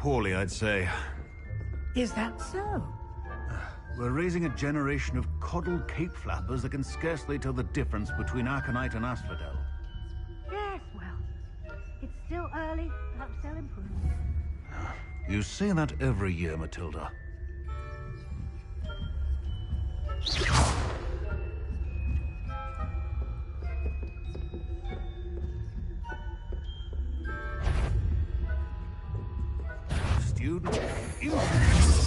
poorly, I'd say. Is that so? We're raising a generation of coddled cape flappers that can scarcely tell the difference between Aconite and Asphodel. Yes, well, it's still early. Perhaps they'll improve. You say that every year, Matilda. Student infantry.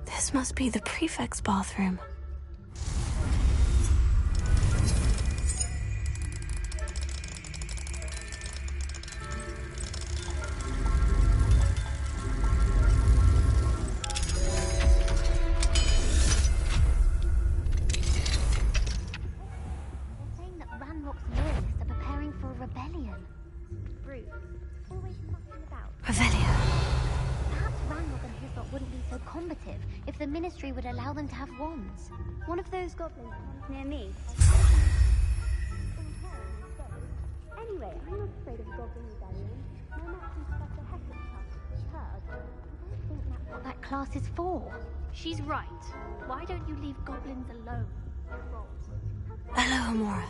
This must be the prefect's bathroom. The Ministry would allow them to have wands. One of those goblins near me. Anyway, I'm not afraid of a goblin rebellion. My matching Professor Hecate heard. I don't think that's what that class is for. She's right. Why don't you leave goblins alone? Hello, Amora.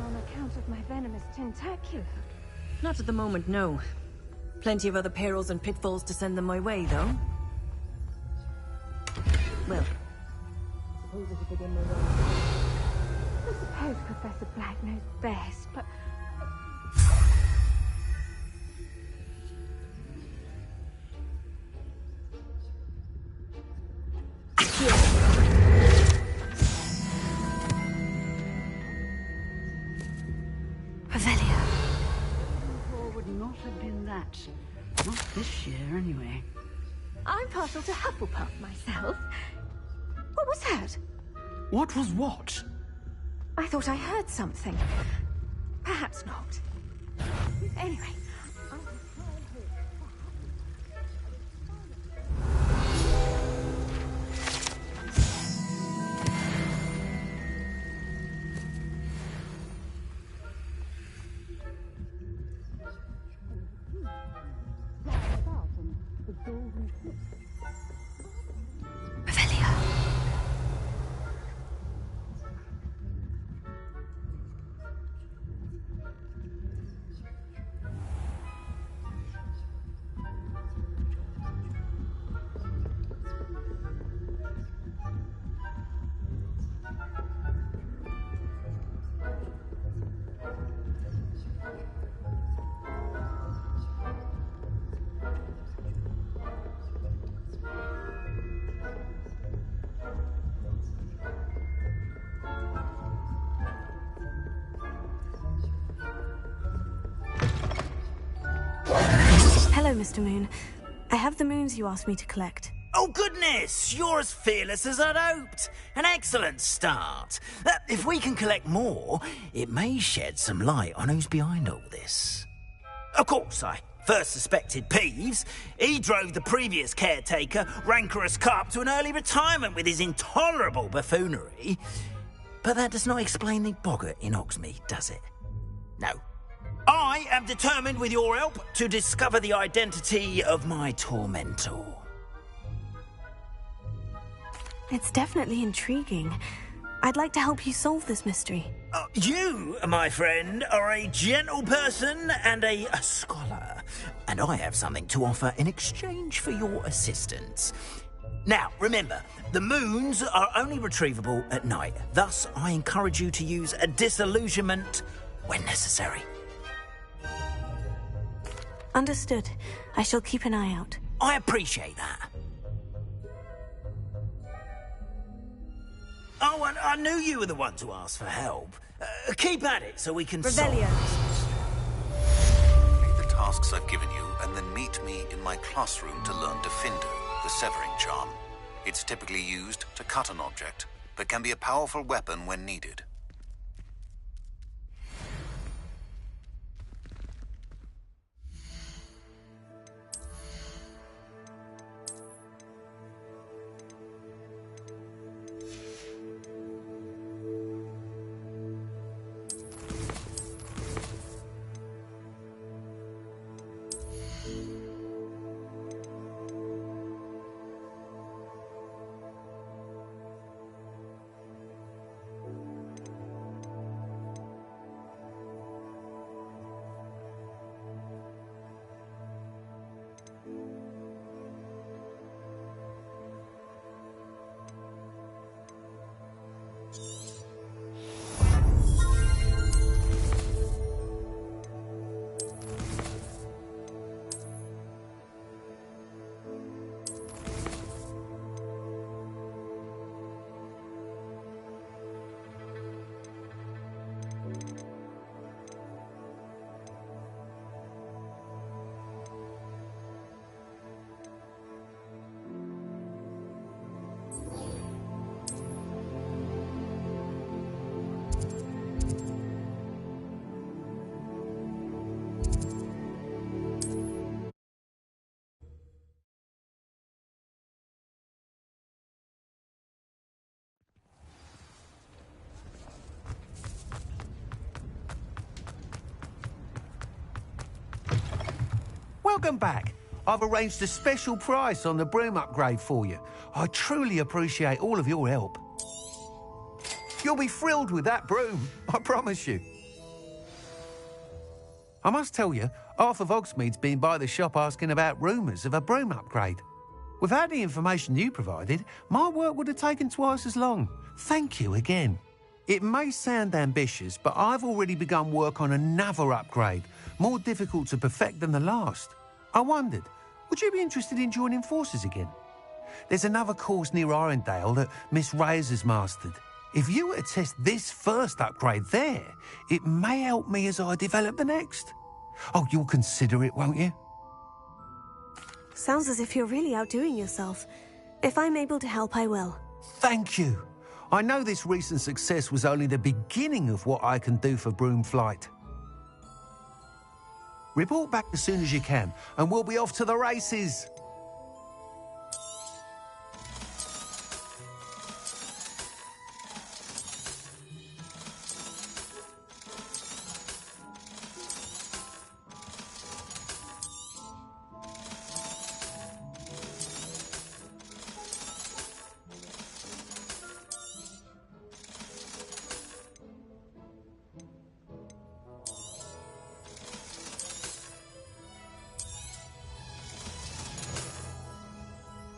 On account of my venomous tentacular. Not at the moment, no. Plenty of other perils and pitfalls to send them my way, though. Well, suppose I should begin my run. I suppose Professor Black knows best, but... Revelia. Would not have been that. Not this year, anyway. I'm partial to Hufflepuff myself. What was that? What was what? I thought I heard something. Perhaps not. Anyway, Revelia. Hello, Mr. Moon. I have the moons you asked me to collect. Oh, goodness! You're as fearless as I'd hoped. An excellent start. If we can collect more, it may shed some light on who's behind all this. Of course, I first suspected Peeves. He drove the previous caretaker, Rancorous Carp, to an early retirement with his intolerable buffoonery. But that does not explain the boggart in Hogsmeade, does it? No. I am determined, with your help, to discover the identity of my tormentor. It's definitely intriguing. I'd like to help you solve this mystery. You, my friend, are a gentle person and a scholar, and I have something to offer in exchange for your assistance. Now, remember, the moons are only retrievable at night. Thus, I encourage you to use a disillusionment when necessary. Understood. I shall keep an eye out. I appreciate that. Oh, and I knew you were the one to ask for help. Keep at it so we can Revelia. Complete the tasks I've given you, and then meet me in my classroom to learn Defendo, the severing charm. It's typically used to cut an object, but can be a powerful weapon when needed. Welcome back. I've arranged a special price on the broom upgrade for you. I truly appreciate all of your help. You'll be thrilled with that broom, I promise you. I must tell you, Half of Hogsmeade's been by the shop asking about rumours of a broom upgrade. Without the information you provided, my work would have taken twice as long. Thank you again. It may sound ambitious, but I've already begun work on another upgrade, more difficult to perfect than the last. I wondered, would you be interested in joining forces again? There's another course near Irondale that Miss Reyes has mastered. If you were to test this first upgrade there, it may help me as I develop the next. Oh, you'll consider it, won't you? Sounds as if you're really outdoing yourself. If I'm able to help, I will. Thank you. I know this recent success was only the beginning of what I can do for Broomflight. Report back as soon as you can, and we'll be off to the races.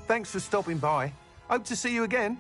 Thanks for stopping by. Hope to see you again.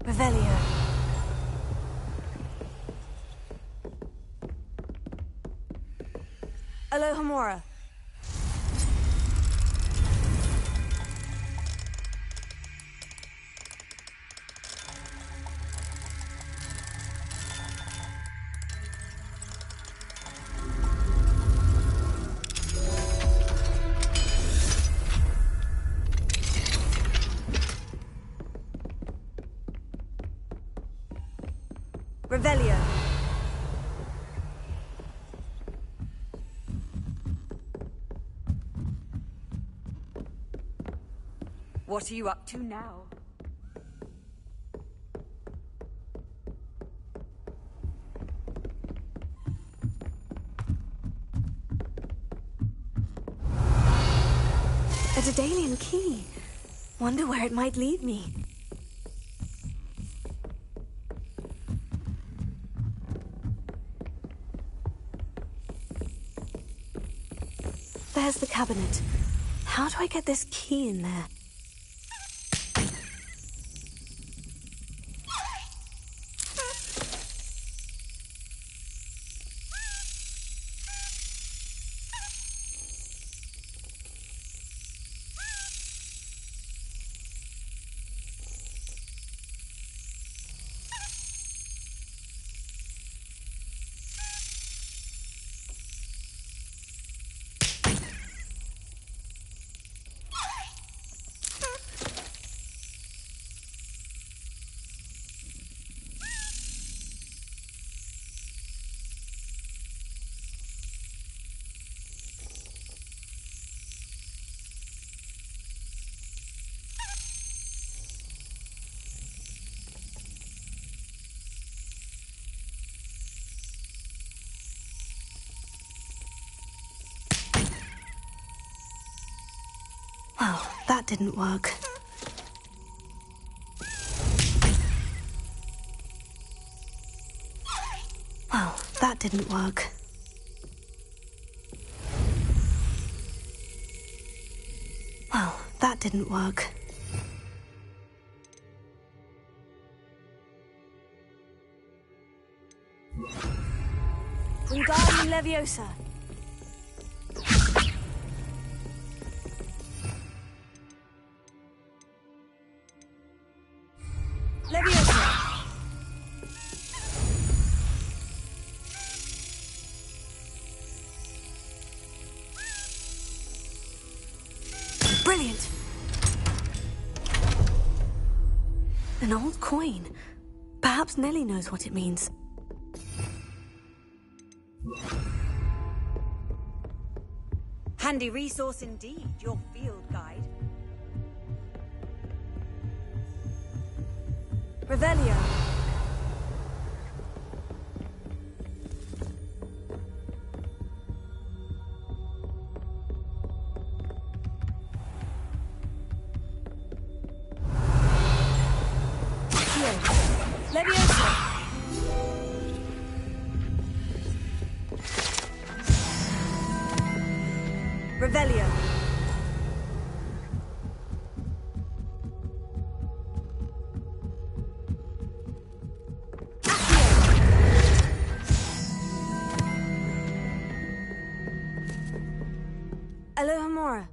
Revelio. Alohomora. Revelio. What are you up to now? A Daedalian key. Wonder where it might lead me. There's the cabinet. How do I get this key in there? Well, that didn't work. Well, that didn't work. Well, that didn't work. Wingardium Leviosa. Leviosa. Brilliant. An old coin. Perhaps Nellie knows what it means. Handy resource indeed, your field guide. Revelio. Leviosa. Revelio. Alohomora.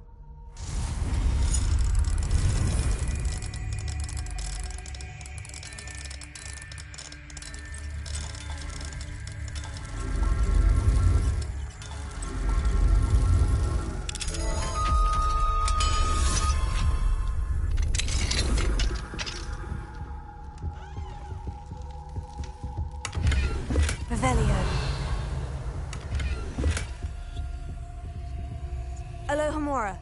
Revelio. Alohomora.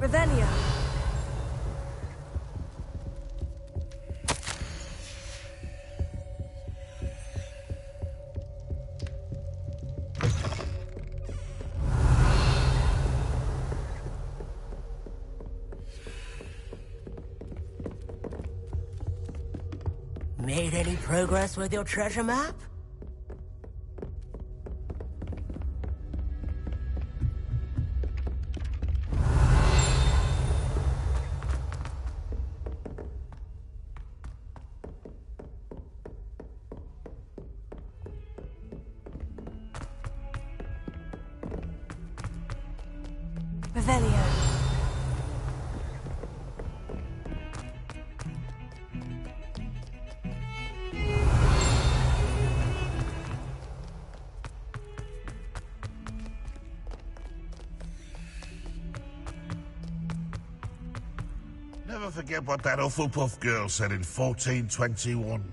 Revelio. Made any progress with your treasure map? Revelio. Never forget what that Hufflepuff girl said in 1421.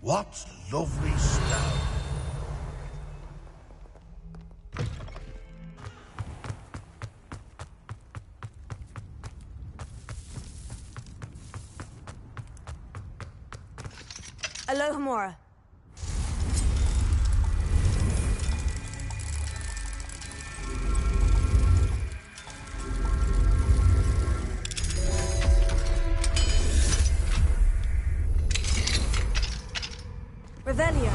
What lovely stone. Alohomora. Revelio.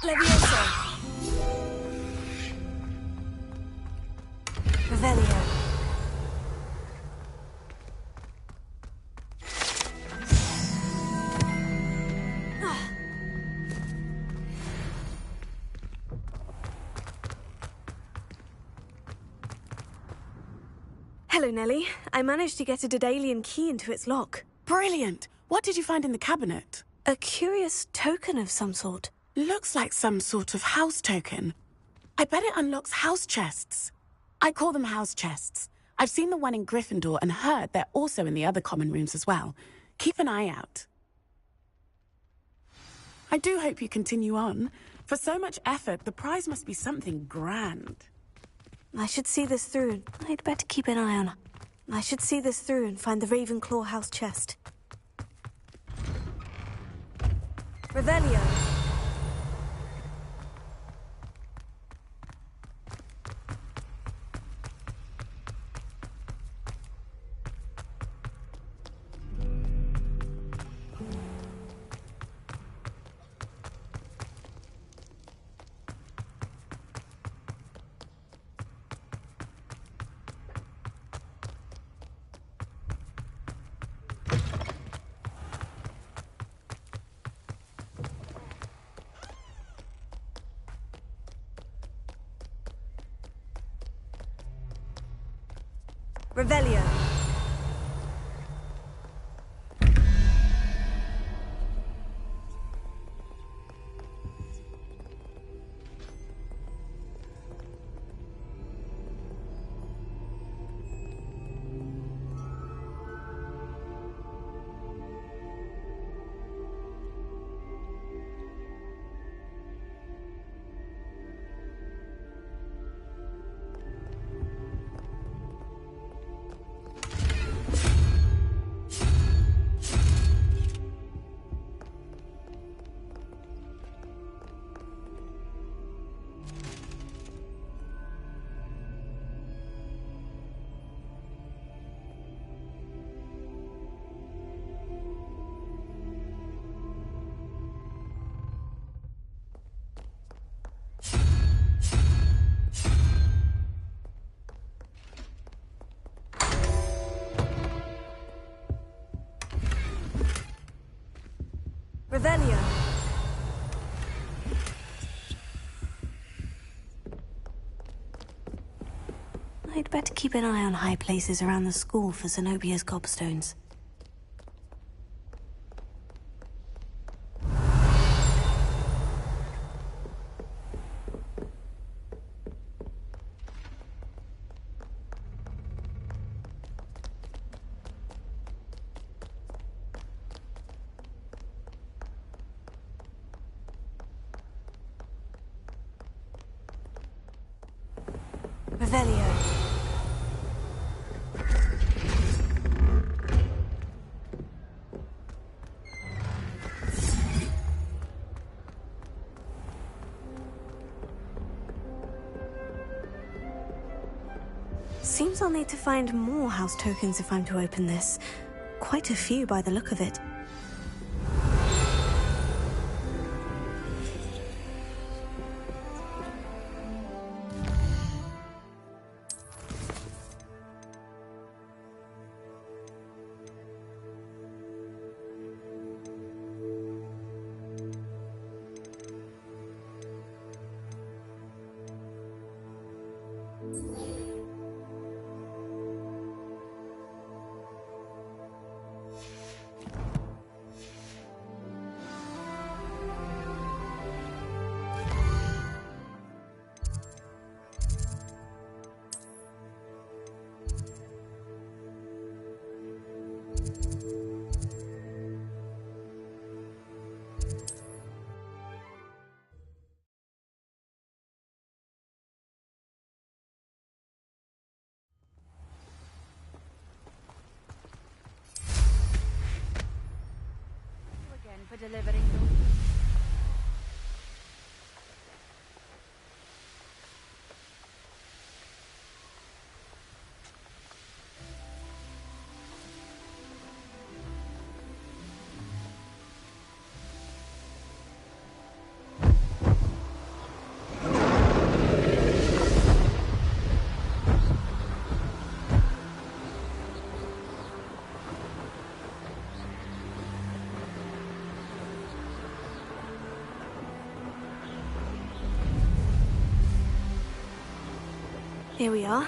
Levioso. Revelio. Hello, Nellie. I managed to get a Daedalian key into its lock. Brilliant! What did you find in the cabinet? A curious token of some sort. Looks like some sort of house token. I bet it unlocks house chests. I call them house chests. I've seen the one in Gryffindor and heard they're also in the other common rooms as well. Keep an eye out. I do hope you continue on. For so much effort, the prize must be something grand. I should see this through. I'd better keep an eye on. I should see this through and find the Ravenclaw house chest. Revelio. Revelio. Revelio. I'd better keep an eye on high places around the school for Zenobia's gobstones. Revelio. Seems I'll need to find more house tokens if I'm to open this. Quite a few by the look of it. for delivering those. Here we are.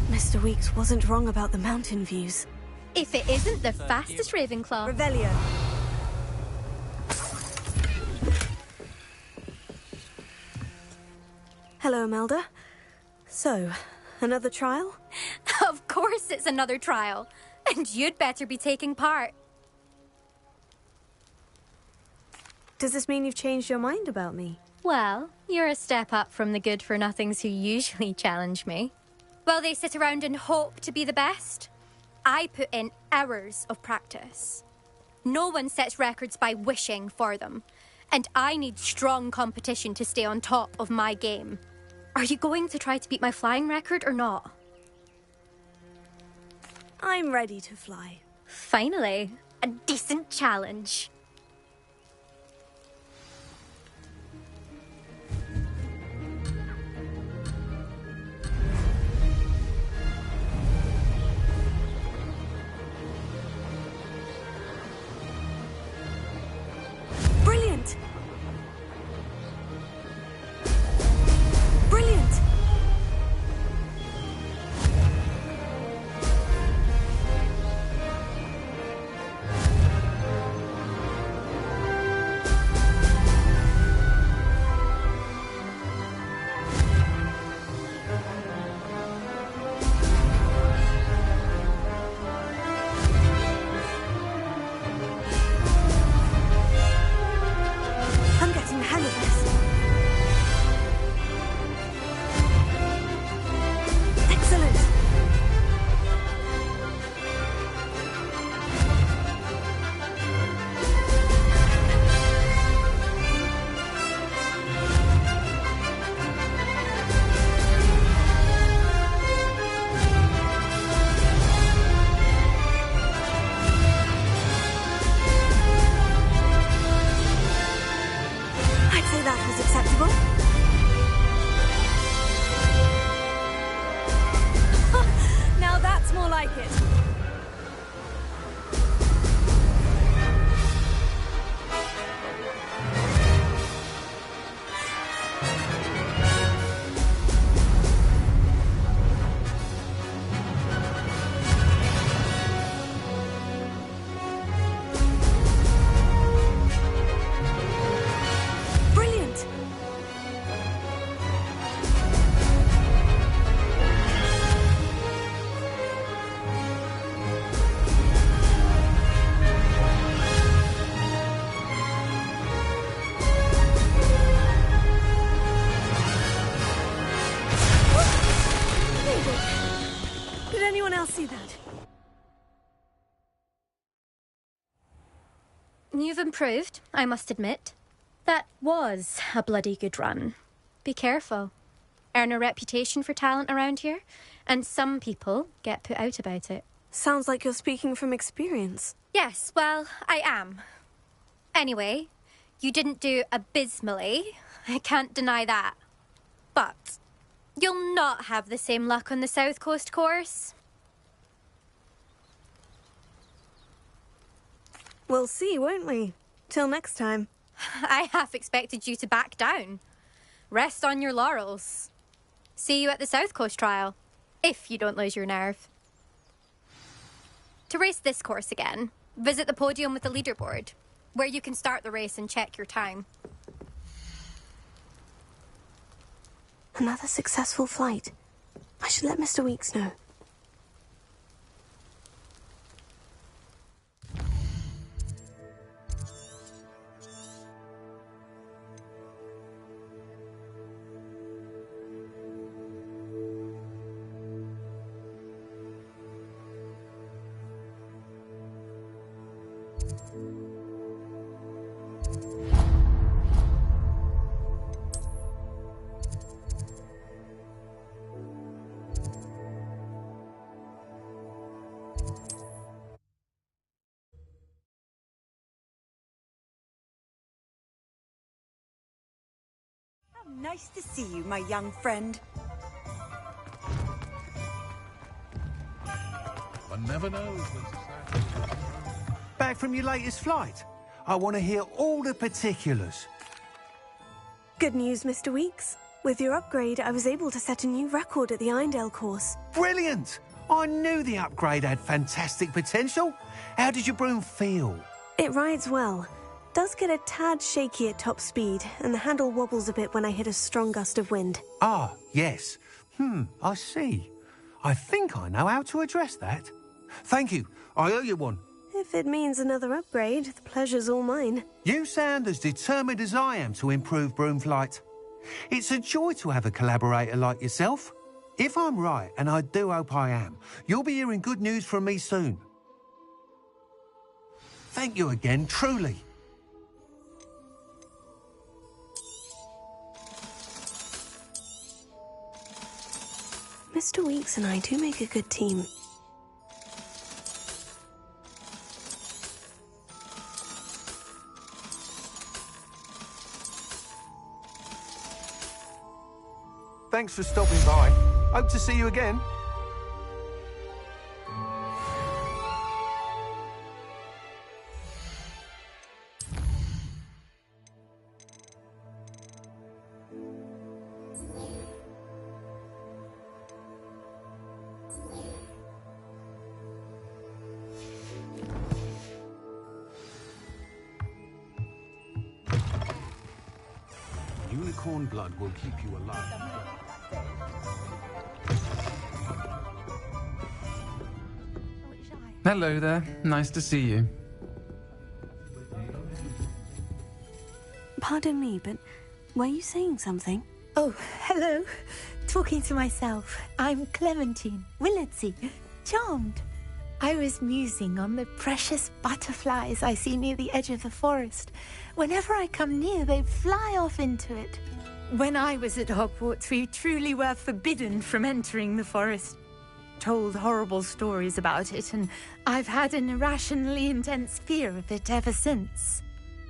Mr. Weeks wasn't wrong about the mountain views. If it isn't the fastest Ravenclaw. Revelio. Hello, Imelda. So, another trial? Of course it's another trial. And you'd better be taking part. Does this mean you've changed your mind about me? Well, you're a step up from the good-for-nothings who usually challenge me. While they sit around and hope to be the best, I put in hours of practice. No one sets records by wishing for them, and I need strong competition to stay on top of my game. Are you going to try to beat my flying record or not? I'm ready to fly. Finally, a decent challenge. Brilliant! Brilliant! I'm getting the hang of this. Excellent! I'd say that was acceptable. Now that's more like it. Brilliant! David, did anyone else see that? You've improved, I must admit. That was a bloody good run. Be careful. Earn a reputation for talent around here, and some people get put out about it. Sounds like you're speaking from experience. Yes, well, I am. Anyway, you didn't do abysmally. I can't deny that. But you'll not have the same luck on the South Coast course. We'll see, won't we? Till next time. I half expected you to back down. Rest on your laurels. See you at the South Coast trial, if you don't lose your nerve. To race this course again, visit the podium with the leaderboard, where you can start the race and check your time. Another successful flight. I should let Mr. Weeks know. Nice to see you, my young friend. One never knows. Back from your latest flight? I want to hear all the particulars. Good news, Mr. Weeks. With your upgrade, I was able to set a new record at the Irondale course. Brilliant! I knew the upgrade had fantastic potential. How did your broom feel? It rides well. Does get a tad shaky at top speed, and the handle wobbles a bit when I hit a strong gust of wind. Ah, yes. I see. I think I know how to address that. Thank you. I owe you one. If it means another upgrade, the pleasure's all mine. You sound as determined as I am to improve broom flight. It's a joy to have a collaborator like yourself. If I'm right, and I do hope I am, you'll be hearing good news from me soon. Thank you again, truly. Mr. Weeks and I do make a good team. Thanks for stopping by. Hope to see you again. Unicorn blood will keep you alive. Hello there. Nice to see you. Pardon me, but were you saying something? Oh, hello. Talking to myself. I'm Clementine Willardsey. Charmed. I was musing on the precious butterflies I see near the edge of the forest. Whenever I come near, they fly off into it. When I was at Hogwarts, we truly were forbidden from entering the forest. Told horrible stories about it, and I've had an irrationally intense fear of it ever since.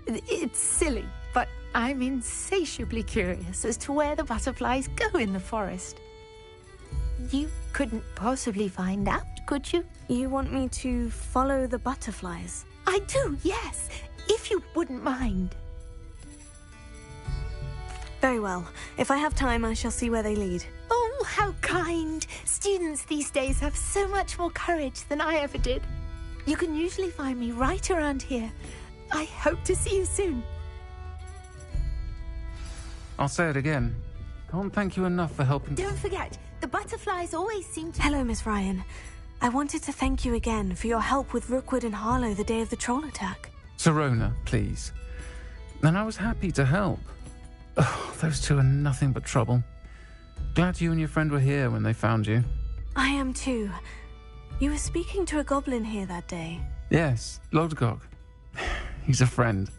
It's silly, but I'm insatiably curious as to where the butterflies go in the forest. You couldn't possibly find out, could you? You want me to follow the butterflies? I do, yes, if you wouldn't mind. Very well. If I have time, I shall see where they lead. Oh, how kind. Students these days have so much more courage than I ever did. You can usually find me right around here. I hope to see you soon. I'll say it again. Can't thank you enough for helping. Don't forget, the butterflies always seem to... Hello, Miss Ryan. I wanted to thank you again for your help with Rookwood and Harlow the day of the troll attack. Sirona, please. And I was happy to help. Oh, those two are nothing but trouble. Glad you and your friend were here when they found you. I am too. You were speaking to a goblin here that day. Yes, Lodgok. He's a friend.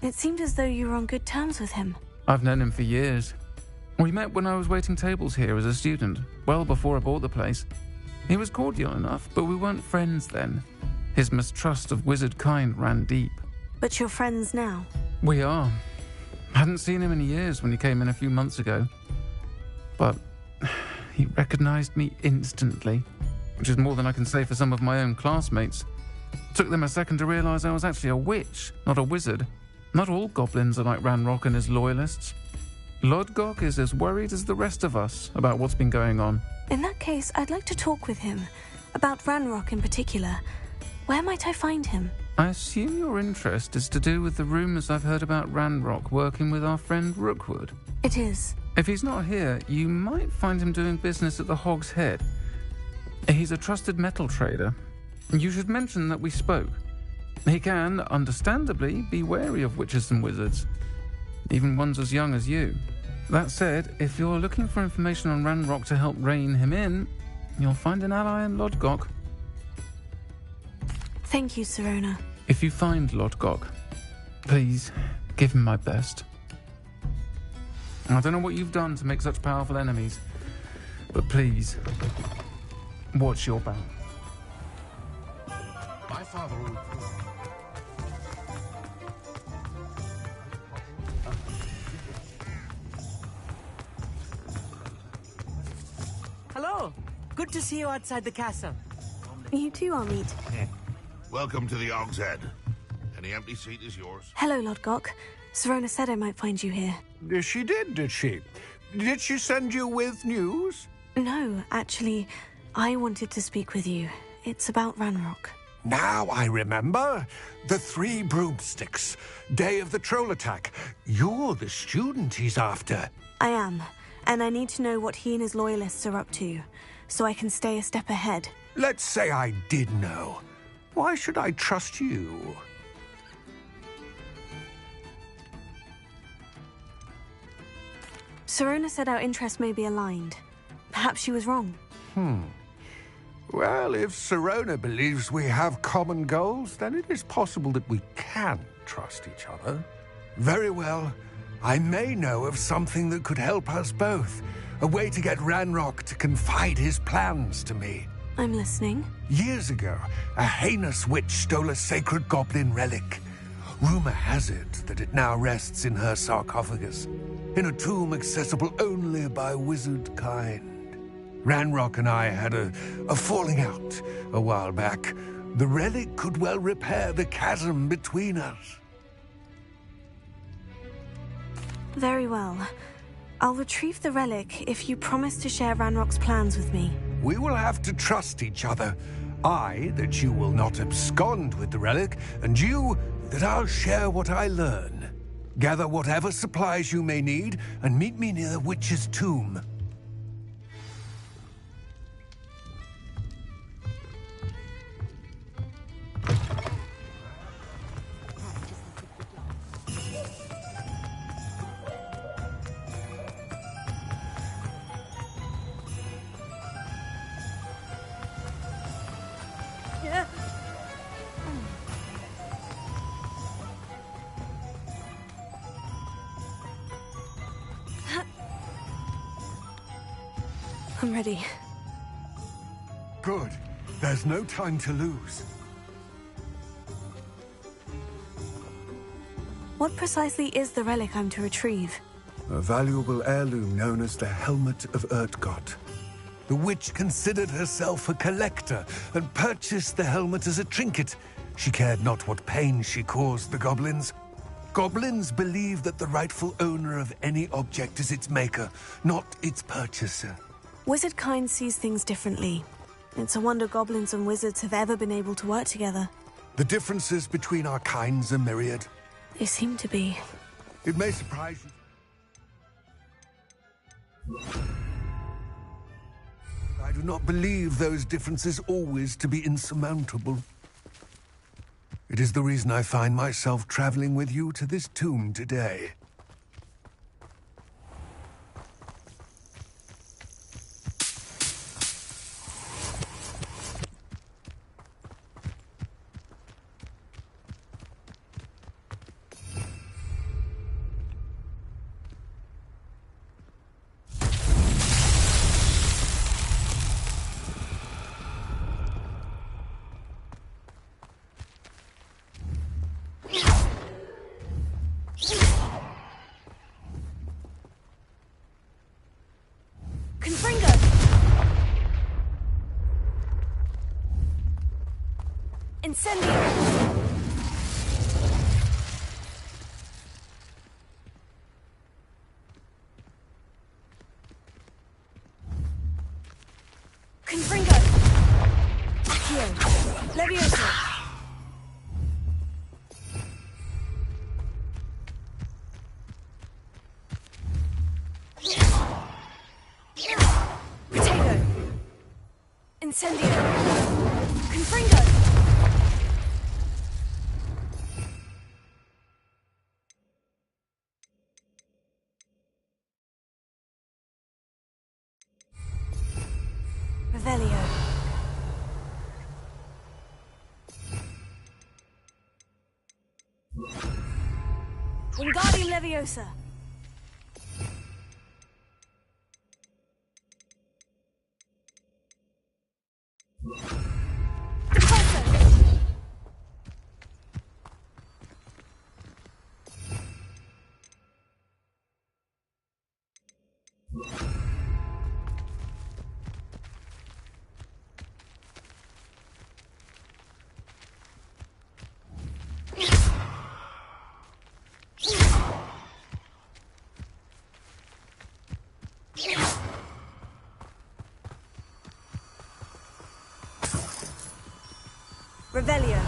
It seemed as though you were on good terms with him. I've known him for years. We met when I was waiting tables here as a student, well before I bought the place. He was cordial enough, but we weren't friends then. His mistrust of wizard kind ran deep. But you're friends now? We are. Hadn't seen him in years when he came in a few months ago. But he recognized me instantly, which is more than I can say for some of my own classmates. Took them a second to realize I was actually a witch, not a wizard. Not all goblins are like Ranrock and his loyalists. Lodgok is as worried as the rest of us about what's been going on. In that case, I'd like to talk with him. About Ranrock in particular. Where might I find him? I assume your interest is to do with the rumors I've heard about Ranrock working with our friend Rookwood. It is. If he's not here, you might find him doing business at the Hog's Head. He's a trusted metal trader. You should mention that we spoke. He can, understandably, be wary of witches and wizards, even ones as young as you. That said, if you're looking for information on Ranrock to help rein him in, you'll find an ally in Lodgok. Thank you, Sirona. If you find Lodgok, please give him my best. I don't know what you've done to make such powerful enemies, but please, watch your back. My father Good to see you outside the castle. You too, Armid. Welcome to the Og's Head. Any empty seat is yours. Hello, Lord Gok. Serona said I might find you here. She did, did she? Did she send you with news? No, actually, I wanted to speak with you. It's about Ranrock. Now I remember. The 3 broomsticks. Day of the troll attack. You're the student he's after. I am, and I need to know what he and his loyalists are up to, so I can stay a step ahead. Let's say I did know. Why should I trust you? Serona said our interests may be aligned. Perhaps she was wrong. Well, if Serona believes we have common goals, then it is possible that we can trust each other. Very well. I may know of something that could help us both. A way to get Ranrock to confide his plans to me. I'm listening. Years ago, a heinous witch stole a sacred goblin relic. Rumor has it that it now rests in her sarcophagus, in a tomb accessible only by wizard kind. Ranrock and I had a falling out a while back. The relic could well repair the chasm between us. Very well. I'll retrieve the relic if you promise to share Ranrock's plans with me. We will have to trust each other. I, that you will not abscond with the relic, and you, that I'll share what I learn. Gather whatever supplies you may need, and meet me near the witch's tomb. I'm ready. Good. There's no time to lose. What precisely is the relic I'm to retrieve? A valuable heirloom known as the Helmet of Urtgott. The witch considered herself a collector and purchased the helmet as a trinket. She cared not what pain she caused the goblins. Goblins believe that the rightful owner of any object is its maker, not its purchaser. Wizard kind sees things differently. It's a wonder goblins and wizards have ever been able to work together. The differences between our kinds are myriad. They seem to be. It may surprise you. I do not believe those differences always to be insurmountable. It is the reason I find myself traveling with you to this tomb today. Wingardium Leviosa. Revelio.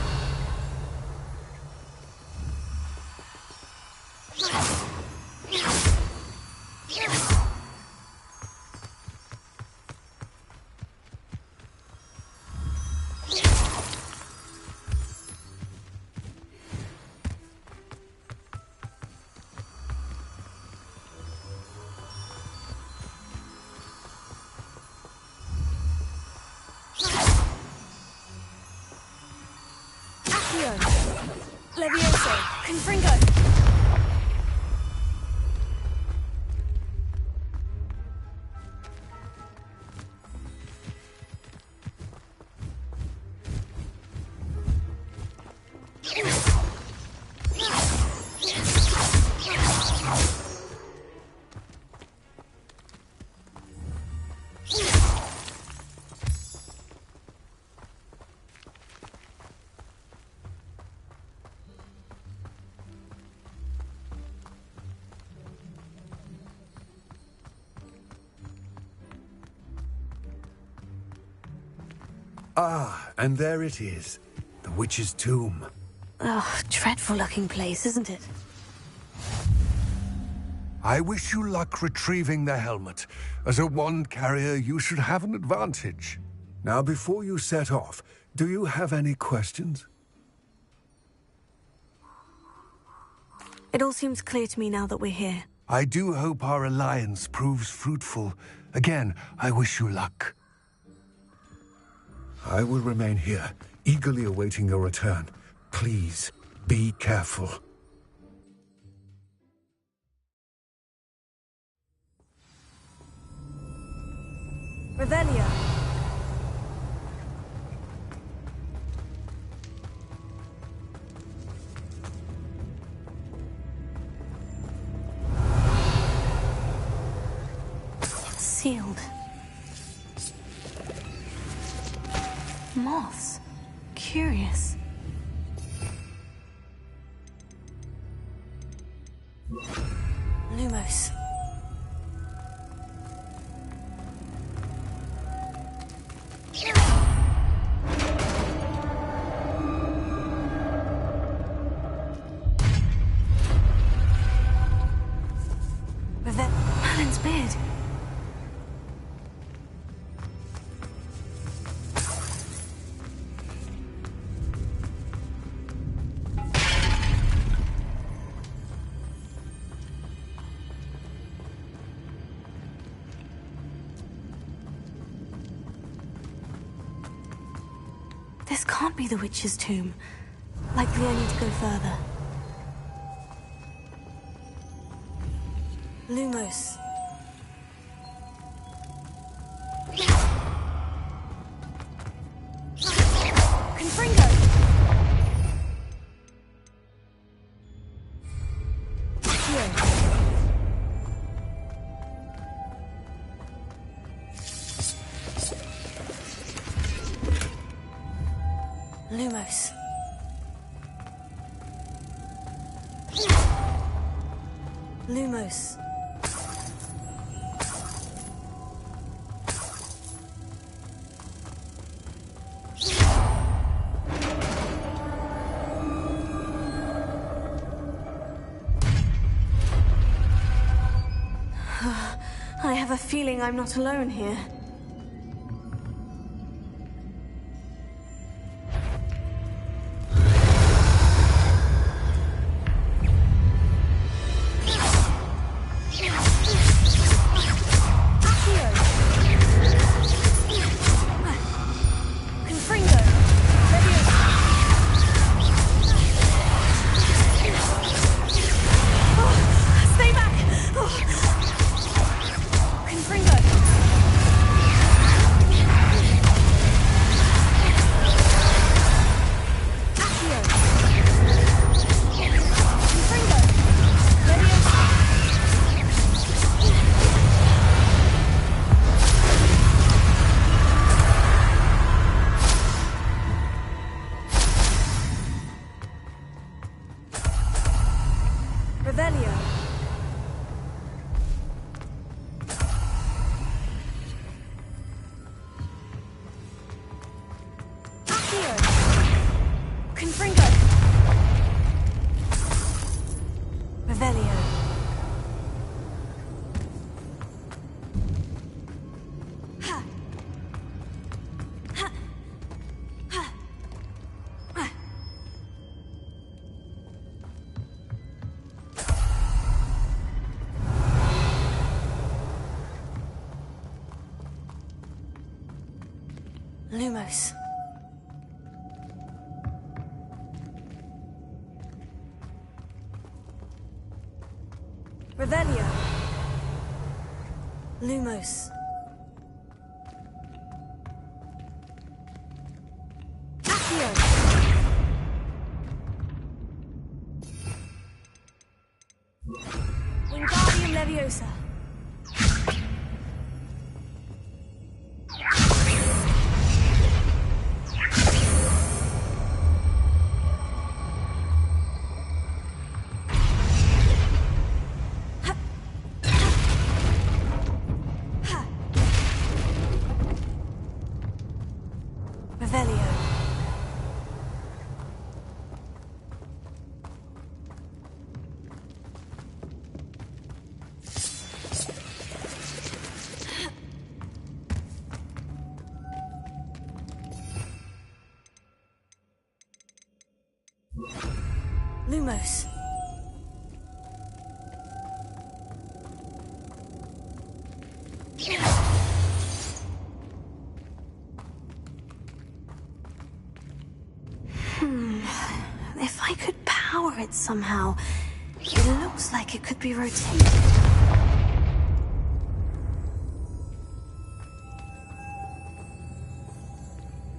Levioso. Confringo. Ah, and there it is. The witch's tomb. Oh, dreadful looking place, isn't it? I wish you luck retrieving the helmet. As a wand carrier, you should have an advantage. Now, before you set off, do you have any questions? It all seems clear to me now that we're here. I do hope our alliance proves fruitful. Again, I wish you luck. I will remain here, eagerly awaiting your return. Please, be careful. Revelio. It's sealed. Moths. Curious. Lumos. Merlin's beard. This can't be the witch's tomb. Likely I need to go further. Lumos. Confringo. Lumos. Lumos. I have a feeling I'm not alone here. Revelio. Accio. Lumos. Revelio. Lumos. Accio. Wingardium Leviosa. Revelio. Lumos. If I could power it somehow, it looks like it could be rotated.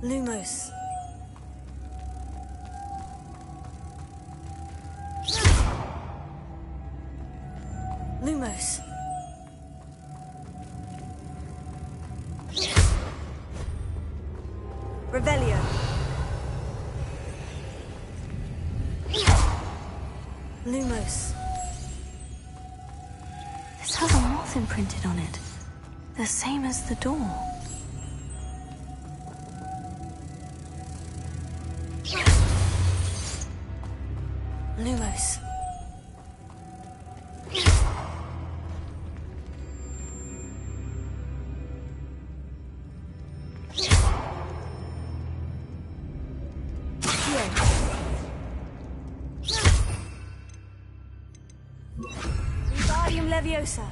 Lumos. Lumos. Revelio. Lumos. This has a moth imprinted on it. The same as the door. Lumos. Wingardium Leviosa.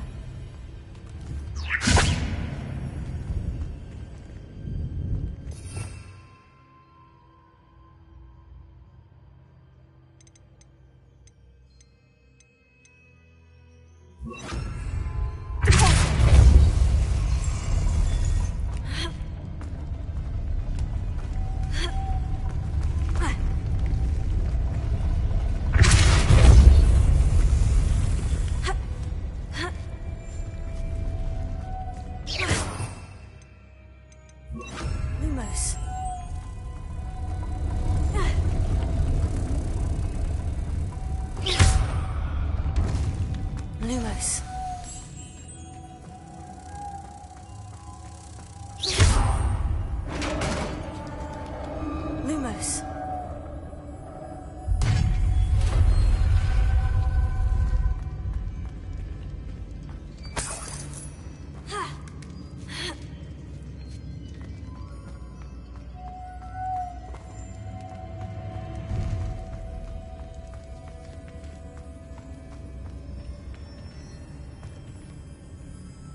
Lumos. Lumos. Lumos.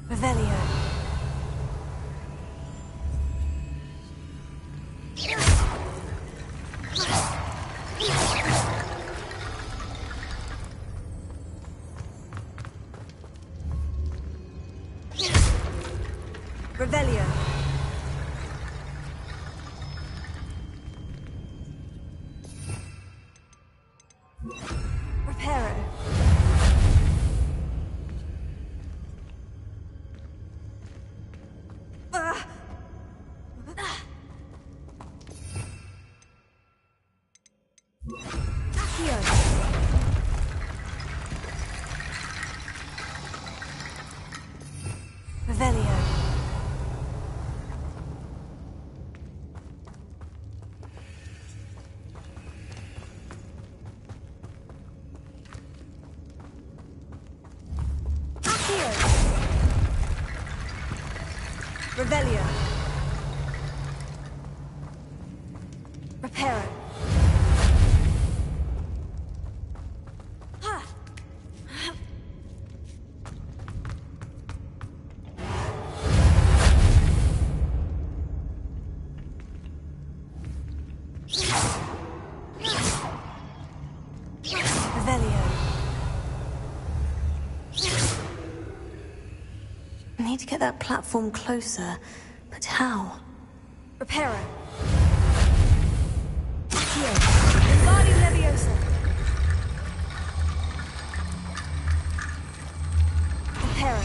Revelio. Revelio. Reparo. Accio. Revelio. Accio. Revelio. Reparo. Revelio. I need to get that platform closer, but how? Reparo. Accio. Wingardium Leviosa. Reparo.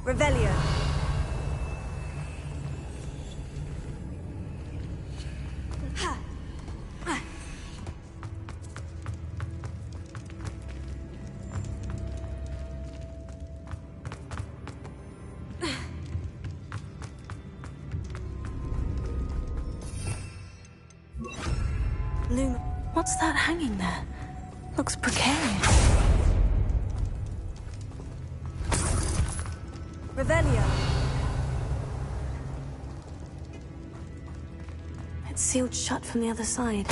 Revelio. Luma, what's that hanging there? Looks precarious. Revelio. It's sealed shut from the other side.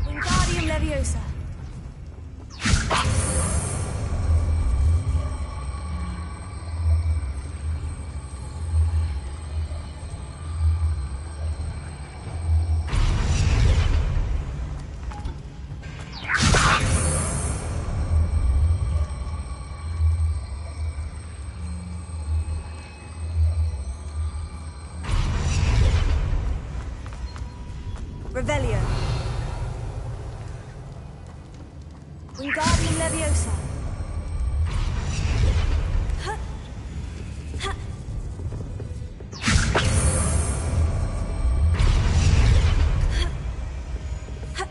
Wingardium Leviosa. Revelio. Wingardium Leviosa. Huh. Huh. Huh.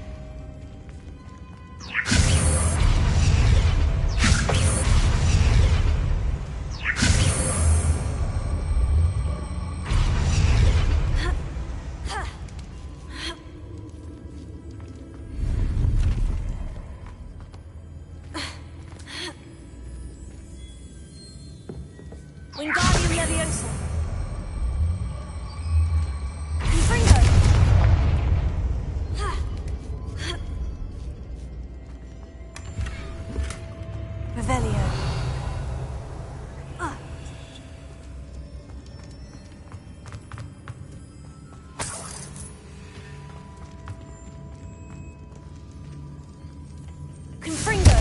Wingardium Leviosa. Confringo. Revelio. Confringo.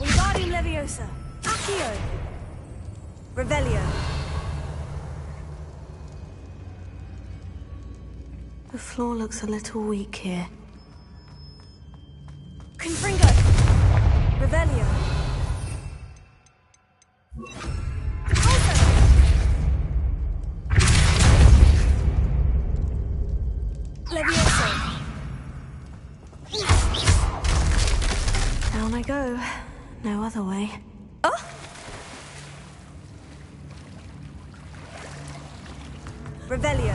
Wingardium Leviosa. Accio. Revelio. The floor looks a little weak here. Confringo. Revelio. Leviosa. Down I go. No other way. Revelio.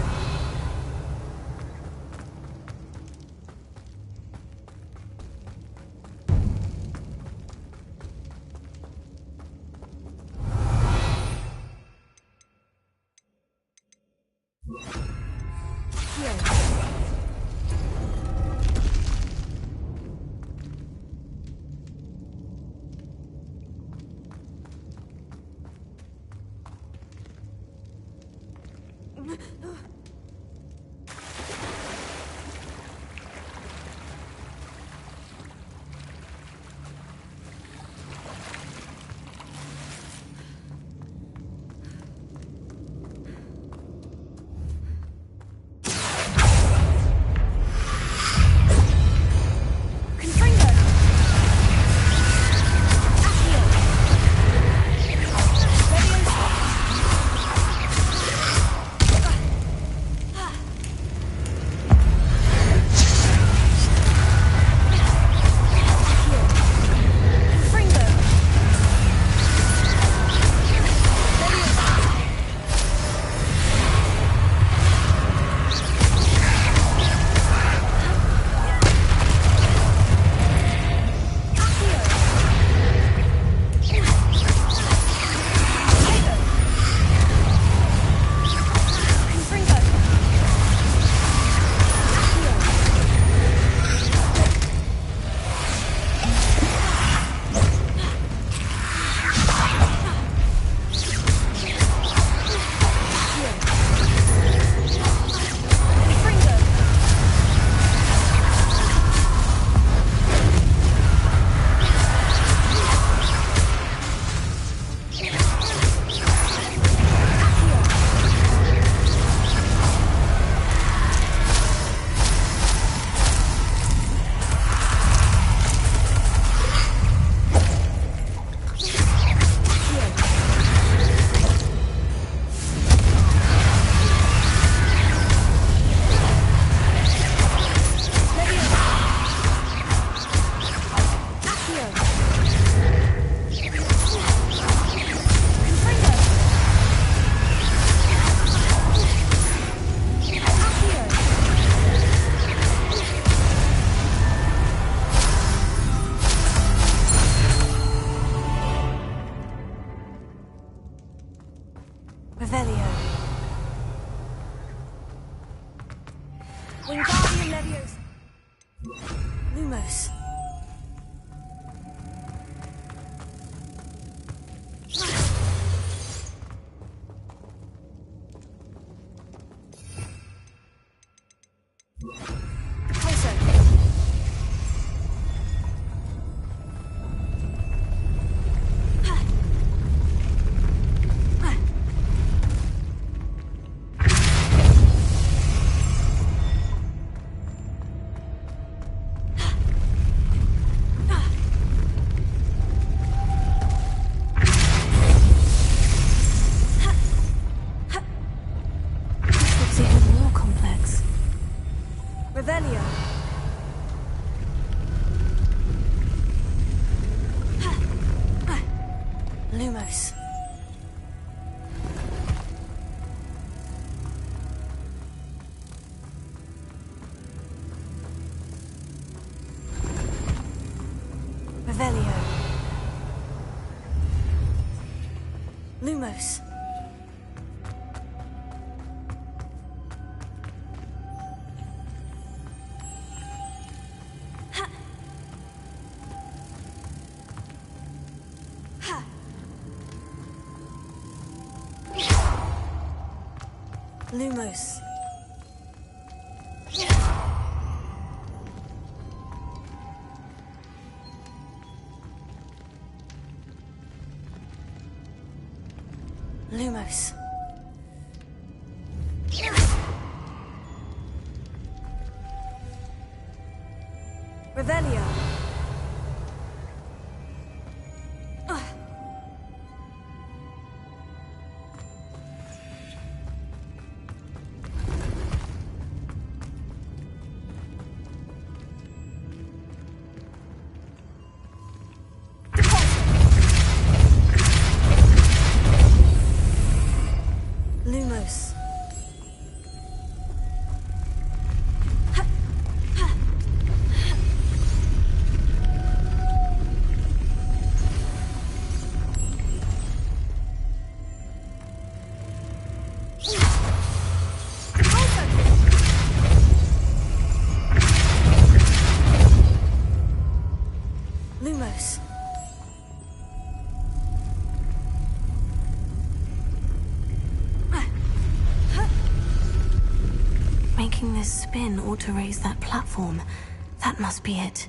Revelio. Wingardium Leviosa. Lumos. Revelio. Lumos. Revelio. Lumos. Lumos. Lumos. Revelio. Lumos. Lumos. Making this spin ought to raise that platform. That must be it.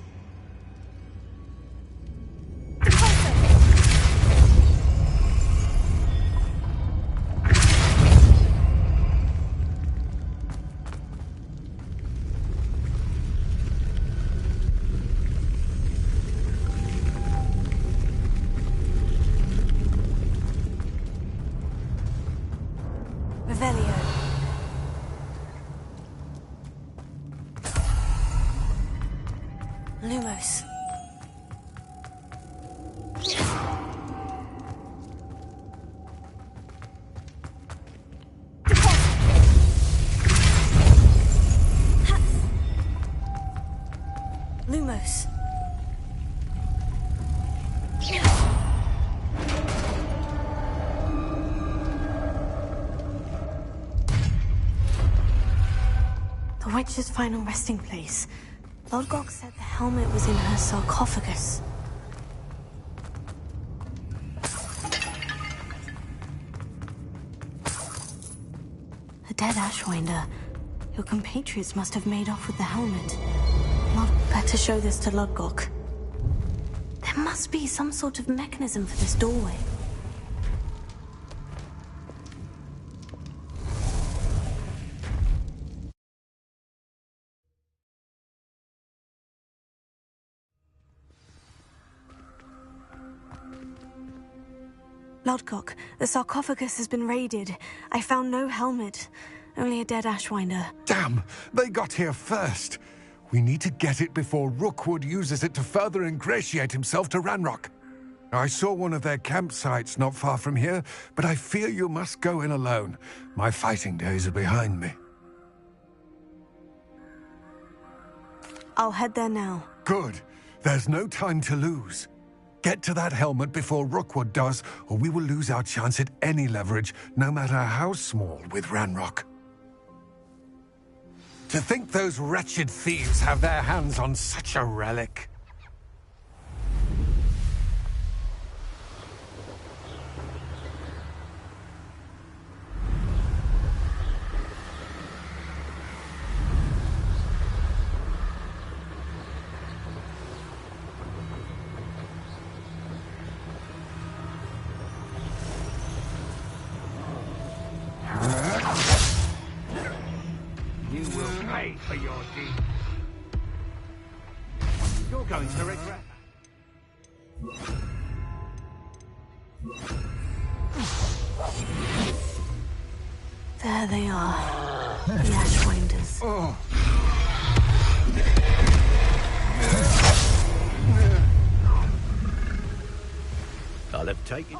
Revelio. Lumos. Lumos. The witch's final resting place. Lodgok said the helmet was in her sarcophagus. A dead Ashwinder. Your compatriots must have made off with the helmet. Better show this to Lodgok. There must be some sort of mechanism for this doorway. Lodgok, the sarcophagus has been raided. I found no helmet, only a dead Ashwinder. Damn! They got here first. We need to get it before Rookwood uses it to further ingratiate himself to Ranrock. I saw one of their campsites not far from here, but I fear you must go in alone. My fighting days are behind me. I'll head there now. Good. There's no time to lose. Get to that helmet before Rookwood does, or we will lose our chance at any leverage, no matter how small, with Ranrock. To think those wretched thieves have their hands on such a relic. You will pay for your deed. You're going to regret There they are, the Ashwinders. Oh. I'll have taken.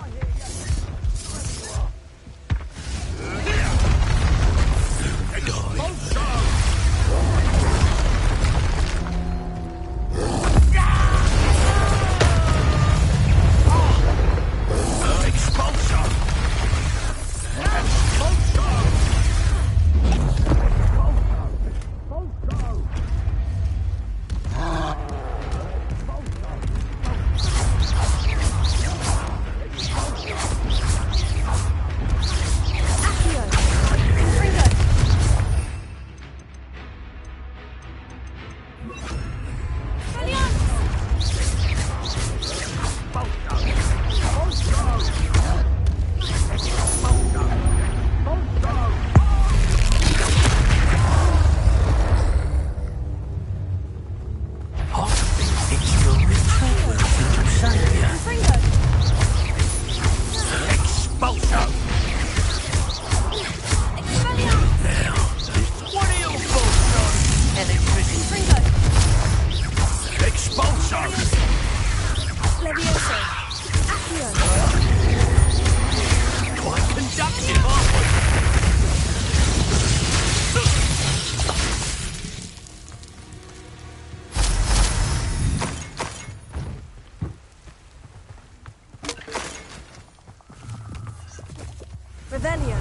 Revelio.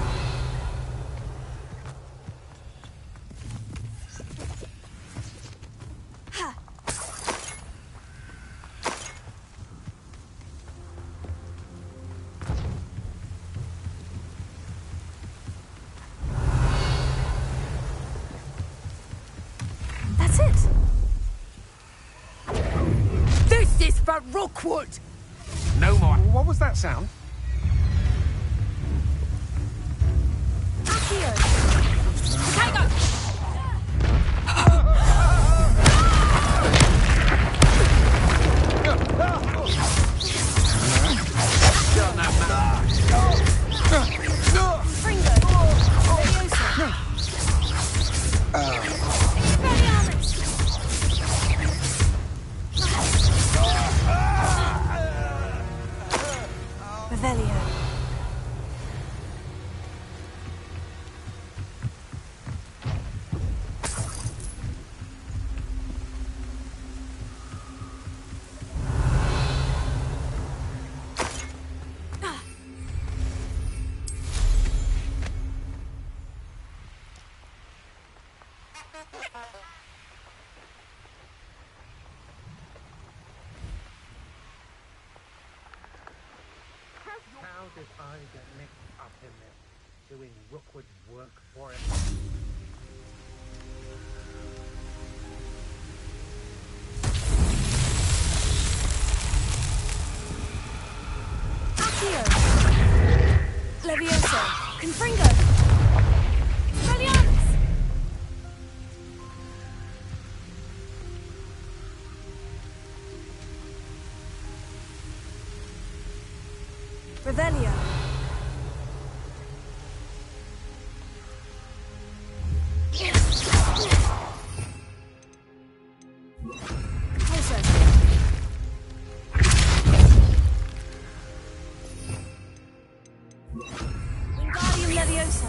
Ha. That's it. This is for Rookwood! No more. What was that sound? Revelio. How did I get mixed up in this? Doing Rookwood's work for him? Levioso. Confringo. Expelliarmus. Revelio. Wingardium Leviosa.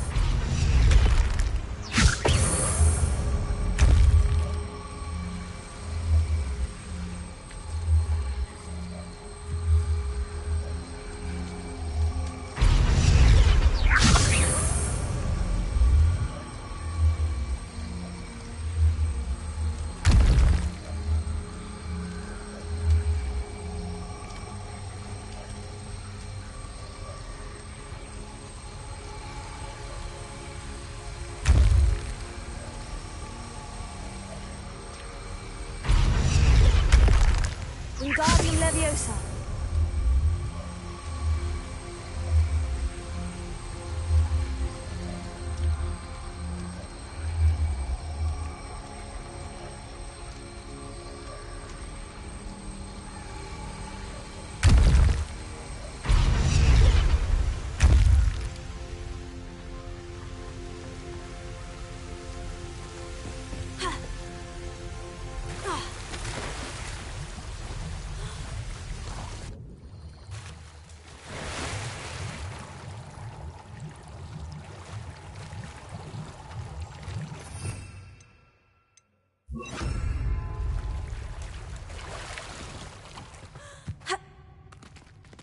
Leviosa.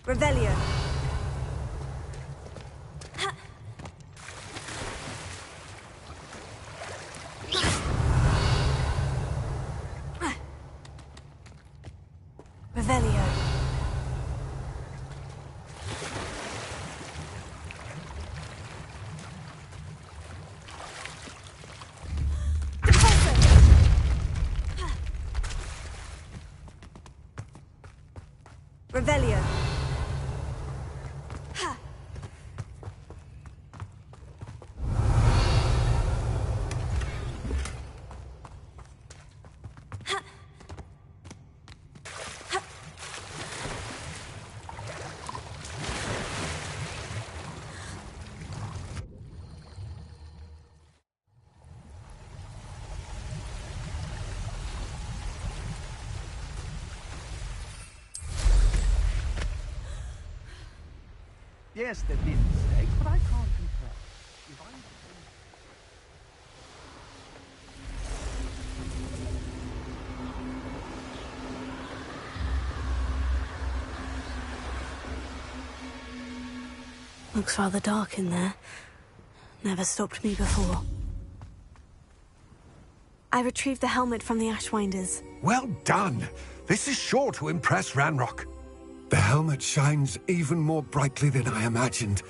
Revelio. Revelio. Revelio. Yes, they've been mistakes, but I can't compare. If I'm... Looks rather dark in there. Never stopped me before. I retrieved the helmet from the Ashwinders. Well done! This is sure to impress Ranrock. The helmet shines even more brightly than I imagined.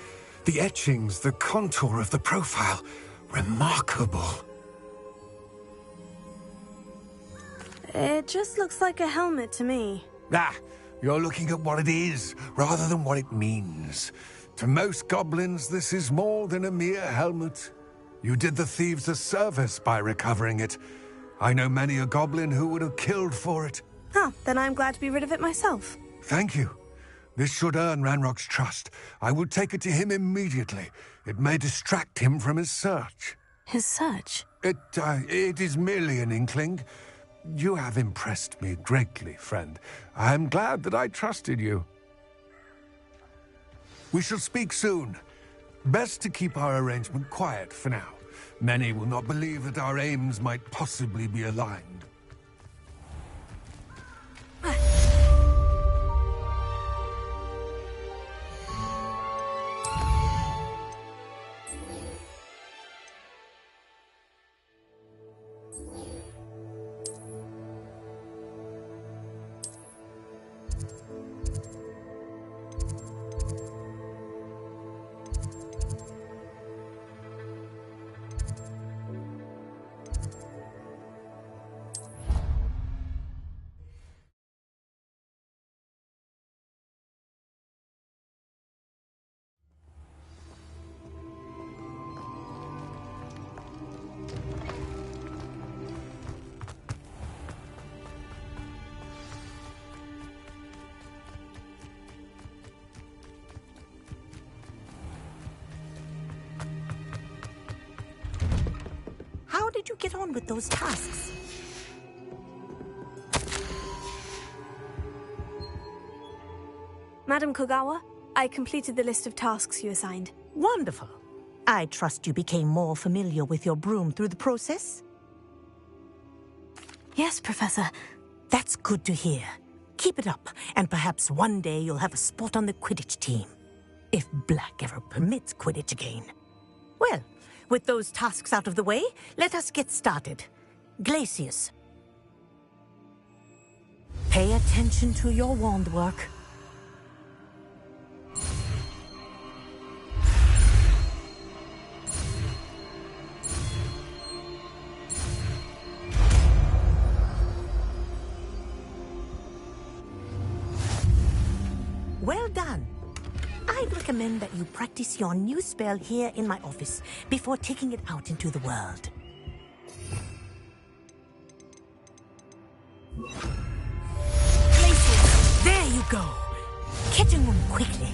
The etchings, the contour of the profile. Remarkable. It just looks like a helmet to me. Ah, you're looking at what it is, rather than what it means. To most goblins, this is more than a mere helmet. You did the thieves a service by recovering it. I know many a goblin who would have killed for it. Ah, then I'm glad to be rid of it myself. Thank you. This should earn Ranrock's trust. I will take it to him immediately. It may distract him from his search. His search? It is merely an inkling. You have impressed me greatly, friend. I am glad that I trusted you. We shall speak soon. Best to keep our arrangement quiet for now. Many will not believe that our aims might possibly be aligned. How did you get on with those tasks? Madam Kogawa, I completed the list of tasks you assigned. Wonderful. I trust you became more familiar with your broom through the process? Yes, Professor. That's good to hear. Keep it up, and perhaps one day you'll have a spot on the Quidditch team. If Black ever permits Quidditch again. Well, with those tasks out of the way, let us get started. Glacius. Pay attention to your wand work. recommend that you practice your new spell here in my office before taking it out into the world. Places! There you go! Kitchen room quickly.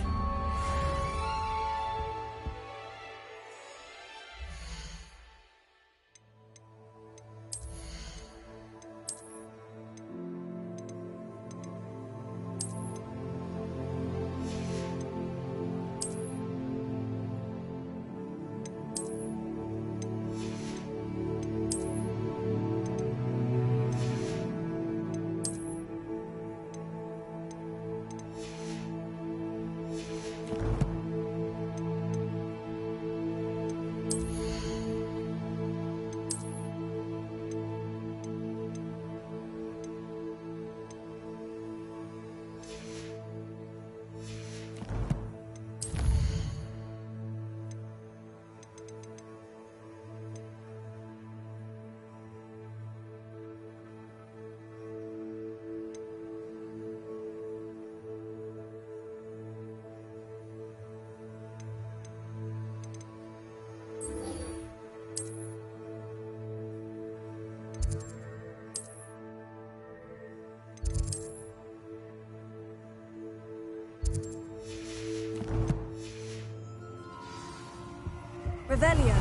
Revelio.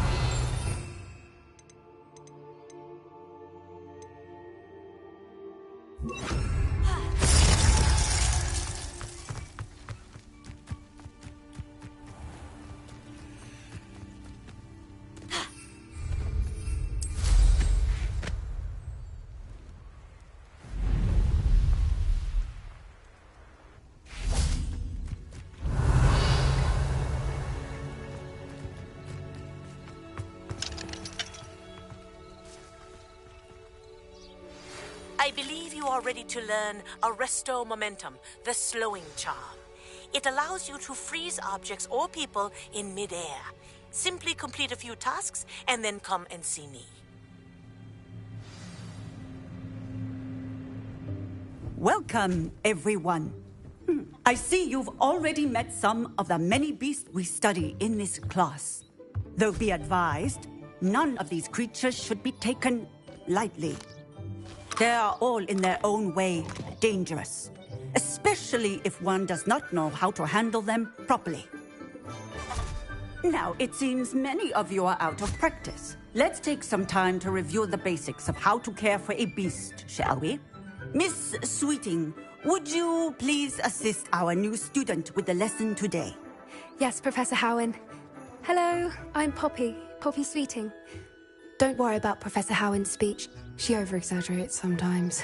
I believe you are ready to learn Arresto Momentum, the slowing charm. It allows you to freeze objects or people in midair. Simply complete a few tasks and then come and see me. Welcome, everyone. I see you've already met some of the many beasts we study in this class. Though be advised, none of these creatures should be taken lightly. They are all in their own way dangerous, especially if one does not know how to handle them properly. Now, it seems many of you are out of practice. Let's take some time to review the basics of how to care for a beast, shall we? Miss Sweeting, would you please assist our new student with the lesson today? Yes, Professor Howen. Hello, I'm Poppy Sweeting. Don't worry about Professor Howen's speech. She over-exaggerates sometimes.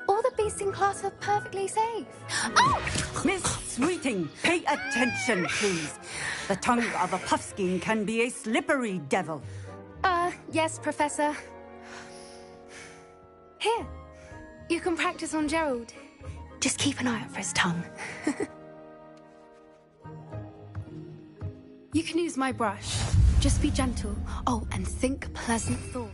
All the beasts in class are perfectly safe. Oh! Miss Sweeting, pay attention, please. The tongue of a puffskein can be a slippery devil. Yes, Professor. Here, you can practice on Gerald. Just keep an eye out for his tongue. You can use my brush. Just be gentle. Oh, and think pleasant thoughts.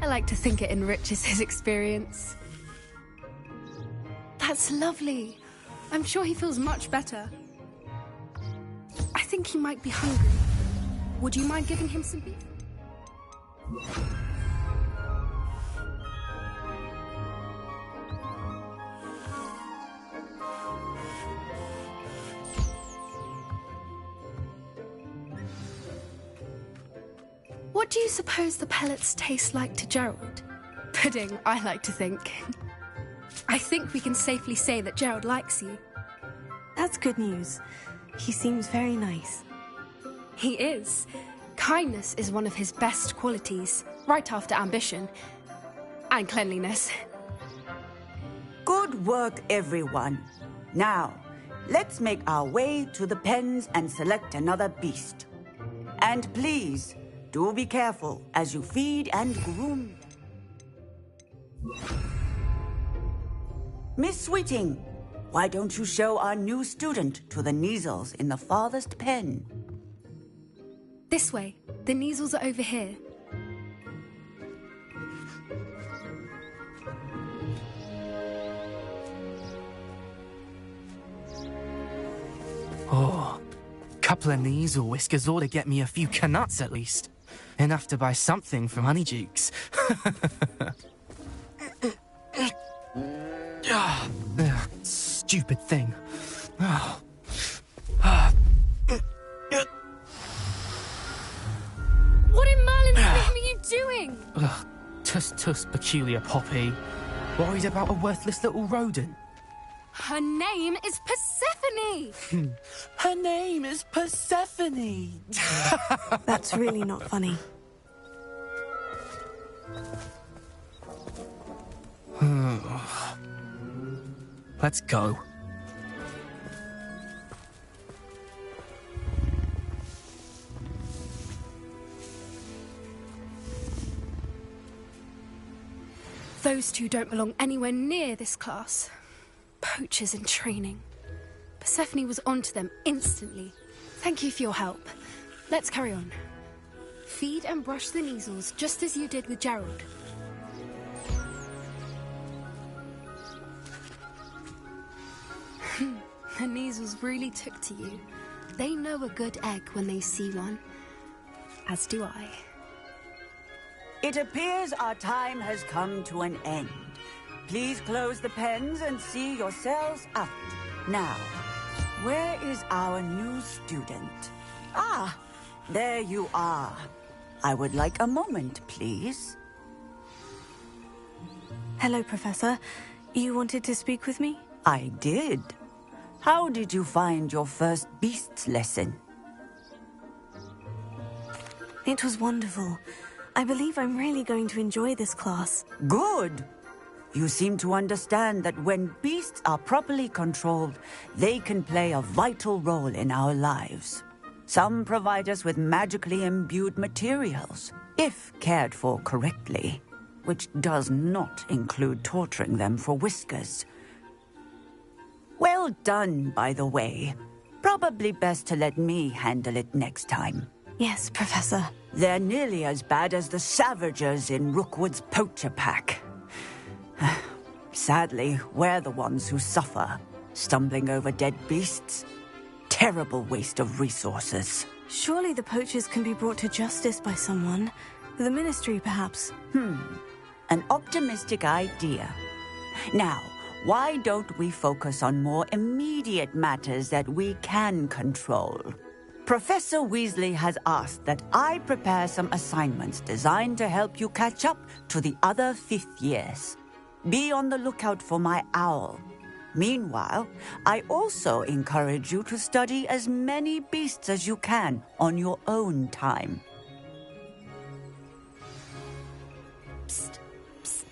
I like to think it enriches his experience. That's lovely. I'm sure he feels much better. I think he might be hungry. Would you mind giving him some beef? What do you suppose the pellets taste like to Gerald? Pudding, I like to think. I think we can safely say that Gerald likes you. That's good news. He seems very nice. He is. Kindness is one of his best qualities, right after ambition. And cleanliness. Good work, everyone. Now, let's make our way to the pens and select another beast. And please, do be careful as you feed and groom them. Miss Sweeting, why don't you show our new student to the Kneazles in the farthest pen? This way. The Kneazles are over here. Oh, couple of Kneasel whiskers ought to get me a few canuts at least. Enough to buy something from Honeydukes. Stupid thing. What in Merlin's name are you doing? Tuss, peculiar Poppy. Worried about a worthless little rodent? Her name is Persephone! Her name is Persephone! That's really not funny. Let's go. Those two don't belong anywhere near this class. Poachers in training. Persephone was onto them instantly. Thank you for your help. Let's carry on. Feed and brush the Kneasels just as you did with Gerald. The Kneasels really took to you. They know a good egg when they see one. As do I. It appears our time has come to an end. Please close the pens and see yourselves out. Now, where is our new student? Ah, there you are. I would like a moment, please. Hello, Professor. You wanted to speak with me? I did. How did you find your first beasts lesson? It was wonderful. I believe I'm really going to enjoy this class. Good. You seem to understand that when beasts are properly controlled, they can play a vital role in our lives. Some provide us with magically imbued materials, if cared for correctly, which does not include torturing them for whiskers. Well done, by the way. Probably best to let me handle it next time. Yes, Professor. They're nearly as bad as the Savagers in Rookwood's poacher pack. Sadly, we're the ones who suffer, stumbling over dead beasts. Terrible waste of resources. Surely the poachers can be brought to justice by someone. The Ministry, perhaps. An optimistic idea. Now, why don't we focus on more immediate matters that we can control? Professor Weasley has asked that I prepare some assignments designed to help you catch up to the other 5th years. Be on the lookout for my owl. Meanwhile, I also encourage you to study as many beasts as you can on your own time. Psst, psst.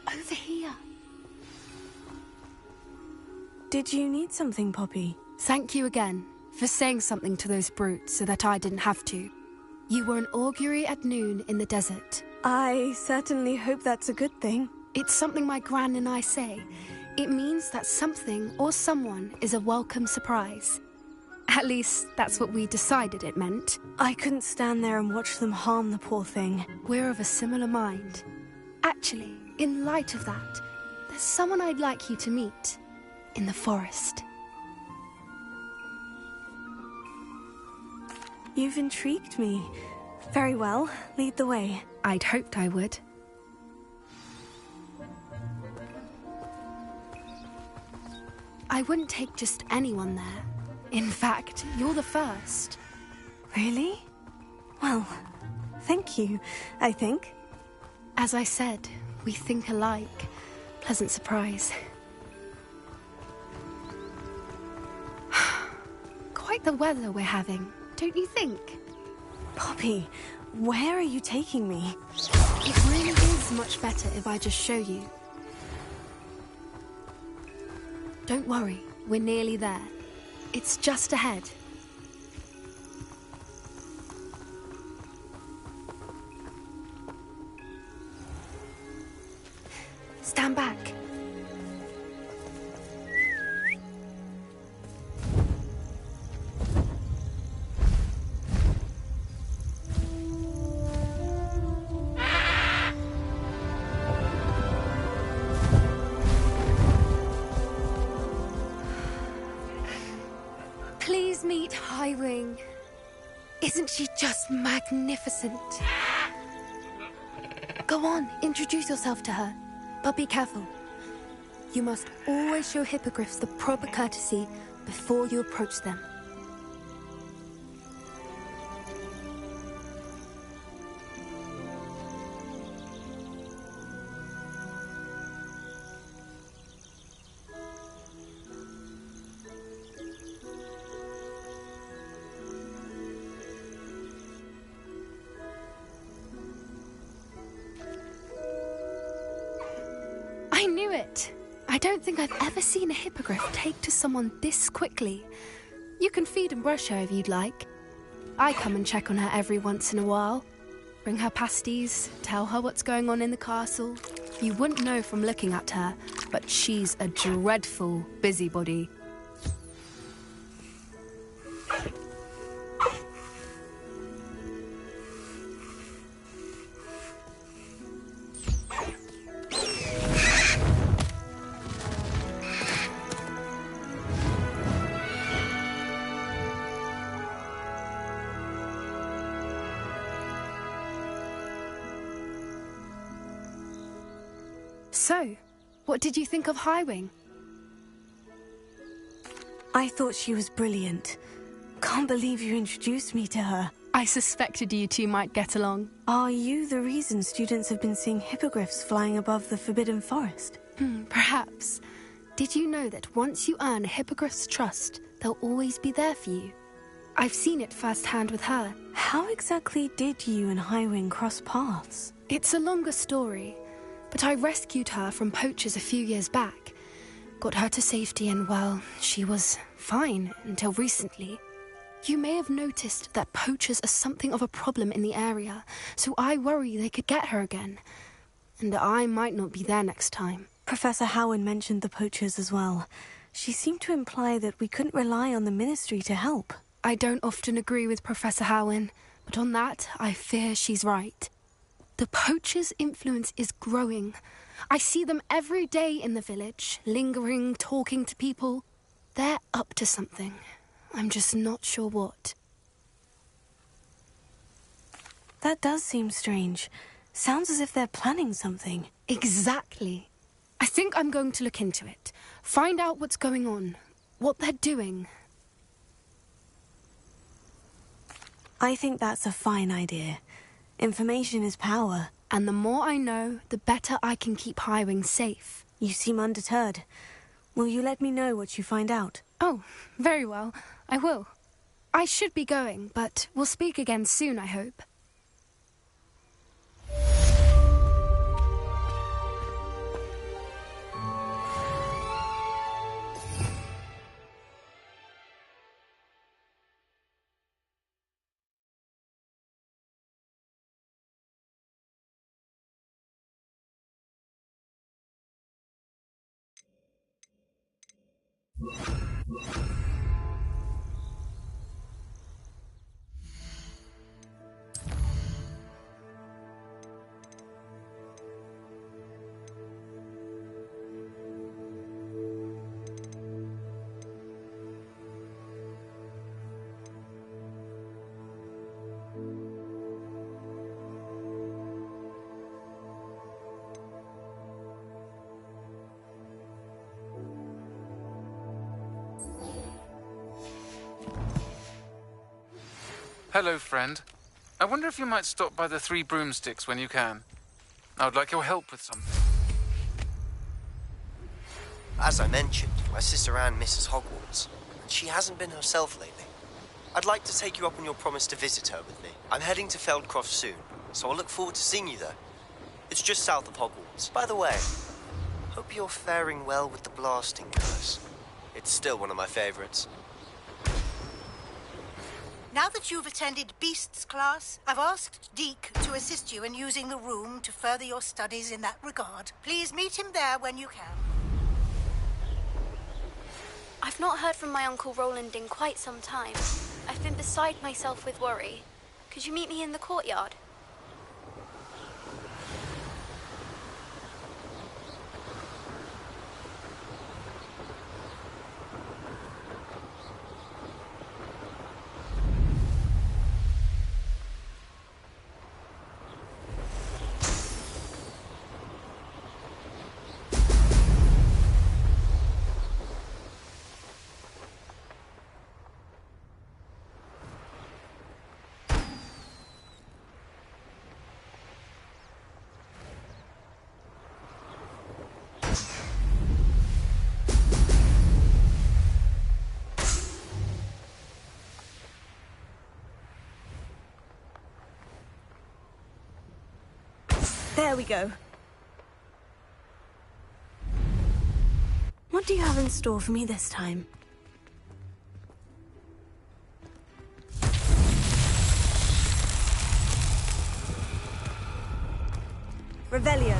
Over here. Did you need something, Poppy? Thank you again for saying something to those brutes so that I didn't have to. You were an augury at noon in the desert. I certainly hope that's a good thing. It's something my gran and I say. It means that something or someone is a welcome surprise. At least, that's what we decided it meant. I couldn't stand there and watch them harm the poor thing. We're of a similar mind. Actually, in light of that, there's someone I'd like you to meet. In the forest. You've intrigued me. Very well, lead the way. I'd hoped I would. I wouldn't take just anyone there. In fact, you're the first. Really? Well, thank you, I think. As I said, we think alike. Pleasant surprise. Quite the weather we're having, don't you think? Poppy, where are you taking me? It really is much better if I just show you. Don't worry, we're nearly there. It's just ahead. Stand back. Highwing. Isn't she just magnificent? Go on, introduce yourself to her. But be careful. You must always show hippogriffs the proper courtesy before you approach them. I knew it! I don't think I've ever seen a hippogriff take to someone this quickly. You can feed and brush her if you'd like. I come and check on her every once in a while. Bring her pasties, tell her what's going on in the castle. You wouldn't know from looking at her, but she's a dreadful busybody. So, what did you think of Highwing? I thought she was brilliant. Can't believe you introduced me to her. I suspected you two might get along. Are you the reason students have been seeing hippogriffs flying above the Forbidden Forest? Perhaps. Did you know that once you earn a hippogriff's trust, they'll always be there for you? I've seen it firsthand with her. How exactly did you and Highwing cross paths? It's a longer story, but I rescued her from poachers a few years back. Got her to safety and, well, she was fine until recently. You may have noticed that poachers are something of a problem in the area, so I worry they could get her again. And I might not be there next time. Professor Howen mentioned the poachers as well. She seemed to imply that we couldn't rely on the Ministry to help. I don't often agree with Professor Howen, but on that, I fear she's right. The poachers' influence is growing. I see them every day in the village, lingering, talking to people. They're up to something. I'm just not sure what. That does seem strange. Sounds as if they're planning something. Exactly. I think I'm going to look into it. Find out what's going on, what they're doing. I think that's a fine idea. Information is power. And the more I know, the better I can keep Highwing safe. You seem undeterred. Will you let me know what you find out? Oh, very well. I will. I should be going, but we'll speak again soon, I hope. Hello, friend. I wonder if you might stop by the Three Broomsticks when you can. I would like your help with something. As I mentioned, my sister Anne misses Hogwarts, and she hasn't been herself lately. I'd like to take you up on your promise to visit her with me. I'm heading to Feldcroft soon, so I'll look forward to seeing you there. It's just south of Hogwarts. By the way, hope you're faring well with the blasting curse. It's still one of my favorites. Now that you've attended Beasts class, I've asked Deke to assist you in using the room to further your studies in that regard. Please meet him there when you can. I've not heard from my Uncle Roland in quite some time. I've been beside myself with worry. Could you meet me in the courtyard? There we go. What do you have in store for me this time? Revelio.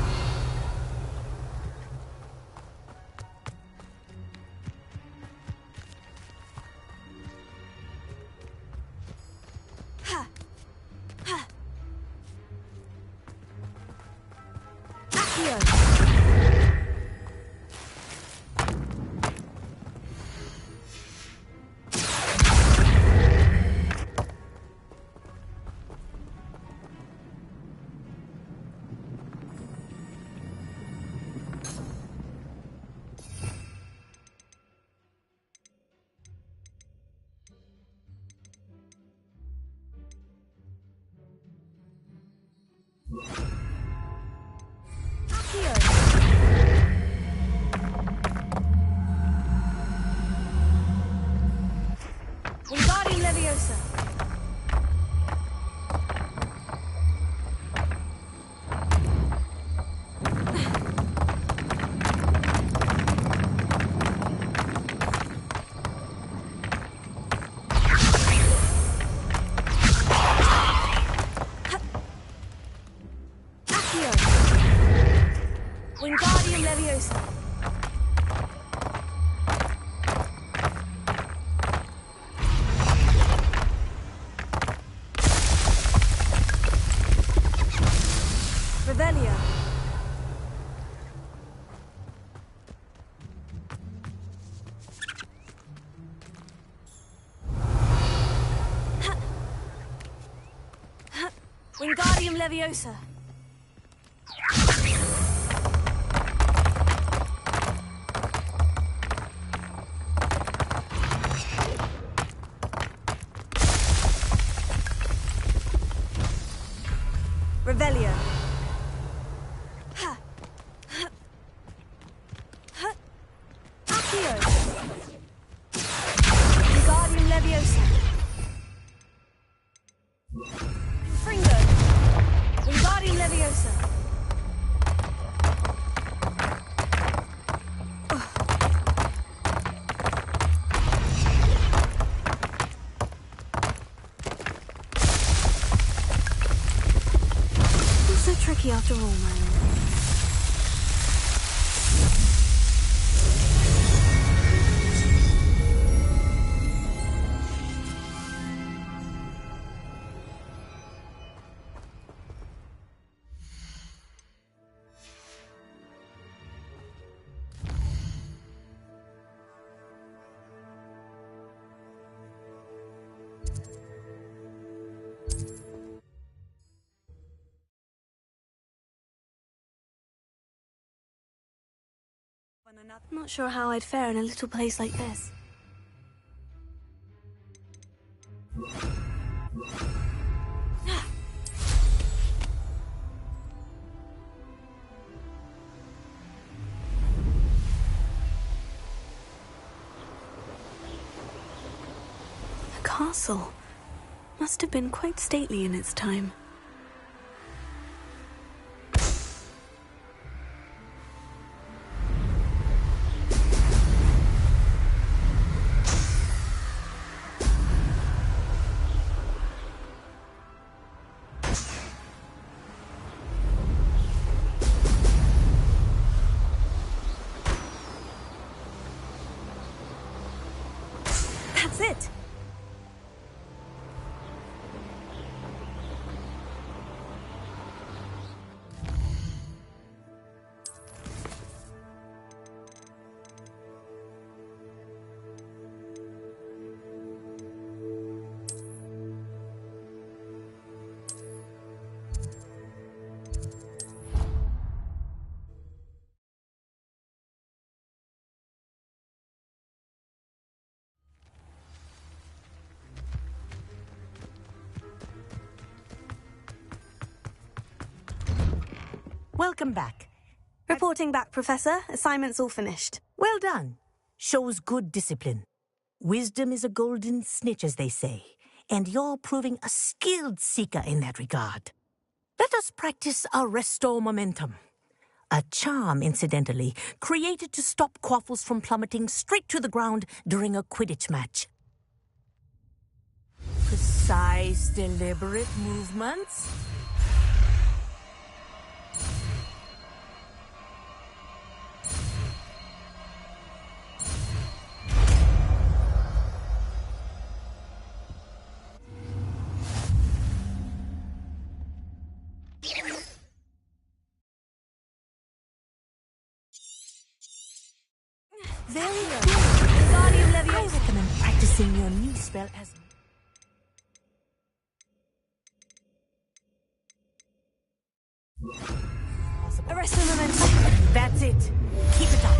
Ha! Ha! Accio! Wingardium Leviosa. Accio. Wingardium Leviosa. Revelio. Wingardium Leviosa. Revelio. Accio. Wingardium Leviosa. Fringo. Wingardium Leviosa. It's so tricky after all, man. Not sure how I'd fare in a little place like this. The castle must have been quite stately in its time. That's it! Welcome back. Reporting back, Professor. Assignment's all finished. Well done. Shows good discipline. Wisdom is a golden snitch, as they say, and you're proving a skilled seeker in that regard. Let us practice Restore Momentum. A charm, incidentally, created to stop quaffles from plummeting straight to the ground during a Quidditch match. Precise, deliberate movements. Very good. I recommend practicing your new spell as... Arrest the momentum. That's it. Keep it up.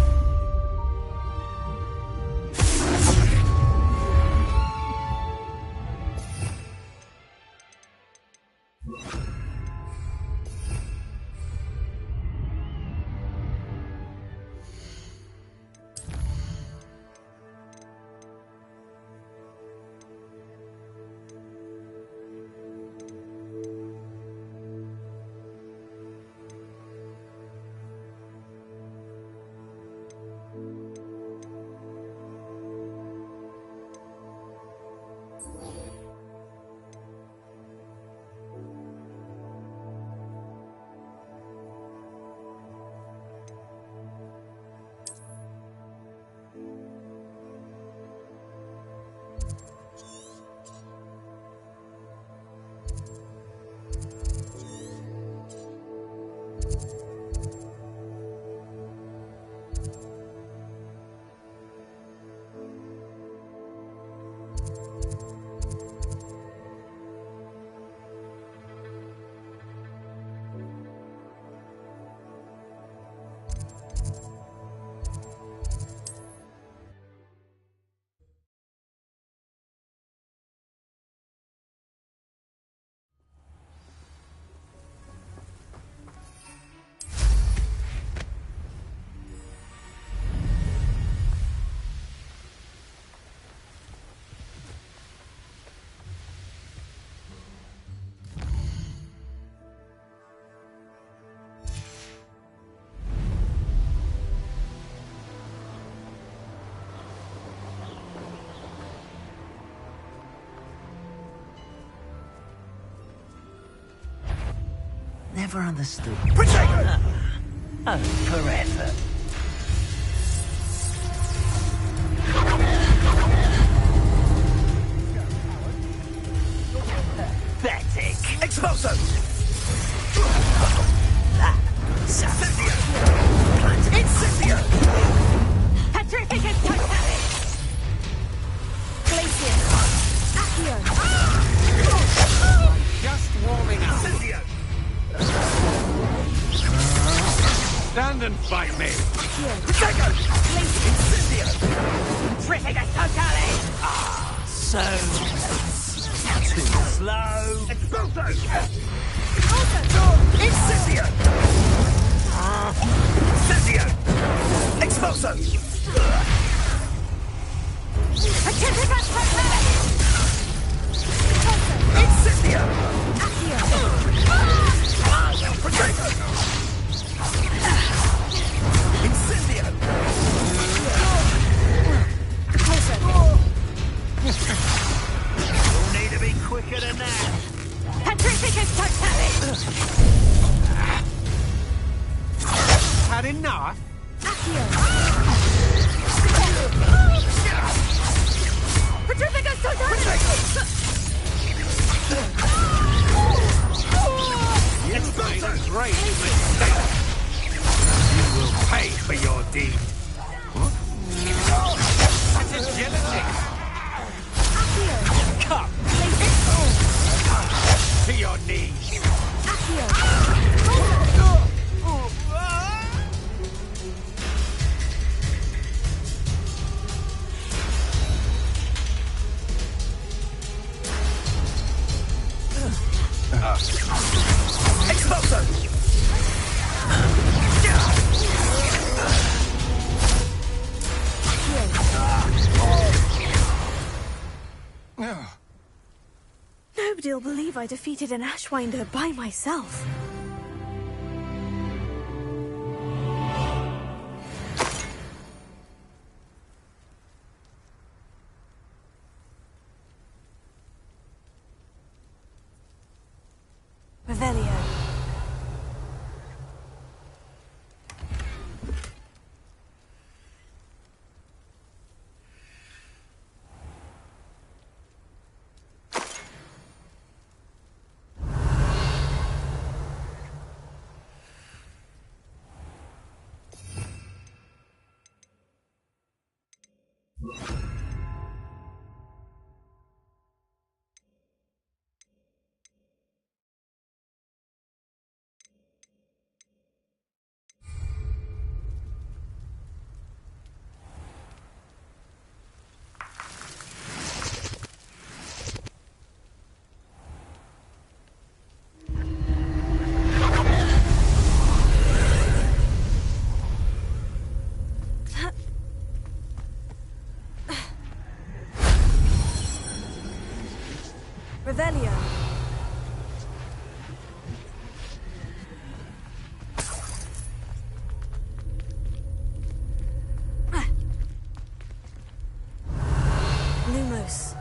Never understood. Protect! Oh, forever. Pathetic. Expulso! Incendio! Incendio! Petrificus Totalis! Glacius! Accio! Just warming up. Incendio! Stand and fight me. Protego! Incendio! Petrificus Totalis! Ah, so too slow. Expulso! Incendio! Incendio! Expulso! Petrificus Totalis! Incendio! Accio! Protego! Incendio! You'll need to be quicker than that. Petrificus Totalis! Had enough? Accio! Petrificus Totalis! You've made a great mistake. still believe I defeated an Ashwinder by myself. Revelio. Revelio. Lumos.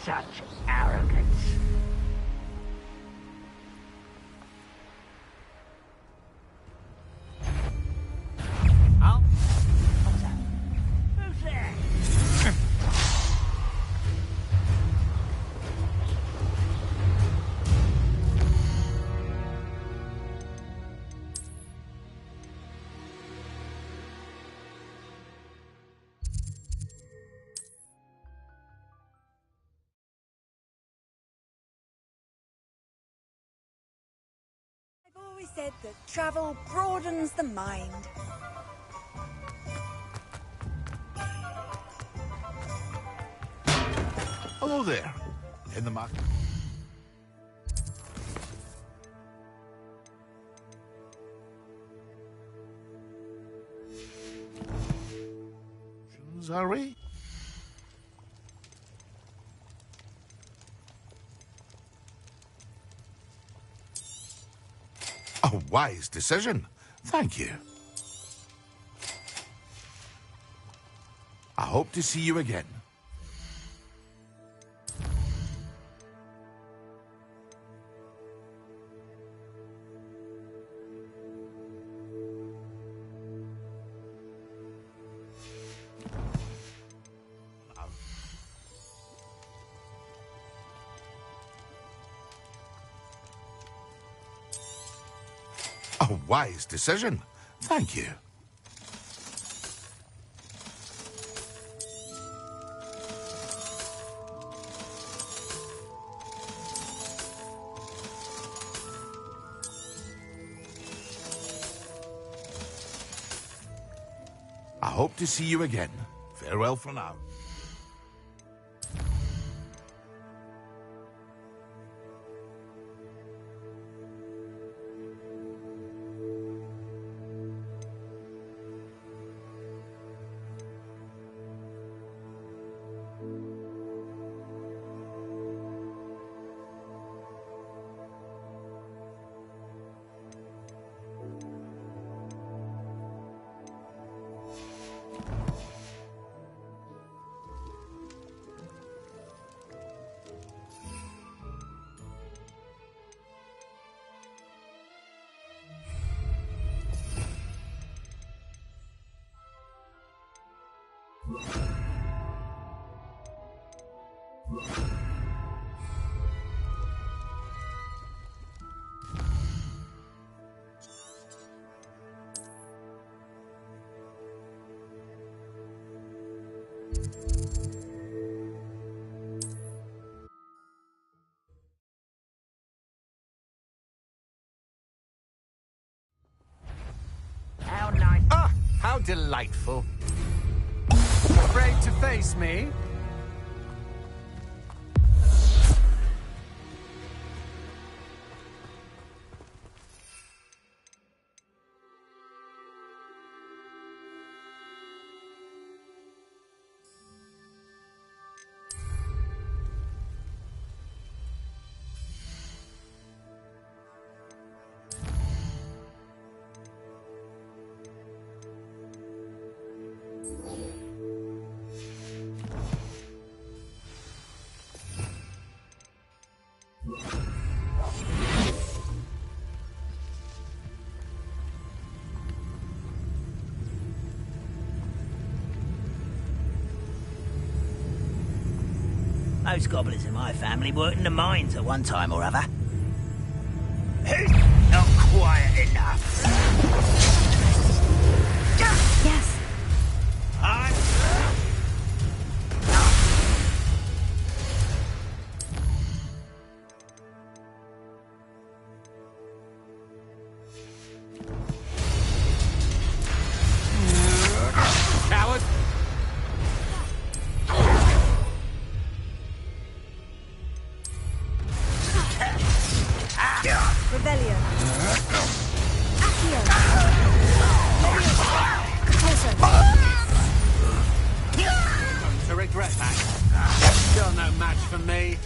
Such arrogance. Oh? What's that? Who's there? I've always said that travel broadens the mind. Hello there. In the market. Are we? A wise decision. Thank you. I hope to see you again. A wise decision. Thank you. I hope to see you again. Farewell for now. How nice. Ah, how delightful. Afraid to face me? Most goblins in my family worked in the mines at one time or other. Who's not quiet enough? Yes. Coward! Rebellion. Accio. Going to regret that. Still no match for me.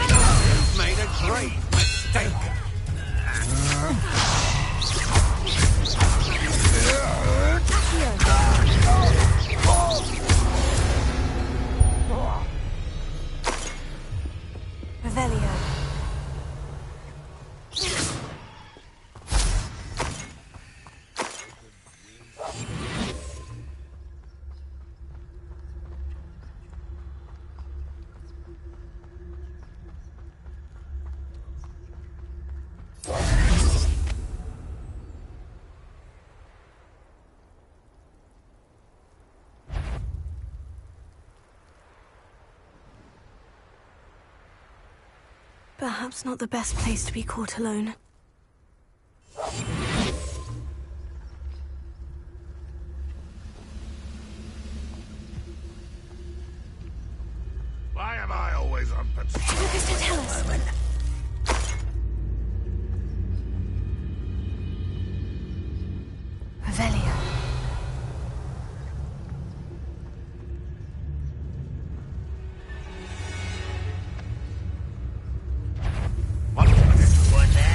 You've made a grave mistake. Revelio. Perhaps not the best place to be caught alone. Why am I always on patrol? Lucas, to tell us. Revelio. What was that?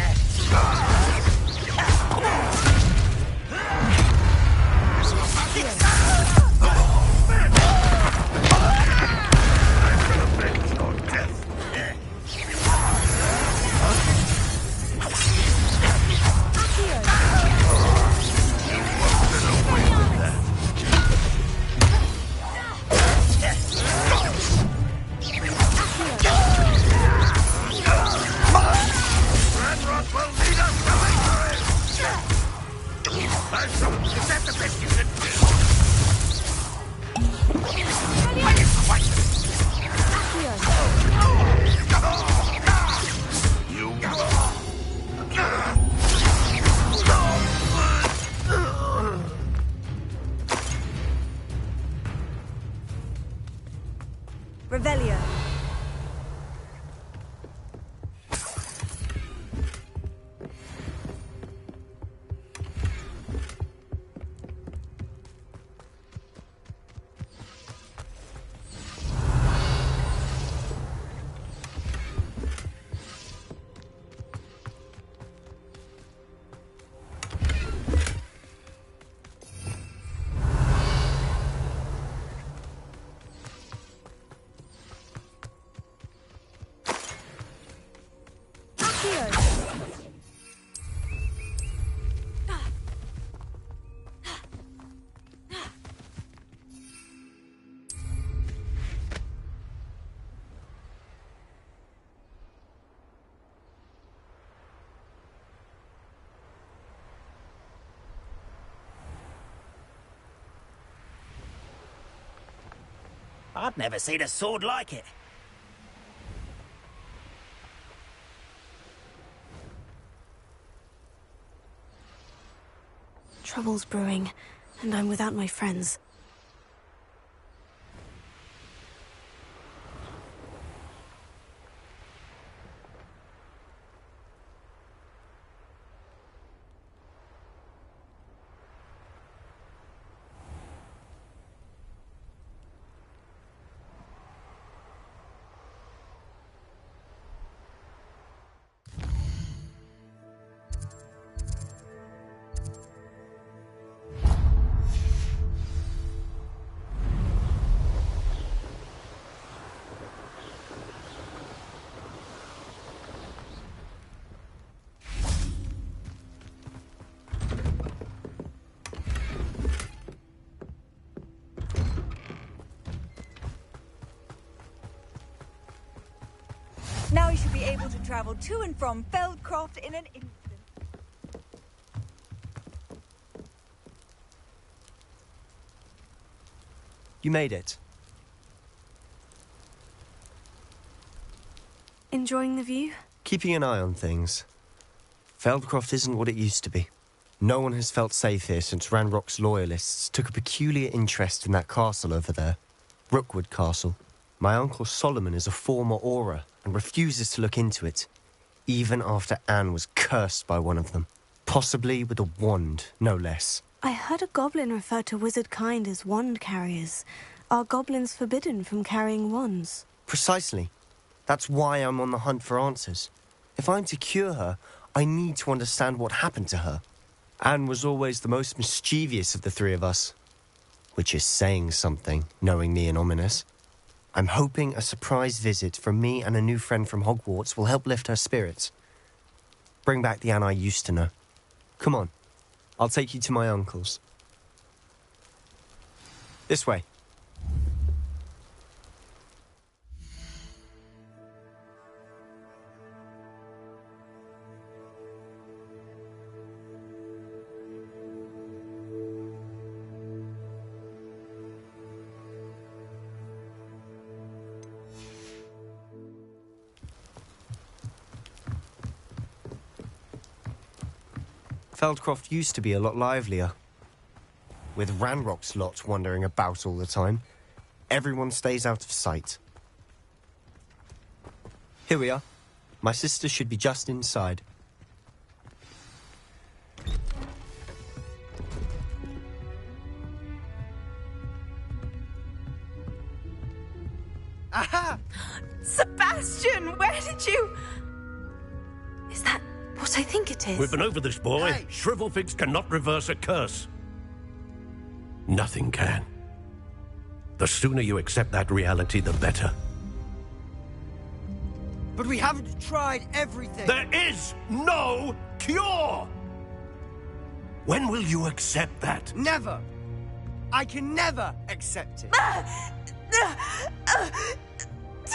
Revelio. I've never seen a sword like it. Trouble's brewing, and I'm without my friends. Now you should be able to travel to and from Feldcroft in an instant. You made it. Enjoying the view? Keeping an eye on things. Feldcroft isn't what it used to be. No one has felt safe here since Ranrock's loyalists took a peculiar interest in that castle over there. Rookwood Castle. My uncle Solomon is a former Auror and refuses to look into it, even after Anne was cursed by one of them. Possibly with a wand, no less. I heard a goblin refer to wizard kind as wand carriers. Are goblins forbidden from carrying wands? Precisely. That's why I'm on the hunt for answers. If I'm to cure her, I need to understand what happened to her. Anne was always the most mischievous of the three of us. Which is saying something, knowing me and Ominous. I'm hoping a surprise visit from me and a new friend from Hogwarts will help lift her spirits. Bring back the Anne I used to know. Come on, I'll take you to my uncle's. This way. Feldcroft used to be a lot livelier. With Ranrock's lot wandering about all the time, everyone stays out of sight. Here we are. My sister should be just inside. Aha! Sebastian, where did you... Is that what I think it is? We've been over this, boy. Hey. Shrivelfigs cannot reverse a curse. Nothing can. The sooner you accept that reality, the better. But we haven't tried everything. There is no cure! When will you accept that? Never. I can never accept it.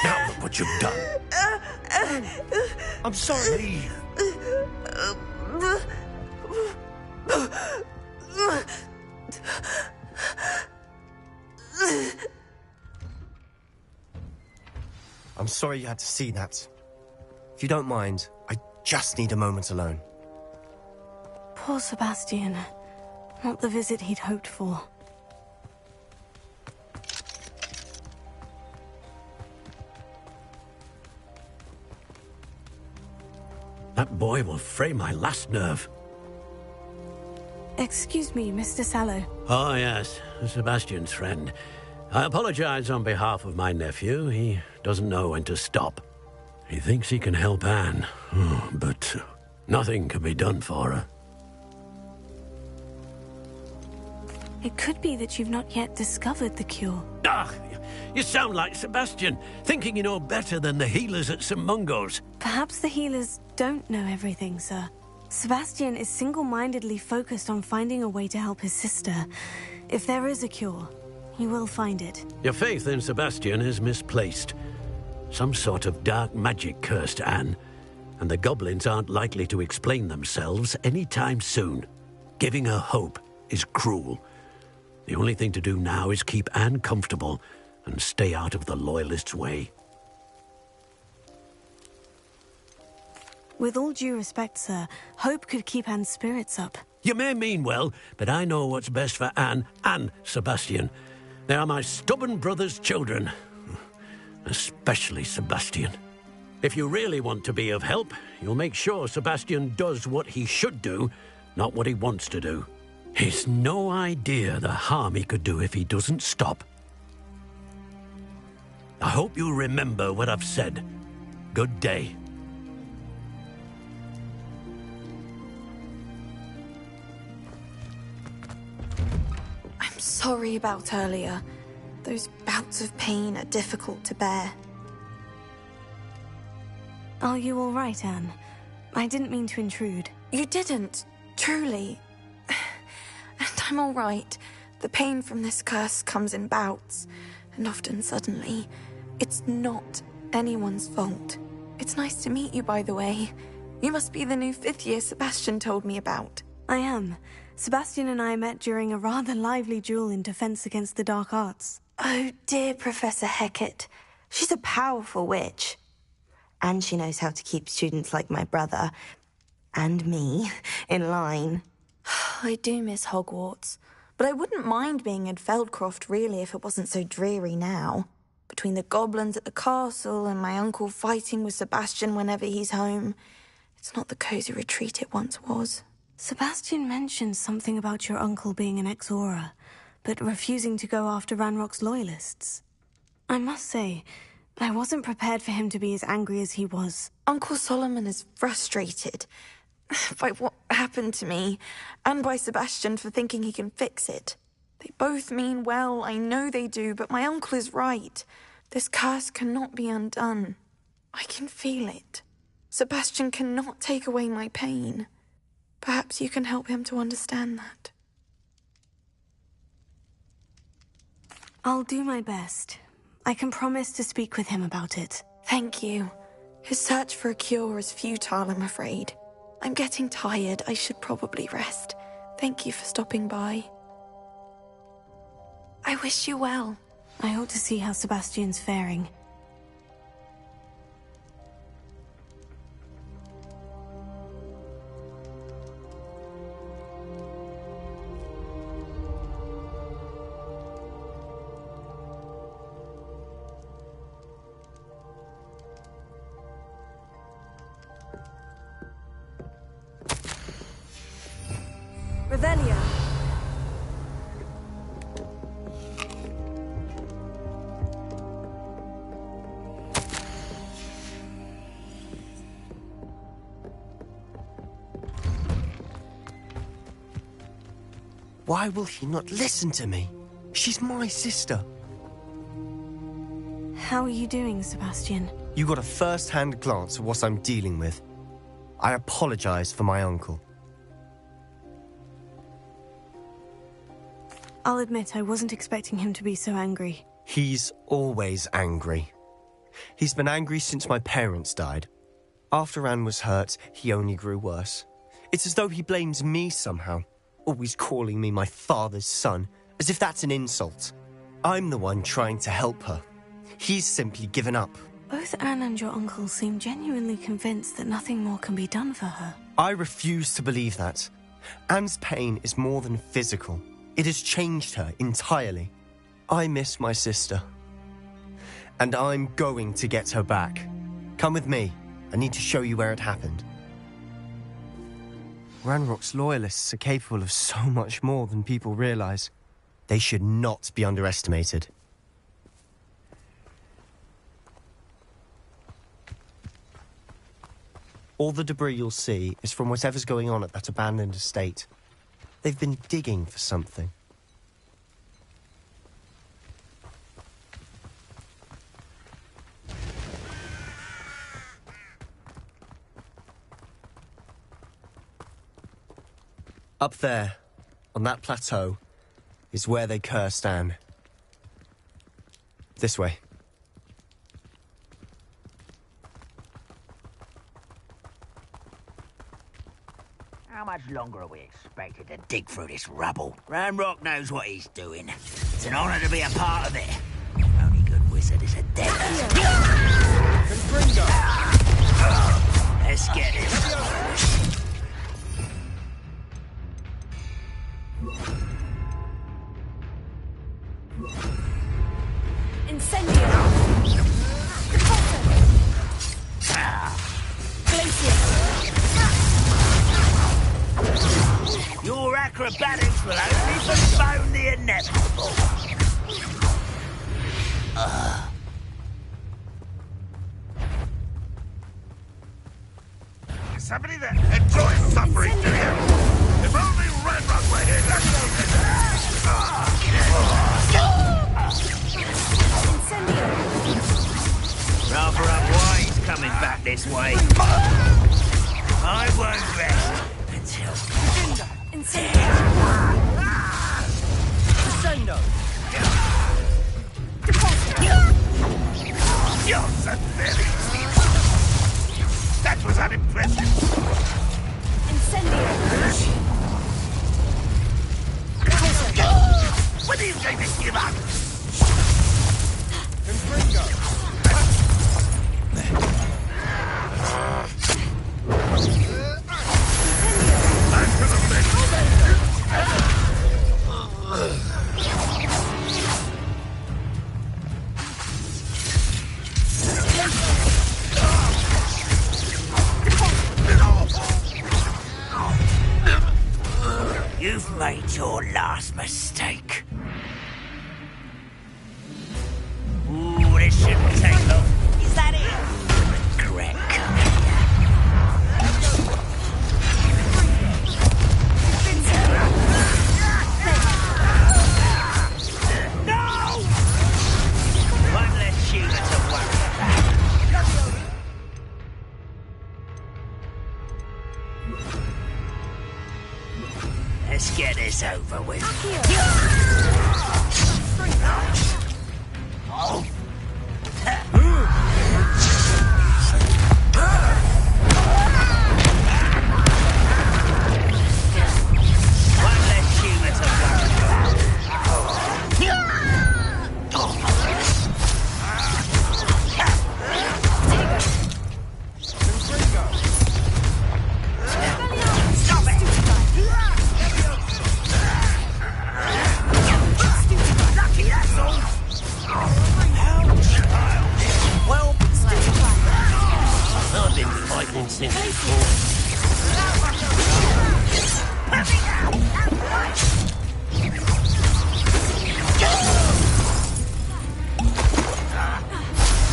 Now look what you've done. I'm sorry. Leave. I'm sorry you had to see that. If you don't mind, I just need a moment alone. Poor Sebastian. Not the visit he'd hoped for. That boy will fray my last nerve. Excuse me, Mr. Sallow. Oh, yes, Sebastian's friend. I apologize on behalf of my nephew. He doesn't know when to stop. He thinks he can help Anne, but nothing can be done for her. It could be that you've not yet discovered the cure. Ah, you sound like Sebastian, thinking you know better than the healers at St. Mungo's. Perhaps the healers don't know everything, sir. Sebastian is single-mindedly focused on finding a way to help his sister. If there is a cure, he will find it. Your faith in Sebastian is misplaced. Some sort of dark magic cursed Anne, and the goblins aren't likely to explain themselves anytime soon. Giving her hope is cruel. The only thing to do now is keep Anne comfortable and stay out of the Loyalists' way. With all due respect, sir, hope could keep Anne's spirits up. You may mean well, but I know what's best for Anne and Sebastian. They are my stubborn brother's children. Especially Sebastian. If you really want to be of help, you'll make sure Sebastian does what he should do, not what he wants to do. He's no idea the harm he could do if he doesn't stop. I hope you remember what I've said. Good day. I'm sorry about earlier. Those bouts of pain are difficult to bear. Are you all right, Anne? I didn't mean to intrude. You didn't, truly. And I'm all right. The pain from this curse comes in bouts, and often suddenly. It's not anyone's fault. It's nice to meet you, by the way. You must be the new 5th year Sebastian told me about. I am. Sebastian and I met during a rather lively duel in defense against the dark arts. Oh dear, Professor Hecat. She's a powerful witch. And she knows how to keep students like my brother, and me, in line. I do miss Hogwarts, but I wouldn't mind being in Feldcroft, really, if it wasn't so dreary now. Between the goblins at the castle and my uncle fighting with Sebastian whenever he's home, it's not the cozy retreat it once was. Sebastian mentioned something about your uncle being an ex-Auror, but refusing to go after Ranrock's Loyalists. I must say, I wasn't prepared for him to be as angry as he was. Uncle Solomon is frustrated by what happened to me, and by Sebastian for thinking he can fix it. They both mean well, I know they do, but my uncle is right. This curse cannot be undone. I can feel it. Sebastian cannot take away my pain. Perhaps you can help him to understand that. I'll do my best. I can promise to speak with him about it. Thank you. His search for a cure is futile, I'm afraid. I'm getting tired. I should probably rest. Thank you for stopping by. I wish you well. I ought to see how Sebastian's faring. Revelio. Why will he not listen to me? She's my sister. How are you doing, Sebastian? You got a first-hand glance of what I'm dealing with. I apologize for my uncle. I'll admit I wasn't expecting him to be so angry. He's always angry. He's been angry since my parents died. After Anne was hurt, he only grew worse. It's as though he blames me somehow, always calling me my father's son, as if that's an insult. I'm the one trying to help her. He's simply given up. Both Anne and your uncle seem genuinely convinced that nothing more can be done for her. I refuse to believe that. Anne's pain is more than physical. It has changed her entirely. I miss my sister. And I'm going to get her back. Come with me. I need to show you where it happened. Ranrock's loyalists are capable of so much more than people realize. They should not be underestimated. All the debris you'll see is from whatever's going on at that abandoned estate. They've been digging for something. Up there, on that plateau, is where they cursed Anne. This way. How much longer are we expected to dig through this rubble? Ranrock knows what he's doing. It's an honor to be a part of it. The only good wizard is a dead. Let's get this. Incendio! Your acrobatics will only postpone the inevitable. Somebody that enjoys suffering, do you? If only Ranrock were here, Rather unwise coming back this way. I won't rest until... You're so very easy. That was unimpressive. When are you going to give up? You've made your last mistake. Ooh, this shouldn't take long. Is that it? Correct. No! One less shooter to worry about. Let's get this over with. Oh. One less human to worry about. Stop it! Lucky, that's all. Well, I've been fighting since before.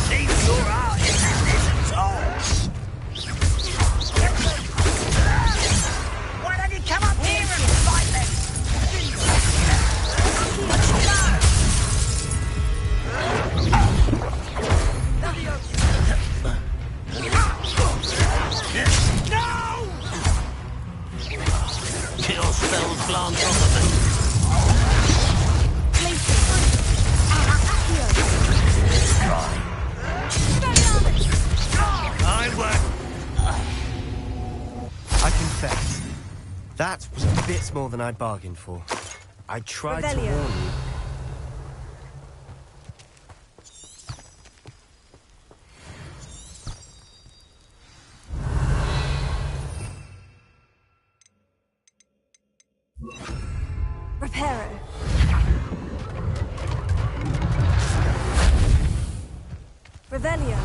Seems your art isn't all. Why don't you come up here and fight No! Kill spells glance off of it. I confess, that was a bit more than I'd bargained for. I tried to warn you. Reparo. Revelio.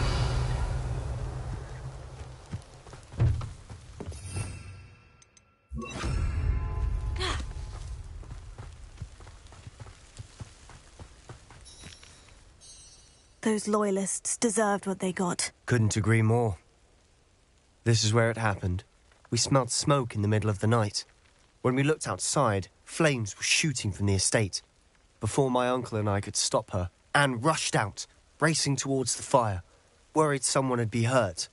Those loyalists deserved what they got. Couldn't agree more. This is where it happened. We smelled smoke in the middle of the night. When we looked outside, flames were shooting from the estate. Before my uncle and I could stop her, Anne rushed out, racing towards the fire, worried someone had been hurt.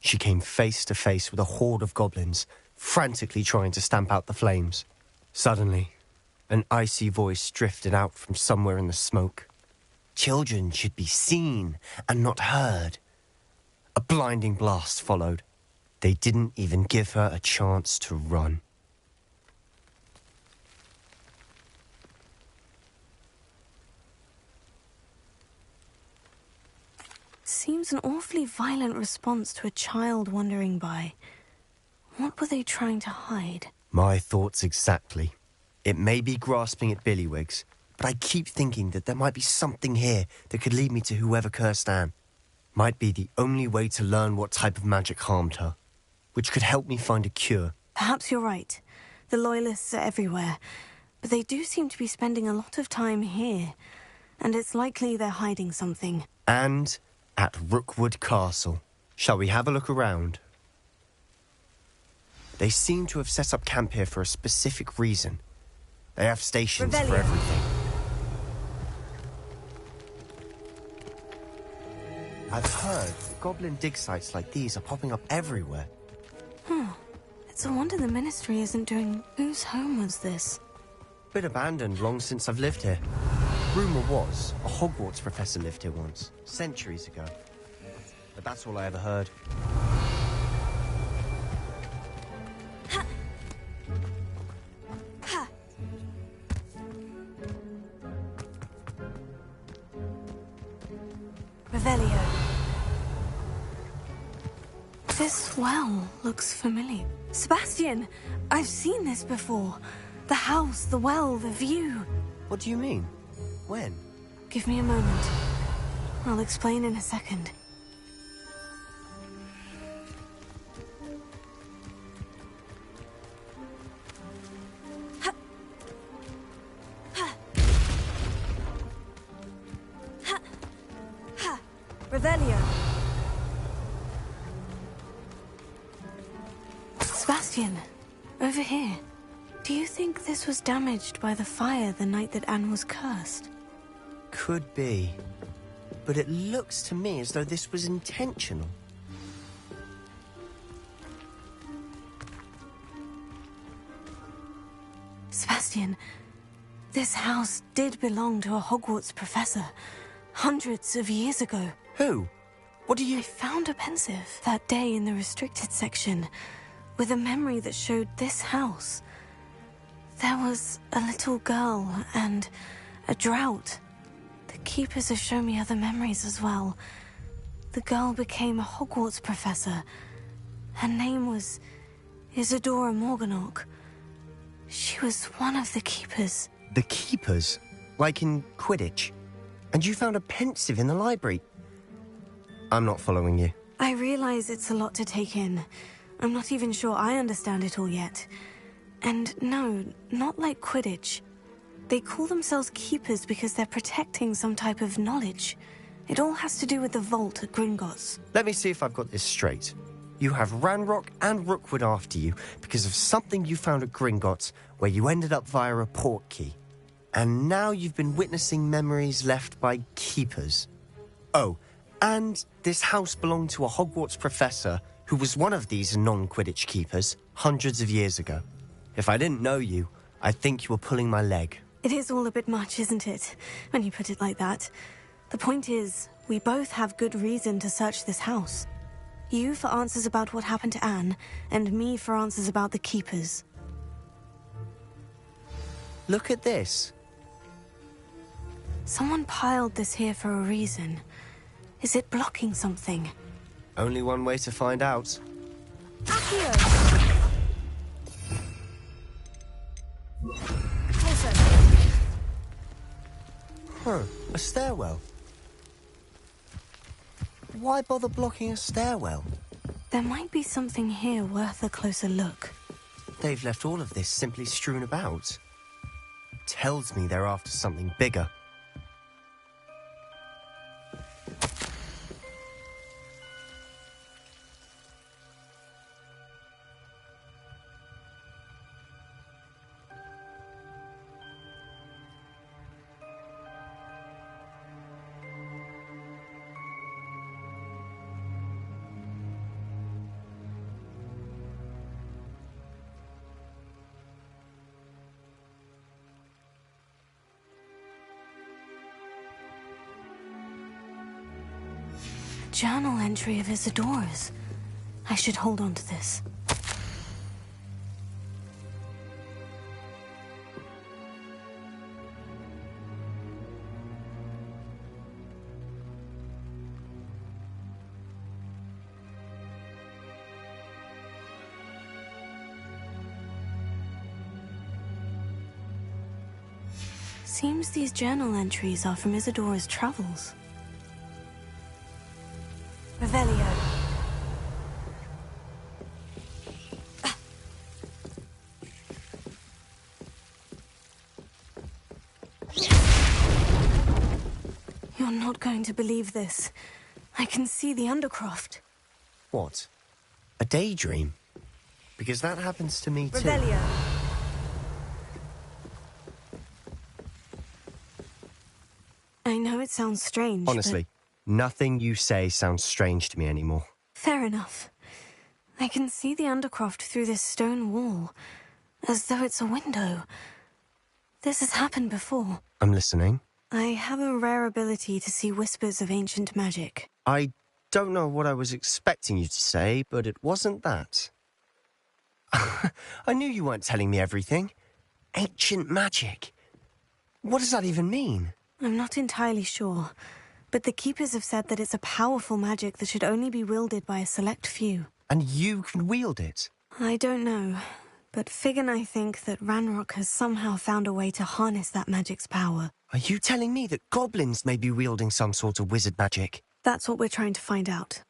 She came face to face with a horde of goblins, frantically trying to stamp out the flames. Suddenly, an icy voice drifted out from somewhere in the smoke. Children should be seen and not heard. A blinding blast followed. They didn't even give her a chance to run. Seems an awfully violent response to a child wandering by. What were they trying to hide? My thoughts exactly. It may be grasping at Billywigs, but I keep thinking that there might be something here that could lead me to whoever cursed Anne. Might be the only way to learn what type of magic harmed her, which could help me find a cure. Perhaps you're right. The Loyalists are everywhere, but they do seem to be spending a lot of time here, and it's likely they're hiding something. And at Rookwood Castle. Shall we have a look around? They seem to have set up camp here for a specific reason. They have stations for everything. I've heard that goblin dig sites like these are popping up everywhere. It's a wonder the Ministry isn't doing... Whose home was this? Been abandoned long since I've lived here. Rumour was, a Hogwarts professor lived here once, centuries ago. But that's all I ever heard. Revelio. This well looks familiar. Sebastian, I've seen this before. The house, the well, the view. What do you mean? When? Give me a moment. I'll explain in a second. Revelio. Sebastian, over here. Do you think this was damaged by the fire the night that Anne was cursed? Could be. But it looks to me as though this was intentional. Sebastian, this house did belong to a Hogwarts professor, hundreds of years ago. Who? What do you... I found a pensive that day in the restricted section, with a memory that showed this house. There was a little girl and a drought. The keepers have shown me other memories as well. The girl became a Hogwarts professor. Her name was Isadora Morganach. She was one of the keepers. The keepers? Like in Quidditch? And you found a pensive in the library? I'm not following you. I realize it's a lot to take in. I'm not even sure I understand it all yet. And no, not like Quidditch. They call themselves keepers because they're protecting some type of knowledge. It all has to do with the vault at Gringotts. Let me see if I've got this straight. You have Ranrock and Rookwood after you because of something you found at Gringotts where you ended up via a portkey. And now you've been witnessing memories left by keepers. Oh, and this house belonged to a Hogwarts professor who was one of these non-Quidditch keepers hundreds of years ago. If I didn't know you, I'd think you were pulling my leg. It is all a bit much, isn't it, when you put it like that? The point is, we both have good reason to search this house. You for answers about what happened to Anne, and me for answers about the keepers. Look at this. Someone piled this here for a reason. Is it blocking something? Only one way to find out. Accio! Huh, a stairwell. Why bother blocking a stairwell? There might be something here worth a closer look. They've left all of this simply strewn about. Tells me they're after something bigger. journal entry of Isidora's. I should hold on to this. Seems these journal entries are from Isidora's travels. Revelio. You're not going to believe this. I can see the Undercroft. What? A daydream? Because that happens to me too. Revelio. I know it sounds strange, Honestly, nothing you say sounds strange to me anymore. Fair enough. I can see the Undercroft through this stone wall, as though it's a window. This has happened before. I'm listening. I have a rare ability to see whispers of ancient magic. I don't know what I was expecting you to say, but it wasn't that. I knew you weren't telling me everything. Ancient magic. What does that even mean? I'm not entirely sure, but the Keepers have said that it's a powerful magic that should only be wielded by a select few. And you can wield it? I don't know, but Fig and I think that Ranrock has somehow found a way to harness that magic's power. Are you telling me that goblins may be wielding some sort of wizard magic? That's what we're trying to find out.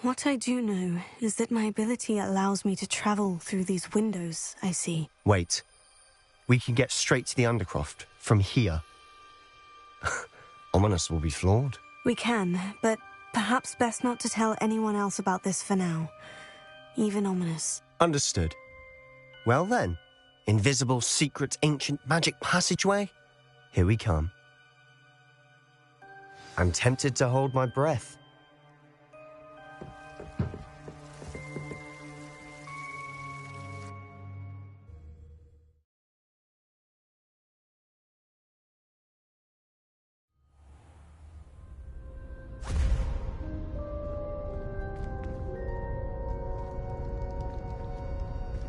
What I do know is that my ability allows me to travel through these windows I see. Wait. We can get straight to the Undercroft from here. Ominous will be floored. We can, but perhaps best not to tell anyone else about this for now. Even Ominous. Understood. Well then, invisible, secret, ancient magic passageway? Here we come. I'm tempted to hold my breath.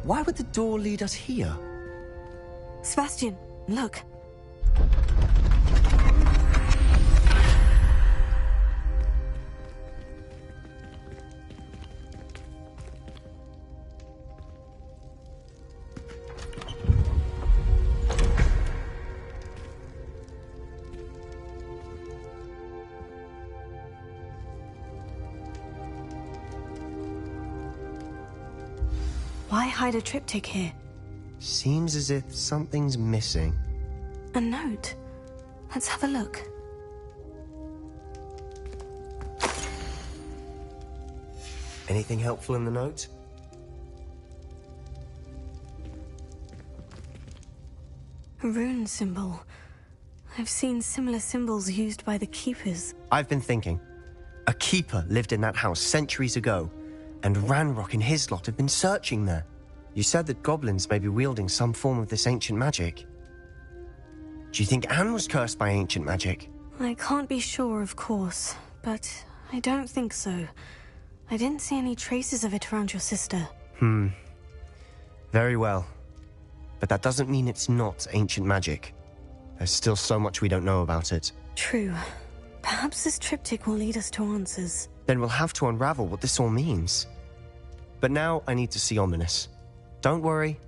Why would the door lead us here? Sebastian, look. Why hide a triptych here? Seems as if something's missing. A note. Let's have a look. Anything helpful in the note? A rune symbol. I've seen similar symbols used by the Keepers. I've been thinking. A keeper lived in that house centuries ago, and Ranrock and his lot have been searching there. You said that goblins may be wielding some form of this ancient magic. Do you think Anne was cursed by ancient magic? I can't be sure, of course, but I don't think so. I didn't see any traces of it around your sister. Very well. But that doesn't mean it's not ancient magic. There's still so much we don't know about it. True. Perhaps this triptych will lead us to answers. Then we'll have to unravel what this all means. But now I need to see Ominous. Don't worry,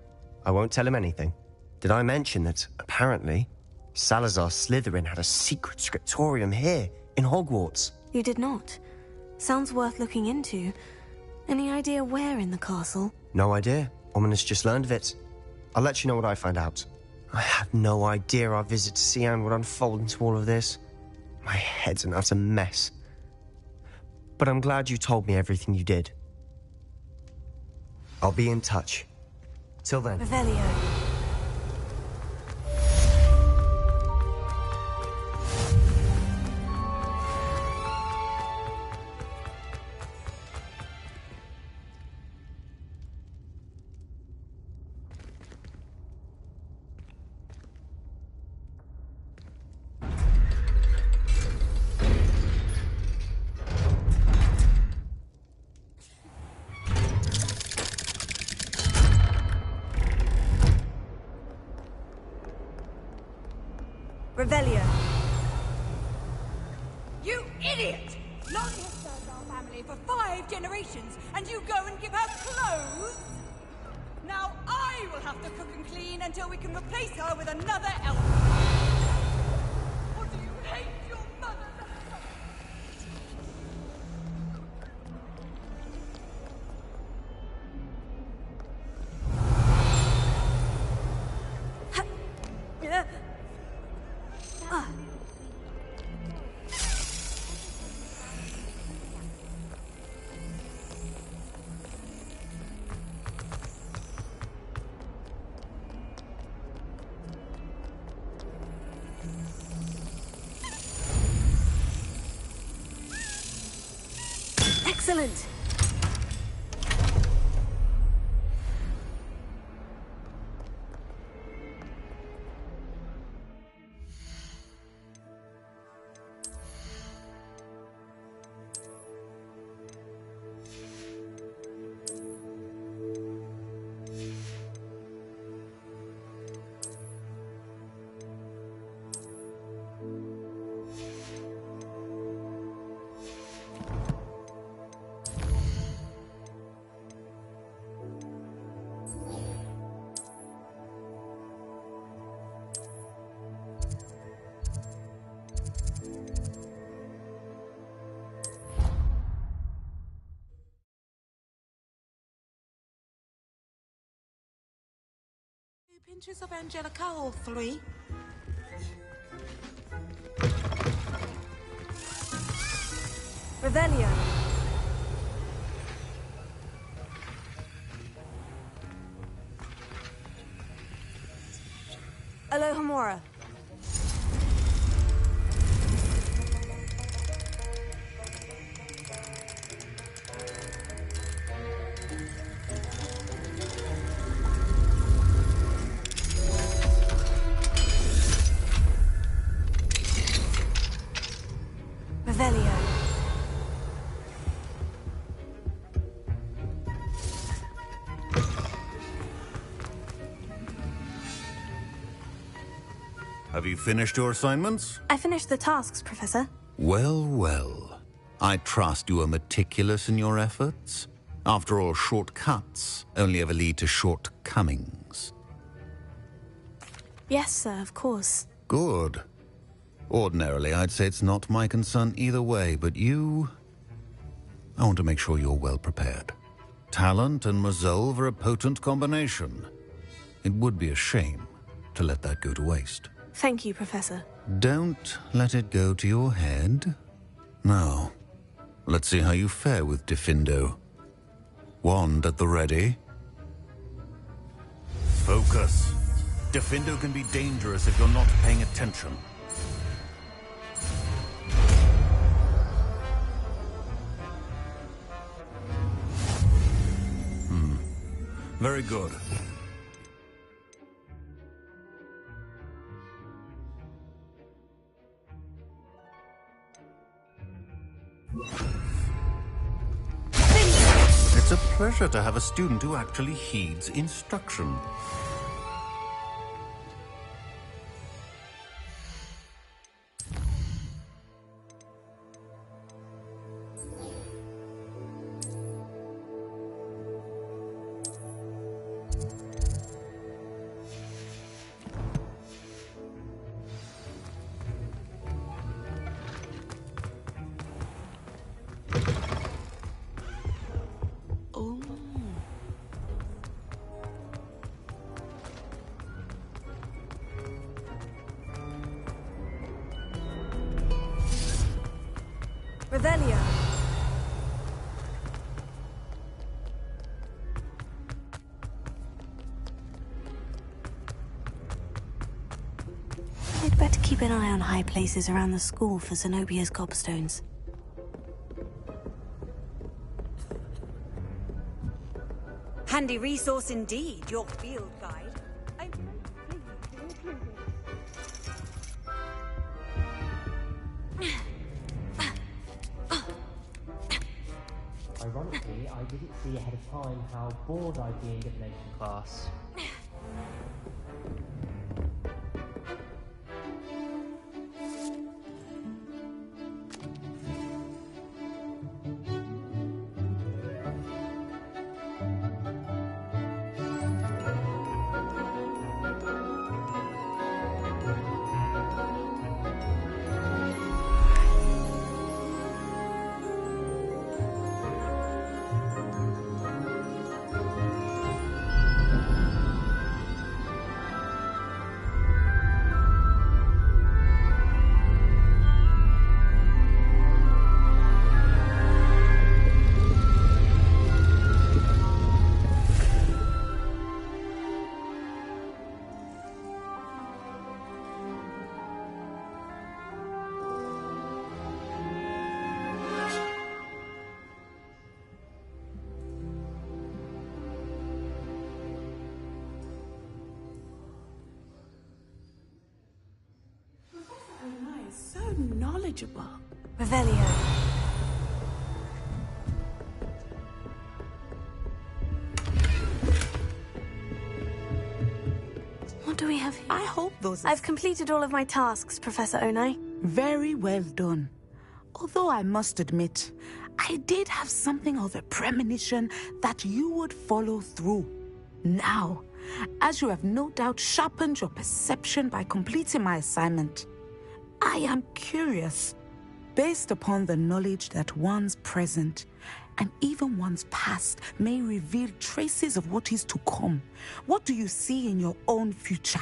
I won't tell him anything. Did I mention that, apparently, Salazar Slytherin had a secret scriptorium here, in Hogwarts? You did not. Sounds worth looking into. Any idea where in the castle? No idea. Ominous just learned of it. I'll let you know what I find out. I had no idea our visit to Cian would unfold into all of this. My head's an utter mess. But I'm glad you told me everything you did. I'll be in touch. Till then. Revelio. Revelio. You idiot! Lottie has served our family for 5 generations, and you go and give her clothes? Now I will have to cook and clean until we can replace her with another elf. Or do you hate your mother? Excellent! Pinches of Angelica, all 3. Revelio. Alohomora. Revelio. Have you finished your assignments? I finished the tasks, Professor. Well, well. I trust you are meticulous in your efforts. After all, shortcuts only ever lead to shortcomings. Yes, sir, of course. Good. Ordinarily, I'd say it's not my concern either way, but you... I want to make sure you're well prepared. Talent and resolve are a potent combination. It would be a shame to let that go to waste. Thank you, Professor. Don't let it go to your head. Now, let's see how you fare with Diffindo. Wand at the ready. Focus. Diffindo can be dangerous if you're not paying attention. Very good. It's a pleasure to have a student who actually heeds instruction. Revelio. I'd better keep an eye on high places around the school for Zenobia's gobstones. Handy resource indeed, your field guide. Ironically, I didn't see ahead of time how bored I'd be in divination class. knowledgeable. Revelio. What do we have here? I hope those... I've completed all of my tasks, Professor Onai. Very well done. Although I must admit, I did have something of a premonition that you would follow through. Now, as you have no doubt sharpened your perception by completing my assignment, I am curious, based upon the knowledge that one's present and even one's past may reveal traces of what is to come. What do you see in your own future?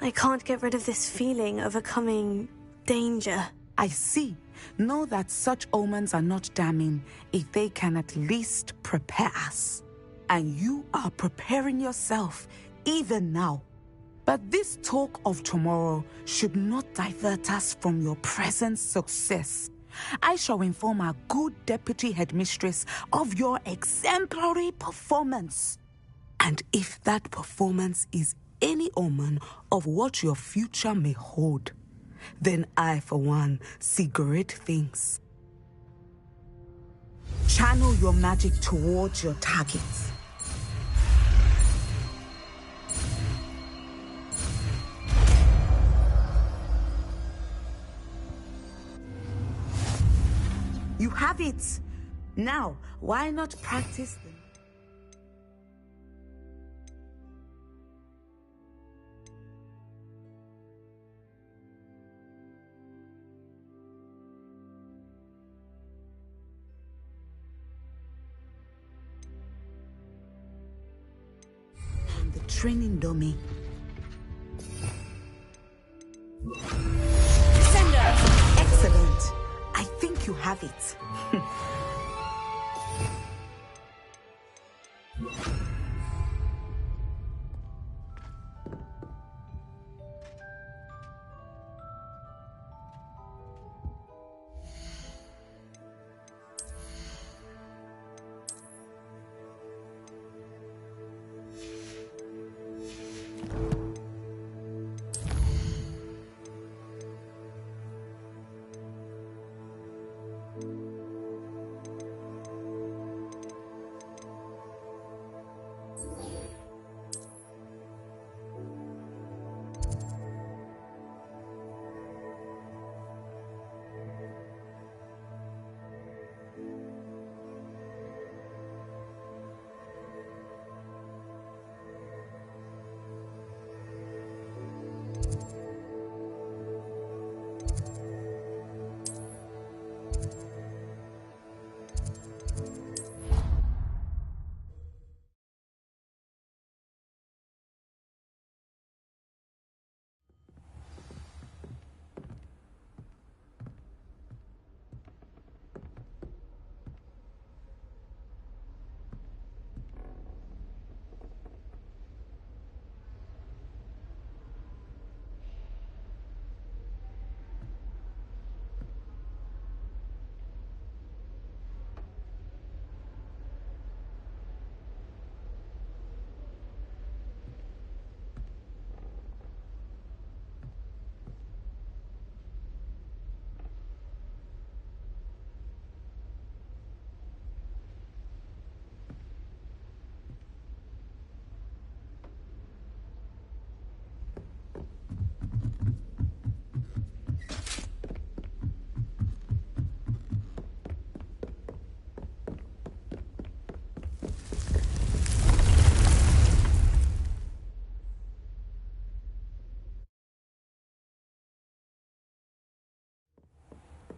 I can't get rid of this feeling of a coming danger. I see. Know that such omens are not damning if they can at least prepare us. And you are preparing yourself, even now. But this talk of tomorrow should not divert us from your present success. I shall inform our good deputy headmistress of your exemplary performance. And if that performance is any omen of what your future may hold, then I, for one, see great things. Channel your magic towards your targets. You have it. Now, why not practice them? The training dummy. Sender! Excellent. I think you have it.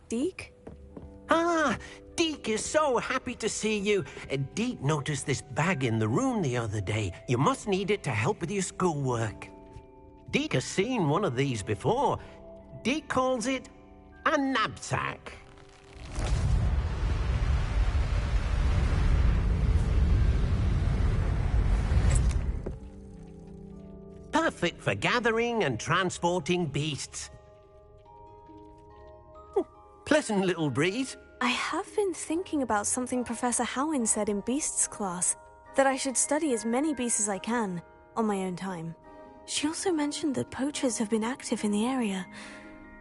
Deke? Ah, Deke is so happy to see you. Deke noticed this bag in the room the other day. You must need it to help with your schoolwork. Deke has seen one of these before. Deke calls it a knapsack. Perfect for gathering and transporting beasts. Pleasant little breeze. I have been thinking about something Professor Howin said in Beasts class, that I should study as many beasts as I can, on my own time. She also mentioned that poachers have been active in the area,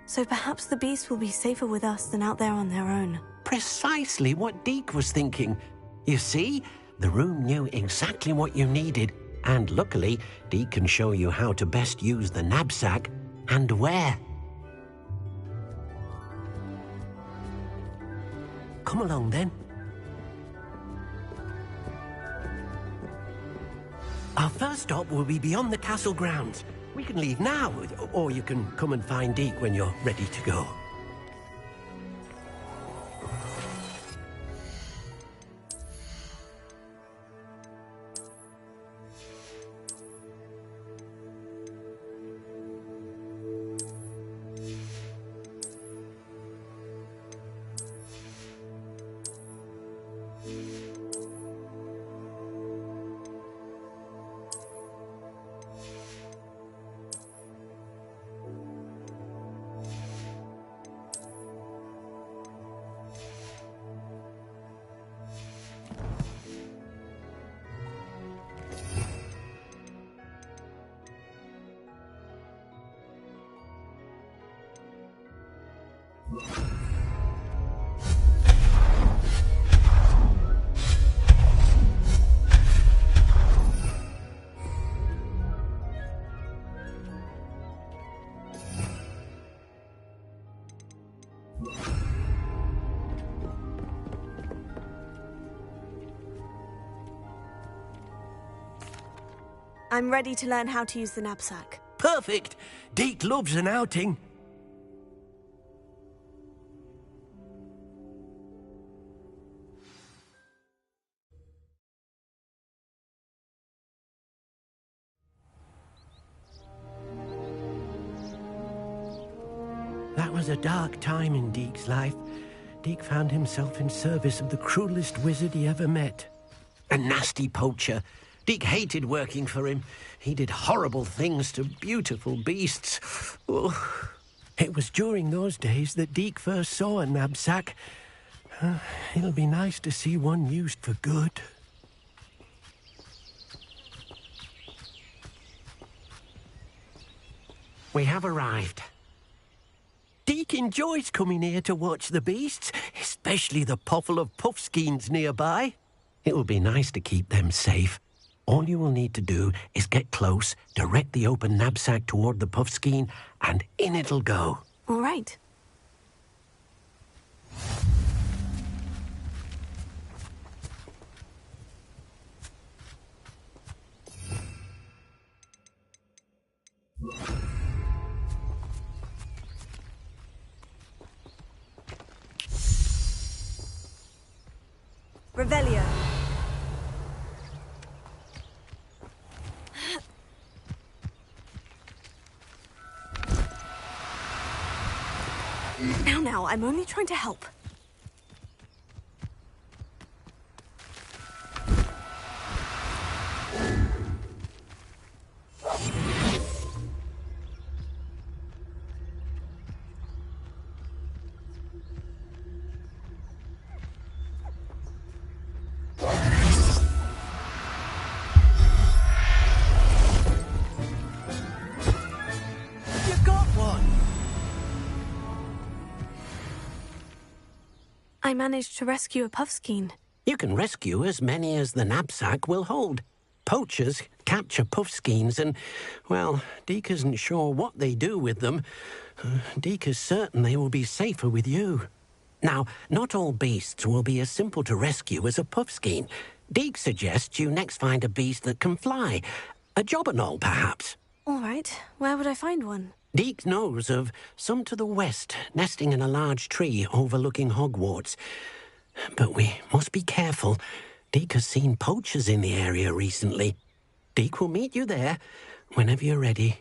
so perhaps the beast will be safer with us than out there on their own. Precisely what Deke was thinking. You see, the room knew exactly what you needed, and luckily, Deke can show you how to best use the knapsack and where. Come along, then. Our first stop will be beyond the castle grounds. We can leave now, or you can come and find Deke when you're ready to go. I'm ready to learn how to use the knapsack. Perfect! Deke loves an outing. That was a dark time in Deke's life. Deke found himself in service of the cruelest wizard he ever met. A nasty poacher. Deke hated working for him. He did horrible things to beautiful beasts. Oh. It was during those days that Deke first saw a knapsack. It'll be nice to see one used for good. We have arrived. Deke enjoys coming here to watch the beasts, especially the potful of puffskeins nearby. It will be nice to keep them safe. All you will need to do is get close, direct the open knapsack toward the puffskein, and in it'll go. All right. Revelio. Now, I'm only trying to help. I managed to rescue a puffskein. You can rescue as many as the knapsack will hold. Poachers capture puffskeins and, well, Deke isn't sure what they do with them. Deke is certain they will be safer with you. Now, not all beasts will be as simple to rescue as a puffskein. Deke suggests you next find a beast that can fly. A jobberknoll, perhaps. All right. Where would I find one? Deke knows of some to the west, nesting in a large tree overlooking Hogwarts. But we must be careful. Deke has seen poachers in the area recently. Deke will meet you there whenever you're ready.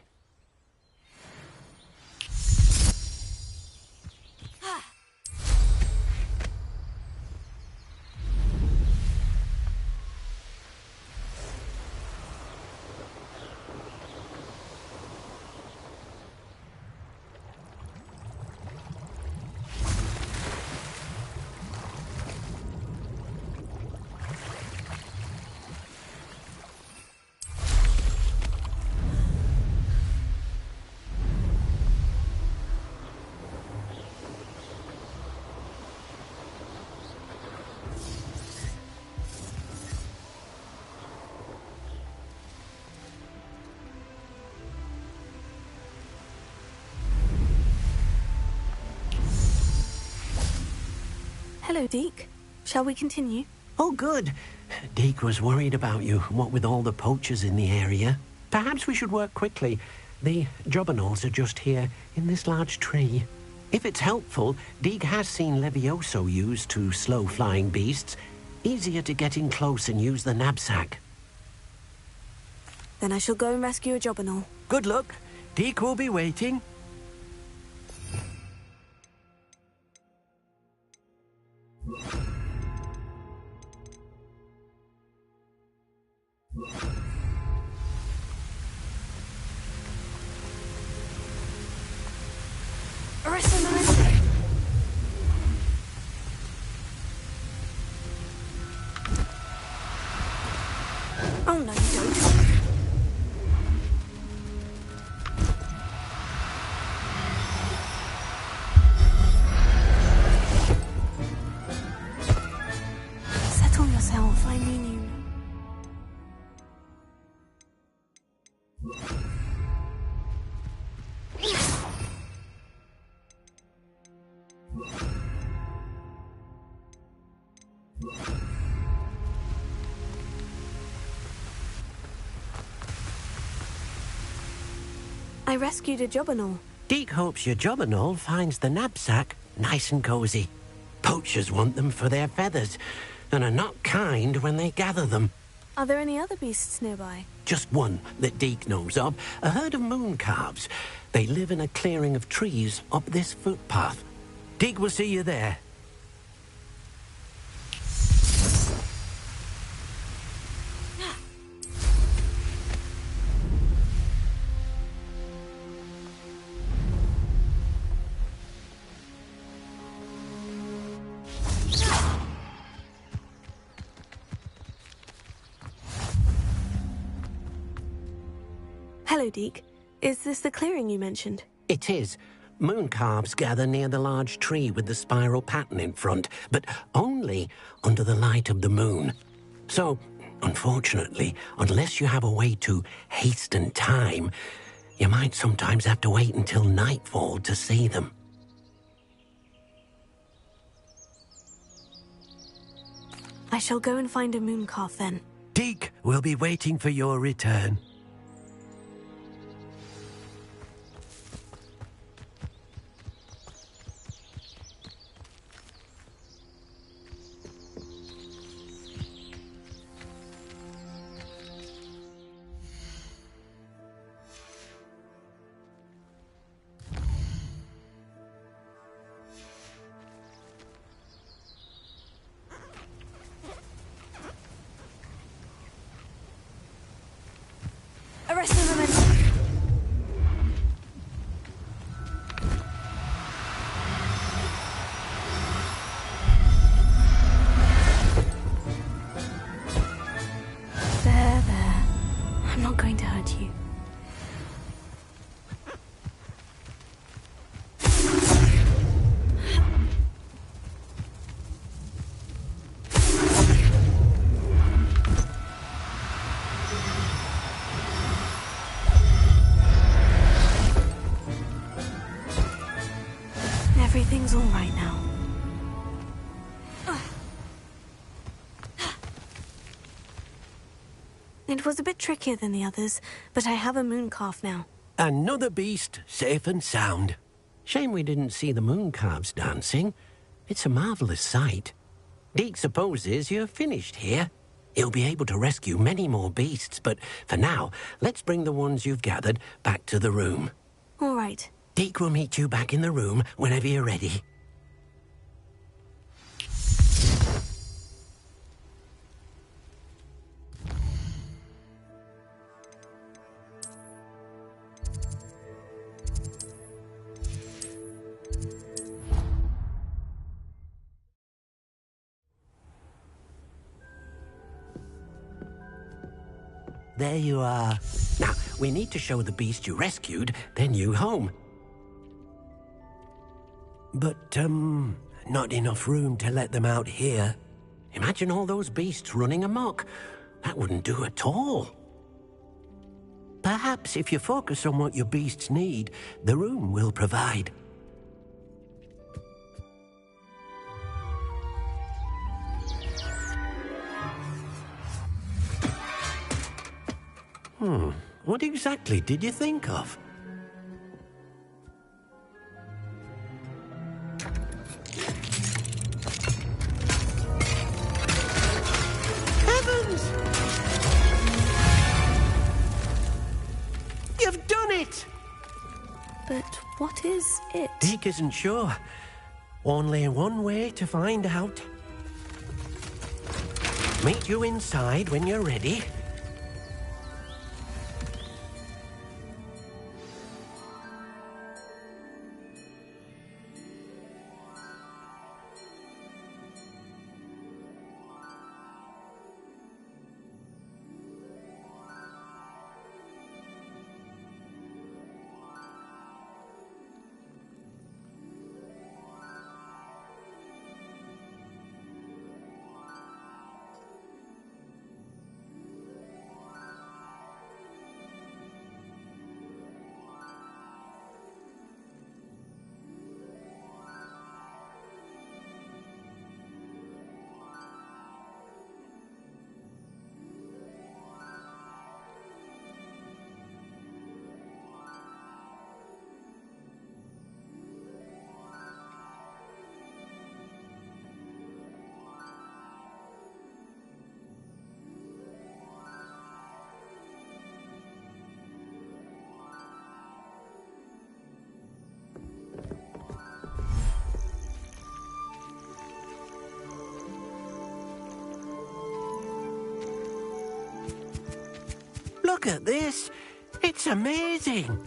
Hello, Deke. Shall we continue? Oh, good. Deke was worried about you, what with all the poachers in the area. Perhaps we should work quickly. The jobberknolls are just here, in this large tree. If it's helpful, Deke has seen Levioso used to slow flying beasts. Easier to get in close and use the knapsack. Then I shall go and rescue a jobberknoll. Good luck. Deke will be waiting. Oh, no, you don't. Settle yourself, I mean you. I rescued a jobberknoll. Deke hopes your jobberknoll finds the knapsack nice and cozy. Poachers want them for their feathers, and are not kind when they gather them. Are there any other beasts nearby? Just one that Deke knows of, a herd of moon calves. They live in a clearing of trees up this footpath. Deke will see you there. Hello, Deke. Is this the clearing you mentioned? It is. Moon calves gather near the large tree with the spiral pattern in front, but only under the light of the moon. So, unfortunately, unless you have a way to hasten time, you might sometimes have to wait until nightfall to see them. I shall go and find a moon calf then. Deke will be waiting for your return. Arrest the momentum. There. I'm not going to hurt you. Everything's all right now. It was a bit trickier than the others, but I have a moon calf now. Another beast, safe and sound. Shame we didn't see the moon calves dancing. It's a marvelous sight. Deke supposes you're finished here. He'll be able to rescue many more beasts, but for now, let's bring the ones you've gathered back to the room. All right. Deke will meet you back in the room whenever you're ready. There you are. Now, we need to show the beast you rescued their new home. But, not enough room to let them out here. Imagine all those beasts running amok. That wouldn't do at all. Perhaps if you focus on what your beasts need, the room will provide. What exactly did you think of? Heavens! You've done it! But what is it? Deke isn't sure. Only one way to find out. Meet you inside when you're ready. Look at this. It's amazing.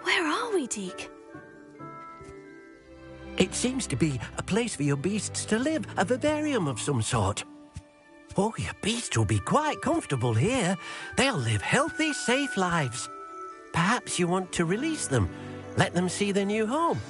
Where are we, Deke? It seems to be a place for your beasts to live, a vivarium of some sort. Oh, your beasts will be quite comfortable here. They'll live healthy, safe lives. Perhaps you want to release them, let them see their new home.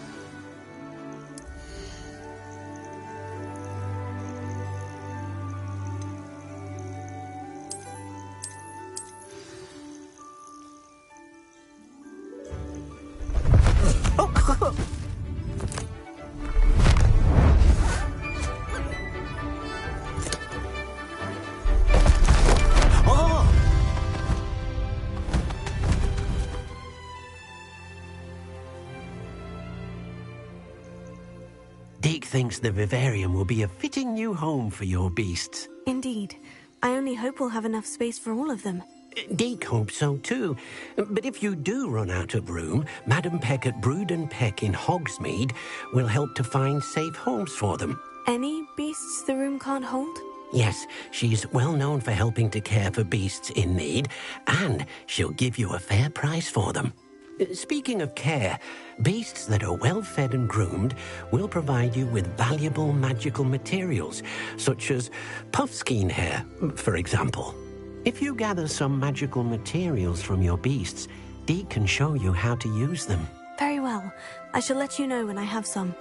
Deke thinks the vivarium will be a fitting new home for your beasts. Indeed. I only hope we'll have enough space for all of them. Deke hopes so too. But if you do run out of room, Madam Peck at Brood and Peck in Hogsmeade will help to find safe homes for them. Any beasts the room can't hold? Yes, she's well known for helping to care for beasts in need, and she'll give you a fair price for them. Speaking of care, beasts that are well fed and groomed will provide you with valuable magical materials, such as puffskein hair, for example. If you gather some magical materials from your beasts, Deke can show you how to use them. Very well. I shall let you know when I have some.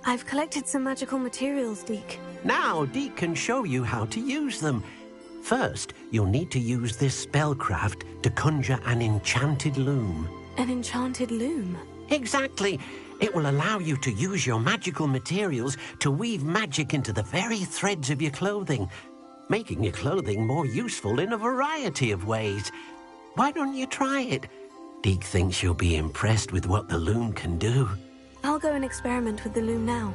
I've collected some magical materials, Deke. Now, Deke can show you how to use them. First, you'll need to use this spellcraft to conjure an enchanted loom. An enchanted loom? Exactly. It will allow you to use your magical materials to weave magic into the very threads of your clothing, making your clothing more useful in a variety of ways. Why don't you try it? Deke thinks you'll be impressed with what the loom can do. I'll go and experiment with the loom now.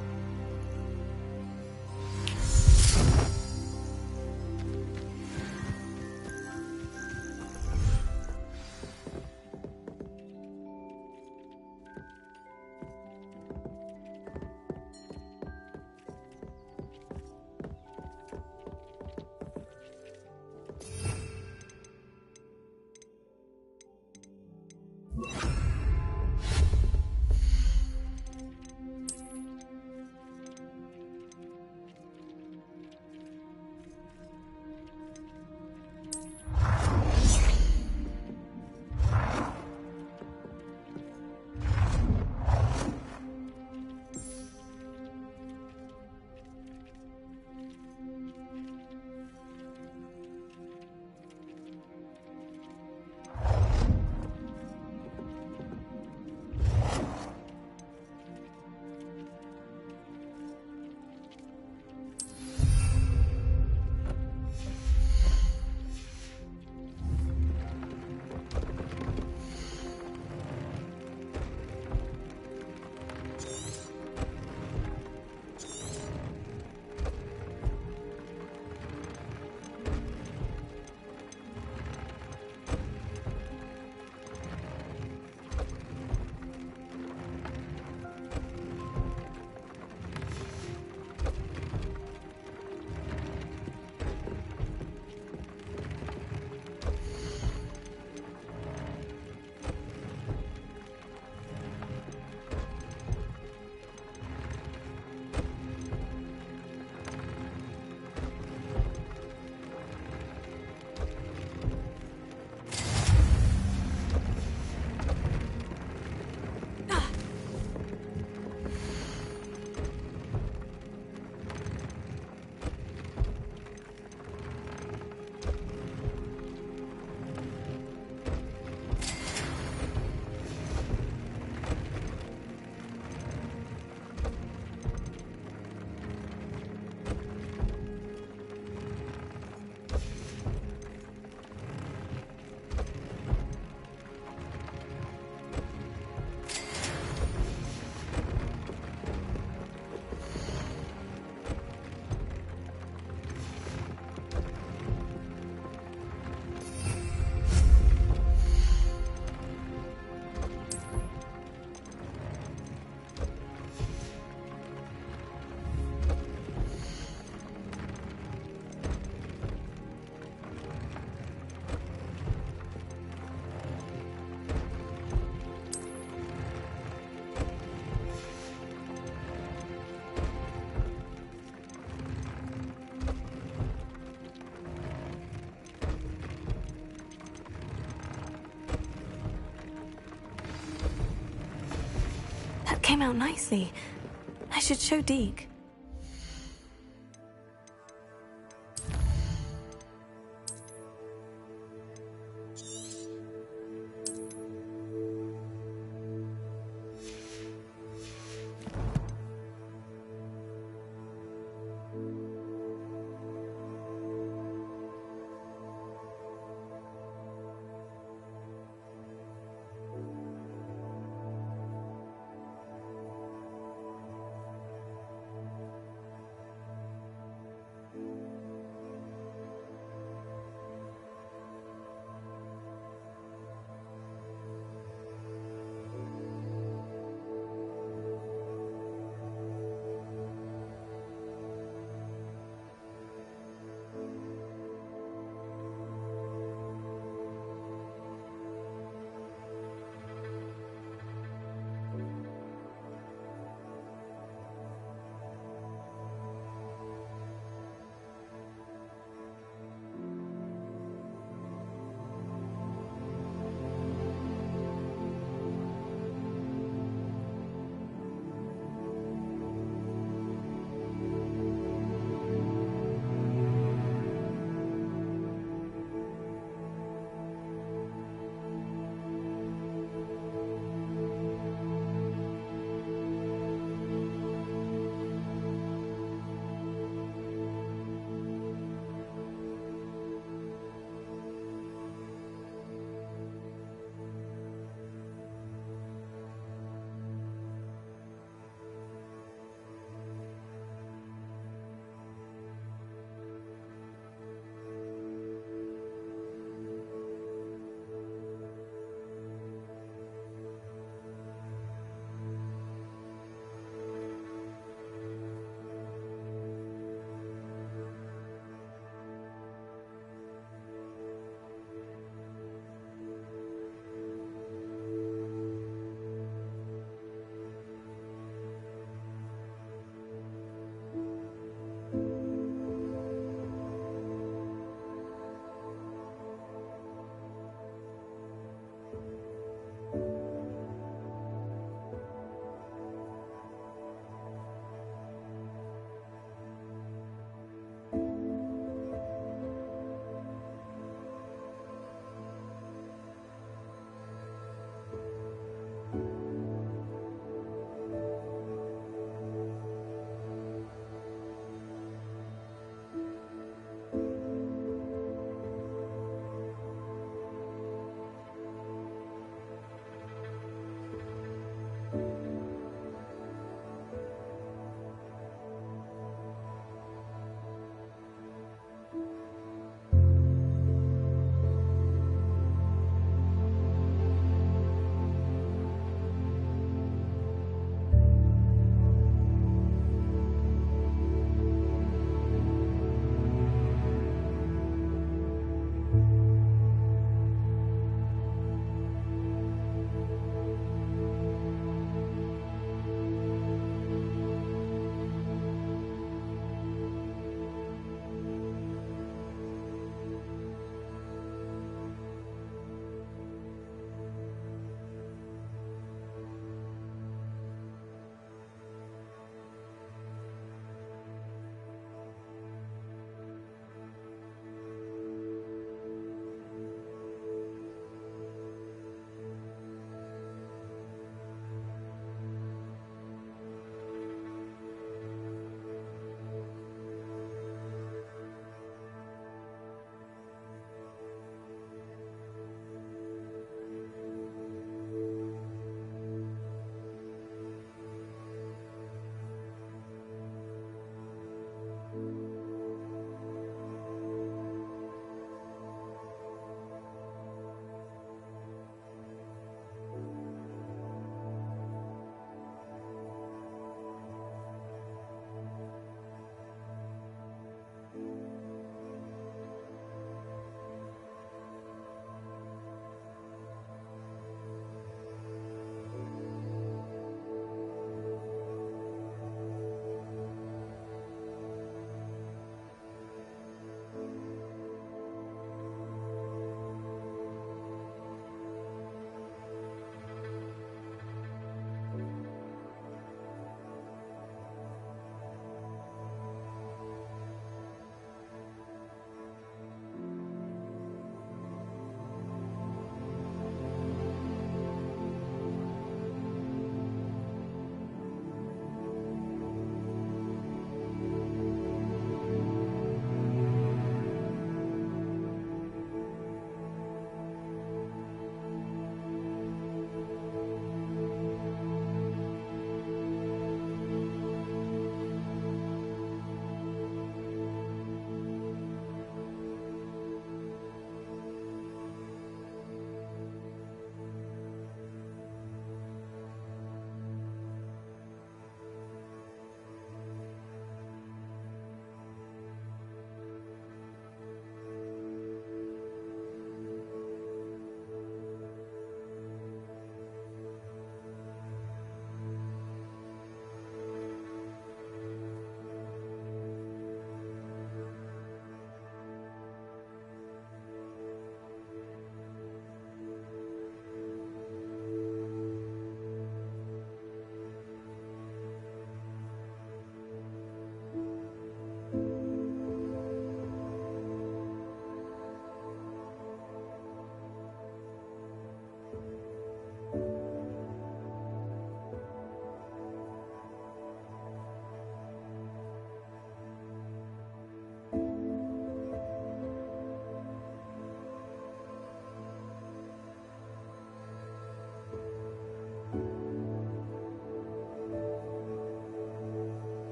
Came out nicely. I should show Deke.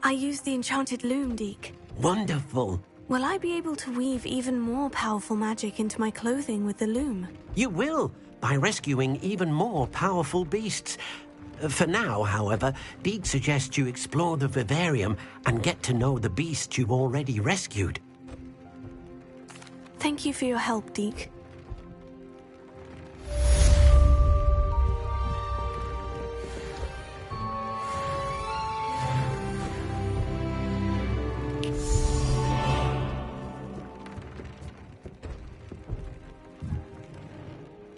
I used the enchanted loom, Deke. Wonderful. Will I be able to weave even more powerful magic into my clothing with the loom? You will, by rescuing even more powerful beasts. For now, however, Deke suggests you explore the vivarium and get to know the beasts you've already rescued. Thank you for your help, Deke.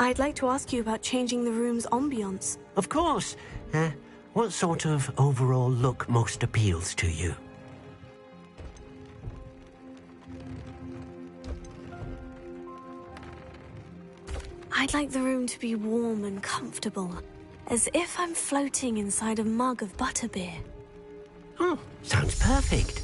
I'd like to ask you about changing the room's ambiance. Of course. What sort of overall look most appeals to you? I'd like the room to be warm and comfortable, as if I'm floating inside a mug of butterbeer. Oh, sounds perfect.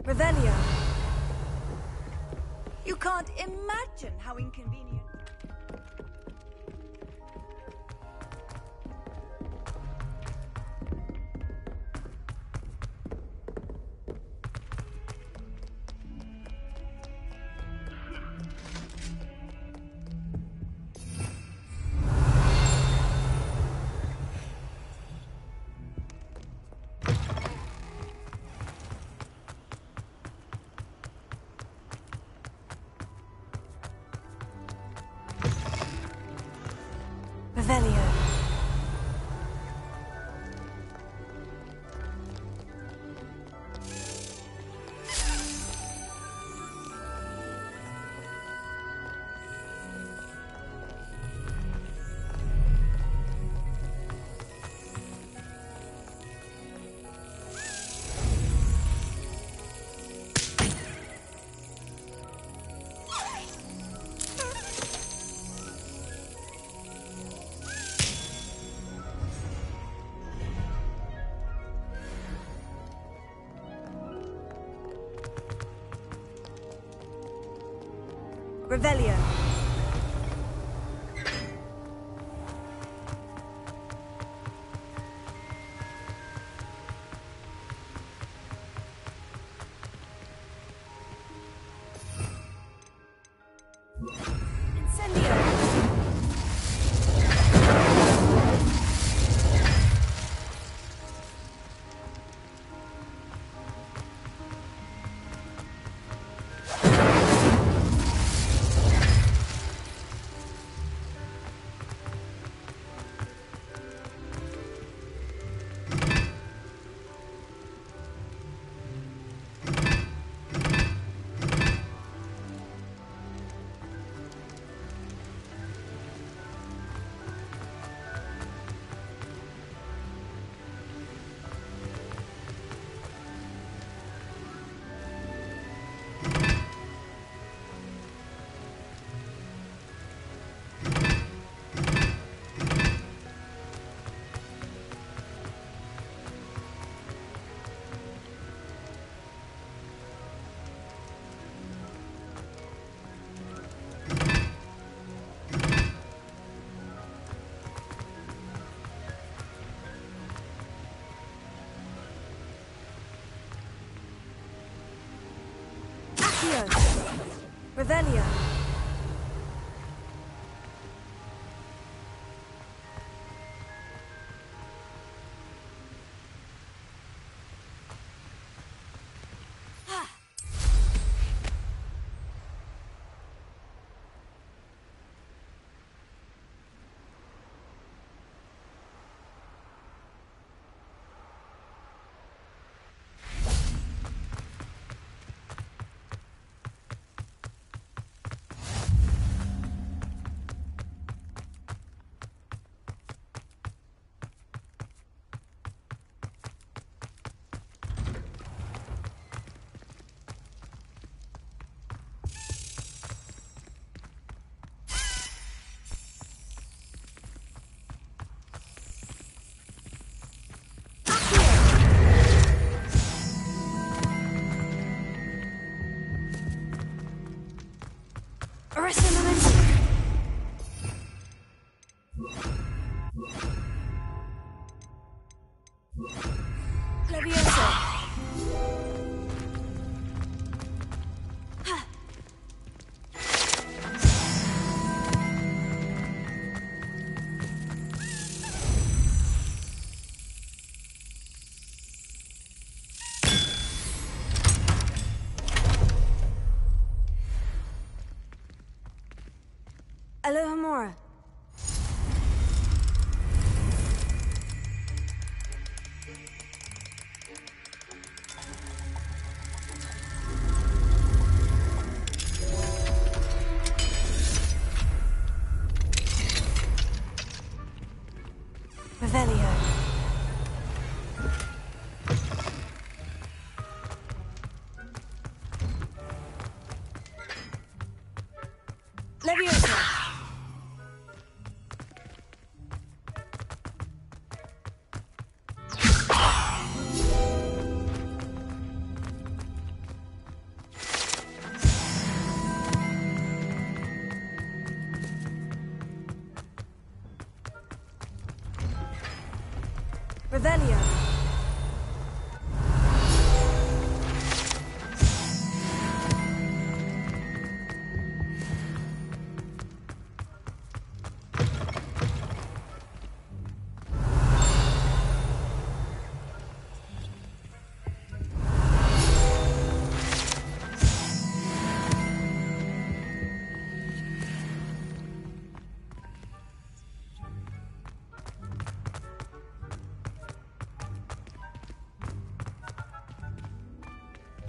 Revelio. You can't imagine how inconvenient. Revelio. Revelio. Accio. Revelio. Alohomora. Revelio. Leviosa. Revelio.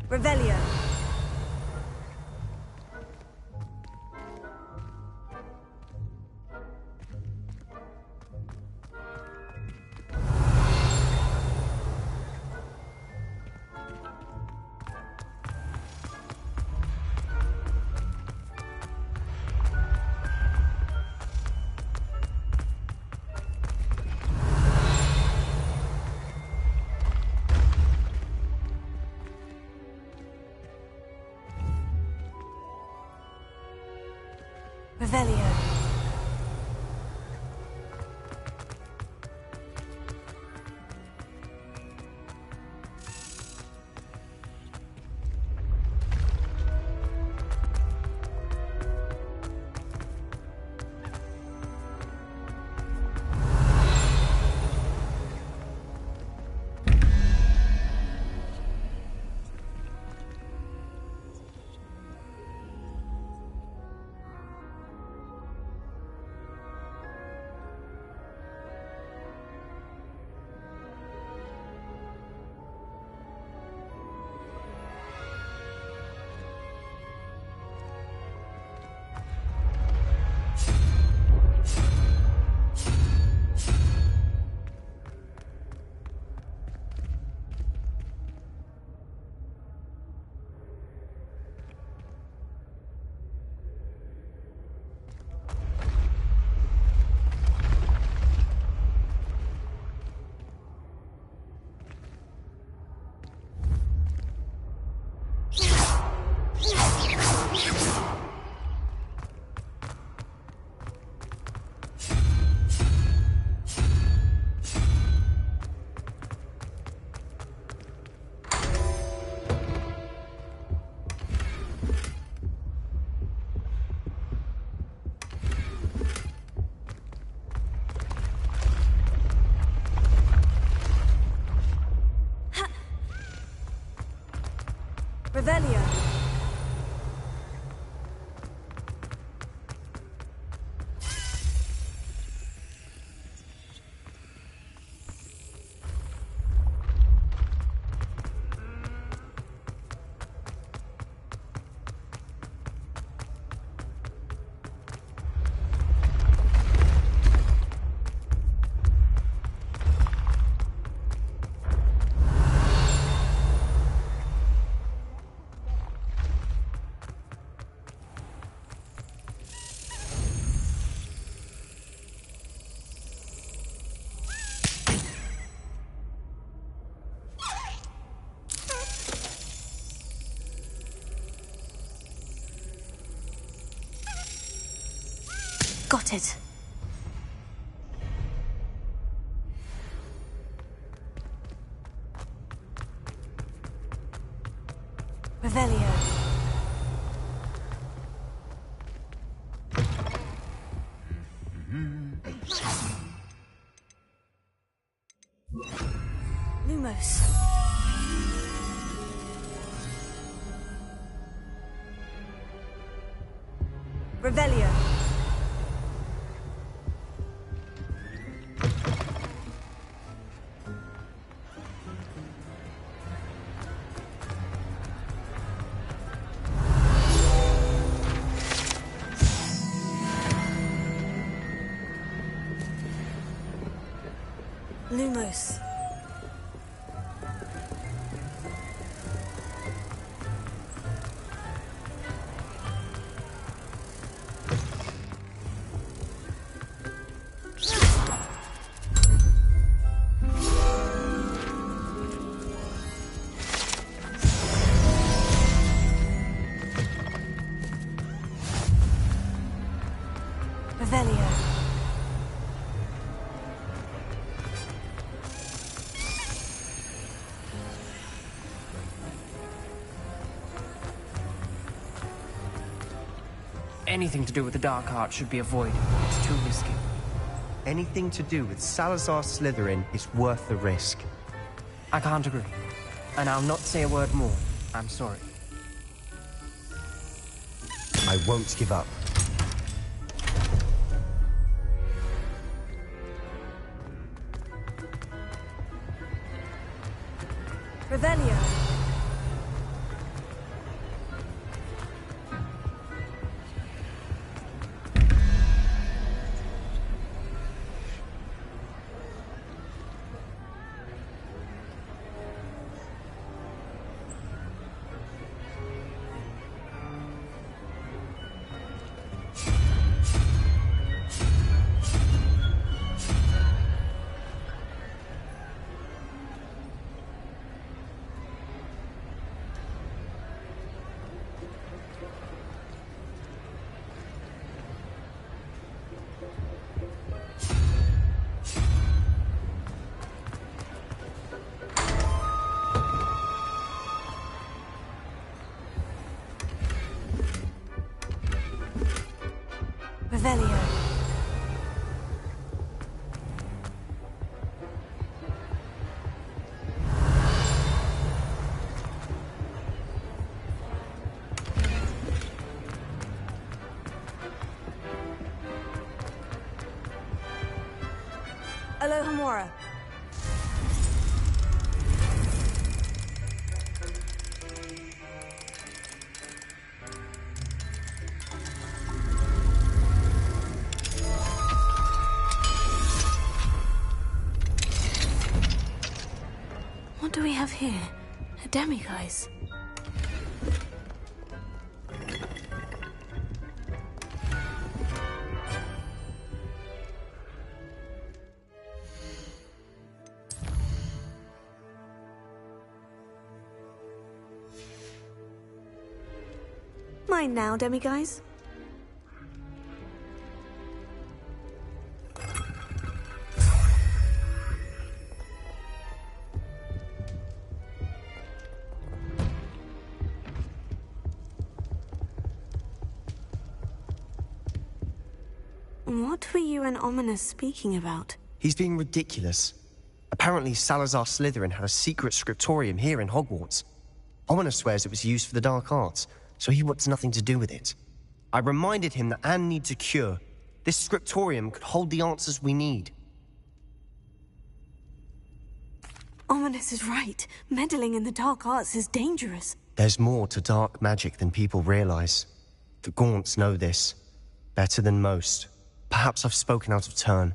Revelio. Revelio. Revelio. Got it. Revelio. Lumos. Revelio. Lumos. Revelio. Anything to do with the dark art should be avoided. It's too risky. Anything to do with Salazar Slytherin is worth the risk. I can't agree. And I'll not say a word more. I'm sorry. I won't give up. Revelio. Revelio. Alohomora. What do we have here? A demiguise. Mine now, demiguise. What were you and Ominous speaking about? He's being ridiculous. Apparently Salazar Slytherin had a secret scriptorium here in Hogwarts. Ominous swears it was used for the dark arts, so he wants nothing to do with it. I reminded him that Anne needs a cure. This scriptorium could hold the answers we need. Ominous is right. Meddling in the dark arts is dangerous. There's more to dark magic than people realize. The Gaunts know this. Better than most. Perhaps I've spoken out of turn.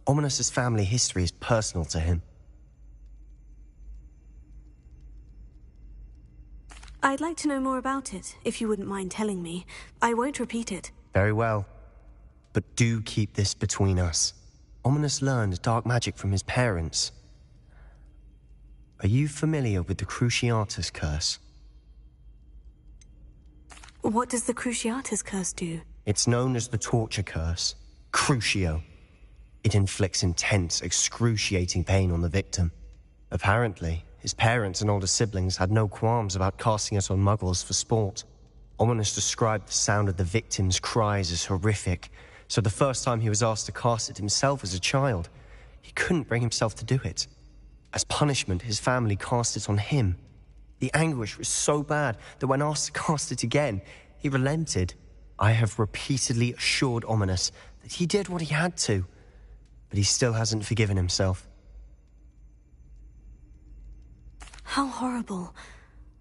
Ominous's family history is personal to him. I'd like to know more about it, if you wouldn't mind telling me. I won't repeat it. Very well. But do keep this between us. Ominous learned dark magic from his parents. Are you familiar with the Cruciatus Curse? What does the Cruciatus Curse do? It's known as the Torture Curse. Crucio. It inflicts intense, excruciating pain on the victim. Apparently, his parents and older siblings had no qualms about casting it on muggles for sport. Ominous described the sound of the victim's cries as horrific, so the first time he was asked to cast it himself as a child, he couldn't bring himself to do it. As punishment, his family cast it on him. The anguish was so bad that when asked to cast it again, he relented. I have repeatedly assured Ominous that he did what he had to, but he still hasn't forgiven himself. How horrible.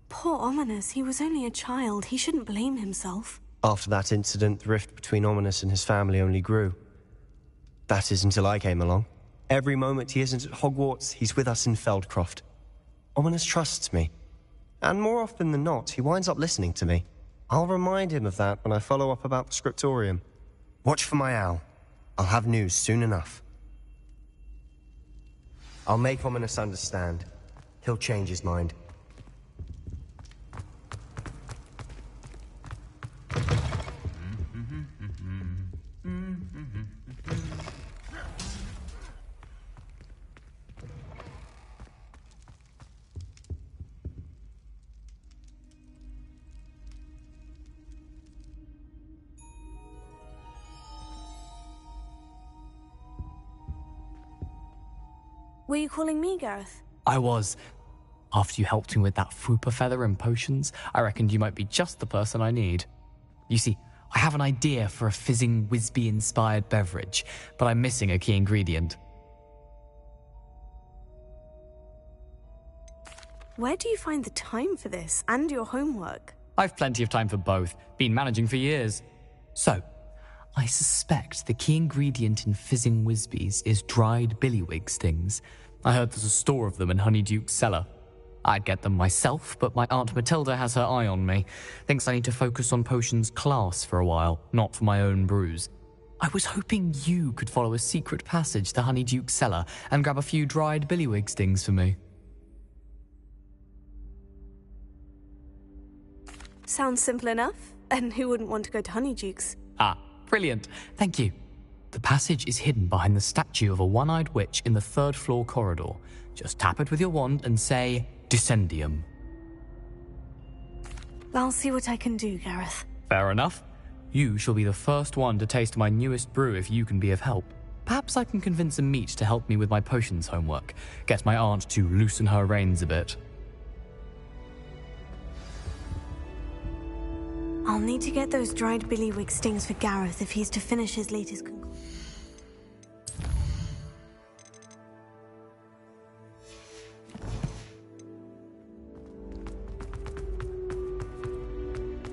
Poor Ominous, he was only a child. He shouldn't blame himself. After that incident, the rift between Ominous and his family only grew. That is until I came along. Every moment he isn't at Hogwarts, he's with us in Feldcroft. Ominous trusts me. And more often than not, he winds up listening to me. I'll remind him of that when I follow up about the scriptorium. Watch for my owl. I'll have news soon enough. I'll make Ominous understand. He'll change his mind. Were you calling me, Gareth? I was. After you helped me with that Fupa feather and potions, I reckoned you might be just the person I need. You see, I have an idea for a fizzing Whizbee-inspired beverage, but I'm missing a key ingredient. Where do you find the time for this and your homework? I've plenty of time for both. Been managing for years. So, I suspect the key ingredient in fizzing Whizbees is dried billywig stings. I heard there's a store of them in Honeyduke's cellar. I'd get them myself, but my Aunt Matilda has her eye on me. Thinks I need to focus on potions class for a while, not for my own brews. I was hoping you could follow a secret passage to Honeyduke's cellar and grab a few dried billywig stings for me. Sounds simple enough. And who wouldn't want to go to Honeyduke's? Ah, brilliant. Thank you. The passage is hidden behind the statue of a one-eyed witch in the third-floor corridor. Just tap it with your wand and say, Descendium. I'll see what I can do, Gareth. Fair enough. You shall be the first one to taste my newest brew if you can be of help. Perhaps I can convince a meat to help me with my potions homework. Get my aunt to loosen her reins a bit. I'll need to get those dried billywig stings for Gareth if he's to finish his latest concoction.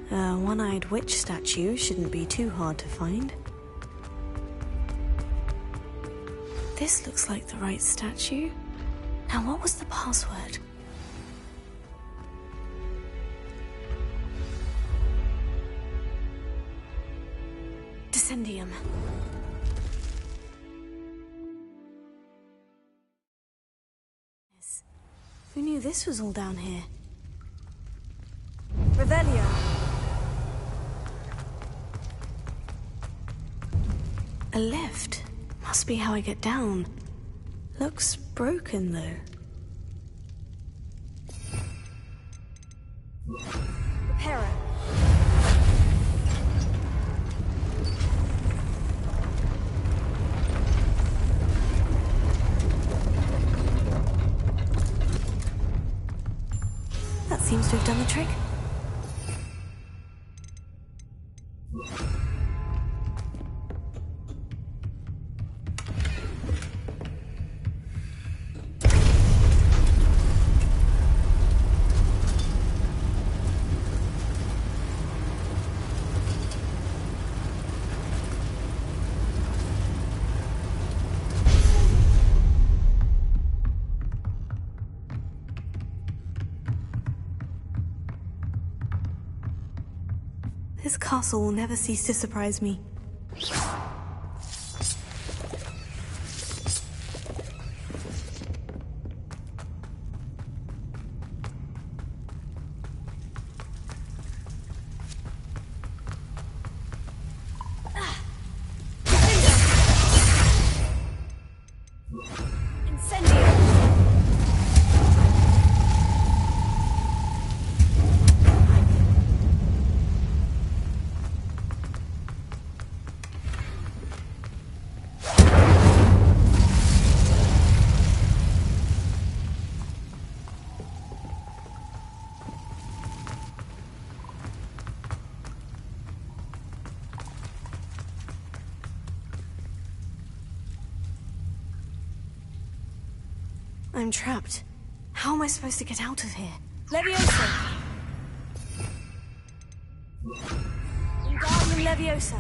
A one-eyed witch statue shouldn't be too hard to find. This looks like the right statue. Now, what was the password? Descendium. Who knew this was all down here? Revelio. A lift. Must be how I get down. Looks broken, though. Reparo. That seems seems to have done the trick. This castle will never cease to surprise me. I'm trapped. How am I supposed to get out of here? Leviosa! Wingardium Leviosa!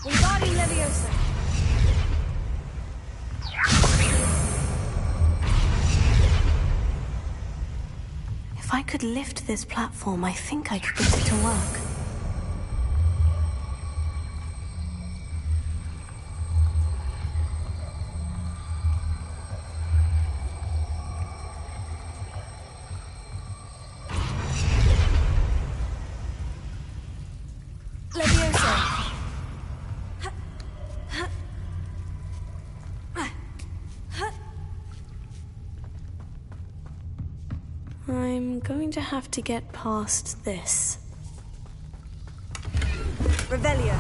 Wingardium Leviosa! If I could lift this platform, I think I could get it to work. I'm going to have to get past this. Revelio!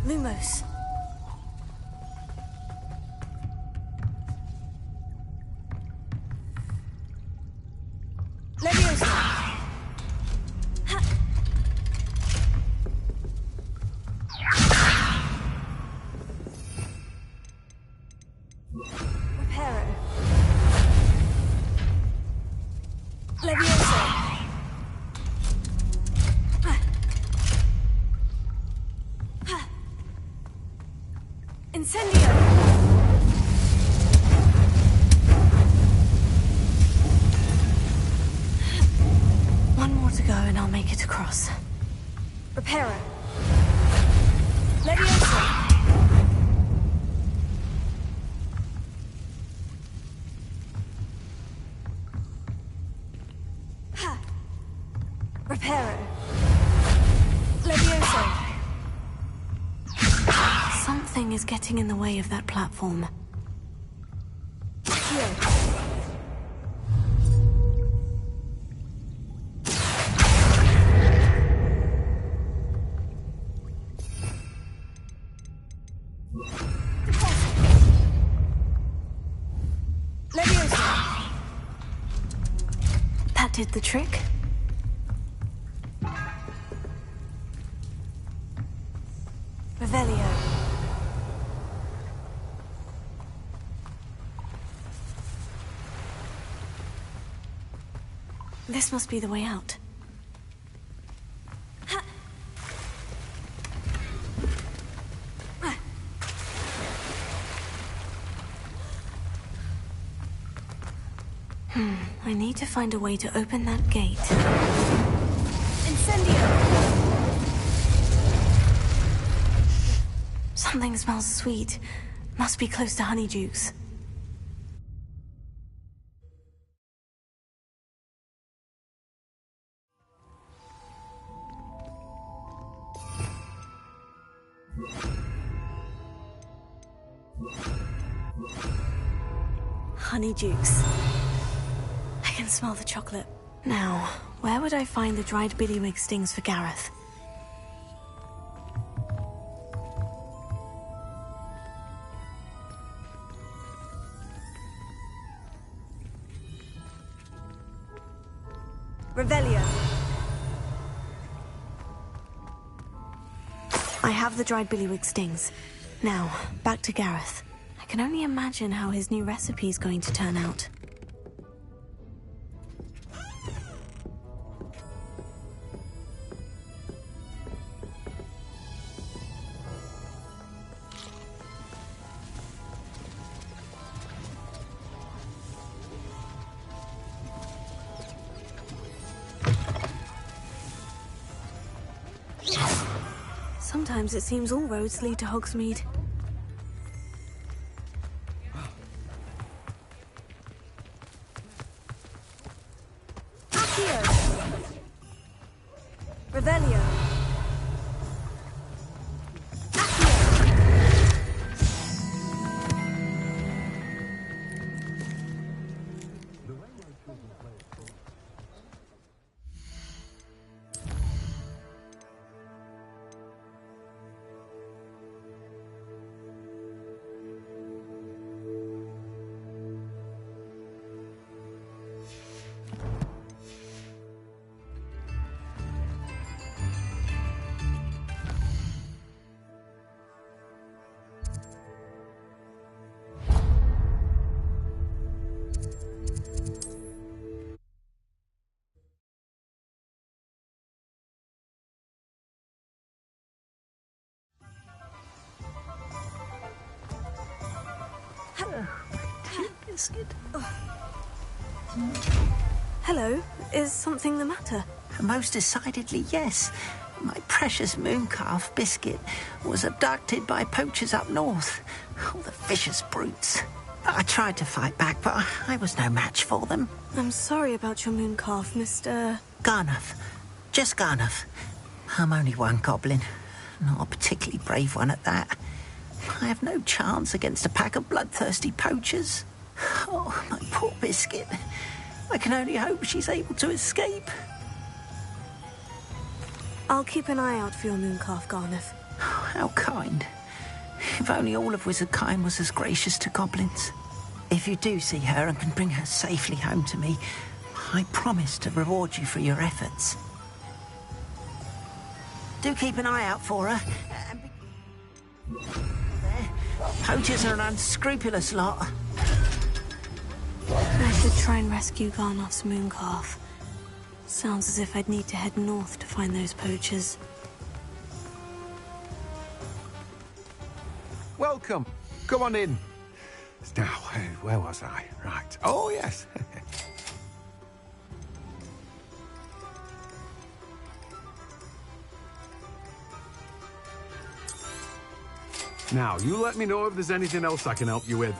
Lumos. Leviosa! Reparo. Leviosa! Incendio! One more to go and I'll make it across. Reparo. Leviosa! Reparo. Leviosa! Something is getting in the way of that platform. Here. Leviosa! That did the trick. Revelio. This must be the way out. I need to find a way to open that gate. Incendio! Something smells sweet. Must be close to Honeydukes. Honeydukes. I can smell the chocolate. Now, where would I find the dried billywig stings for Gareth? Revelio. I have the dried billywig stings. Now, back to Gareth. I can only imagine how his new recipe is going to turn out. Sometimes it seems all roads lead to Hogsmeade. Revelio. Biscuit. Hello, is something the matter? Most decidedly, yes. My precious mooncalf, Biscuit, was abducted by poachers up north. Oh, the vicious brutes. I tried to fight back, but I was no match for them. I'm sorry about your mooncalf, Mr. Garnuff. Just Garnuff. I'm only one goblin. Not a particularly brave one at that. I have no chance against a pack of bloodthirsty poachers. Oh, my poor Biscuit. I can only hope she's able to escape. I'll keep an eye out for your mooncalf, Garnuff. Oh, how kind. If only all of Wizardkind was as gracious to goblins. If you do see her and can bring her safely home to me, I promise to reward you for your efforts. Do keep an eye out for her. Poachers are an unscrupulous lot. I should try and rescue Garnoff's mooncalf. Sounds as if I'd need to head north to find those poachers. Welcome. Come on in. Now, where was I? Right. Oh, yes. Now, you let me know if there's anything else I can help you with.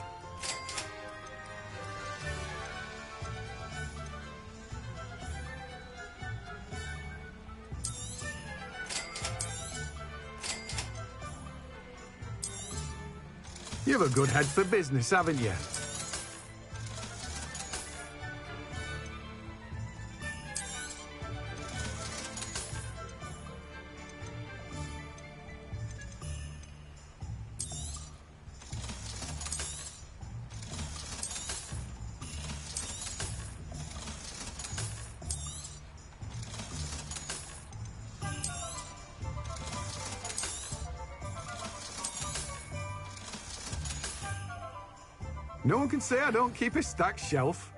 You've a good head for business, haven't you? No one can say I don't keep a stacked shelf.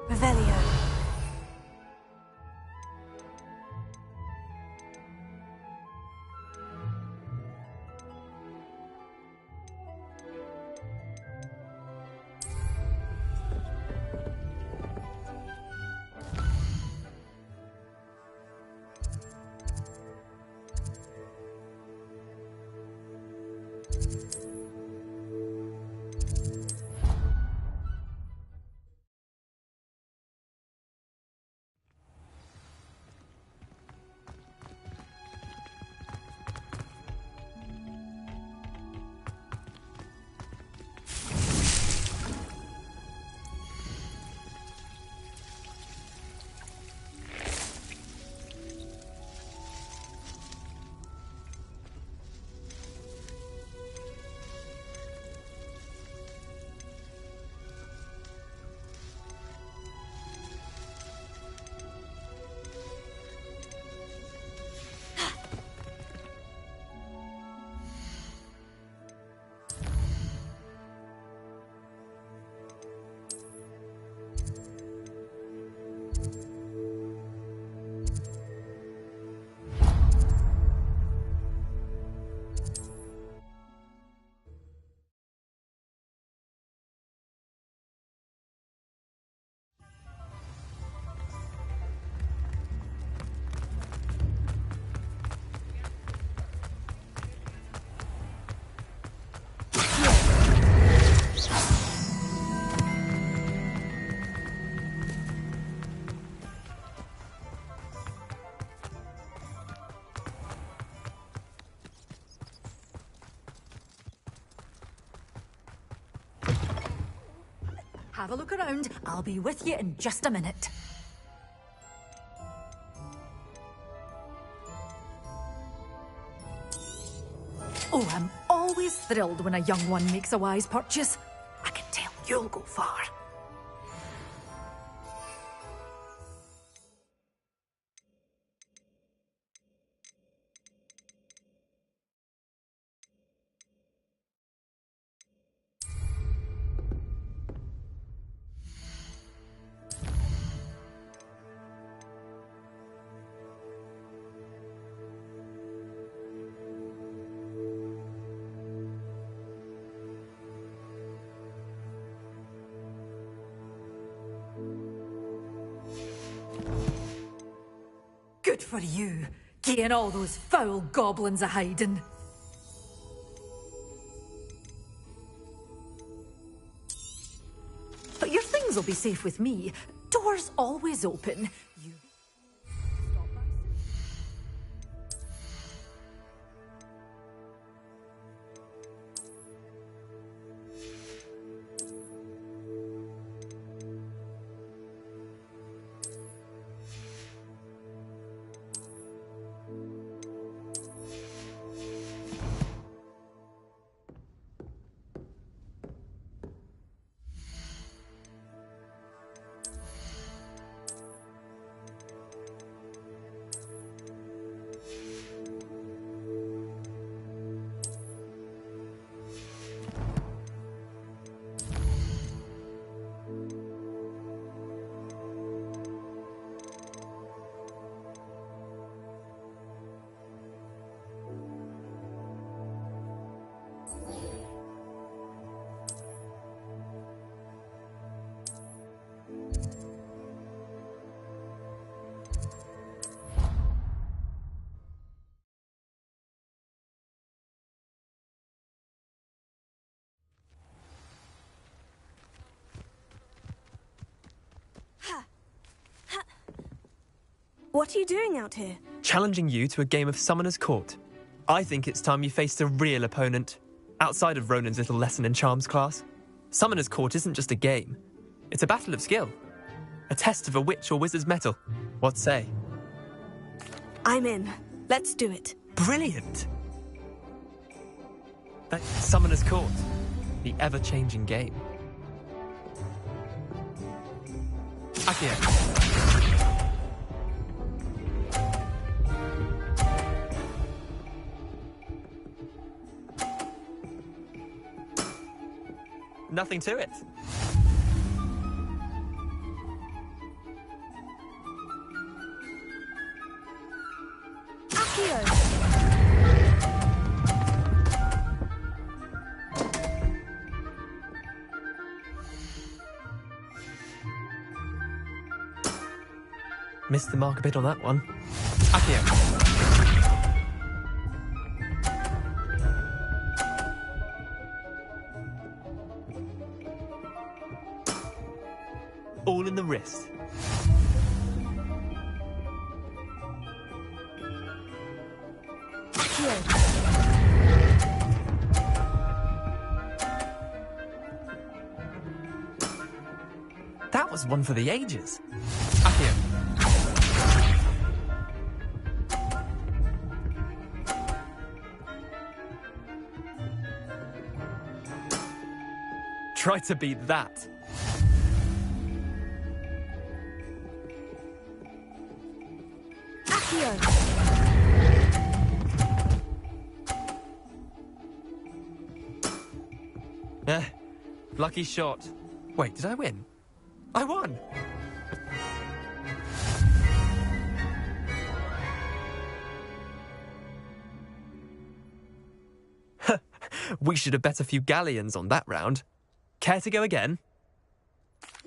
Revelio. Have a look around. I'll be with you in just a minute. Oh, I'm always thrilled when a young one makes a wise purchase. I can tell you'll go far. Good for you, getting all those foul goblins a-hiding. But your things will be safe with me. Doors always open. You... What are you doing out here? Challenging you to a game of Summoner's Court. I think it's time you faced a real opponent, outside of Ronan's little lesson in charms class. Summoner's Court isn't just a game. It's a battle of skill. A test of a witch or wizard's mettle. What say? I'm in. Let's do it. Brilliant! That's Summoner's Court, the ever-changing game. Accio. Nothing to it. Missed the mark a bit on that one. Accio. All in the wrist. That was one for the ages. Accio. Try to beat that. Lucky shot. Wait, did I win? I won! We should have bet a few galleons on that round. Care to go again?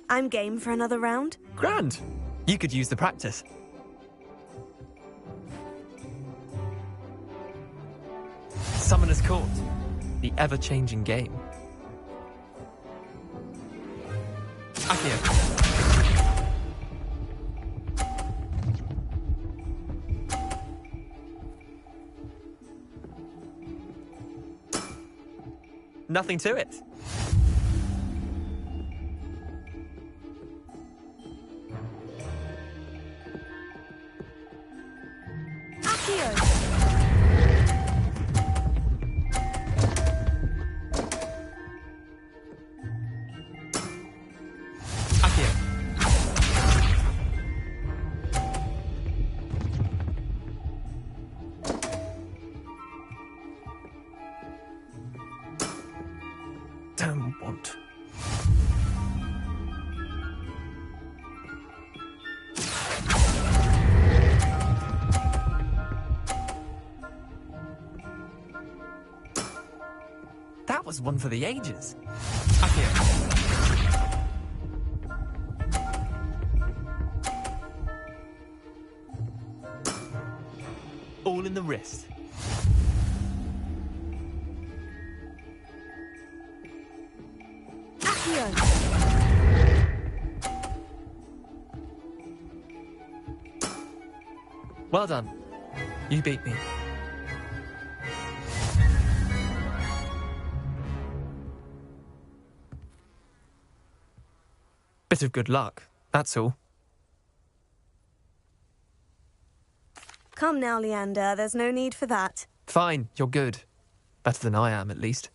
I'm game for another round. Grand! You could use the practice. Summoner's Court, the ever-changing game. Accio. Nothing to it. Damn want. That was one for the ages. Accio. All in the wrist. Well done. You beat me. Bit of good luck, that's all. Come now, Leander, there's no need for that. Fine, you're good. Better than I am, at least.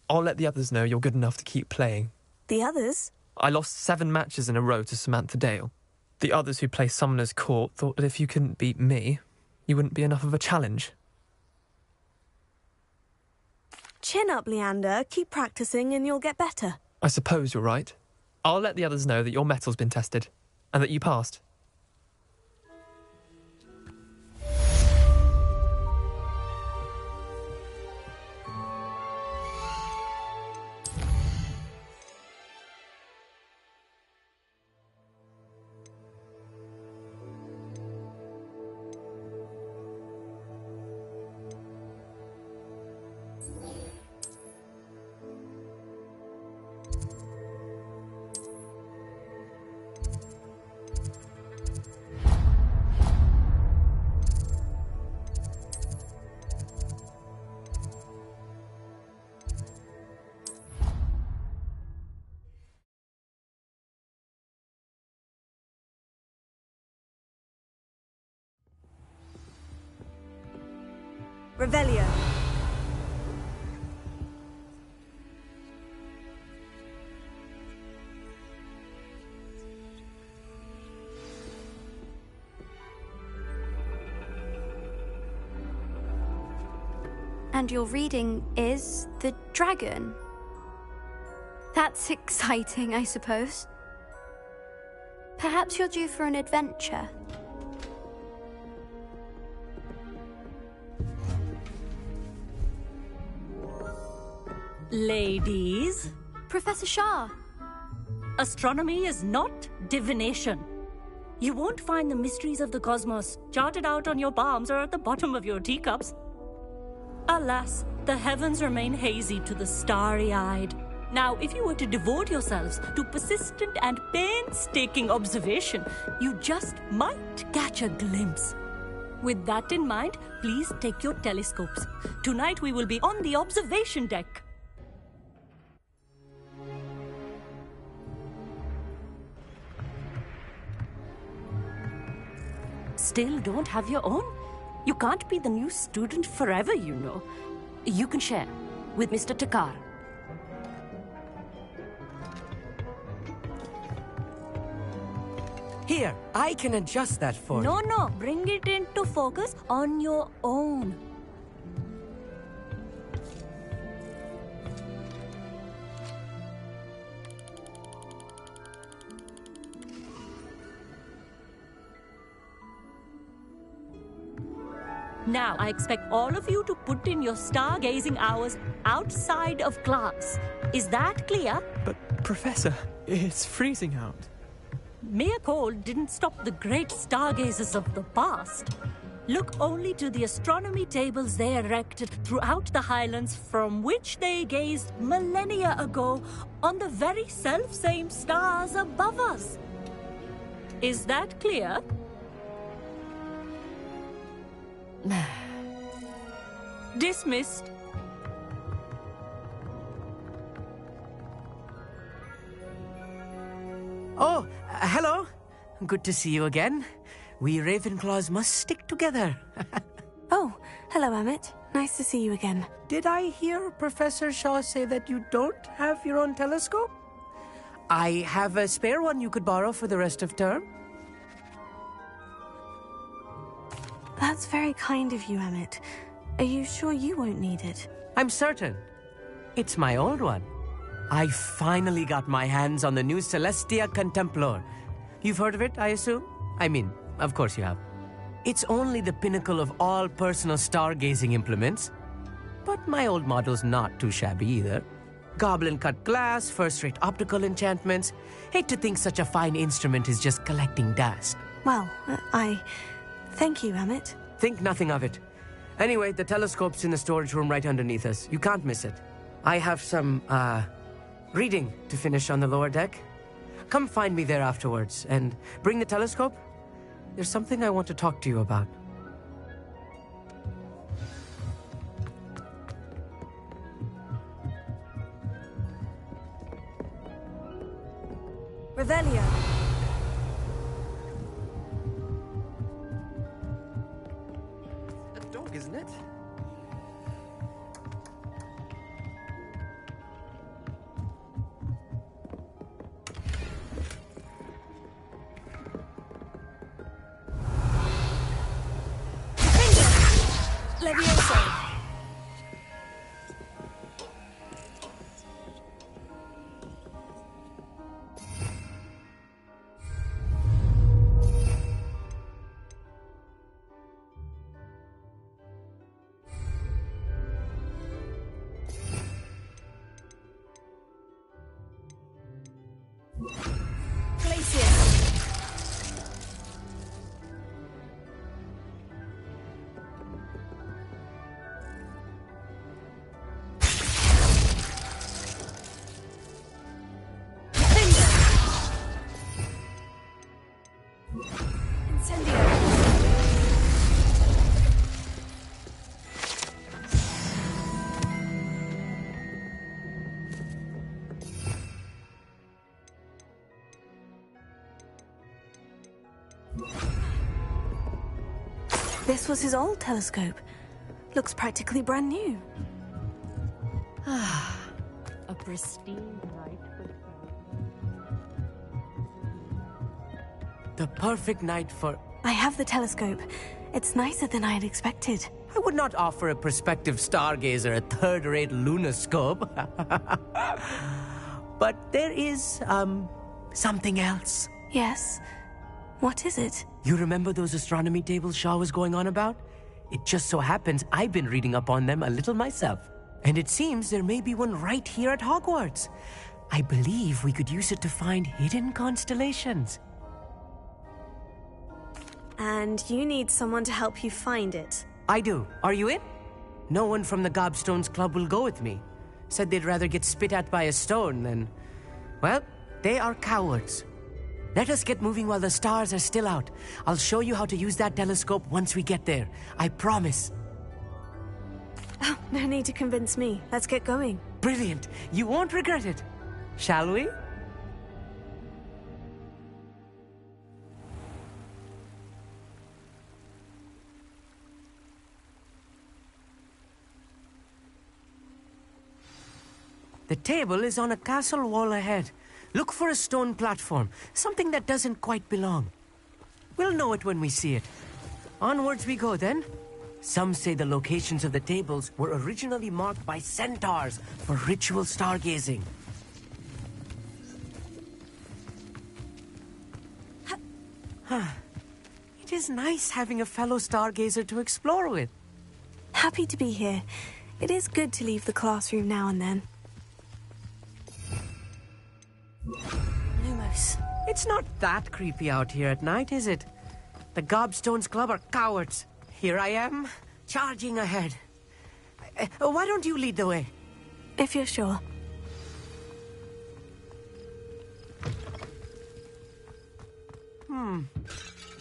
I'll let the others know you're good enough to keep playing. The others? I lost 7 matches in a row to Samantha Dale. The others who play Summoner's Court thought that if you couldn't beat me, you wouldn't be enough of a challenge. Chin up, Leander. Keep practicing and you'll get better. I suppose you're right. I'll let the others know that your metal's been tested, and that you passed. Revelio. And your reading is the dragon. That's exciting, I suppose. Perhaps you're due for an adventure. Ladies. Professor Shah. Astronomy is not divination. You won't find the mysteries of the cosmos charted out on your palms or at the bottom of your teacups. Alas, the heavens remain hazy to the starry-eyed. Now, if you were to devote yourselves to persistent and painstaking observation, you just might catch a glimpse. With that in mind, please take your telescopes. Tonight we will be on the observation deck. Still don't have your own? You can't be the new student forever, you know. You can share with Mr. Takar. Here, I can adjust that for you. No, bring it into focus on your own. Now, I expect all of you to put in your stargazing hours outside of class. Is that clear? But, Professor, it's freezing out. Mere cold didn't stop the great stargazers of the past. Look only to the astronomy tables they erected throughout the Highlands from which they gazed millennia ago on the very self-same stars above us. Is that clear? Dismissed. Oh, hello. Good to see you again. We Ravenclaws must stick together. Oh, hello, Emmett. Nice to see you again. Did I hear Professor Shaw say that you don't have your own telescope? I have a spare one you could borrow for the rest of term. That's very kind of you, Emmett. Are you sure you won't need it? I'm certain. It's my old one. I finally got my hands on the new Celestia Contemplor. You've heard of it, I assume? I mean, of course you have. It's only the pinnacle of all personal stargazing implements. But my old model's not too shabby either. Goblin-cut glass, first-rate optical enchantments. Hate to think such a fine instrument is just collecting dust. Well, thank you, Emmett. Think nothing of it. Anyway, the telescope's in the storage room right underneath us. You can't miss it. I have some, reading to finish on the lower deck. Come find me there afterwards, and bring the telescope. There's something I want to talk to you about. Revelio. A dog, isn't it? Levioso. This was his old telescope. Looks practically brand new. A pristine night for The perfect night for... I have the telescope. It's nicer than I had expected. I would not offer a prospective stargazer a third-rate lunoscope. But there is, something else. Yes? What is it? You remember those astronomy tables Shaw was going on about? It just so happens I've been reading up on them a little myself. And it seems there may be one right here at Hogwarts. I believe we could use it to find hidden constellations. And you need someone to help you find it. I do. Are you in? No one from the Gobstones Club will go with me. Said they'd rather get spit at by a stone than... Well, they are cowards. Let us get moving while the stars are still out. I'll show you how to use that telescope once we get there. I promise. Oh, no need to convince me. Let's get going. Brilliant. You won't regret it. Shall we? The table is on a castle wall ahead. Look for a stone platform, something that doesn't quite belong. We'll know it when we see it. Onwards we go then. Some say the locations of the tables were originally marked by centaurs for ritual stargazing. It is nice having a fellow stargazer to explore with. Happy to be here. It is good to leave the classroom now and then. Lumos. It's not that creepy out here at night, is it? The Gobstones Club are cowards. Here I am, charging ahead. Why don't you lead the way? If you're sure.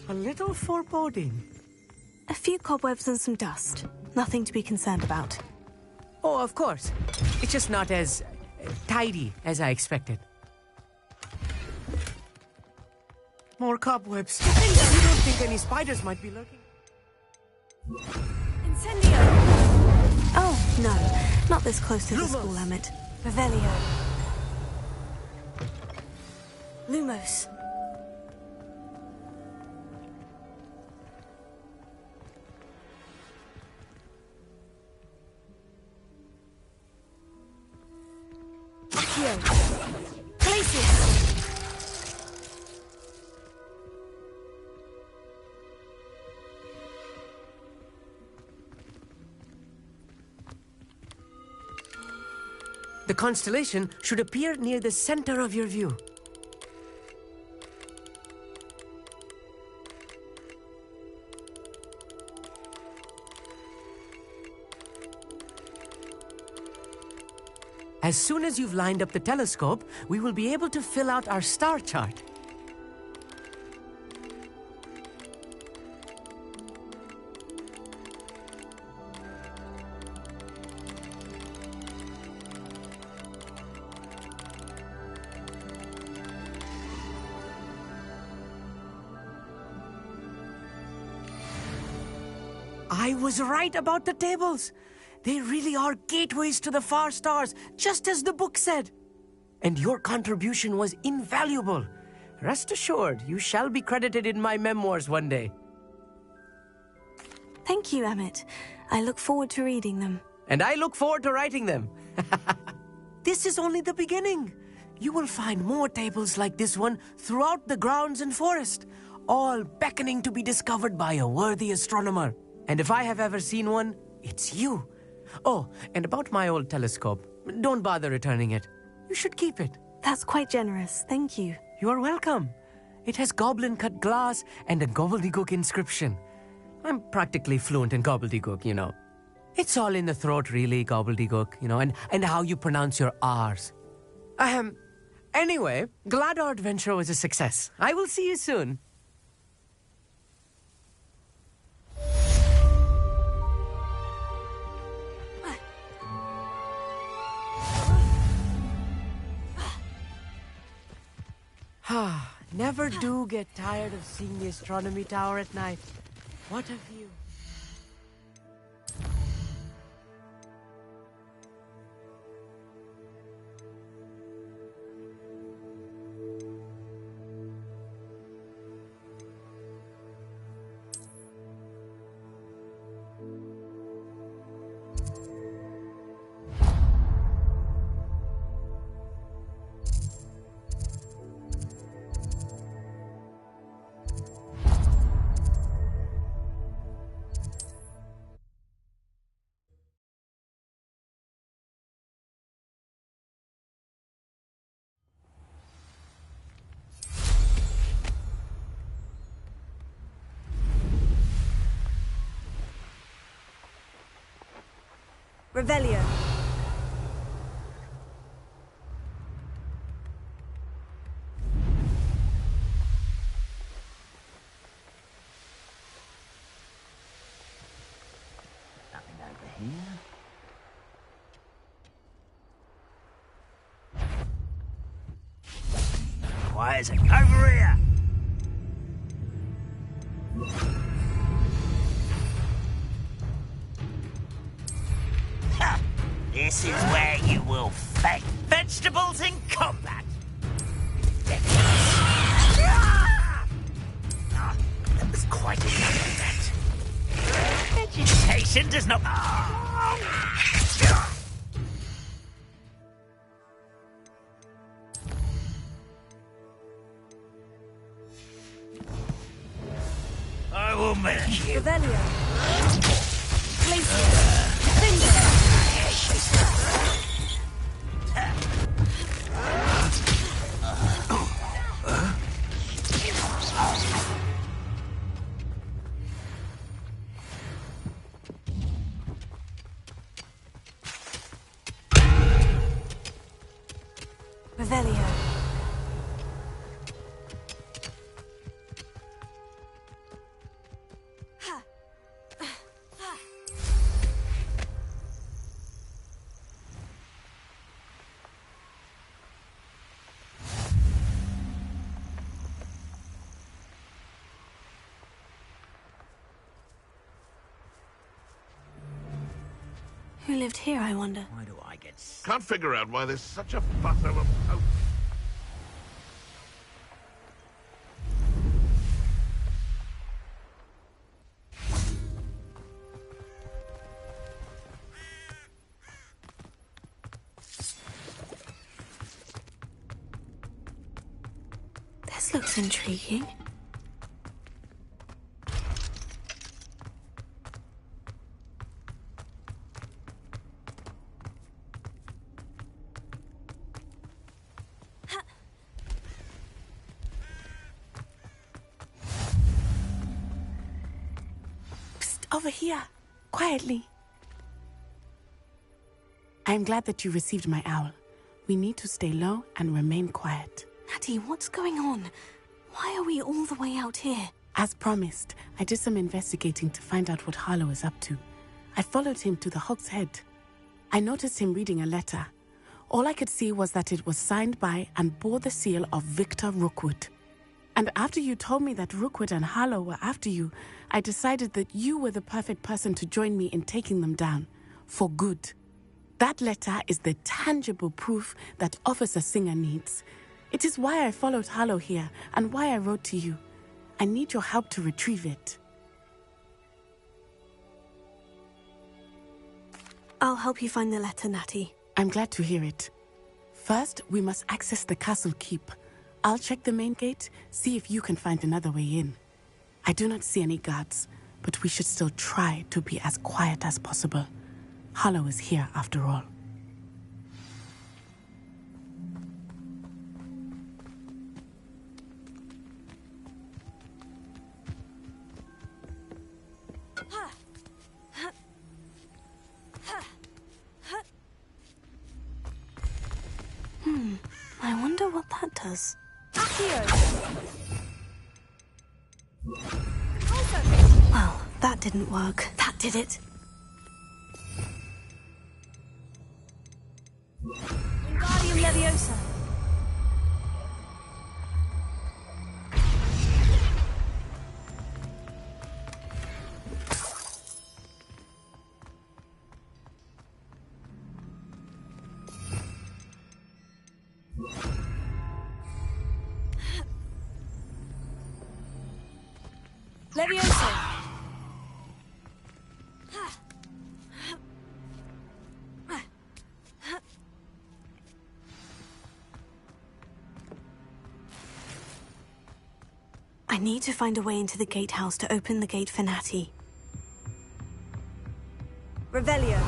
A little foreboding. A few cobwebs and some dust. Nothing to be concerned about. Oh, of course. It's just not as tidy as I expected. More cobwebs. You don't think any spiders might be lurking? Incendio! Oh, no. Not this close to the school, Emmett. Revelio. Lumos. Accio. Glacius. The constellation should appear near the center of your view. As soon as you've lined up the telescope, we will be able to fill out our star chart. I was right about the tables. They really are gateways to the far stars, just as the book said. And your contribution was invaluable. Rest assured, you shall be credited in my memoirs one day. Thank you, Emmett. I look forward to reading them. And I look forward to writing them. This is only the beginning. You will find more tables like this one throughout the grounds and forest, all beckoning to be discovered by a worthy astronomer. And if I have ever seen one, it's you. Oh, and about my old telescope, don't bother returning it. You should keep it. That's quite generous, thank you. You are welcome. It has goblin-cut glass and a gobbledygook inscription. I'm practically fluent in gobbledygook, you know. It's all in the throat, really, gobbledygook, you know, and how you pronounce your R's. Anyway, glad our adventure was a success. I will see you soon. Never do get tired of seeing the astronomy tower at night. What a view. Revelio. Nothing over here. Why is it over here? Ha! This is where you will fight vegetables in combat. That was quite enough of that. Vegetation does not... I will make you. Revelio. Revelio. Who lived here, I wonder? Why do I get... Can't figure out why there's such a fuss over posts. This looks intriguing. Over here, quietly. I'm glad that you received my owl. We need to stay low and remain quiet. Natty, what's going on? Why are we all the way out here? As promised, I did some investigating to find out what Harlow is up to. I followed him to the Hog's Head. I noticed him reading a letter. All I could see was that it was signed by and bore the seal of Victor Rookwood. And after you told me that Rookwood and Harlow were after you, I decided that you were the perfect person to join me in taking them down. For good. That letter is the tangible proof that Officer Singer needs. It is why I followed Harlow here and why I wrote to you. I need your help to retrieve it. I'll help you find the letter, Natty. I'm glad to hear it. First, we must access the castle keep. I'll check the main gate, see if you can find another way in. I do not see any guards, but we should still try to be as quiet as possible. Harlow is here after all. I wonder what that does. Well, that didn't work. That did it. Wingardium Leviosa. Leviosa. I need to find a way into the gatehouse to open the gate for Natty. Revelio.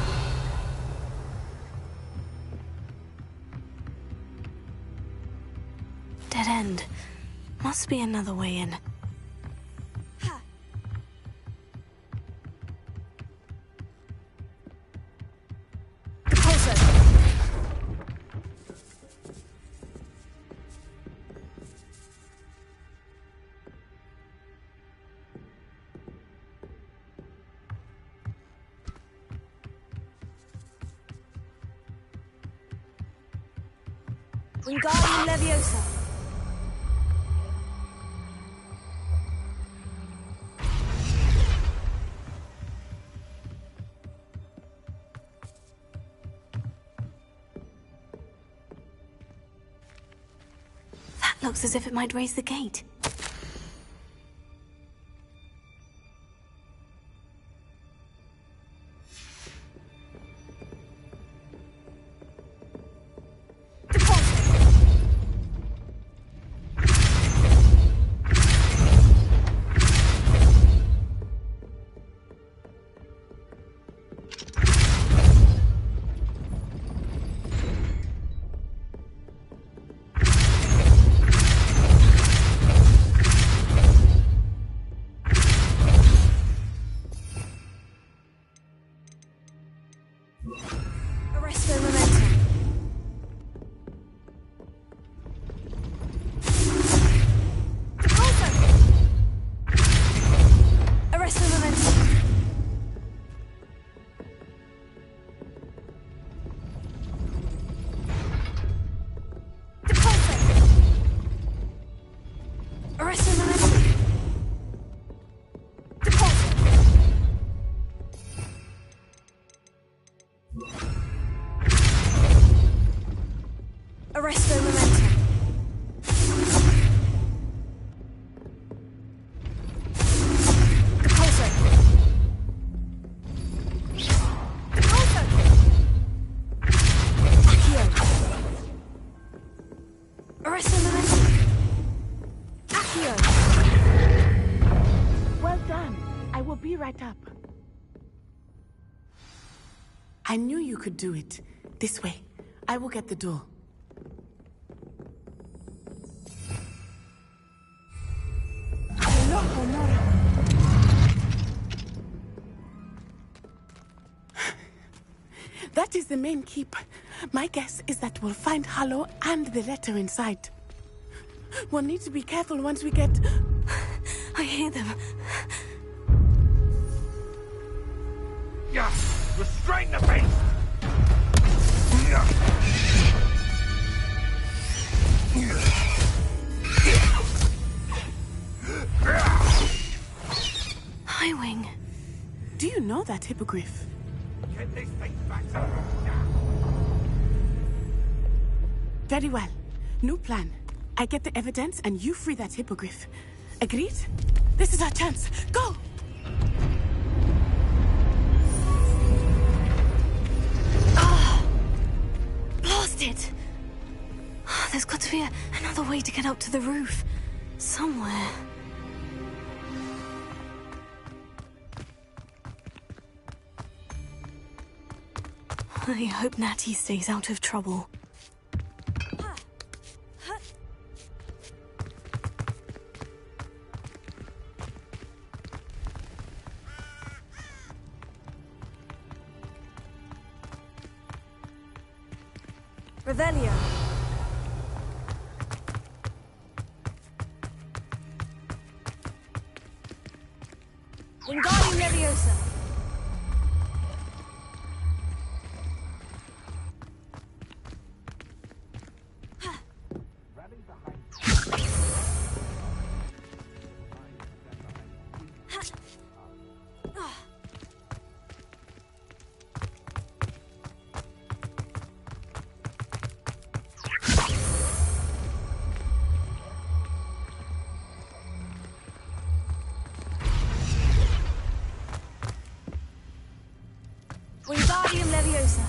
Dead end. Must be another way in. Wingardium Leviosa. That looks as if it might raise the gate. Arresto Momentum. Arresto Momentum. Arresto Momentum. Arresto Momentum. Depulso. Depulso. Accio. Arresto Momentum. Accio. Well done. I will be right up. I knew you could do it. This way. I will get the door. That is the main keep. My guess is that we'll find Hallow and the letter inside. We'll need to be careful once we get... I hear them. Yeah, restrain the beast! Highwing. Do you know that hippogriff? Get this thing back to Very well. New plan. I get the evidence and you free that hippogriff. Agreed? This is our chance. Go! Blasted! There's got to be another way to get up to the roof. Somewhere. I hope Natty stays out of trouble. Revelio. Wingardium Leviosa. Wingardium Leviosa.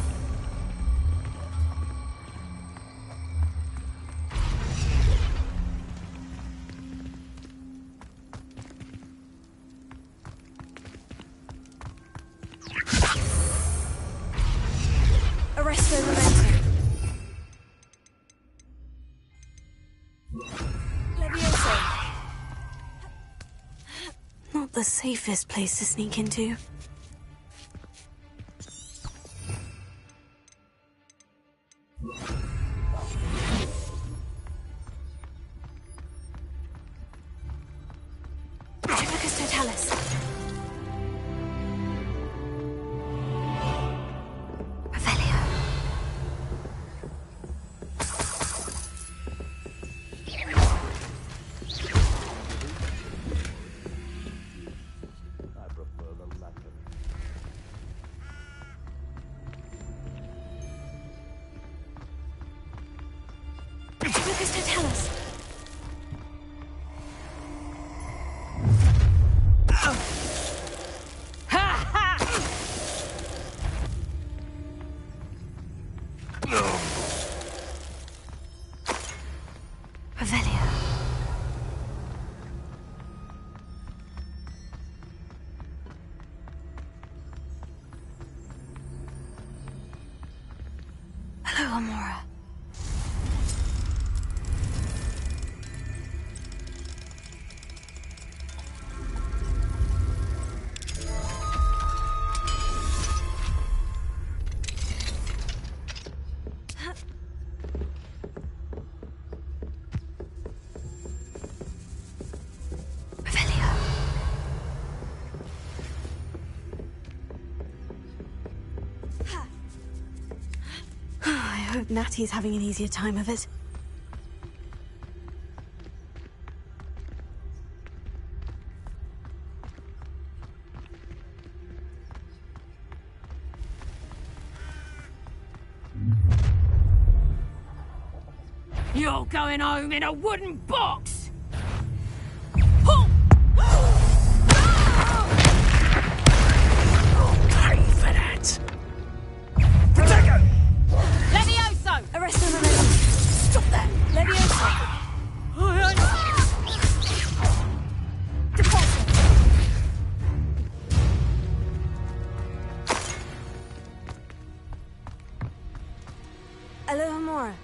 Arresto Momentum. Leviosa. Not the safest place to sneak into. Amora. I hope Natty's having an easier time of it. You're going home in a wooden box! Pay for that! Levioso! Arrest him, Stop that! Levioso! Alohomora.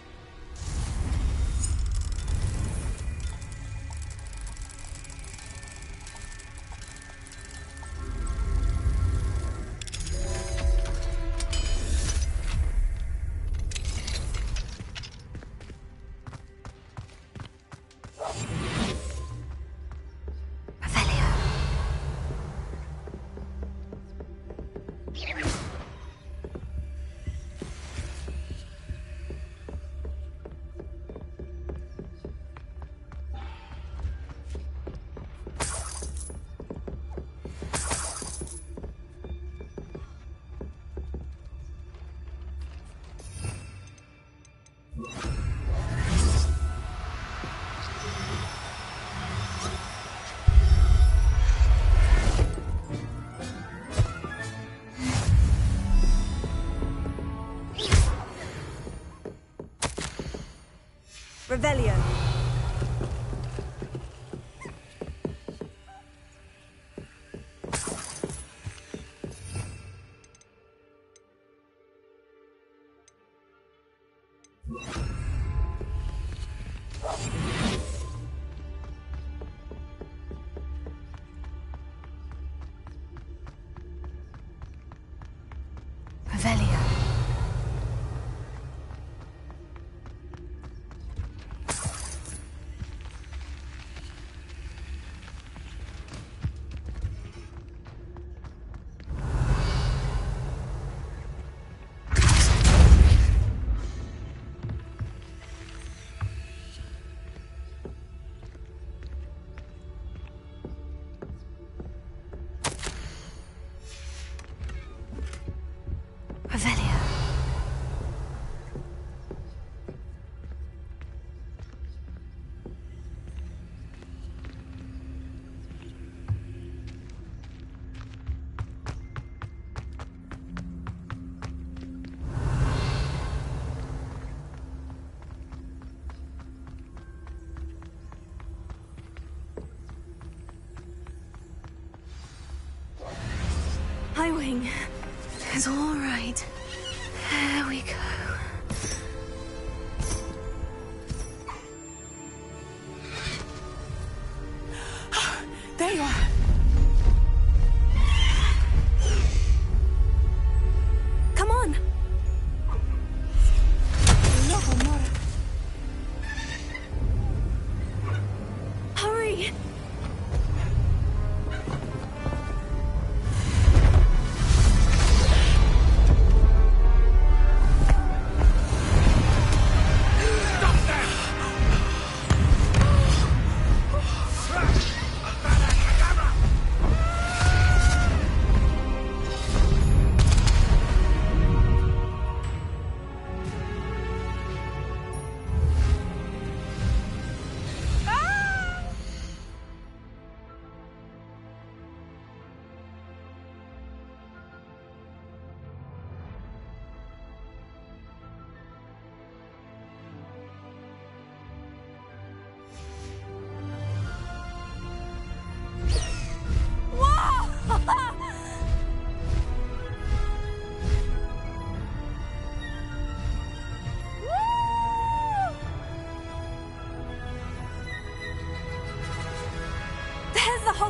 Revelio. Revelio. Revelio. High Wing. It's all right. There we go. There you are. Come on. Hurry.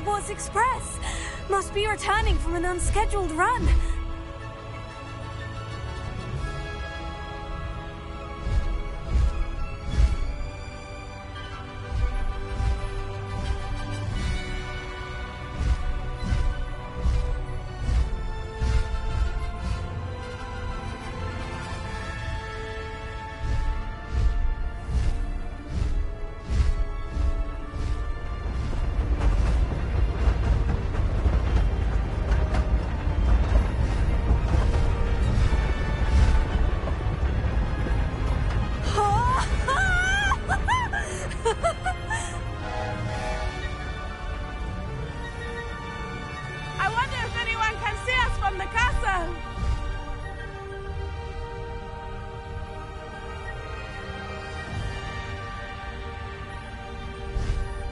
Hogwarts Express. Must be returning from an unscheduled run. I wonder if anyone can see us from the castle.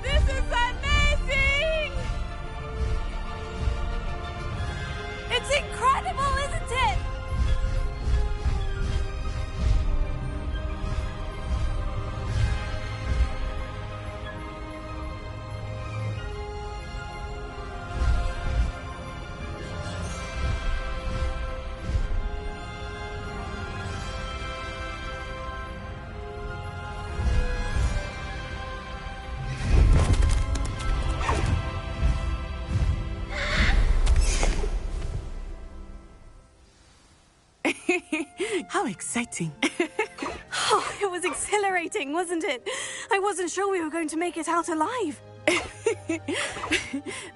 This is amazing! It's incredible, isn't it? How exciting. Oh, it was exhilarating, wasn't it? I wasn't sure we were going to make it out alive.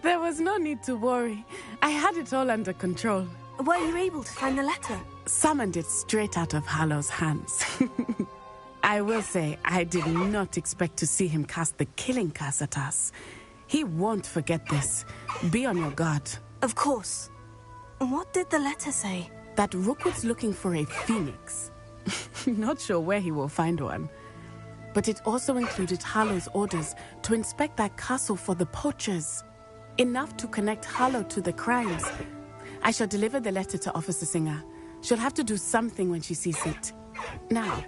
There was no need to worry. I had it all under control. Were you able to find the letter? Summoned it straight out of Hallow's hands. I will say, I did not expect to see him cast the killing curse at us. He won't forget this. Be on your guard. Of course. What did the letter say? That Rookwood's looking for a phoenix. Not sure where he will find one. But it also included Hallow's orders to inspect that castle for the poachers. Enough to connect Hallow to the crimes. I shall deliver the letter to Officer Singer. She'll have to do something when she sees it. Now,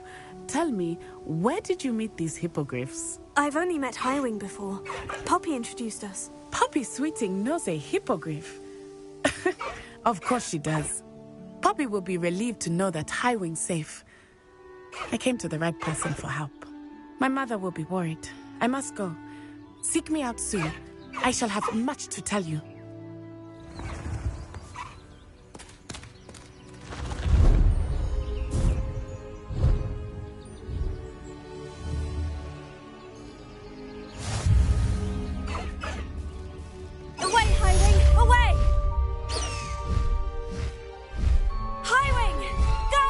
tell me, where did you meet these hippogriffs? I've only met Highwing before. Poppy introduced us. Poppy Sweeting knows a hippogriff. Of course she does. Poppy will be relieved to know that Highwing's safe. I came to the right person for help. My mother will be worried. I must go. Seek me out soon. I shall have much to tell you. Away, Highwing! Away! Highwing! Go!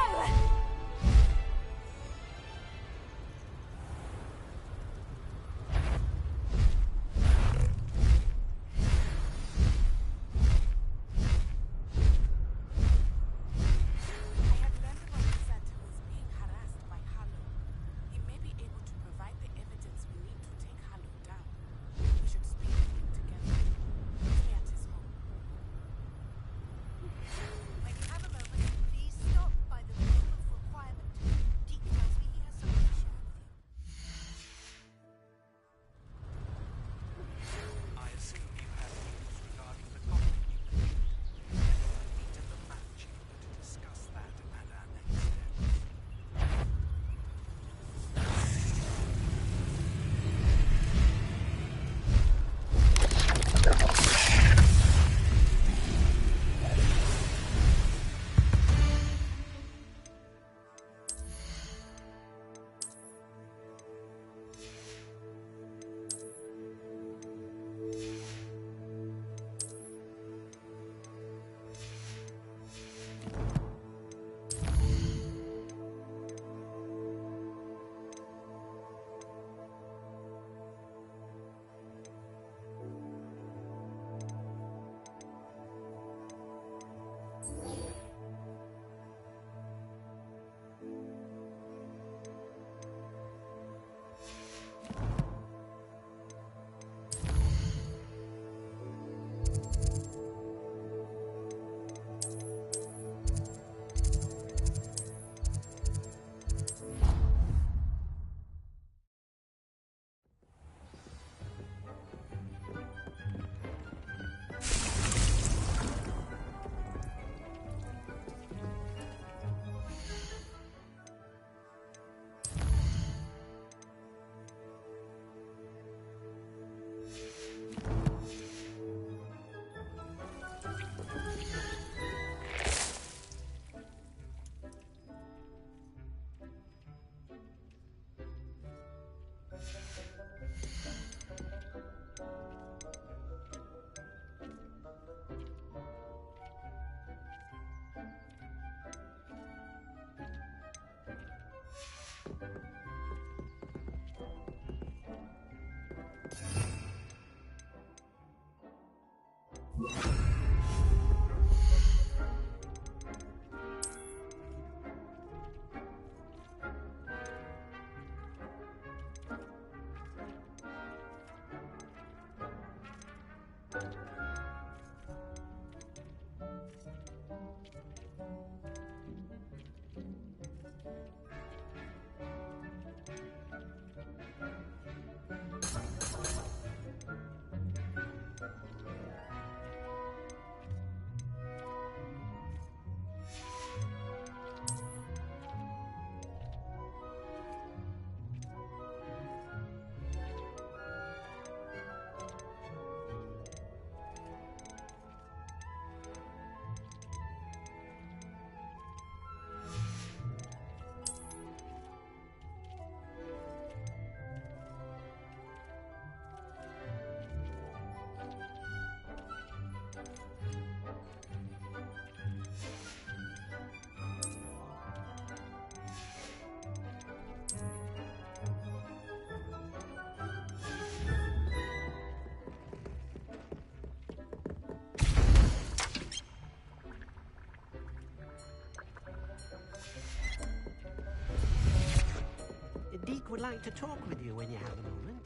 would like to talk with you when you have a moment.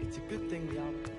It's a good thing we are.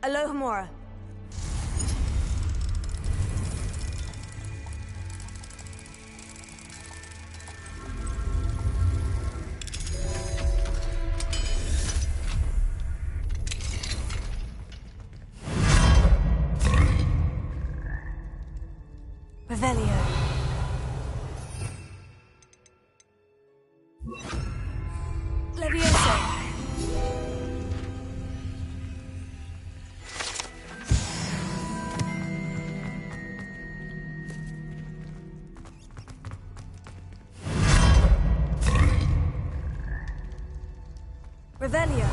Alohomora. Revelio. Levioso. Revelio.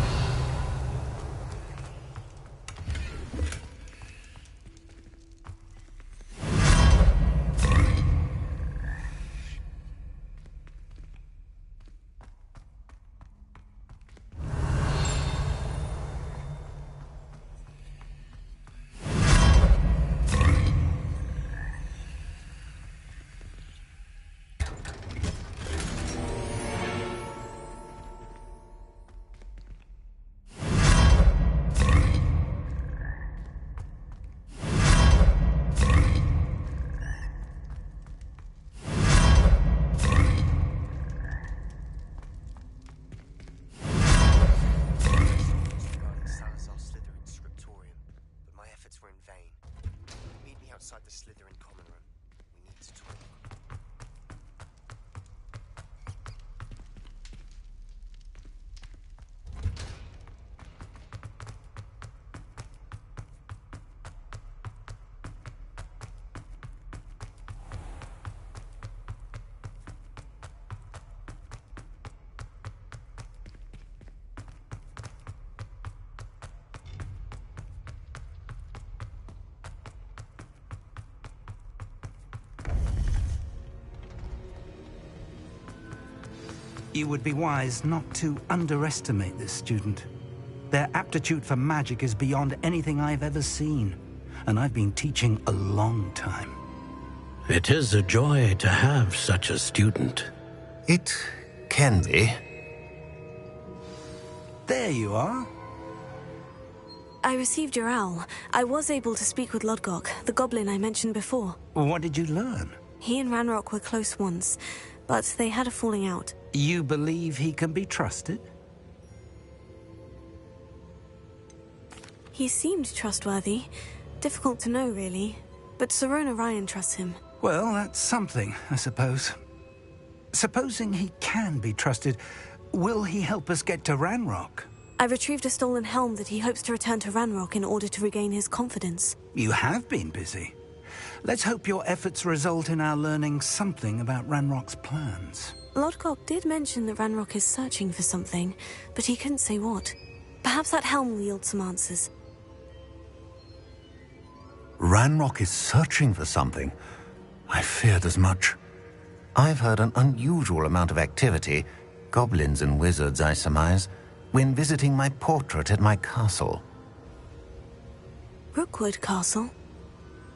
You would be wise not to underestimate this student. Their aptitude for magic is beyond anything I've ever seen, and I've been teaching a long time. It is a joy to have such a student. It can be. There you are. I received your owl. I was able to speak with Lodgok, the goblin I mentioned before. What did you learn? He and Ranrock were close once, but they had a falling out. You believe he can be trusted? He seemed trustworthy. Difficult to know, really. But Serona Ryan trusts him. Well, that's something, I suppose. Supposing he can be trusted, will he help us get to Ranrock? I retrieved a stolen helm that he hopes to return to Ranrock in order to regain his confidence. You have been busy. Let's hope your efforts result in our learning something about Ranrock's plans. Lodgok did mention that Ranrock is searching for something, but he couldn't say what. Perhaps that helm will yield some answers. Ranrock is searching for something. I feared as much. I've heard an unusual amount of activity, goblins and wizards, I surmise, when visiting my portrait at my castle. Rookwood Castle?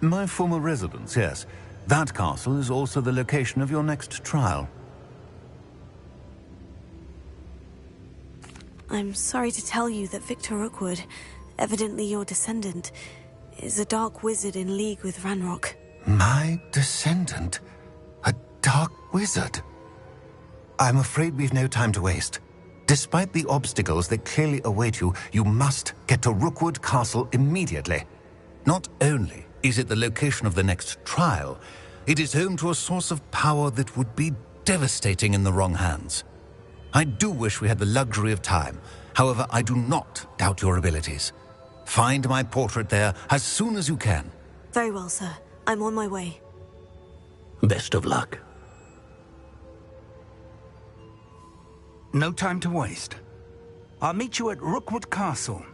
My former residence, yes. That castle is also the location of your next trial. I'm sorry to tell you that Victor Rookwood, evidently your descendant, is a dark wizard in league with Ranrock. My descendant? A dark wizard? I'm afraid we've no time to waste. Despite the obstacles that clearly await you, you must get to Rookwood Castle immediately. Not only is it the location of the next trial, it is home to a source of power that would be devastating in the wrong hands. I do wish we had the luxury of time. However, I do not doubt your abilities. Find my portrait there as soon as you can. Very well, sir. I'm on my way. Best of luck. No time to waste. I'll meet you at Rookwood Castle.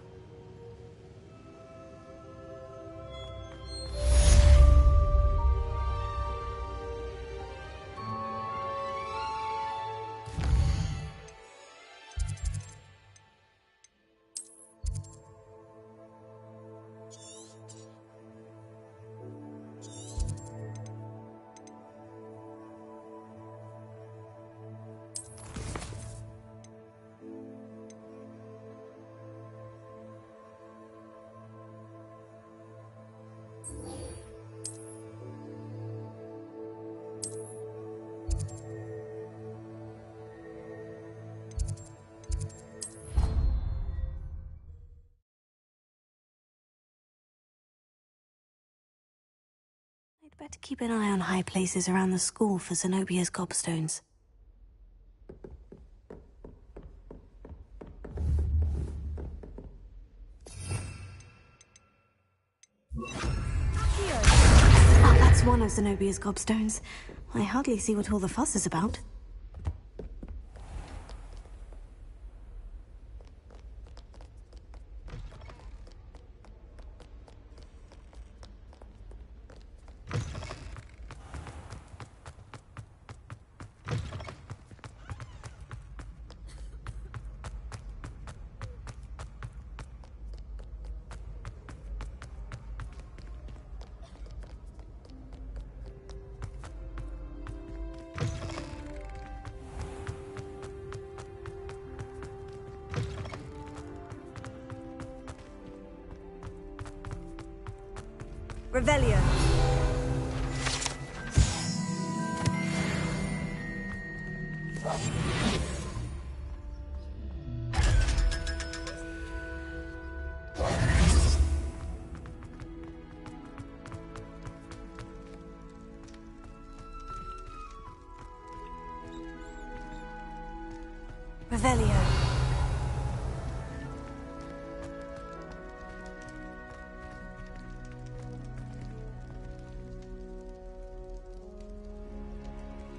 I'd better keep an eye on high places around the school for Zenobia's gobstones. Ah, that's one of Zenobia's gobstones. I hardly see what all the fuss is about. Revelio. Revelio.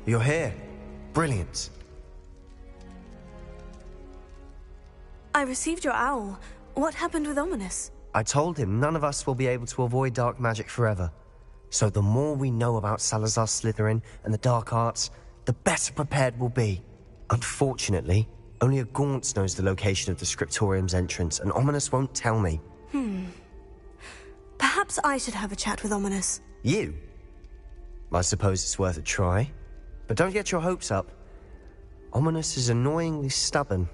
You're here. Brilliant. I received your owl. What happened with Ominous? I told him none of us will be able to avoid dark magic forever. So the more we know about Salazar Slytherin and the dark arts, the better prepared we'll be. Unfortunately, only a Gaunt knows the location of the Scriptorium's entrance, and Ominous won't tell me. Perhaps I should have a chat with Ominous. You? I suppose it's worth a try. But don't get your hopes up. Ominous is annoyingly stubborn.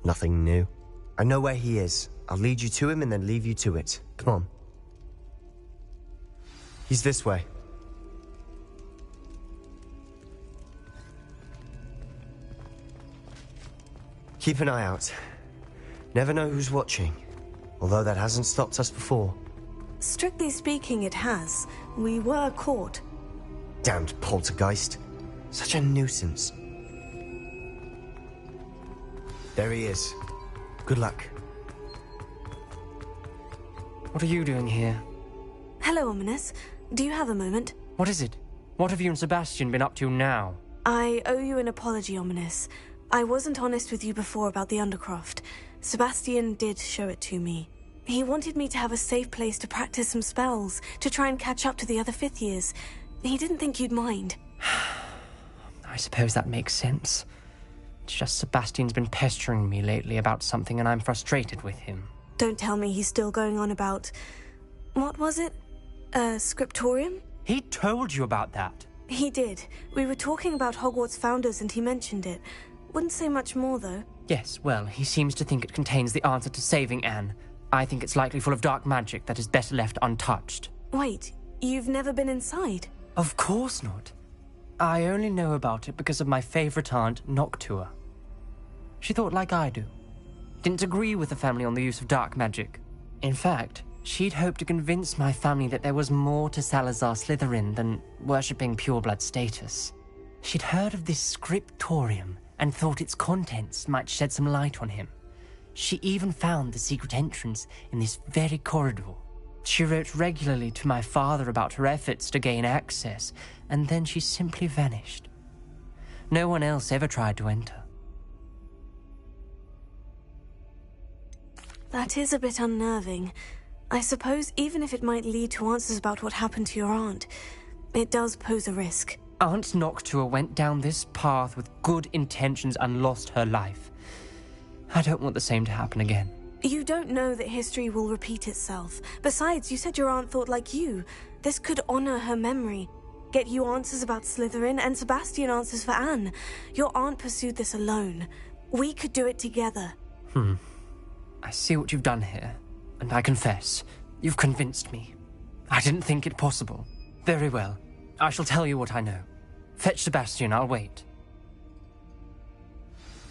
Nothing new. I know where he is. I'll lead you to him and then leave you to it. Come on. He's this way. Keep an eye out. Never know who's watching. Although that hasn't stopped us before. Strictly speaking, it has. We were caught. Damned poltergeist. Such a nuisance. There he is. Good luck. What are you doing here? Hello, Ominous. Do you have a moment? What is it? What have you and Sebastian been up to now? I owe you an apology, Ominous. I wasn't honest with you before about the Undercroft. Sebastian did show it to me. He wanted me to have a safe place to practice some spells, to try and catch up to the other fifth years. He didn't think you'd mind. I suppose that makes sense. It's just Sebastian's been pestering me lately about something and I'm frustrated with him. Don't tell me he's still going on about... What was it? Scriptorium? He told you about that? He did. We were talking about Hogwarts founders and he mentioned it. Wouldn't say much more, though. Yes, well, he seems to think it contains the answer to saving Anne. I think it's likely full of dark magic that is better left untouched. Wait, you've never been inside? Of course not. I only know about it because of my favorite aunt, Noctua. She thought like I do. Didn't agree with the family on the use of dark magic. In fact, she'd hoped to convince my family that there was more to Salazar Slytherin than worshipping pureblood status. She'd heard of this scriptorium and thought its contents might shed some light on him. She even found the secret entrance in this very corridor. She wrote regularly to my father about her efforts to gain access, and then she simply vanished. No one else ever tried to enter. That is a bit unnerving. I suppose even if it might lead to answers about what happened to your aunt, it does pose a risk. Aunt Noctua went down this path with good intentions and lost her life. I don't want the same to happen again. You don't know that history will repeat itself. Besides, you said your aunt thought like you. This could honor her memory. Get you answers about Slytherin and Sebastian answers for Anne. Your aunt pursued this alone. We could do it together. I see what you've done here, and I confess, you've convinced me. I didn't think it possible. Very well. I shall tell you what I know. Fetch Sebastian, I'll wait.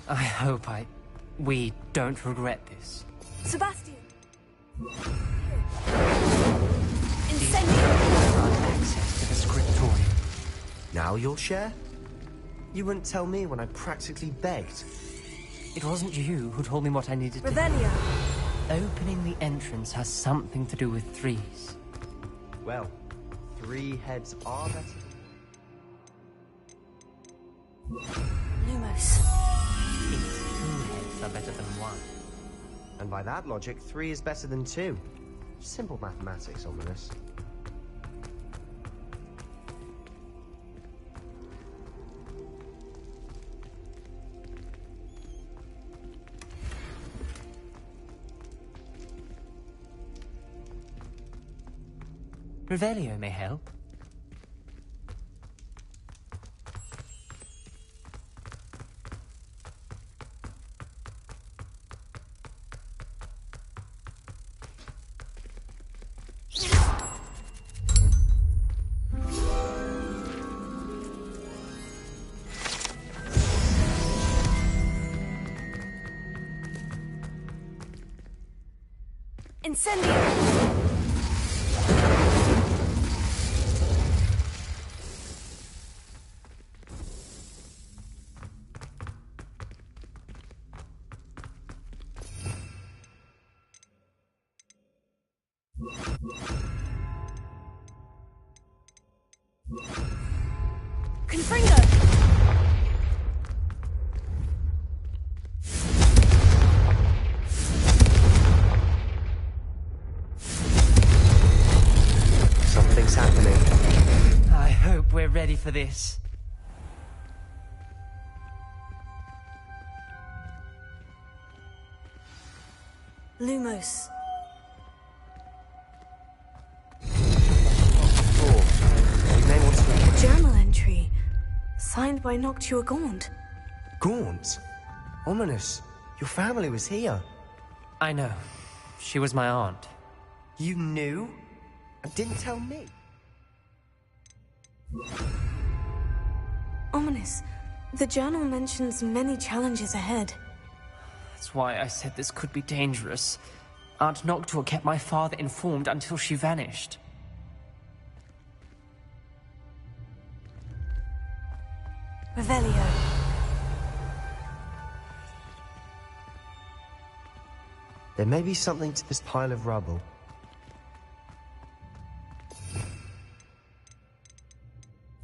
I hope we don't regret this. Sebastian! Access to the scriptorium. Now you'll share? You wouldn't tell me when I practically begged. It wasn't you who told me what I needed to do. Revelio! Opening the entrance has something to do with threes. Well, 3 heads are better. Lumos. It's 2 heads are better than 1. And by that logic, 3 is better than 2. Simple mathematics, Ominous. Revelio may help. Incendio! Confringo! Something's happening. I hope we're ready for this. Lumos. A journal entry. Signed by Noctua Gaunt. Gaunt? Ominous. Your family was here. I know. She was my aunt. You knew? And didn't tell me? Ominous. The journal mentions many challenges ahead. That's why I said this could be dangerous. Aunt Noctua kept my father informed until she vanished. Revelio. There may be something to this pile of rubble.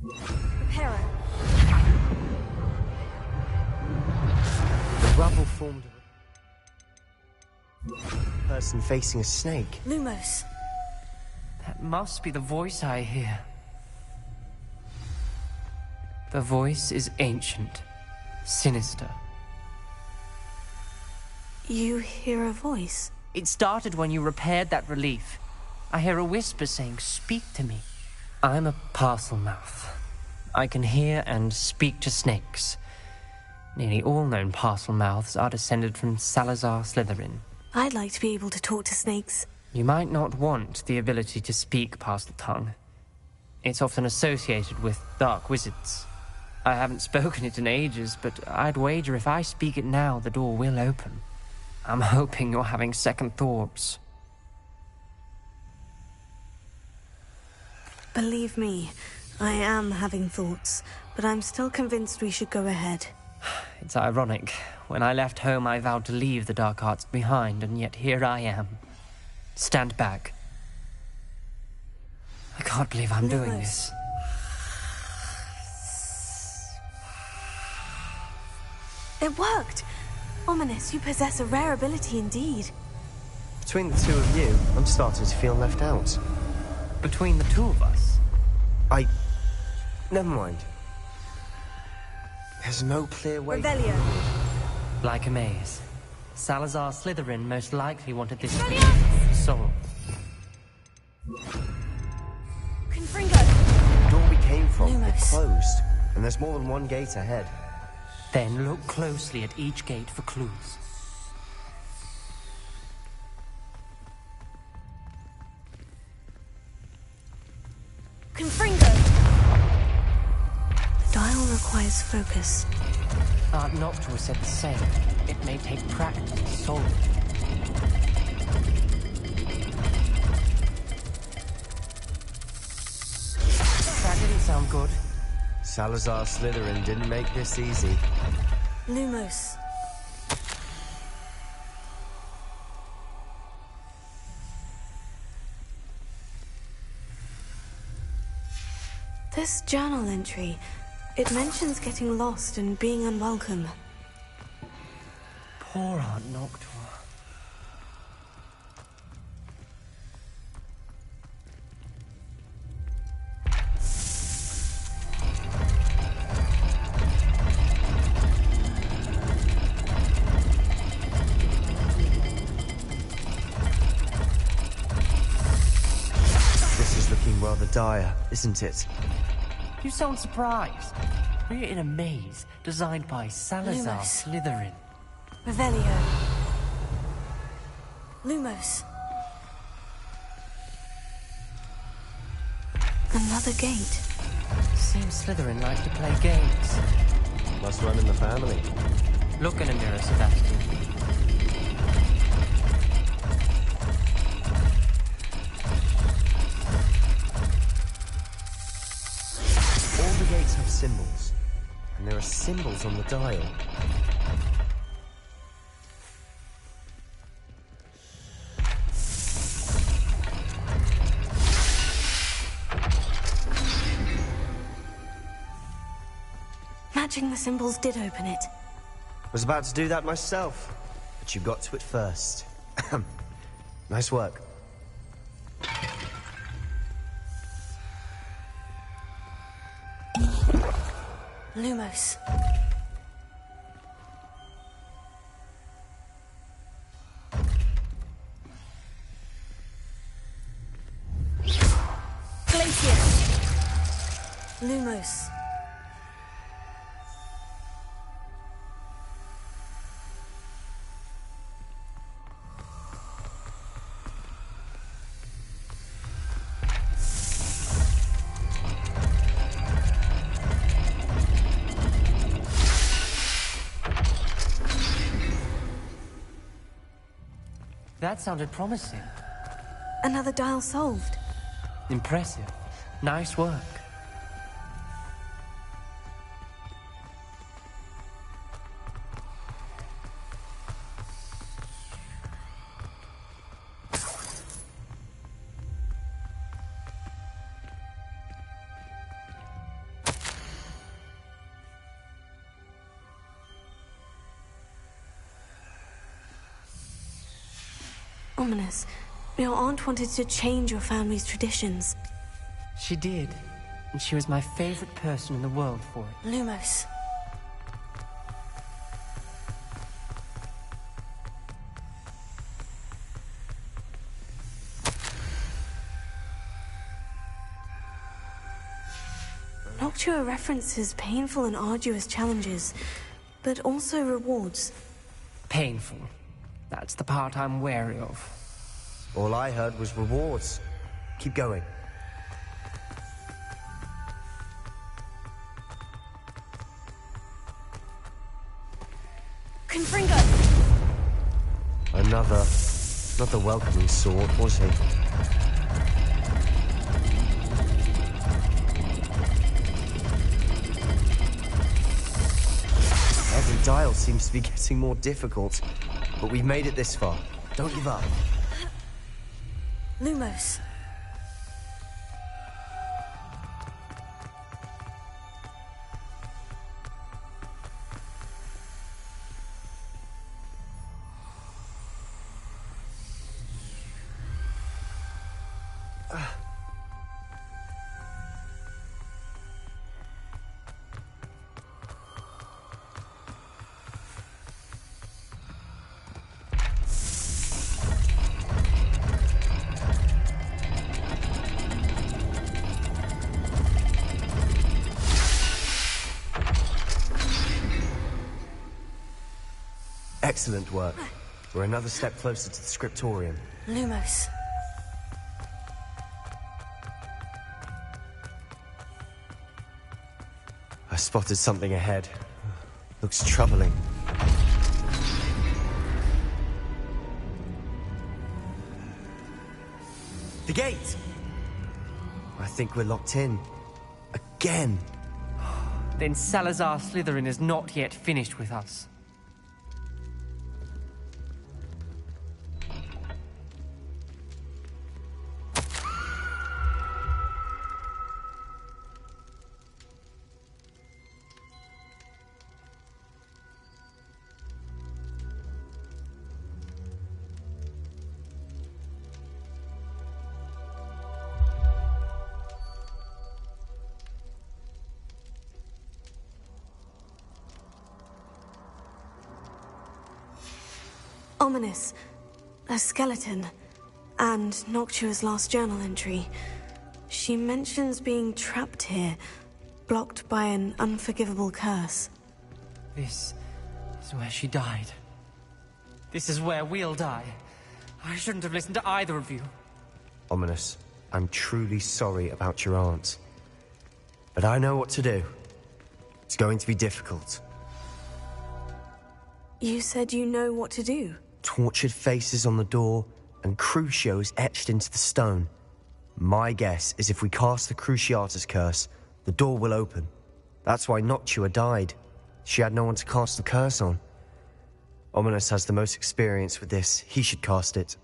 Reparo. The rubble formed a person facing a snake. Lumos. That must be the voice I hear. The voice is ancient, sinister. You hear a voice? It started when you repaired that relief. I hear a whisper saying, "Speak to me." I'm a parcel mouth. I can hear and speak to snakes. Nearly all known parcel mouths are descended from Salazar Slytherin. I'd like to be able to talk to snakes. You might not want the ability to speak parcel tongue. It's often associated with dark wizards. I haven't spoken it in ages, but I'd wager if I speak it now, the door will open. I'm hoping you're having second thoughts. Believe me, I am having thoughts, but I'm still convinced we should go ahead. It's ironic. When I left home, I vowed to leave the dark arts behind, and yet here I am. Stand back. I can't believe I'm doing this. It worked! Ominous, you possess a rare ability indeed. Between the two of you, I'm starting to feel left out. Between the two of us? Never mind. There's no clear way... Revelio. Like a maze. Salazar Slytherin most likely wanted this solved. Confringo. The door we came from, it Lumos. closed. And there's more than one gate ahead. Then look closely at each gate for clues. Confringo. The dial requires focus. Aunt Noctua said the same. It may take practice to solve it. That didn't sound good. Salazar Slytherin didn't make this easy. Lumos. This journal entry, it mentions getting lost and being unwelcome. Poor Aunt Noctua. This is looking rather dire, isn't it? You sound surprised. We're in a maze designed by Salazar Lumos. Slytherin. Revelio. Lumos. Another gate. Seems Slytherin likes to play games. Must run in the family. Look in a mirror, Sebastian. All the gates have symbols. And there are symbols on the dial. Matching the symbols did open it. Was about to do that myself, but you got to it first. Nice work. Lumos. Lumos. That sounded promising. Another dial solved. Impressive. Nice work. Ominous. Your aunt wanted to change your family's traditions. She did. And she was my favorite person in the world for it. Lumos. Noctua references painful and arduous challenges, but also rewards. Painful. That's the part I'm wary of. All I heard was rewards. Keep going. Confringo! Another... not the welcoming sort, was he? Every dial seems to be getting more difficult. But we've made it this far. Don't give up. Lumos. Excellent work. We're another step closer to the scriptorium. Lumos. I spotted something ahead. Looks troubling. The gate! I think we're locked in. Again. Then Salazar Slytherin is not yet finished with us. Ominous. A skeleton. And Noctua's last journal entry. She mentions being trapped here, blocked by an unforgivable curse. This is where she died. This is where we'll die. I shouldn't have listened to either of you. Ominous, I'm truly sorry about your aunt. But I know what to do. It's going to be difficult. You said you know what to do. Tortured faces on the door, and Crucios etched into the stone. My guess is if we cast the Cruciatus curse, the door will open. That's why Noctua died. She had no one to cast the curse on. Ominous has the most experience with this. He should cast it.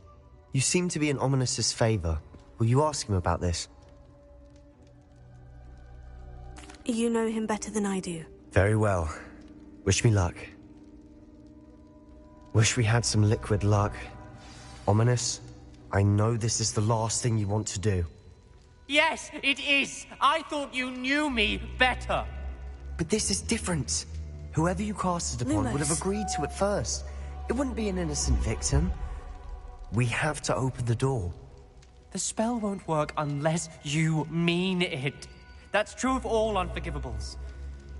You seem to be in Ominous's favor. Will you ask him about this? You know him better than I do. Very well. Wish me luck. Wish we had some liquid luck. Ominous, I know this is the last thing you want to do. Yes, it is. I thought you knew me better. But this is different. Whoever you cast it upon Lumos. would have agreed to it first. It wouldn't be an innocent victim. We have to open the door. The spell won't work unless you mean it. That's true of all unforgivables.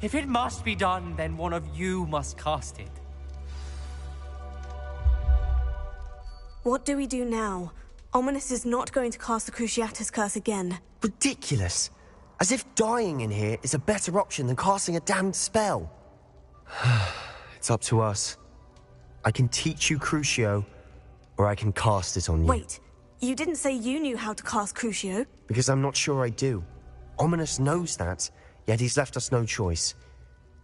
If it must be done, then one of you must cast it. What do we do now? Ominous is not going to cast the Cruciatus Curse again. Ridiculous. As if dying in here is a better option than casting a damned spell. It's up to us. I can teach you Crucio, or I can cast it on you. Wait, you didn't say you knew how to cast Crucio? Because I'm not sure I do. Ominous knows that, yet he's left us no choice.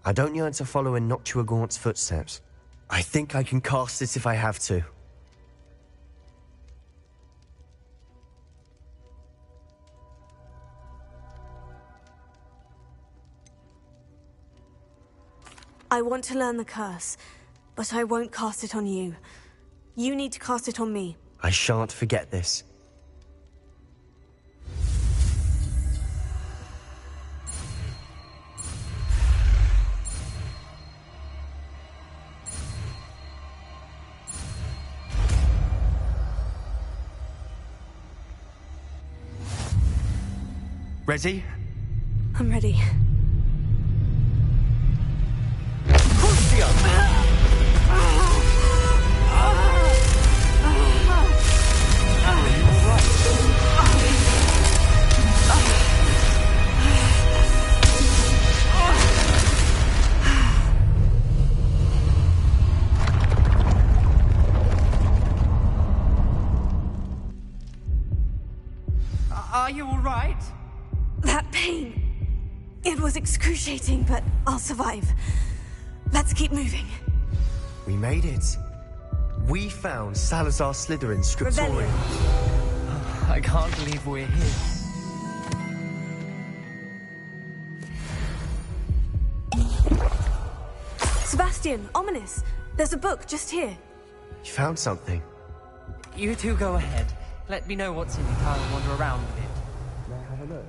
I don't yearn to follow in Noctua Gaunt's footsteps. I think I can cast it if I have to. I want to learn the curse, but I won't cast it on you. You need to cast it on me. I shan't forget this. Ready? I'm ready. Are you all right? That pain. It was excruciating, but I'll survive. Let's keep moving. We made it. We found Salazar Slytherin's scriptorium. I can't believe we're here. Sebastian, Ominous. There's a book just here. You found something. You two go ahead. Let me know what's in it. I'll wander around a bit. May I have a look?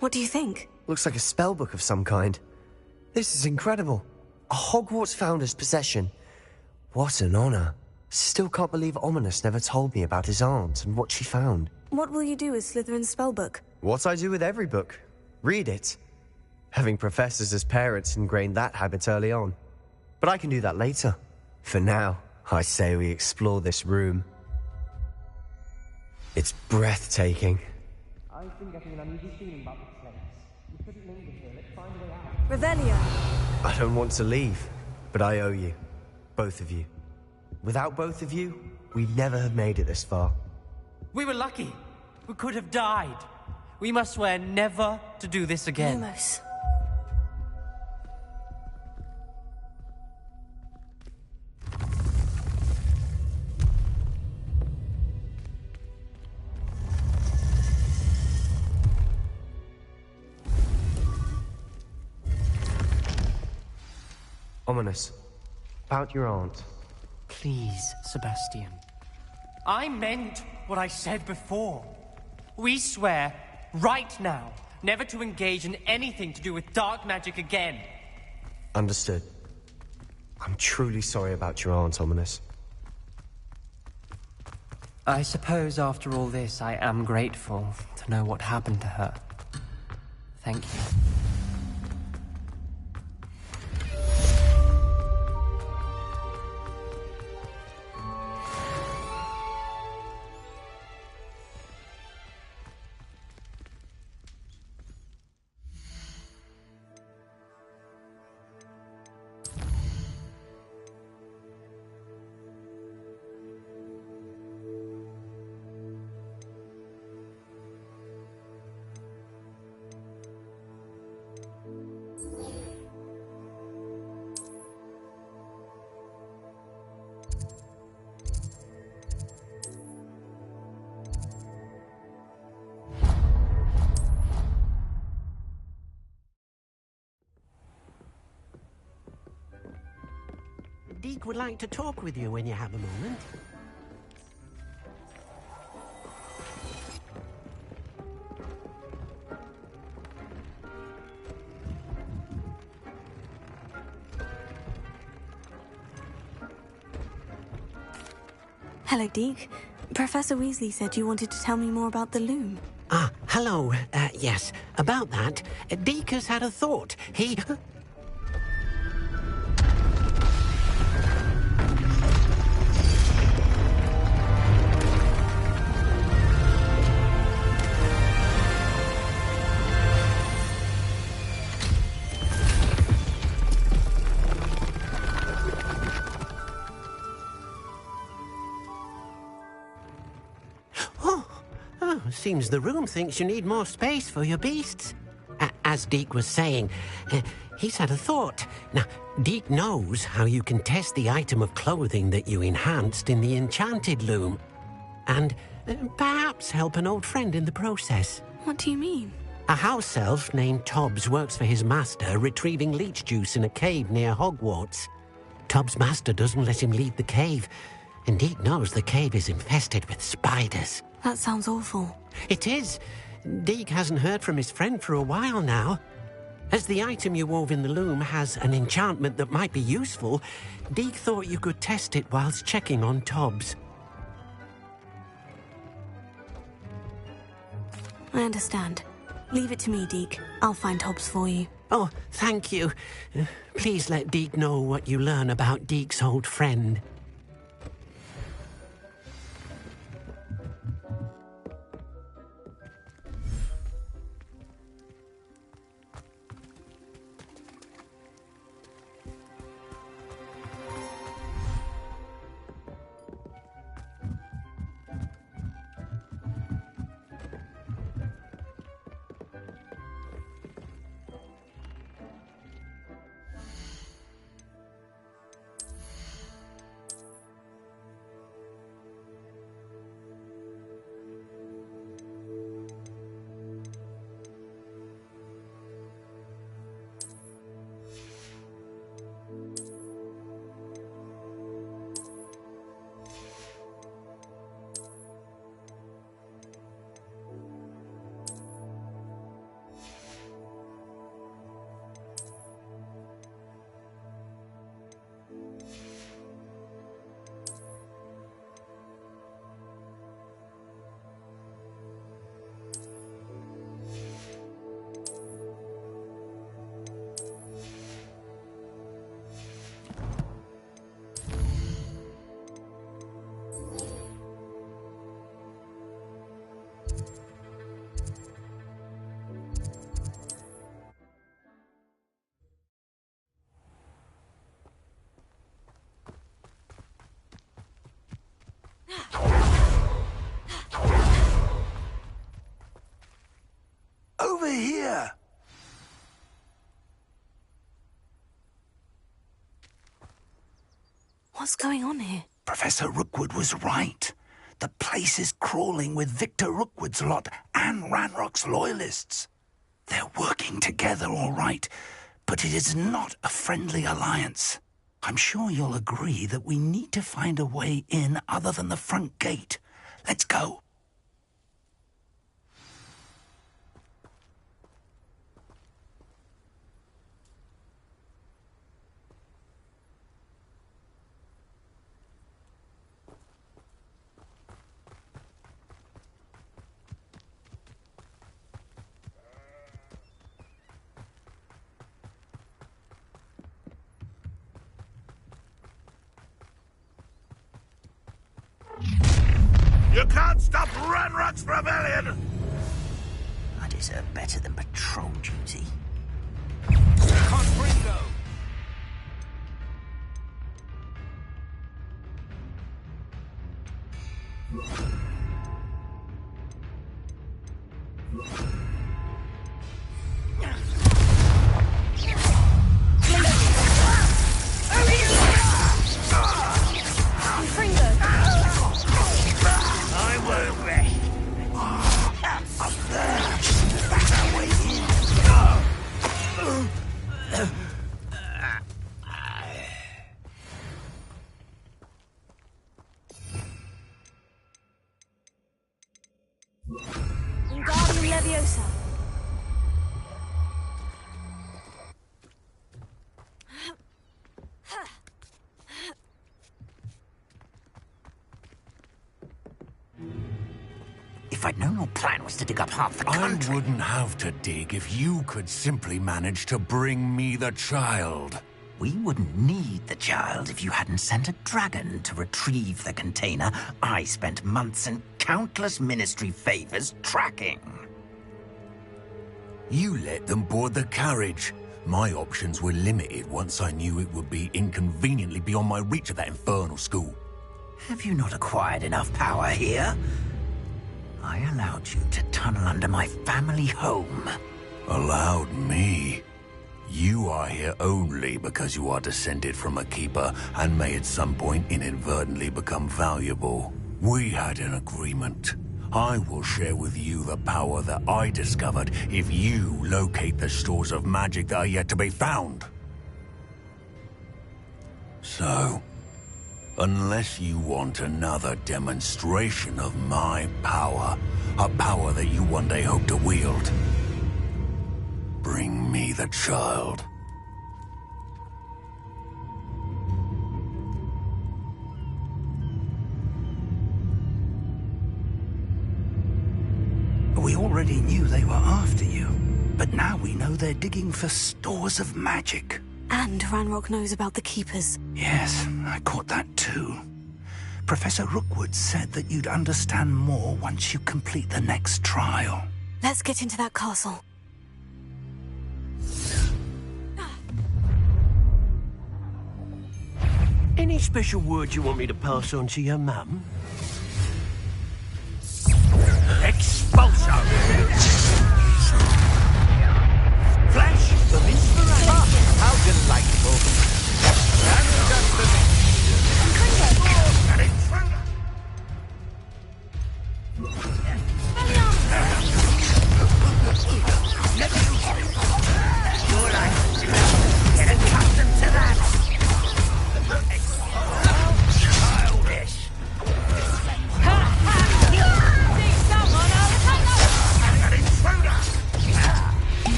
What do you think? Looks like a spellbook of some kind. This is incredible. A Hogwarts founder's possession. What an honor. Still can't believe Ominous never told me about his aunt and what she found. What will you do with Slytherin's spellbook? What I do with every book. Read it. Having professors as parents ingrained that habit early on. But I can do that later. For now, I say we explore this room. It's breathtaking. I've been getting an uneasy feeling about this place. We couldn't linger here. Let's find a way out. Revelia. I don't want to leave, but I owe you. Both of you. Without both of you, we'd never have made it this far. We were lucky. We could have died. We must swear never to do this again. Lumos. Ominous. About your aunt. Please, Sebastian. I meant what I said before. We swear, right now, never to engage in anything to do with dark magic again. Understood. I'm truly sorry about your aunt, Ominous. I suppose after all this, I am grateful to know what happened to her. Thank you. Deke would like to talk with you when you have a moment. Hello, Deke. Professor Weasley said you wanted to tell me more about the loom. Ah, hello. Yes, about that. Deke has had a thought. He... Seems the room thinks you need more space for your beasts. As Deke was saying, he's had a thought. Now, Deke knows how you can test the item of clothing that you enhanced in the enchanted loom. And perhaps help an old friend in the process. What do you mean? A house elf named Tobbs works for his master retrieving leech juice in a cave near Hogwarts. Tobbs' master doesn't let him leave the cave, and Deke knows the cave is infested with spiders. That sounds awful. It is. Deke hasn't heard from his friend for a while now. As the item you wove in the loom has an enchantment that might be useful, Deke thought you could test it whilst checking on Tobbs. I understand. Leave it to me, Deke. I'll find Tobbs for you. Oh, thank you. Please let Deke know what you learn about Deke's old friend. Over here! What's going on here? Professor Rookwood was right. The place is crawling with Victor Rookwood's lot and Ranrock's loyalists. They're working together, all right, but it is not a friendly alliance. I'm sure you'll agree that we need to find a way in other than the front gate. Let's go. You can't stop Ranrock's rebellion! I deserve better than patrol duty. Confringo! If I'd known your plan was to dig up half the country... I wouldn't have to dig if you could simply manage to bring me the child. We wouldn't need the child if you hadn't sent a dragon to retrieve the container I spent months and countless ministry favors tracking. You let them board the carriage. My options were limited once I knew it would be inconveniently beyond my reach at that infernal school. Have you not acquired enough power here? I allowed you to tunnel under my family home. Allowed me? You are here only because you are descended from a keeper and may at some point inadvertently become valuable. We had an agreement. I will share with you the power that I discovered if you locate the stores of magic that are yet to be found. So, unless you want another demonstration of my power, a power that you one day hope to wield, bring me the child. We already knew they were after you, but now we know they're digging for stores of magic. And Ranrock knows about the Keepers. Yes, I caught that too. Professor Rookwood said that you'd understand more once you complete the next trial. Let's get into that castle. Any special words you want me to pass on to your mum? Expulso! Flash of inspiration! How delightful! And just an intruder! Get accustomed to that! Childish!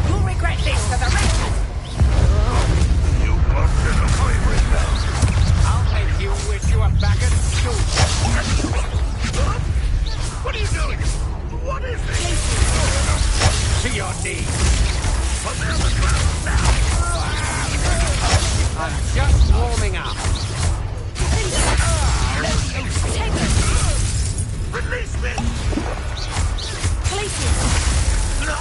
You'll regret this for the rest of... You want to know my rebel? I'll make you wish you were back at school. What are you doing? What is this? To your knees. But there's the clouds now. I'm just warming up. Release me! Release me! No!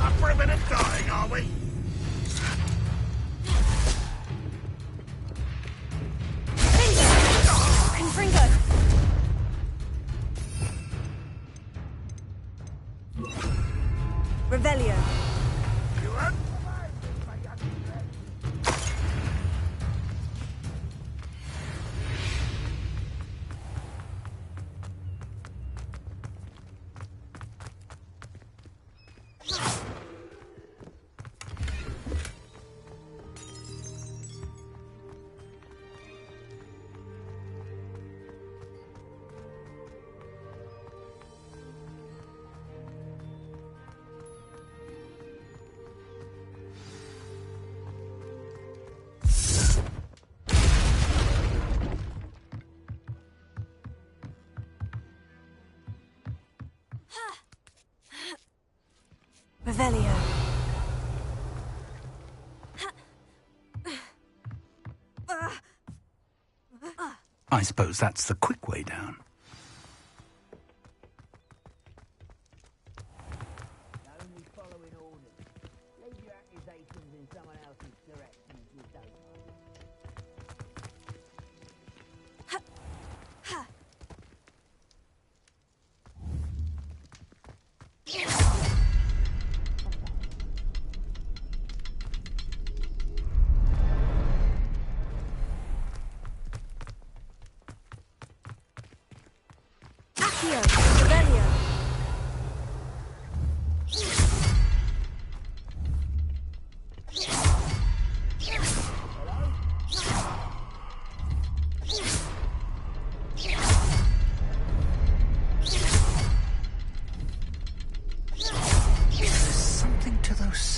Up for a minute dying, are we? Confringo! Revelio. Revelio. I suppose that's the quick way down.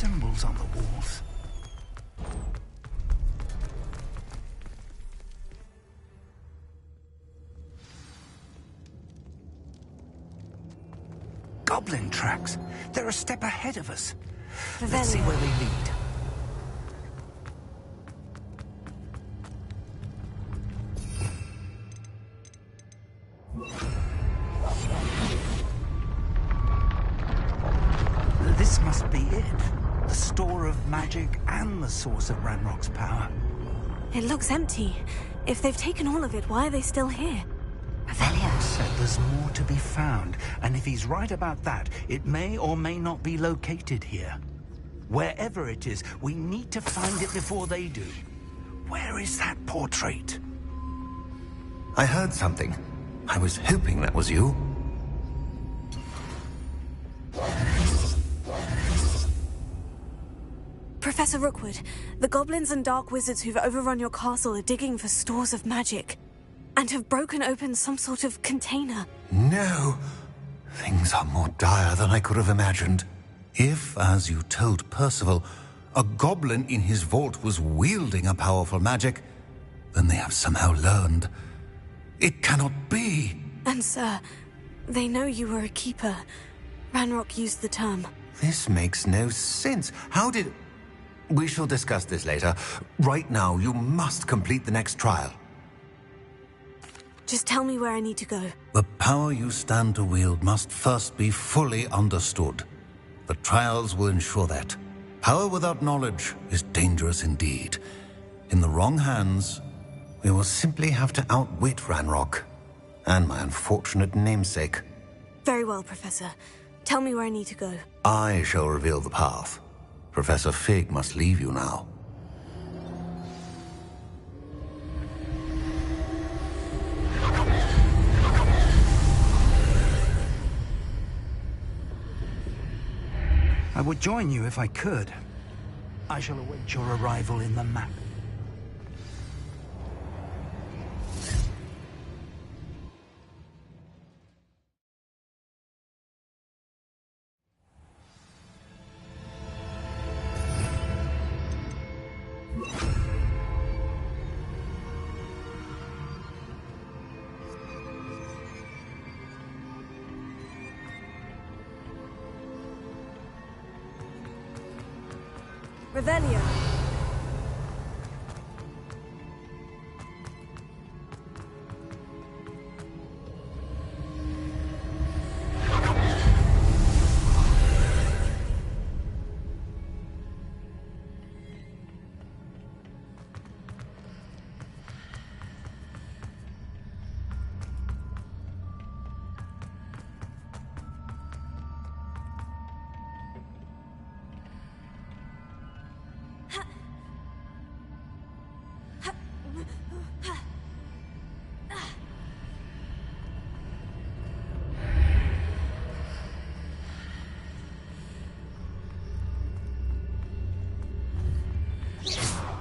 symbols on the walls. Goblin tracks. They're a step ahead of us. Let's see where they lead. This must be it. The store of magic and the source of Ranrock's power. It looks empty. If they've taken all of it, why are they still here? Revelio said there's more to be found, and if he's right about that, it may or may not be located here. Wherever it is, we need to find it before they do. Where is that portrait? I heard something. I was hoping that was you. Professor Rookwood, the goblins and dark wizards who've overrun your castle are digging for stores of magic, and have broken open some sort of container. No. Things are more dire than I could have imagined. If, as you told Percival, a goblin in his vault was wielding a powerful magic, then they have somehow learned. It cannot be. And sir, they know you were a keeper. Ranrock used the term. This makes no sense. How did... We shall discuss this later. Right now, you must complete the next trial. Just tell me where I need to go. The power you stand to wield must first be fully understood. The trials will ensure that. Power without knowledge is dangerous indeed. In the wrong hands, we will simply have to outwit Ranrock and my unfortunate namesake. Very well, Professor. Tell me where I need to go. I shall reveal the path. Professor Fig must leave you now. I would join you if I could. I shall await your arrival in the map. Revelio.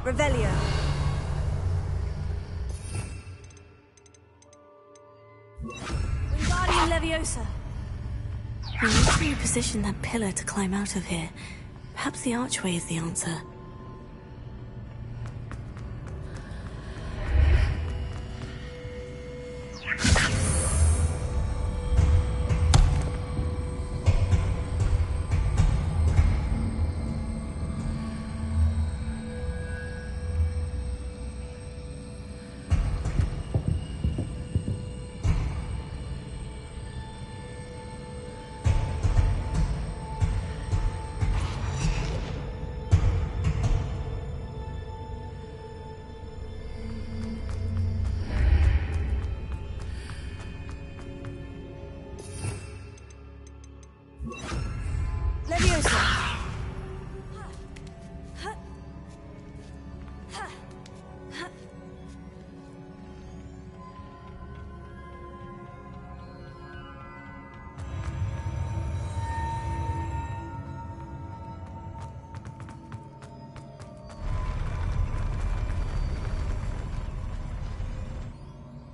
Revelio. Wingardium Leviosa. We need to reposition that pillar to climb out of here. Perhaps the archway is the answer.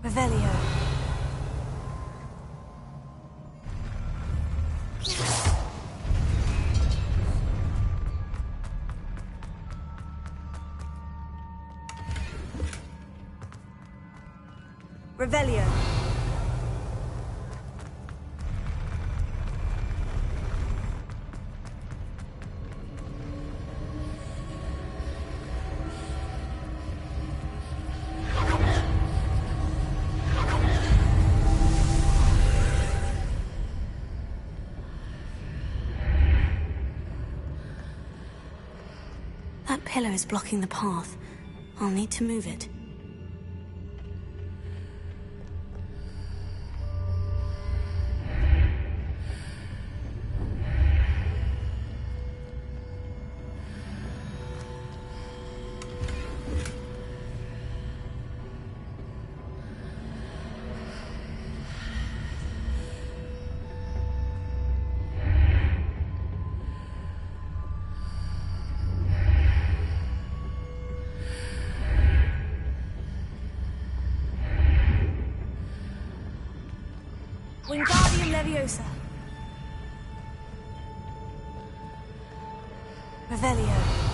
Revelio. Revelio. That pillar is blocking the path. I'll need to move it. Wingardium Leviosa. Revelio.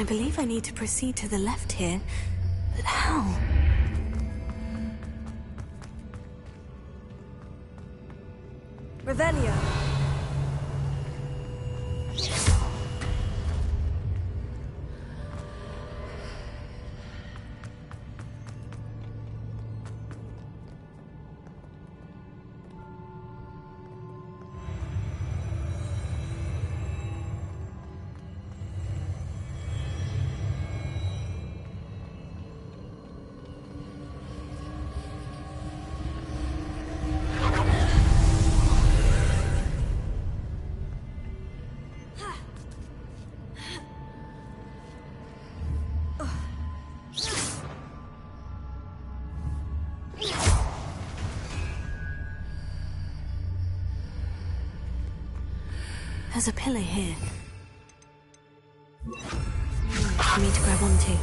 I believe I need to proceed to the left here, but how? Revelio. There's a pillar here. For me to grab onto.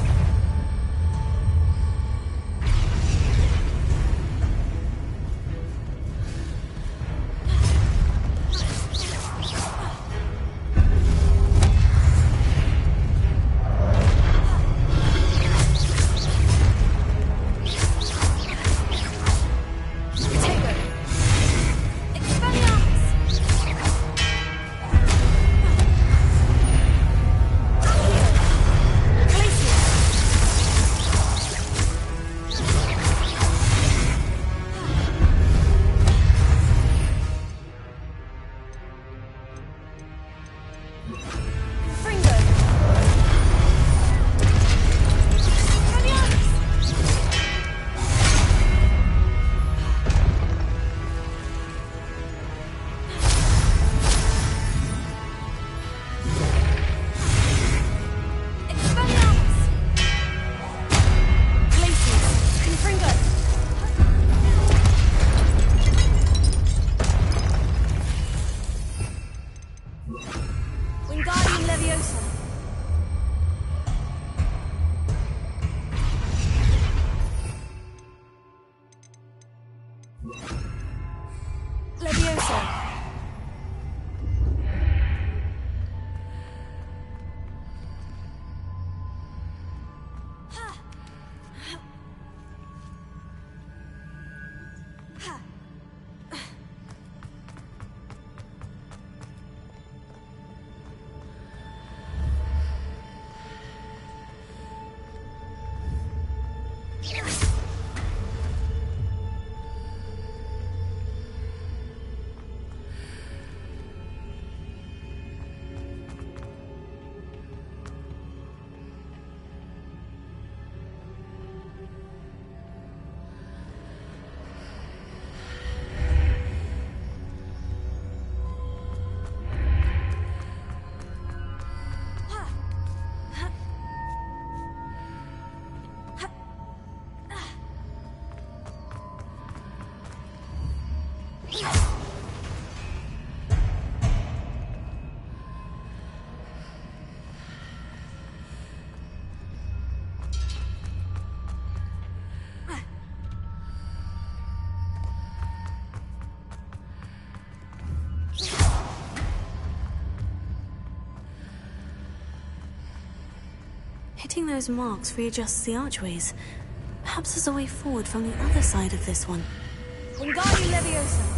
Hitting those marks readjusts the archways. Perhaps there's a way forward from the other side of this one. Wingardium Leviosa.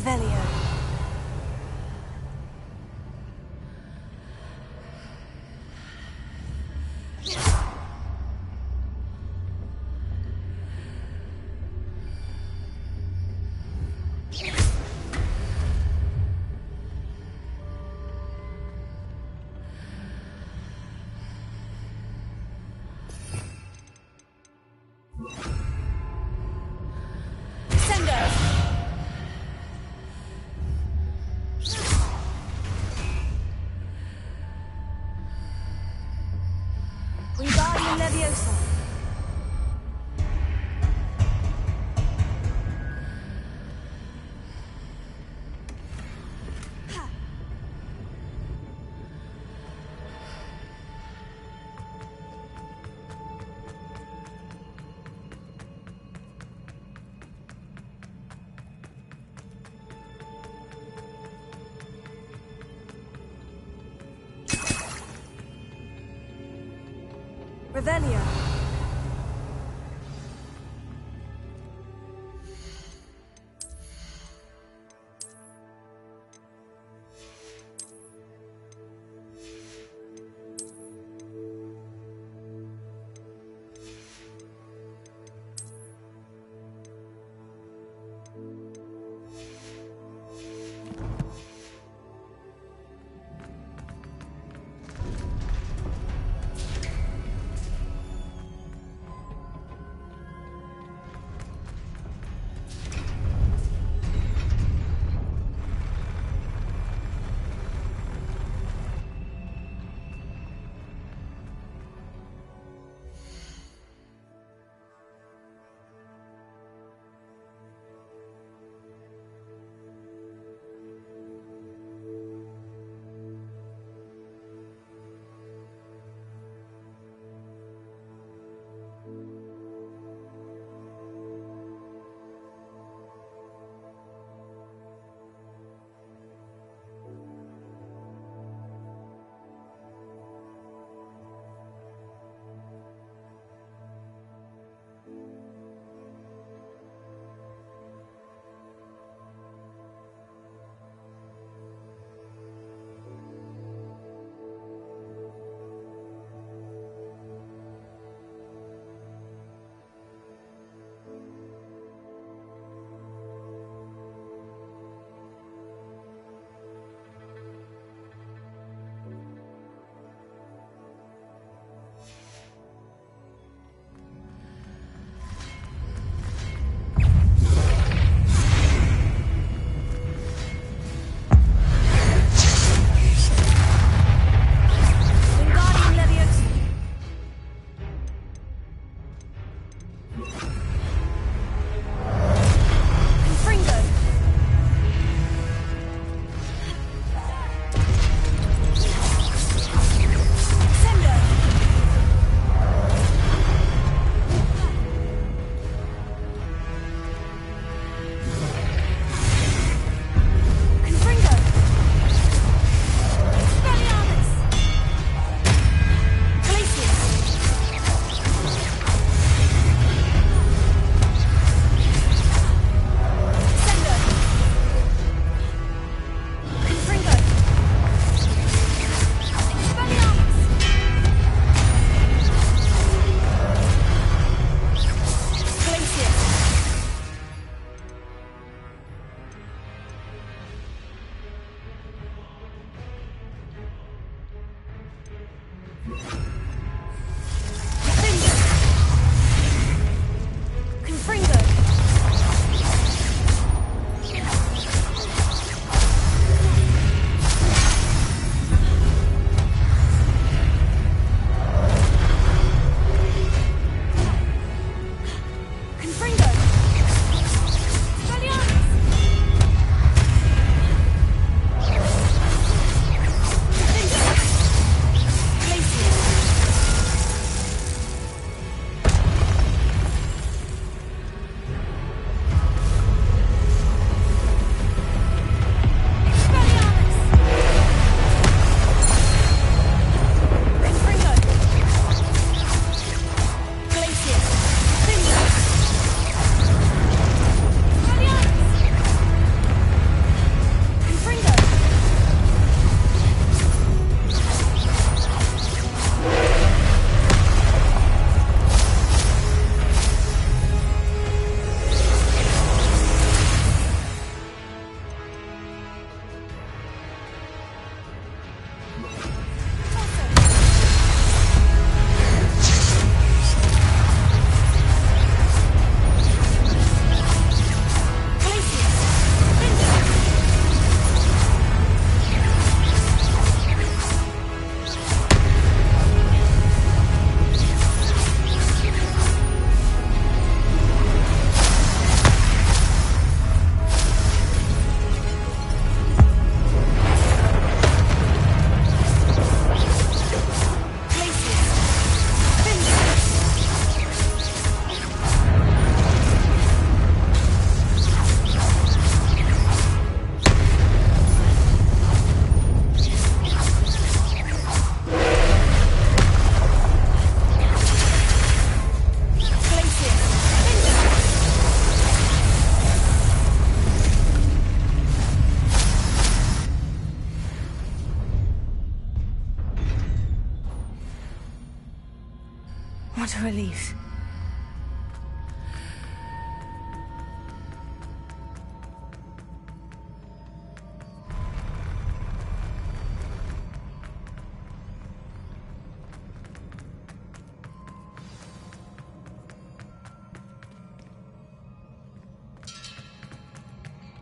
Revelio. Wingardium Leviosa. Revelio. What a relief.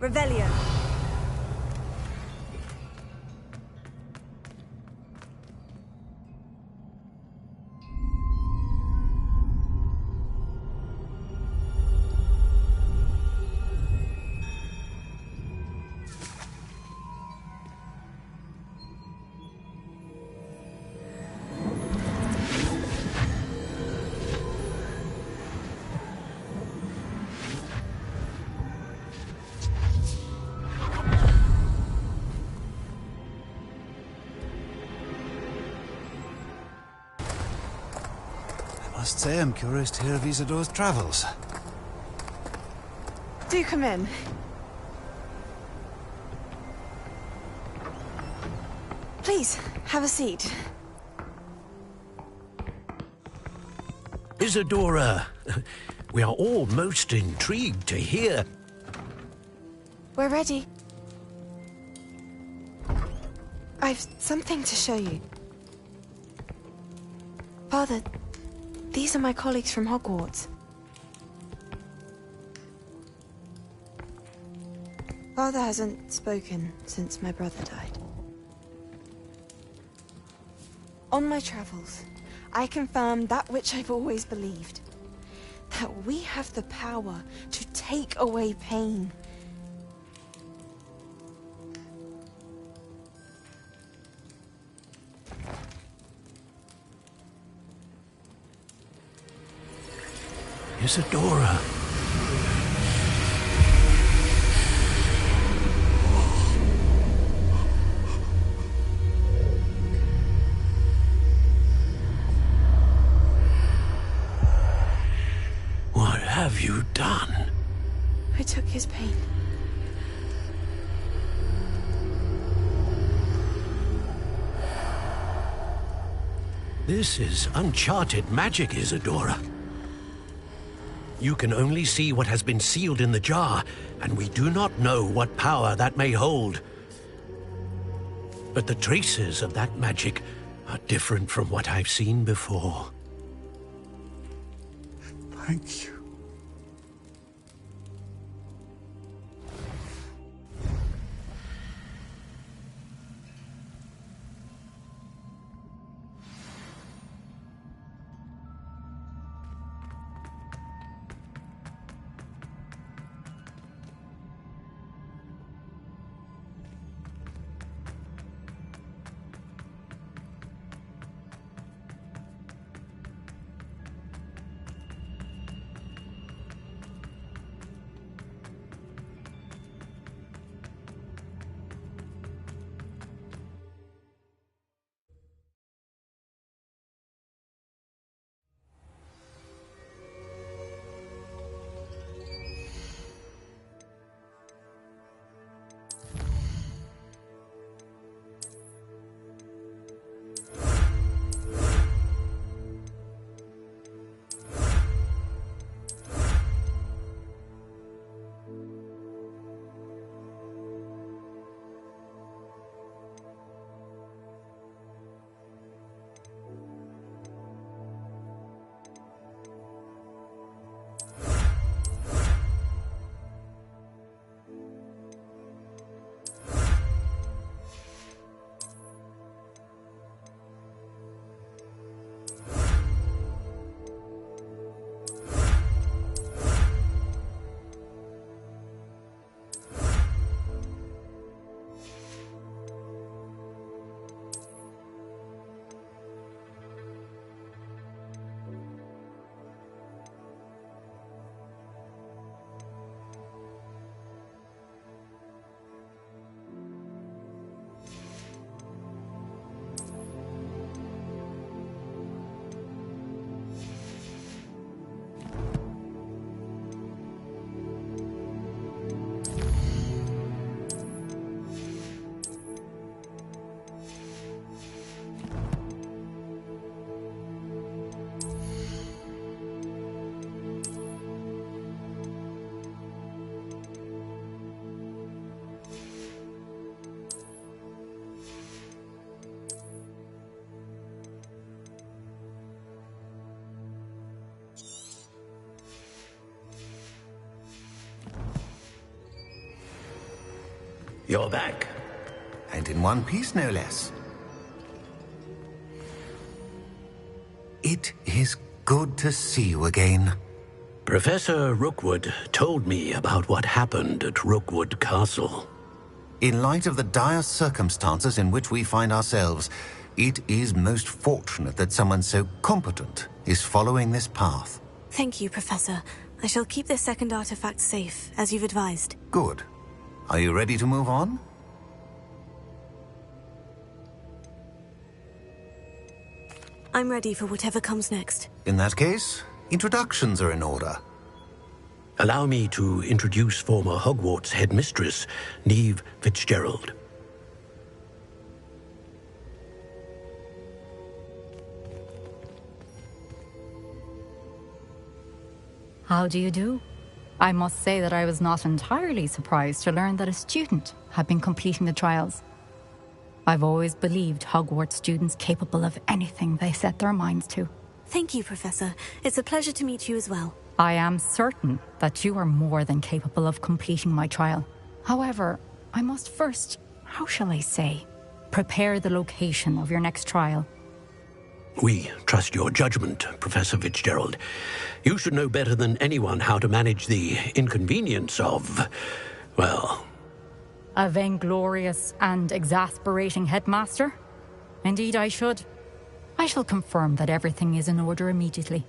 Revelio. I must say I'm curious to hear of Isidore's travels. Do come in. Please, have a seat. Isadora, we are all most intrigued to hear. We're ready. I've something to show you. Father, these are my colleagues from Hogwarts. Father hasn't spoken since my brother died. On my travels, I confirmed that which I've always believed. That we have the power to take away pain. Isadora. What have you done? I took his pain. This is uncharted magic, Isadora. You can only see what has been sealed in the jar, and we do not know what power that may hold. But the traces of that magic are different from what I've seen before. Thank you. You're back. And in one piece, no less. It is good to see you again. Professor Rookwood told me about what happened at Rookwood Castle. In light of the dire circumstances in which we find ourselves, it is most fortunate that someone so competent is following this path. Thank you, Professor. I shall keep this second artifact safe, as you've advised. Good. Are you ready to move on? I'm ready for whatever comes next. In that case, introductions are in order. Allow me to introduce former Hogwarts headmistress, Neve Fitzgerald. How do you do? I must say that I was not entirely surprised to learn that a student had been completing the trials. I've always believed Hogwarts students capable of anything they set their minds to. Thank you, Professor. It's a pleasure to meet you as well. I am certain that you are more than capable of completing my trial. However, I must first, how shall I say, prepare the location of your next trial. We trust your judgment, Professor Fitzgerald. You should know better than anyone how to manage the inconvenience of, well... A vainglorious and exasperating headmaster? Indeed I should. I shall confirm that everything is in order immediately.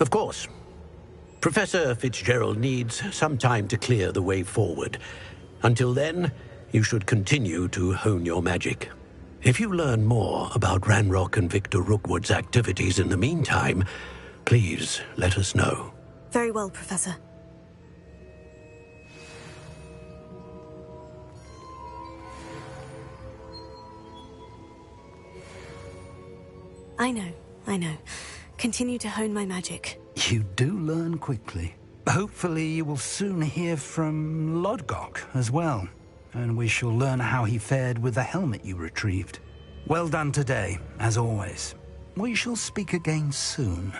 Of course. Professor Fitzgerald needs some time to clear the way forward. Until then, you should continue to hone your magic. If you learn more about Ranrock and Victor Rookwood's activities in the meantime, please let us know. Very well, Professor. I know. Continue to hone my magic. You do learn quickly. Hopefully you will soon hear from Lodgok as well, and we shall learn how he fared with the helmet you retrieved. Well done today, as always. We shall speak again soon.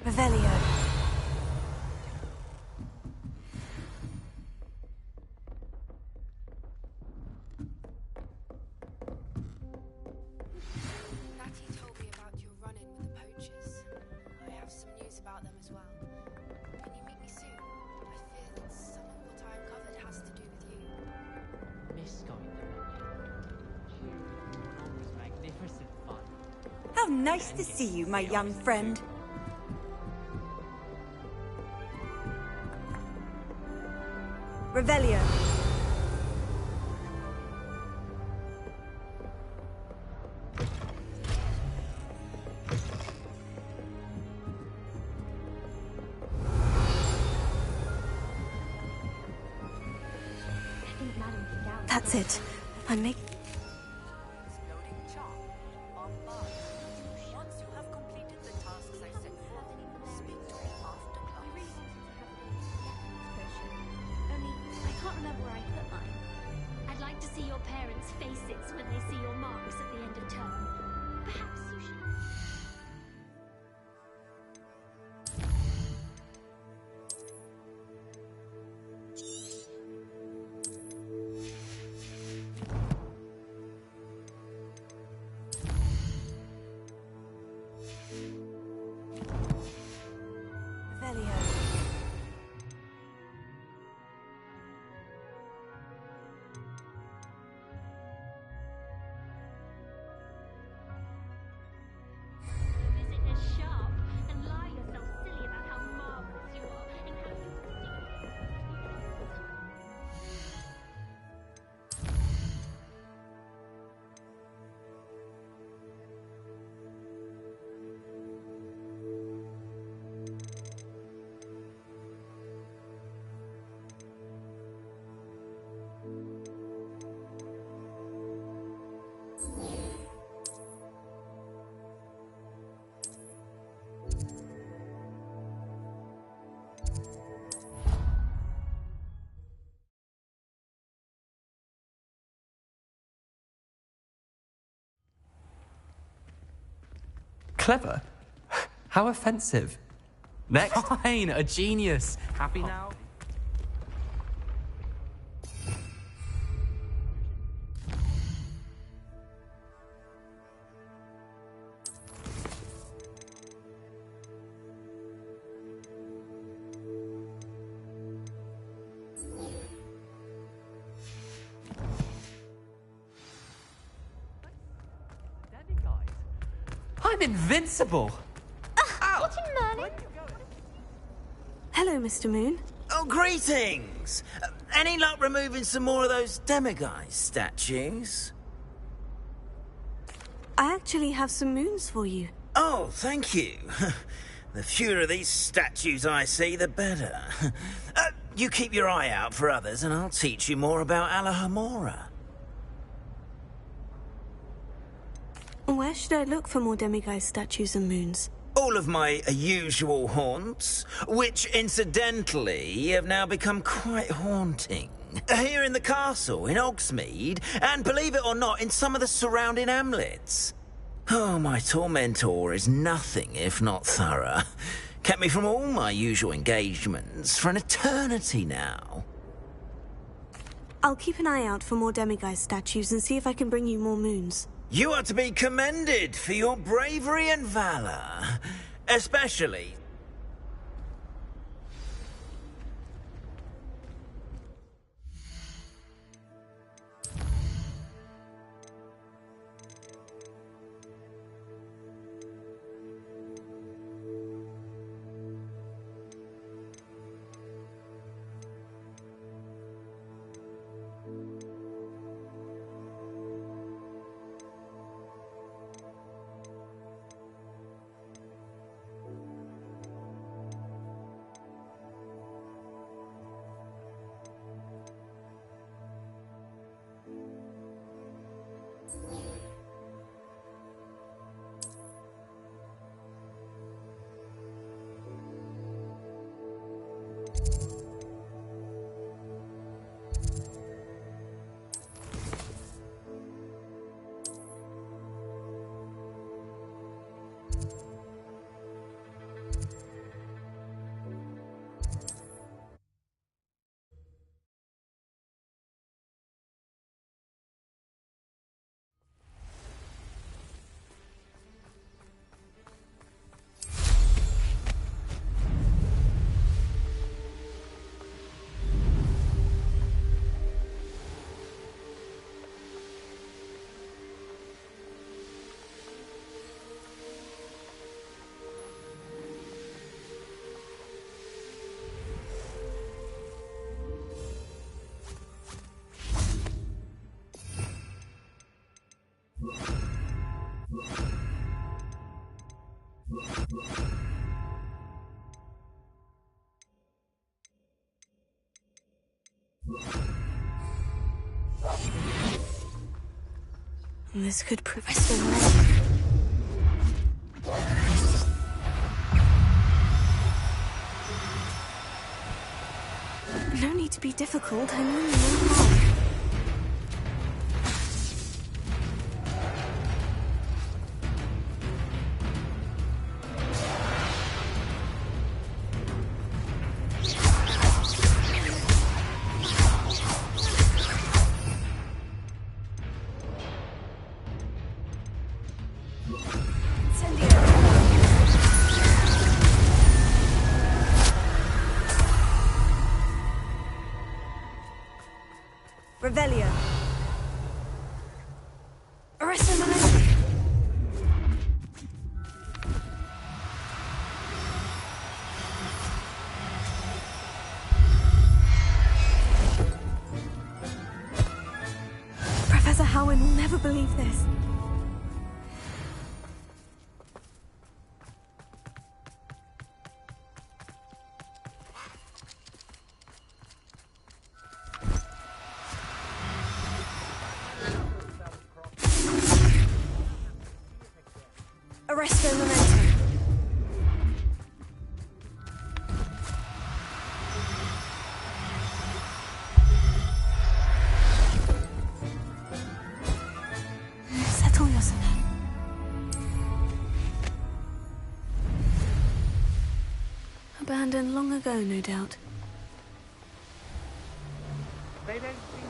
Revelio. Natty told me about your run-in with the poachers. I have some news about them as well. Can you meet me soon? I fear that some of what I uncovered has to do with you. Miss going to was magnificent fun. How nice to see you, my young friend. Revelio. That's it. I'm making... Clever? How offensive. Next. Fine, a genius. Happy now? I'm invincible! Hello, Mr. Moon. Oh, greetings! Any luck removing some more of those demiguise statues? I actually have some moons for you. Oh, thank you. The fewer of these statues I see, the better. You keep your eye out for others, and I'll teach you more about Alahamora. Where should I look for more demiguise statues and moons? All of my usual haunts, which incidentally have now become quite haunting. Here in the castle, in Hogsmeade, and believe it or not, in some of the surrounding hamlets. Oh, my tormentor is nothing if not thorough. Kept me from all my usual engagements for an eternity now. I'll keep an eye out for more demiguise statues and see if I can bring you more moons. You are to be commended for your bravery and valor, especially... This could prove so No need to be difficult, I mean no harm. Revelio. Arresto Momentum. Professor Howin will never believe this. Arresto Momentum. Settle abandoned long ago, no doubt. They don't think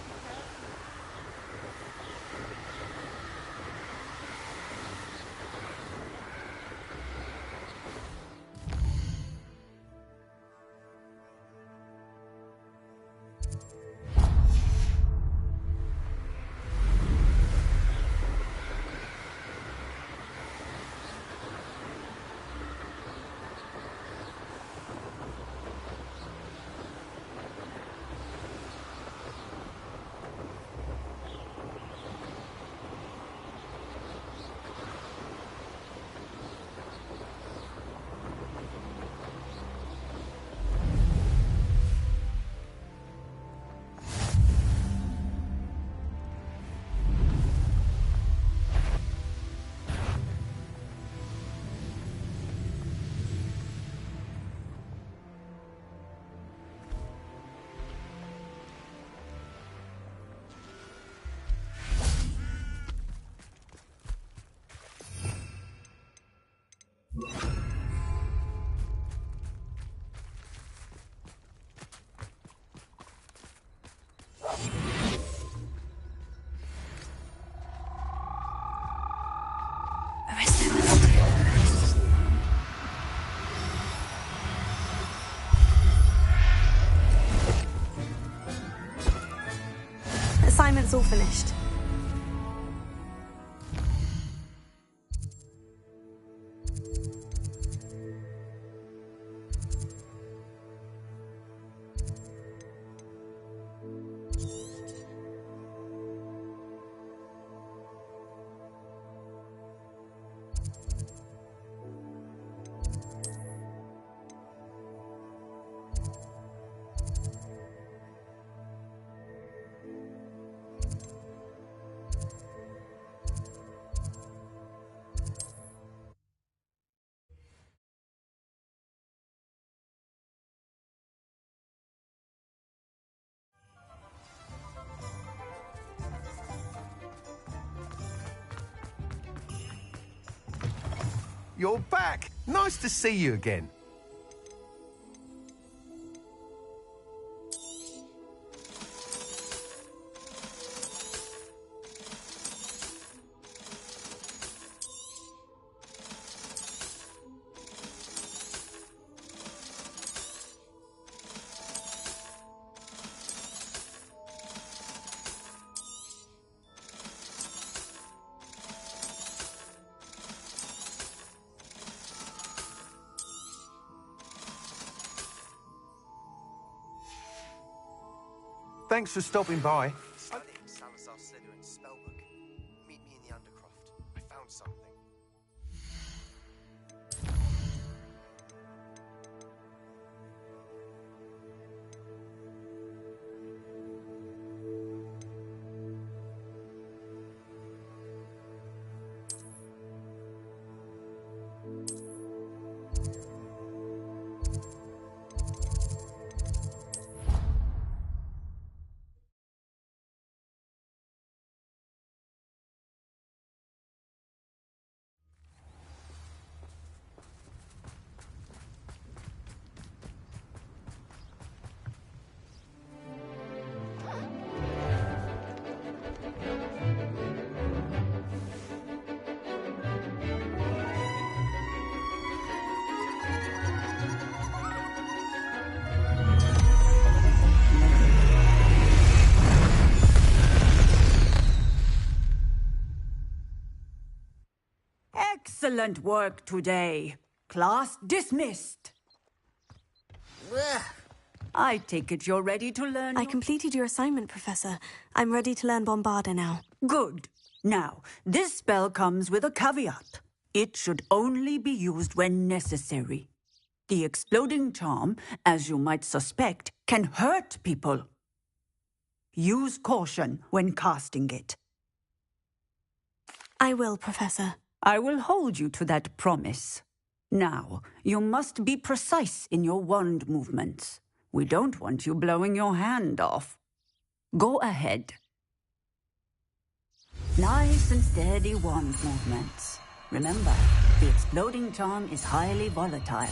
Assignment's all finished. you're back. Nice to see you again. Thanks for stopping by. Studying Salazar Slytherin's spellbook. Meet me in the Undercroft. I found something. Excellent work today. Class dismissed. I take it you're ready to learn. I completed your assignment, Professor. I'm ready to learn Bombarda now. Good. Now, this spell comes with a caveat. It should only be used when necessary. The exploding charm, as you might suspect, can hurt people. Use caution when casting it. I will, Professor. I will hold you to that promise. Now, you must be precise in your wand movements. We don't want you blowing your hand off. Go ahead. Nice and steady wand movements. Remember, the exploding charm is highly volatile.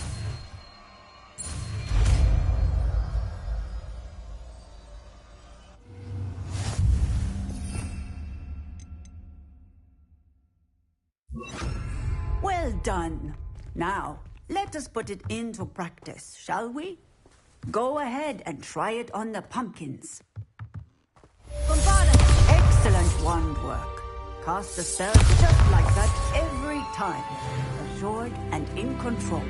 done. Now, let us put it into practice, shall we? Go ahead and try it on the pumpkins. Excellent wand work. Cast the spell just like that every time. Assured and in control.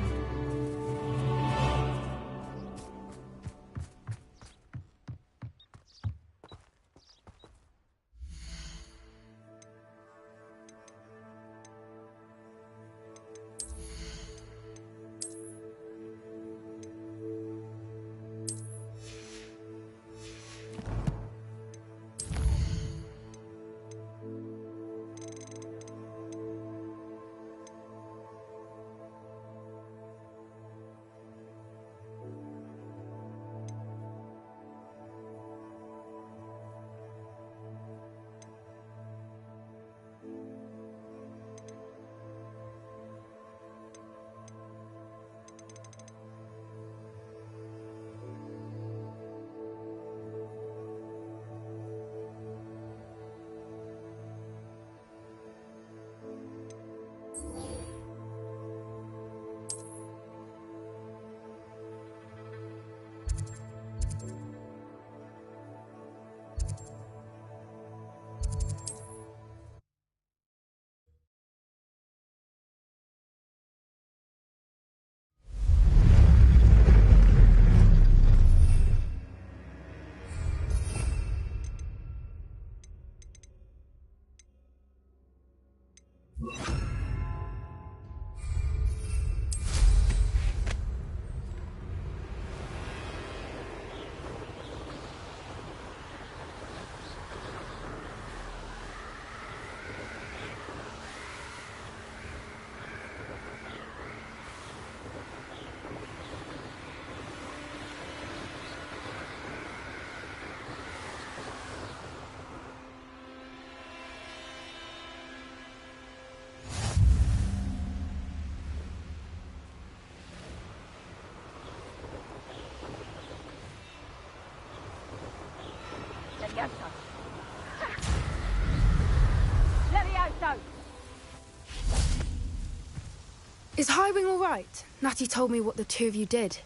Is Highwing all right? Natty told me what the two of you did.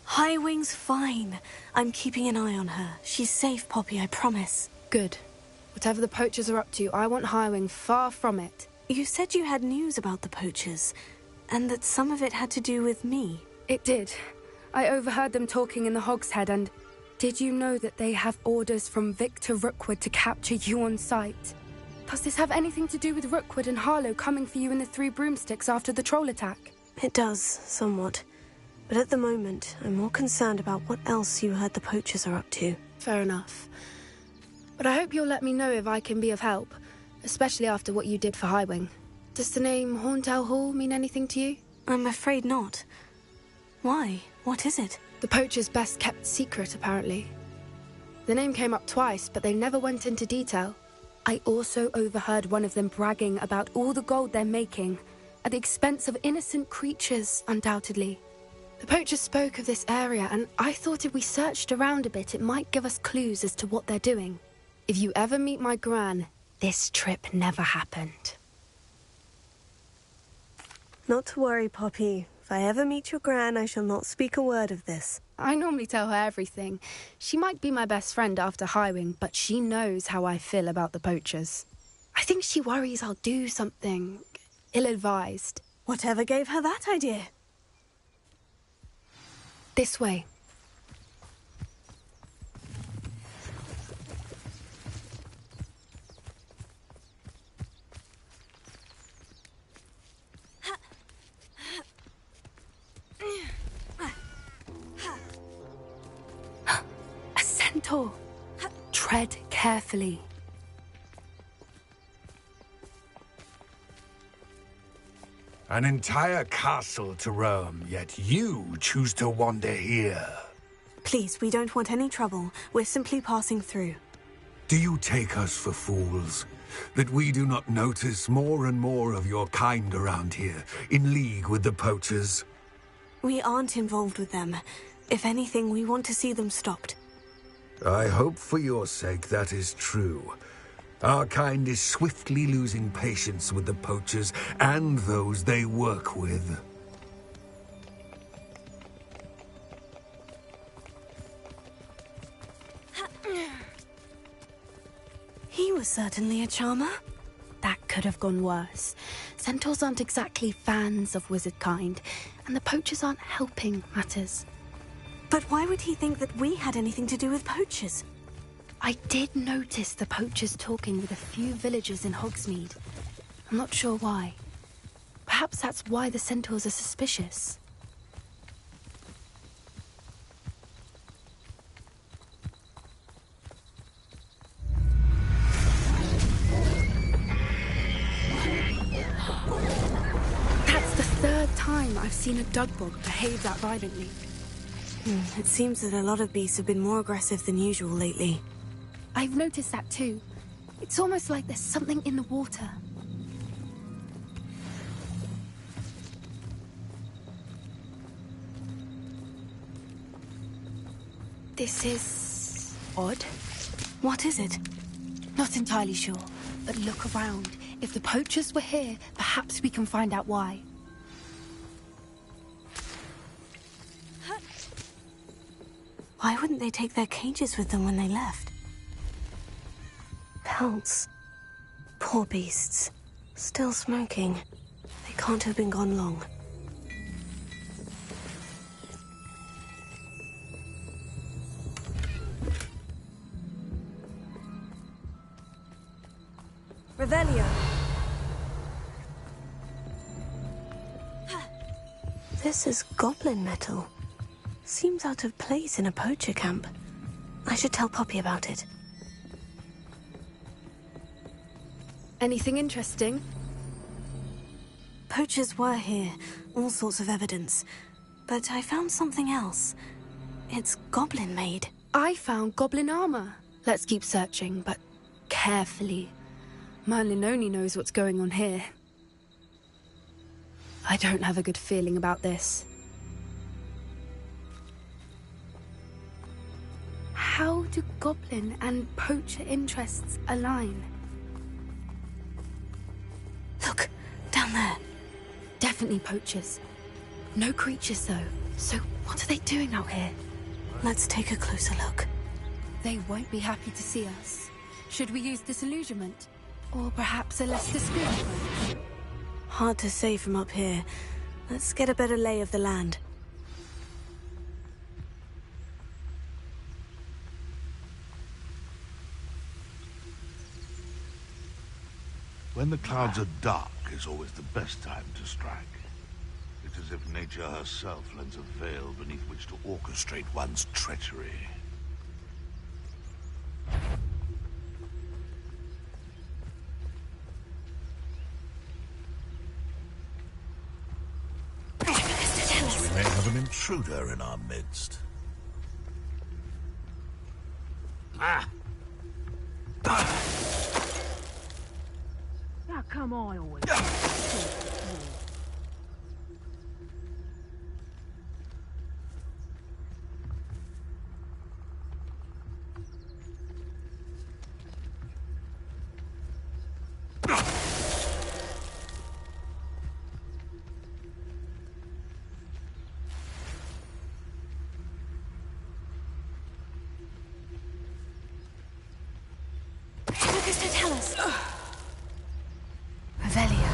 Highwing's fine. I'm keeping an eye on her. She's safe, Poppy, I promise. Good. Whatever the poachers are up to, I want Highwing far from it. You said you had news about the poachers, and that some of it had to do with me. It did. I overheard them talking in the Hogshead, and did you know that they have orders from Victor Rookwood to capture you on sight? Does this have anything to do with Rookwood and Harlow coming for you in the Three Broomsticks after the troll attack? It does, somewhat. But at the moment, I'm more concerned about what else you heard the poachers are up to. Fair enough. But I hope you'll let me know if I can be of help, especially after what you did for Highwing. Does the name Horntail Hall mean anything to you? I'm afraid not. Why? What is it? The poachers' best kept secret, apparently. The name came up twice, but they never went into detail. I also overheard one of them bragging about all the gold they're making, at the expense of innocent creatures, undoubtedly. The poachers spoke of this area, and I thought if we searched around a bit, it might give us clues as to what they're doing. If you ever meet my gran, this trip never happened. Not to worry, Poppy. If I ever meet your gran, I shall not speak a word of this. I normally tell her everything. She might be my best friend after Highwing, but she knows how I feel about the poachers. I think she worries I'll do something ill-advised. Whatever gave her that idea? This way. A centaur. Tread carefully. An entire castle to roam, yet you choose to wander here. Please, we don't want any trouble. We're simply passing through. Do you take us for fools? That we do not notice more and more of your kind around here, in league with the poachers? We aren't involved with them. If anything, we want to see them stopped. I hope for your sake that is true. Our kind is swiftly losing patience with the poachers and those they work with. He was certainly a charmer. That could have gone worse. Centaurs aren't exactly fans of wizard kind, and the poachers aren't helping matters. But why would he think that we had anything to do with poachers? I did notice the poachers talking with a few villagers in Hogsmeade. I'm not sure why. Perhaps that's why the centaurs are suspicious. That's the third time I've seen a dugbog behave that violently. It seems that a lot of beasts have been more aggressive than usual lately. I've noticed that too. It's almost like there's something in the water. This is odd. What is it? Not entirely sure, but look around. If the poachers were here, perhaps we can find out why. Why wouldn't they take their cages with them when they left? Pelts. Poor beasts. Still smoking. They can't have been gone long. Revelio. This is goblin metal. Seems out of place in a poacher camp. I should tell Poppy about it. Anything interesting? Poachers were here. All sorts of evidence. But I found something else. It's goblin-made. I found goblin armor. Let's keep searching, but carefully. Merlin only knows what's going on here. I don't have a good feeling about this. How do goblin and poacher interests align? Look, down there. Definitely poachers. No creatures, though. So what are they doing out here? Let's take a closer look. They won't be happy to see us. Should we use disillusionment? Or perhaps a less discreet one? Hard to say from up here. Let's get a better lay of the land. When the clouds are dark is always the best time to strike. It's as if nature herself lends a veil beneath which to orchestrate one's treachery. We may have an intruder in our midst. Ah! How come I always... Tell us. Revelio.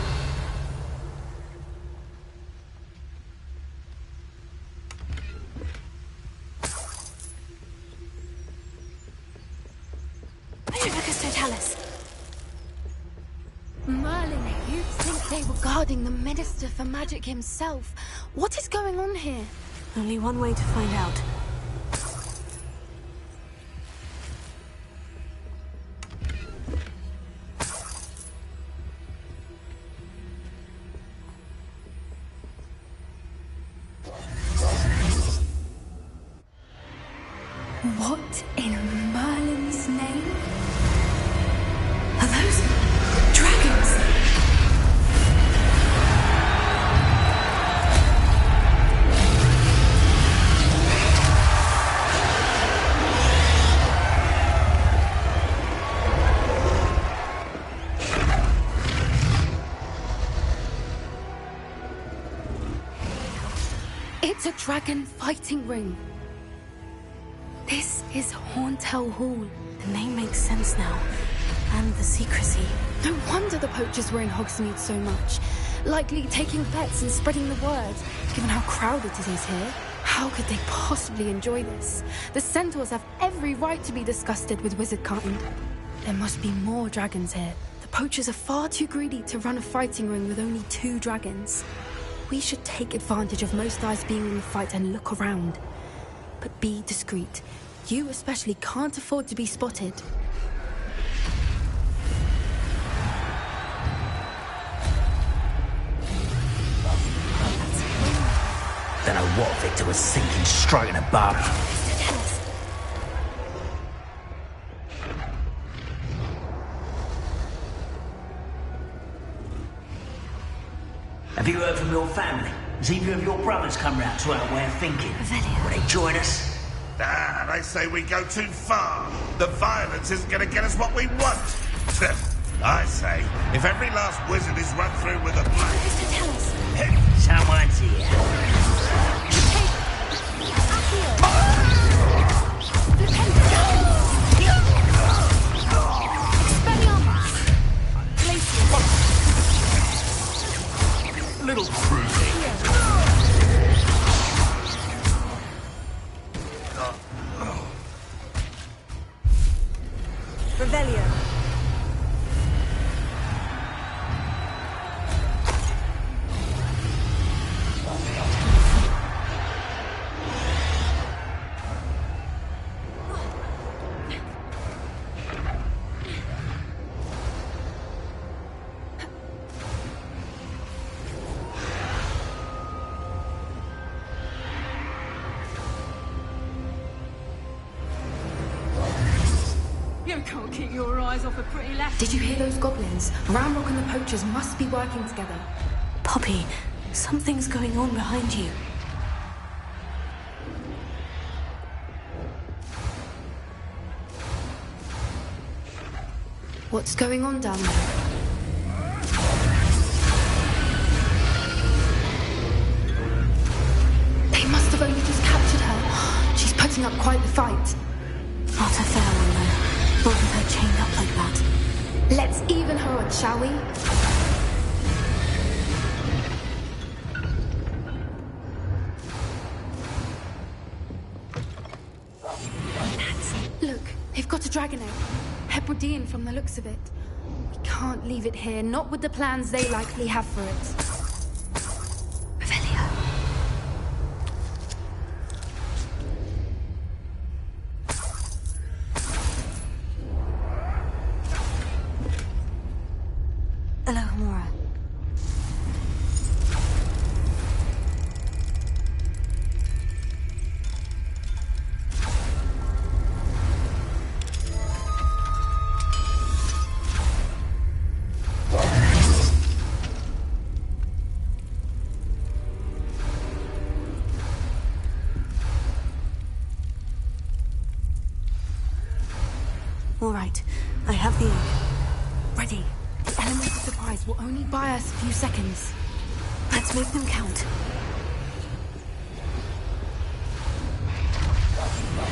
Merlin, you'd think they were guarding the Minister for Magic himself. What is going on here? Only one way to find out. What in Merlin's name? Are those dragons? The dragon fighting ring. This is Hauntel Hall. The name makes sense now. And the secrecy. No wonder the poachers were in Hogsmeade so much. Likely taking bets and spreading the word, given how crowded it is here. How could they possibly enjoy this? The centaurs have every right to be disgusted with wizard kind. There must be more dragons here. The poachers are far too greedy to run a fighting ring with only 2 dragons. We should take advantage of most eyes being in the fight and look around. But be discreet. You especially can't afford to be spotted. Don't know what Victor was thinking, striking a barb. Have you heard from your family? Has either of your brothers come round to our way of thinking? Will they join us? Ah, they say we go too far. The violence isn't going to get us what we want. I say, if every last wizard is run through with a blade... Tell us. Someone's here. Little cruising. Revelio. You can't keep your eyes off a pretty lass. Did you hear those goblins? Ramrock and the poachers must be working together. Poppy, something's going on behind you. What's going on down there? They must have only just captured her. She's putting up quite the fight. Not a fair one, though. Not with her chained up like that. Let's even her on, shall we? Look, they've got a dragon egg. Hebridean from the looks of it. We can't leave it here, not with the plans they likely have for it. Hello, Mora. All right, I have the egg. Ready. The element of surprise will only buy us a few seconds. Let's make them count.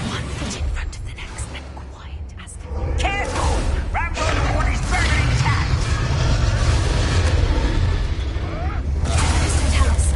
One foot in front of the next and quiet as the... Careful! Ramrock Ward is burning intact! Tell us.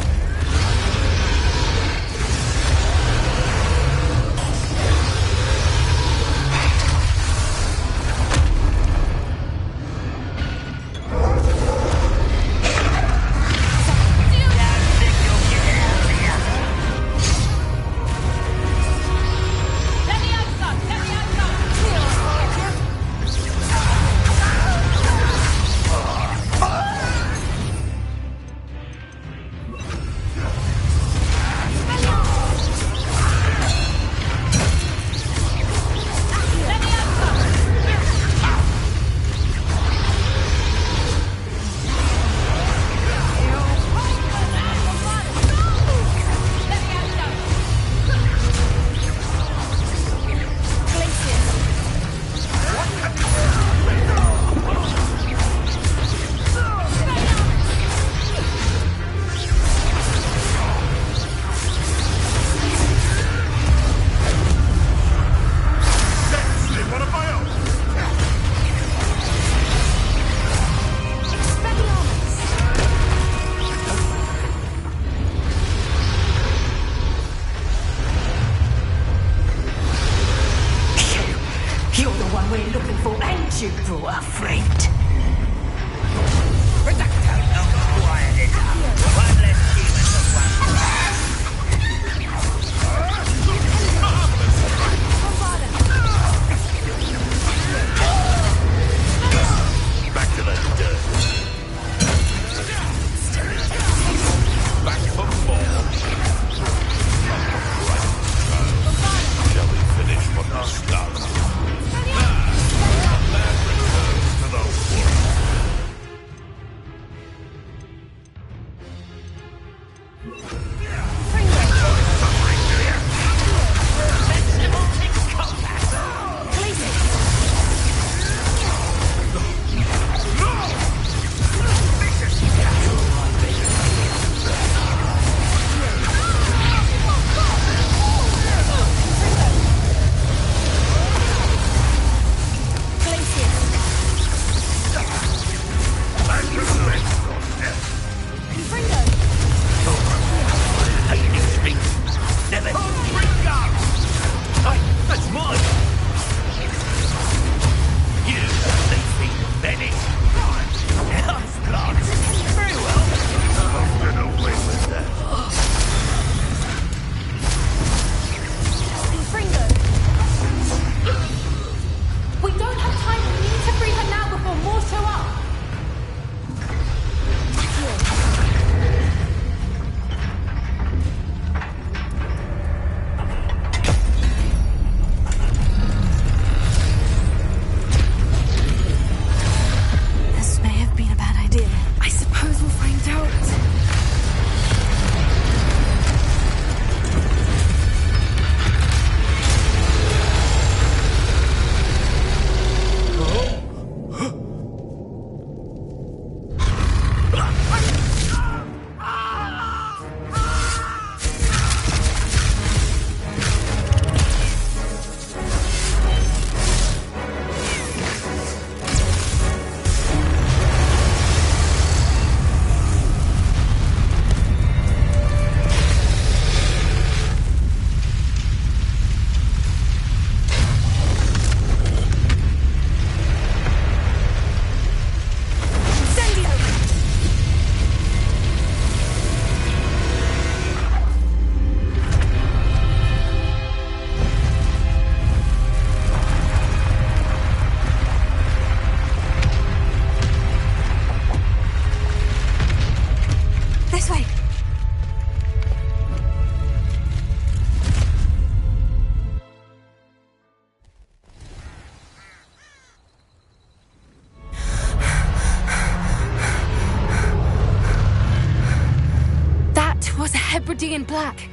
we're looking for, and you brought a friend. Quiet it up. One less demon to one. Back to the dirt. Back for more. Right. Shall we finish what we started? Man returns to the world. Hebridean black.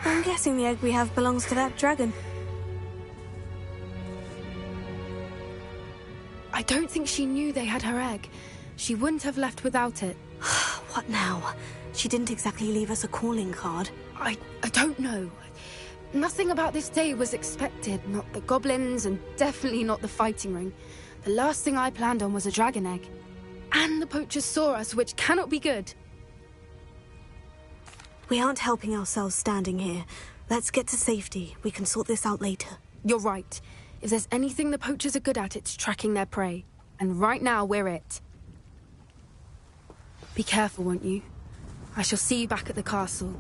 I'm guessing the egg we have belongs to that dragon. I don't think she knew they had her egg. She wouldn't have left without it. What now? She didn't exactly leave us a calling card. I don't know. Nothing about this day was expected. Not the goblins, and definitely not the fighting ring. The last thing I planned on was a dragon egg. And the poachers saw us, which cannot be good. We aren't helping ourselves standing here. Let's get to safety. We can sort this out later. You're right. If there's anything the poachers are good at, it's tracking their prey. And right now, we're it. Be careful, won't you? I shall see you back at the castle.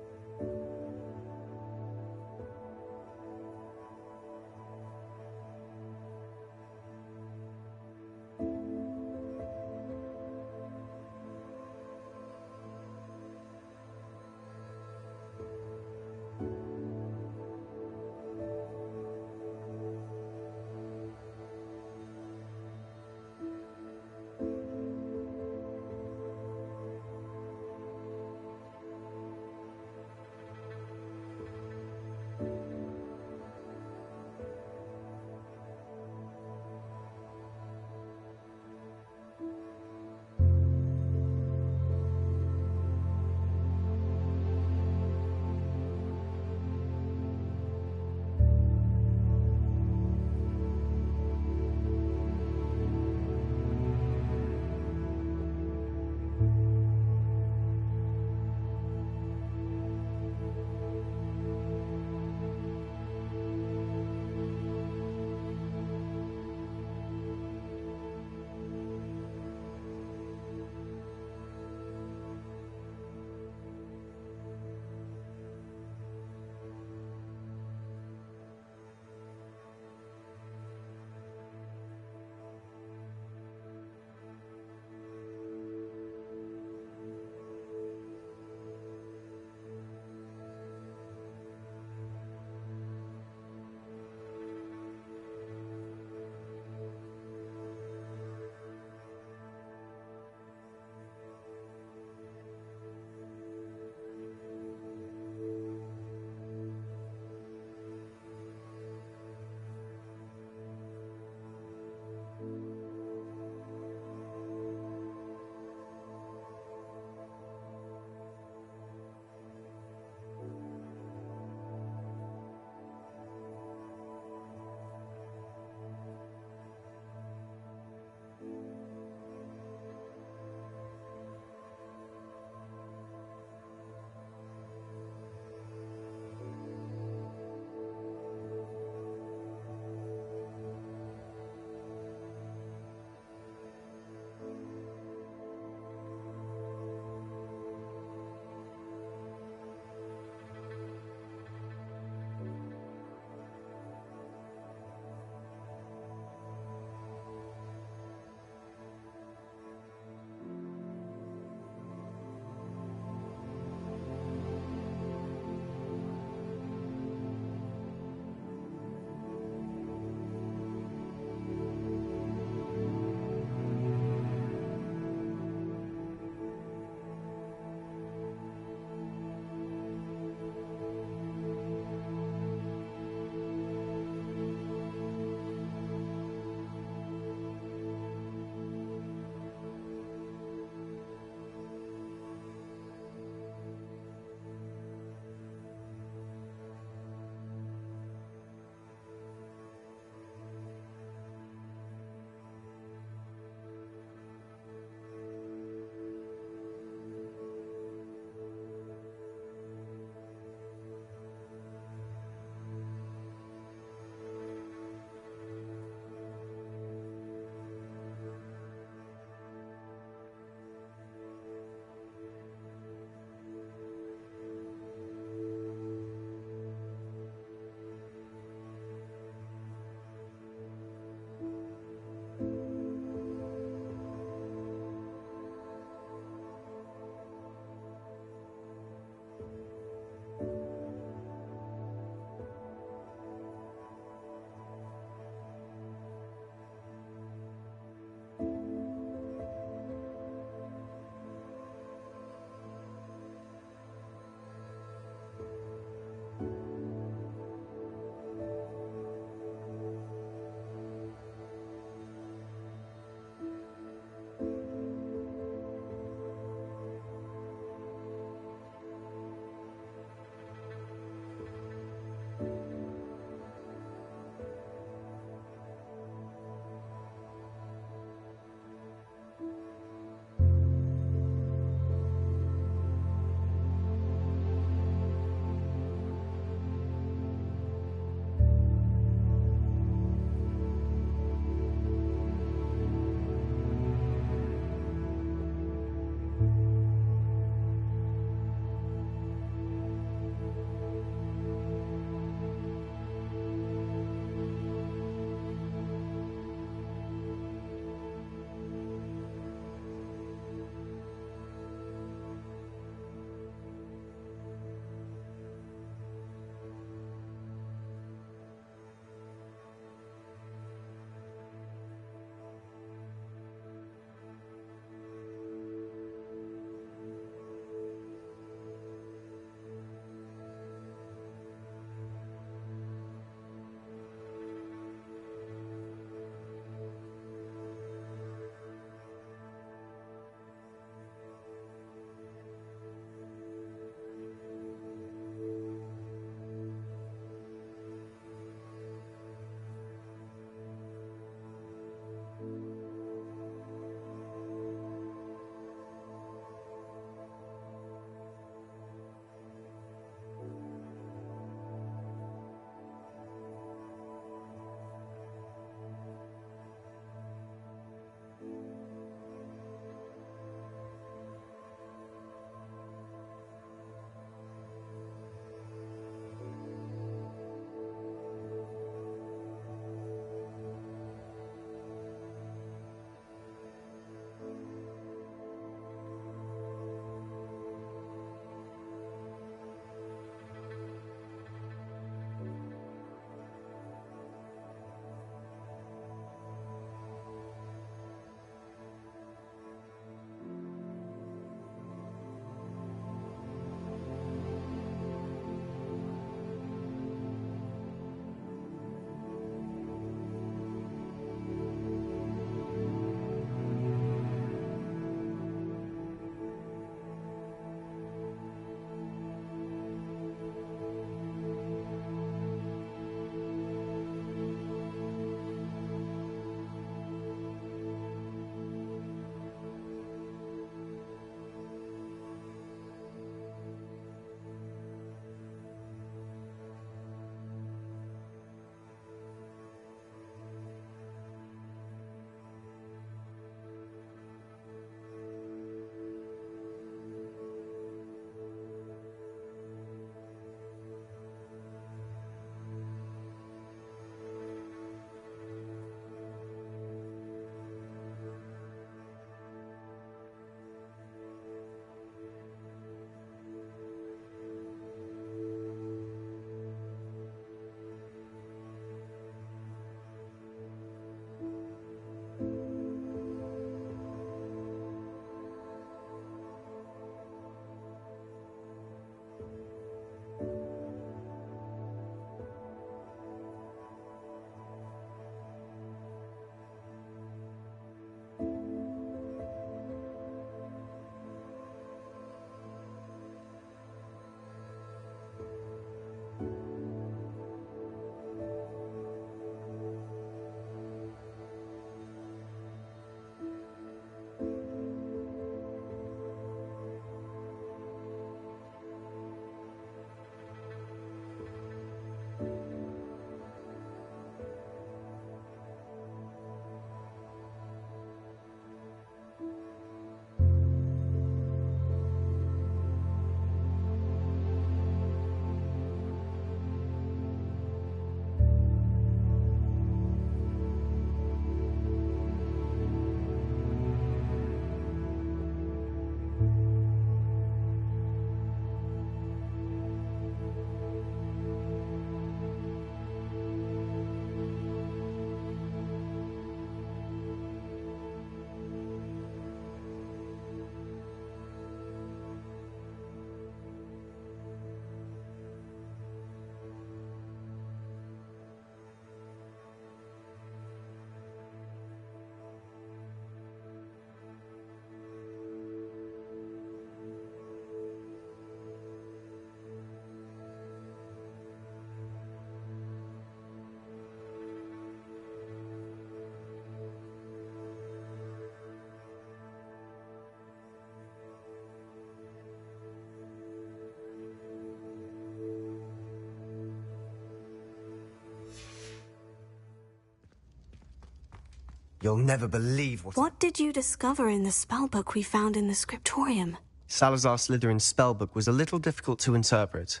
You'll never believe What did you discover in the spellbook we found in the scriptorium? Salazar Slytherin's spellbook was a little difficult to interpret,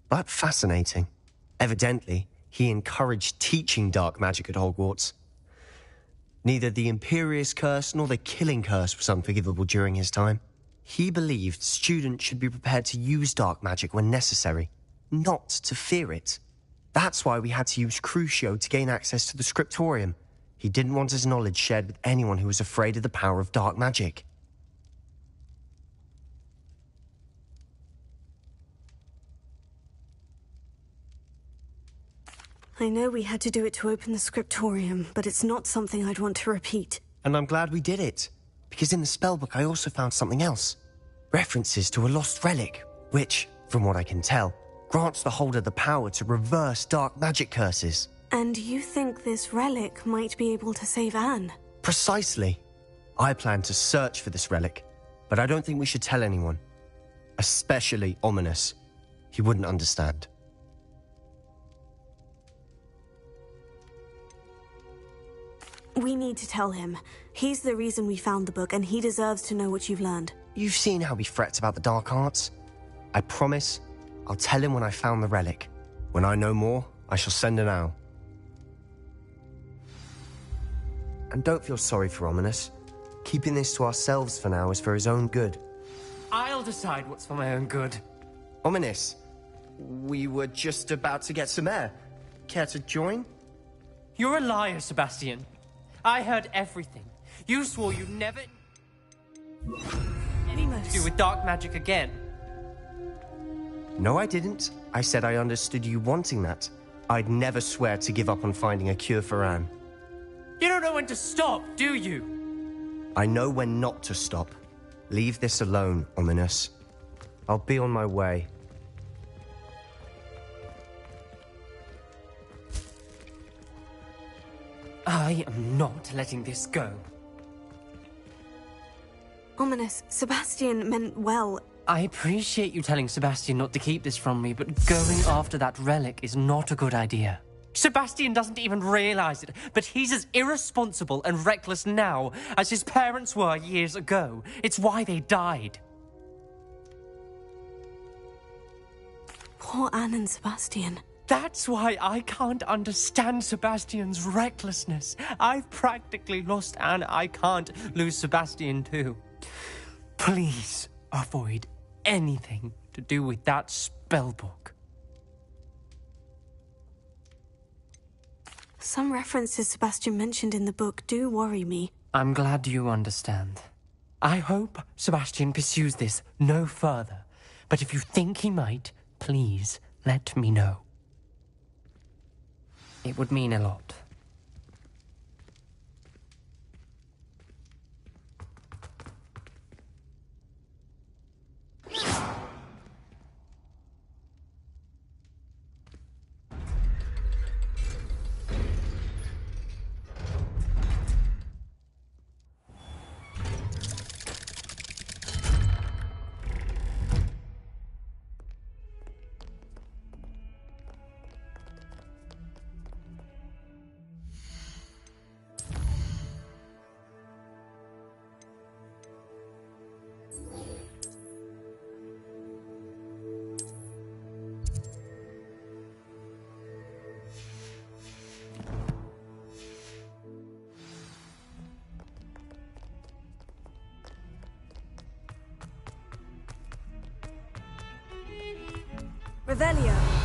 but fascinating. Evidently, he encouraged teaching dark magic at Hogwarts. Neither the Imperious Curse nor the Killing Curse was unforgivable during his time. He believed students should be prepared to use dark magic when necessary, not to fear it. That's why we had to use Crucio to gain access to the scriptorium. He didn't want his knowledge shared with anyone who was afraid of the power of dark magic. I know we had to do it to open the scriptorium, but it's not something I'd want to repeat. And I'm glad we did it, because in the spellbook I also found something else. References to a lost relic, which, from what I can tell, grants the holder the power to reverse dark magic curses. And you think this relic might be able to save Anne? Precisely. I plan to search for this relic, but I don't think we should tell anyone. Especially Ominous. He wouldn't understand. We need to tell him. He's the reason we found the book, and he deserves to know what you've learned. You've seen how he frets about the dark arts. I promise I'll tell him when I found the relic. When I know more, I shall send an owl. And don't feel sorry for Ominous. Keeping this to ourselves for now is for his own good. I'll decide what's for my own good. Ominous, we were just about to get some air. Care to join? You're a liar, Sebastian. I heard everything. You swore you'd never... anything to do with dark magic again. No, I didn't. I said I understood you wanting that. I'd never swear to give up on finding a cure for Anne. You don't know when to stop, do you? I know when not to stop. Leave this alone, Ominous. I'll be on my way. I am not letting this go. Ominous, Sebastian meant well. I appreciate you telling Sebastian not to keep this from me, but going after that relic is not a good idea. Sebastian doesn't even realize it, but he's as irresponsible and reckless now as his parents were years ago. It's why they died. Poor Anne and Sebastian. That's why I can't understand Sebastian's recklessness. I've practically lost Anne. I can't lose Sebastian too. Please avoid anything to do with that spellbook. Some references Sebastian mentioned in the book do worry me. I'm glad you understand. I hope Sebastian pursues this no further. But if you think he might, please let me know. It would mean a lot. Revelio.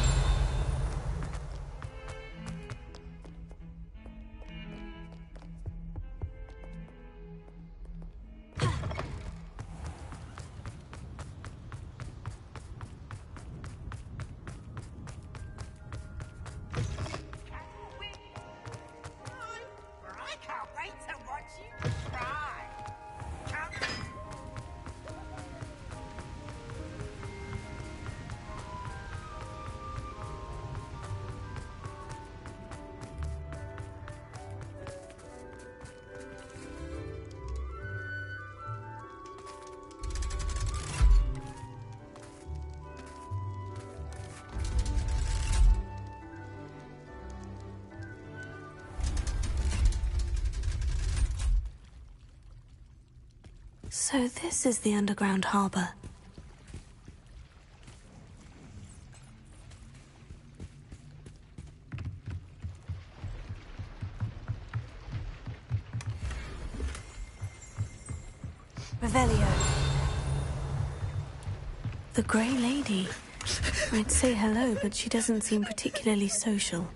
So this is the underground harbor. Revelio. The Grey Lady. I'd say hello, but she doesn't seem particularly social.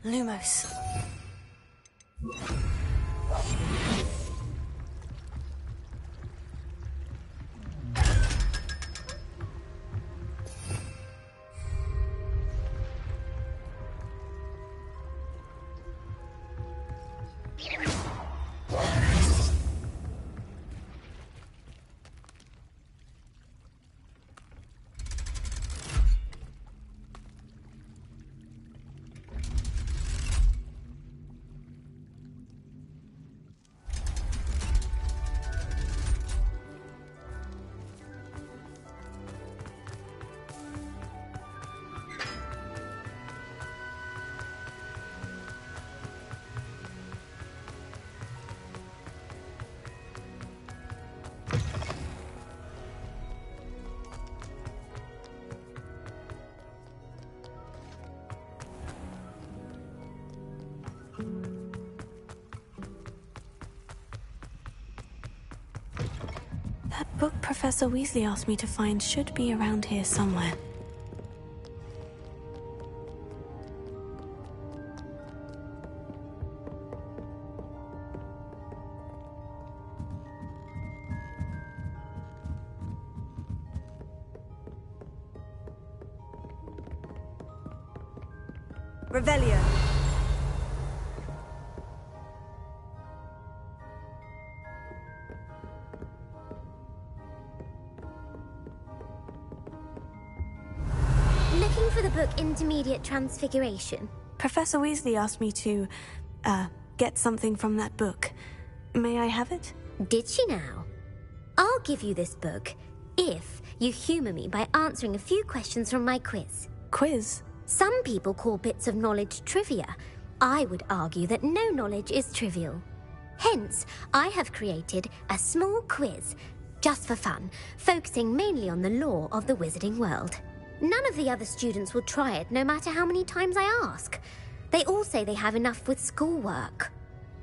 Lumos. That book Professor Weasley asked me to find should be around here somewhere. Revelio. Looking for the book Intermediate Transfiguration? Professor Weasley asked me to, get something from that book. May I have it? Did she now? I'll give you this book if you humour me by answering a few questions from my quiz. Quiz? Some people call bits of knowledge trivia. I would argue that no knowledge is trivial. Hence, I have created a small quiz, just for fun, focusing mainly on the lore of the wizarding world. None of the other students will try it, no matter how many times I ask. They all say they have enough with schoolwork.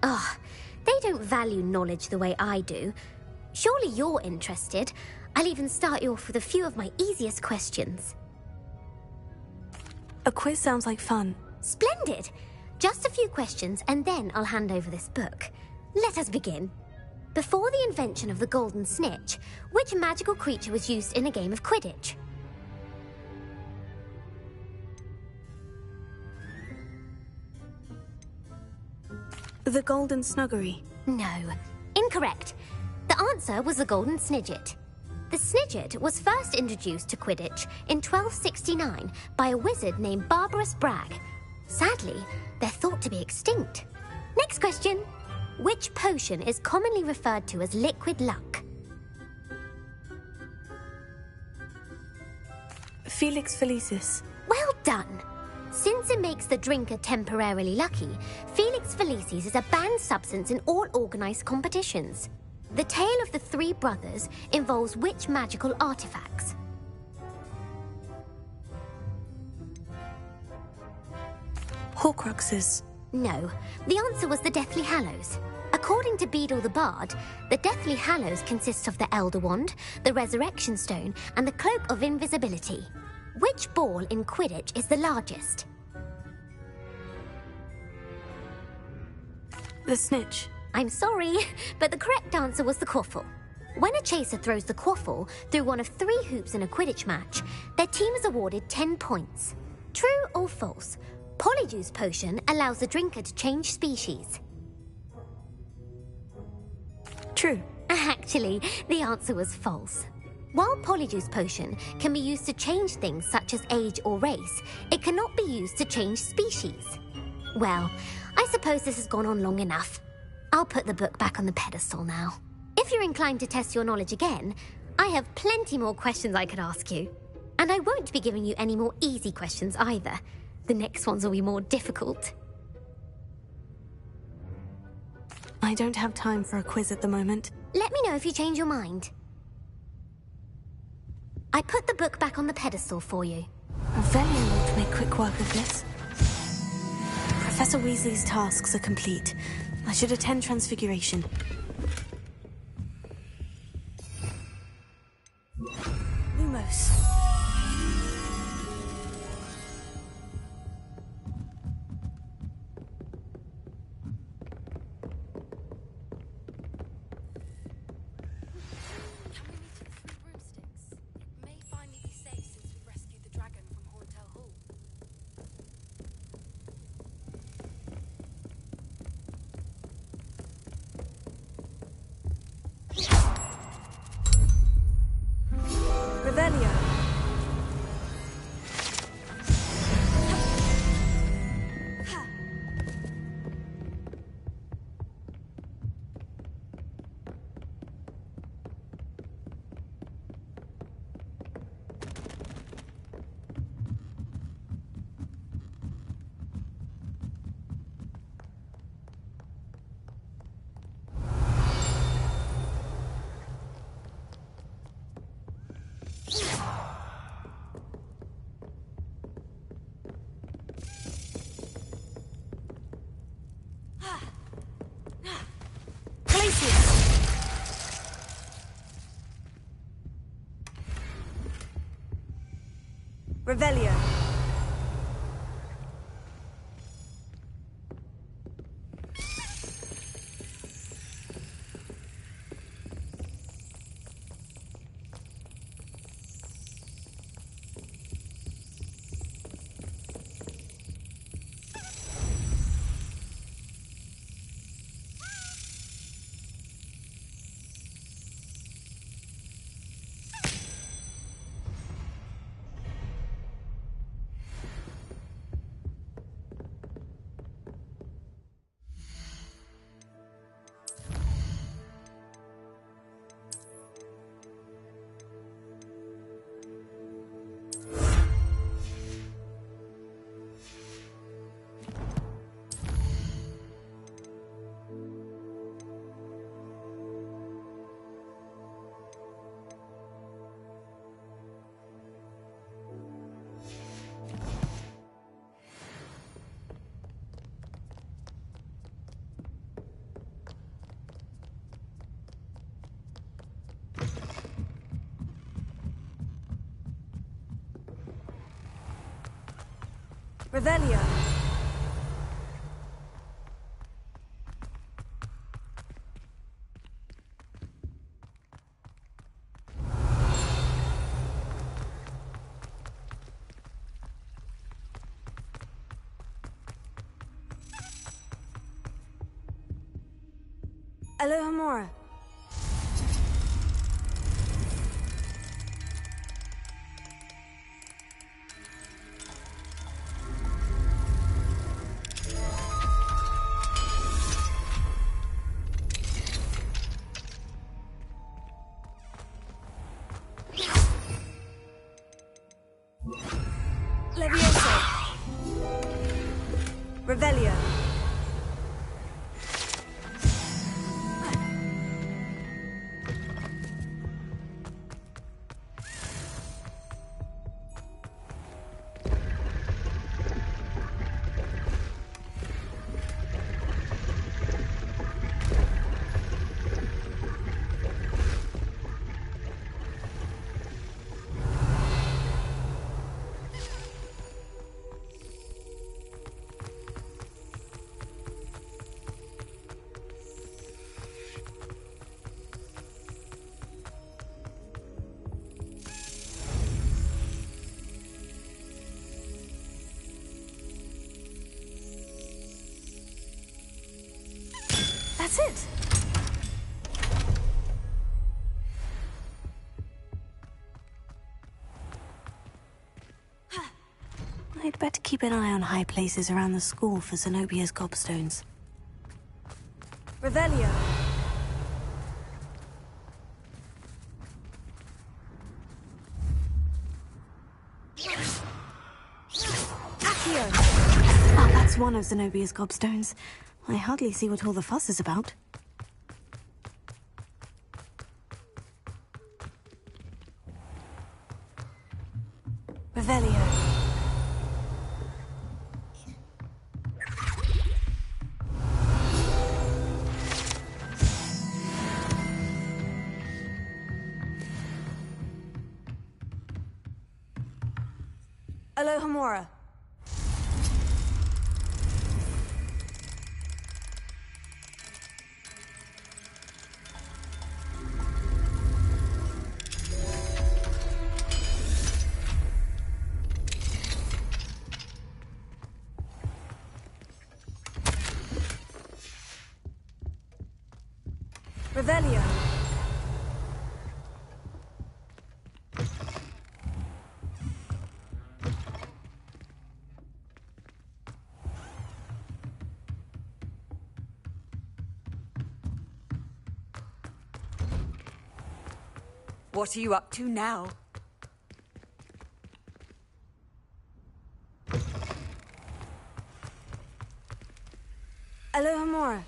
Ugh, they don't value knowledge the way I do. Surely you're interested. I'll even start you off with a few of my easiest questions. A quiz sounds like fun. Splendid! Just a few questions, and then I'll hand over this book. Let us begin. Before the invention of the golden snitch, which magical creature was used in a game of Quidditch? The Golden Snuggery. No, incorrect. The answer was the Golden Snidget. The Snidget was first introduced to Quidditch in 1269 by a wizard named Barbarous Bragg. Sadly, they're thought to be extinct. Next question. Which potion is commonly referred to as liquid luck? Felix Felicis. Well done. Since it makes the drinker temporarily lucky, Felix Felicis is a banned substance in all organised competitions. The tale of the three brothers involves which magical artifacts? Horcruxes. No, the answer was the Deathly Hallows. According to Beadle the Bard, the Deathly Hallows consists of the Elder Wand, the Resurrection Stone, and the Cloak of Invisibility. Which ball in Quidditch is the largest? The Snitch. I'm sorry, but the correct answer was the Quaffle. When a chaser throws the Quaffle through one of 3 hoops in a Quidditch match, their team is awarded 10 points. True or false? Polyjuice Potion allows the drinker to change species. True. Actually, the answer was false. While Polyjuice Potion can be used to change things such as age or race, it cannot be used to change species. Well, I suppose this has gone on long enough. I'll put the book back on the pedestal now. If you're inclined to test your knowledge again, I have plenty more questions I could ask you. And I won't be giving you any more easy questions either. The next ones will be more difficult. I don't have time for a quiz at the moment. Let me know if you change your mind. I put the book back on the pedestal for you. Revelio ought to make quick work of this. Professor Weasley's tasks are complete. I should attend Transfiguration. Lumos. Revelio. Revelio. Revelio. Alohomora. Levioso. Revelio. That's it. I'd better keep an eye on high places around the school for Zenobia's gobstones. Revelio. Just one of Zenobia's gobstones. I hardly see what all the fuss is about. Revelio. Alohomora. Revelio. What are you up to now? Alohomora.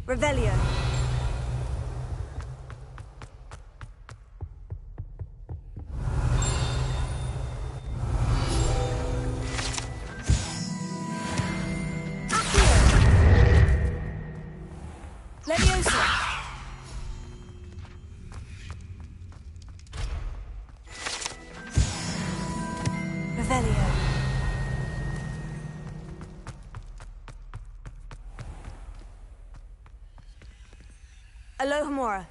Revelio. Leviosa. Revelio. Alohomora.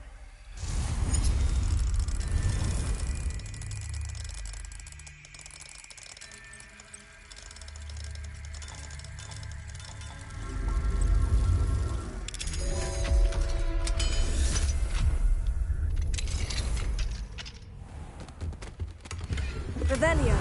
Revelio.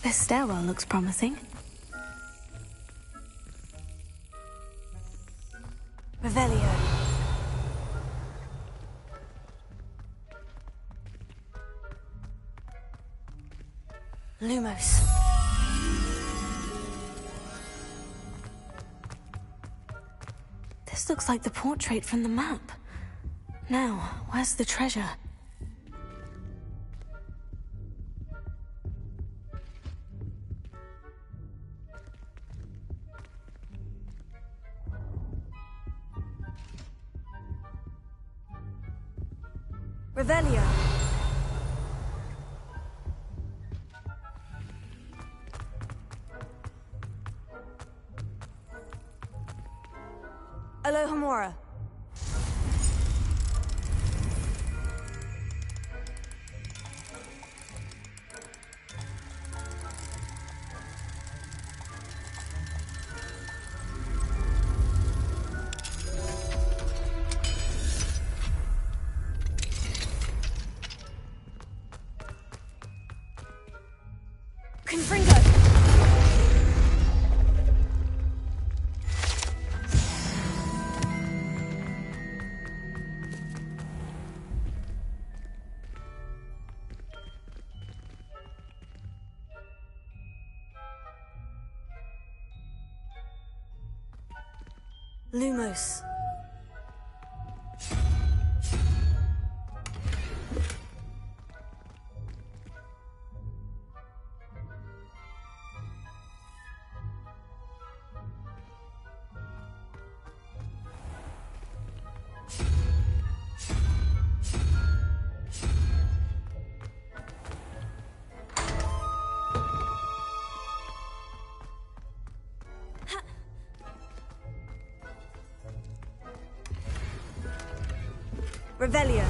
This stairwell looks promising. Revelio. Lumos. This looks like the portrait from the map. Now, where's the treasure? Revelio. Alohomora. Confringo. Lumos. Revelio.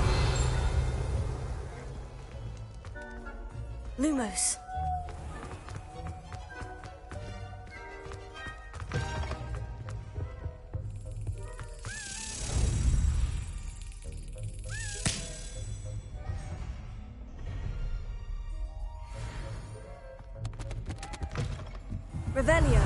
Lumos. Revelio.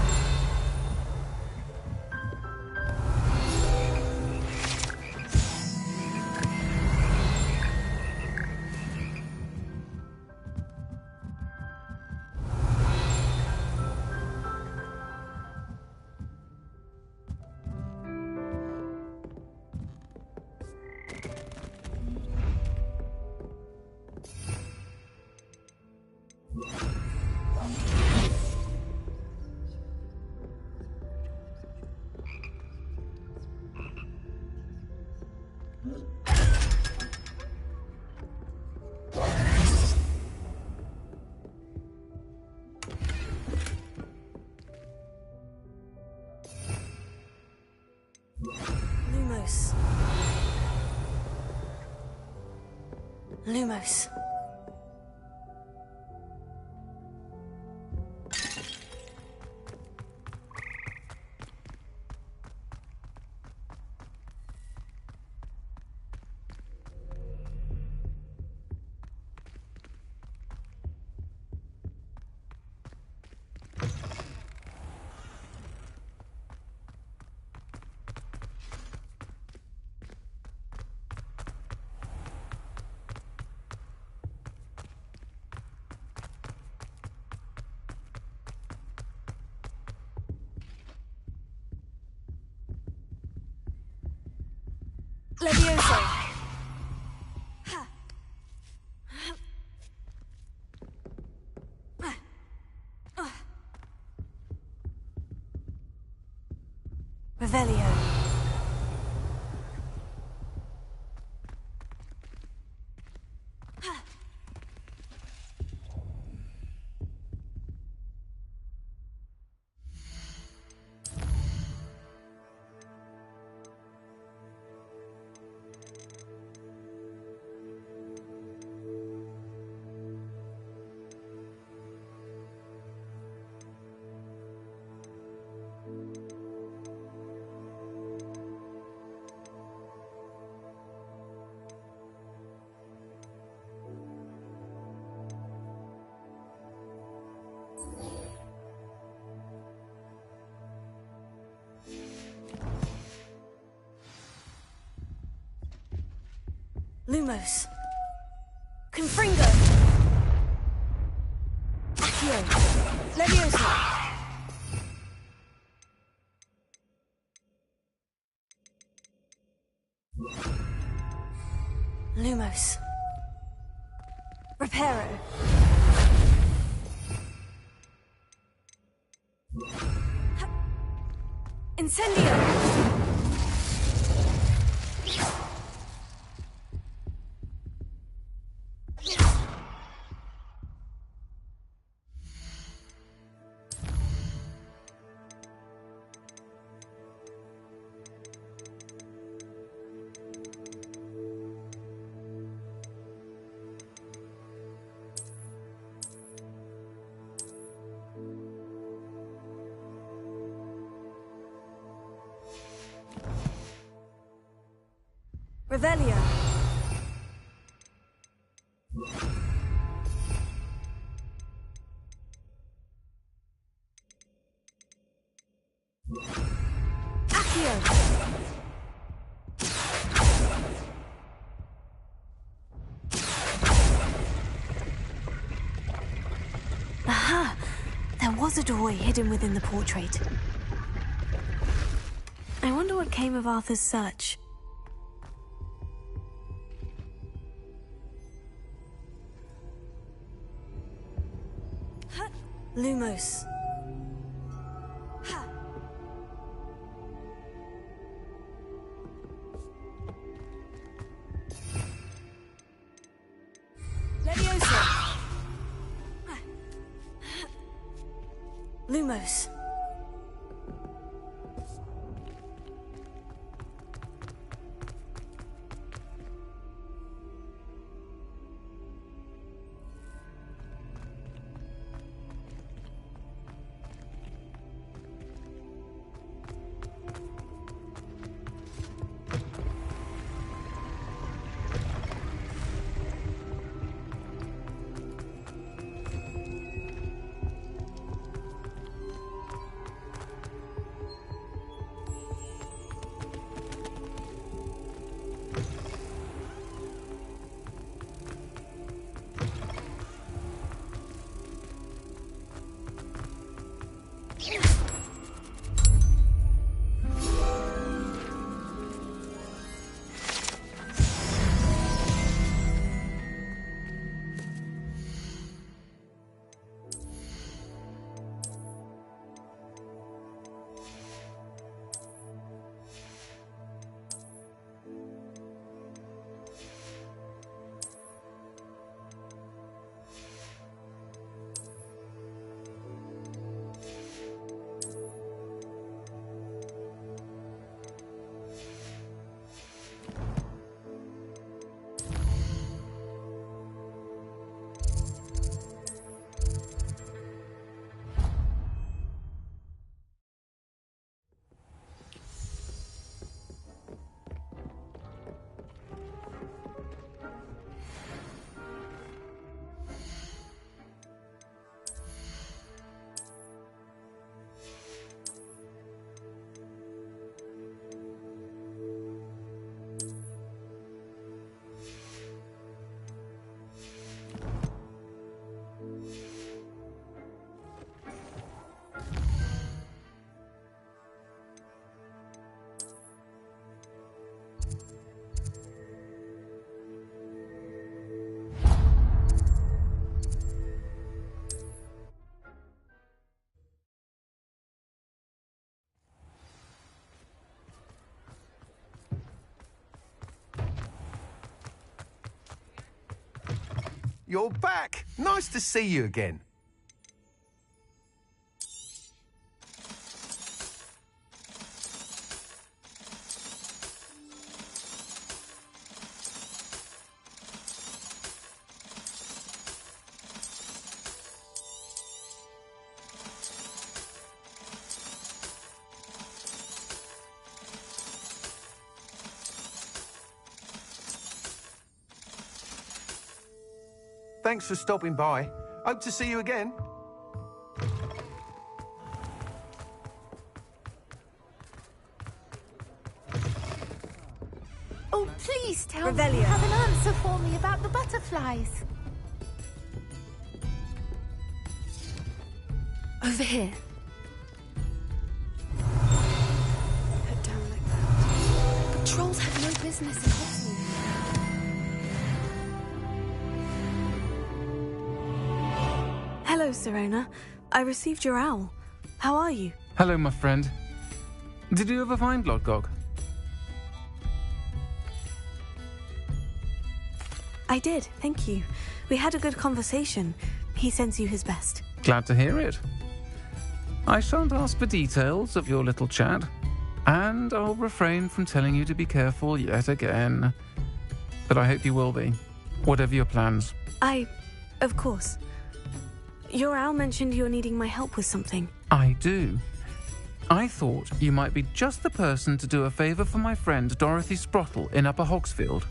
Lumos. Lumos. Levioso. Revelio. Lumos. Confringo. Accio. Levioso. Lumos. Reparo. Incendio. Revelio. Accio. Aha! There was a doorway hidden within the portrait. I wonder what came of Arthur's search. Lumos. Levioso. Lumos. you're back. Nice to see you again. Thanks for stopping by. Hope to see you again. Oh, please tell Revelio. me you have an answer for me about the butterflies. Over here. Put down like that. But trolls have no business in Hogsmeade. Hello, Serona. I received your owl. How are you? Hello, my friend. Did you ever find Lodgok? I did, thank you. We had a good conversation. He sends you his best. Glad to hear it. I shan't ask for details of your little chat, and I'll refrain from telling you to be careful yet again. But I hope you will be, whatever your plans. Of course. Your owl mentioned you're needing my help with something. I do. I thought you might be just the person to do a favour for my friend Dorothy Sprottle in Upper Hogsfield.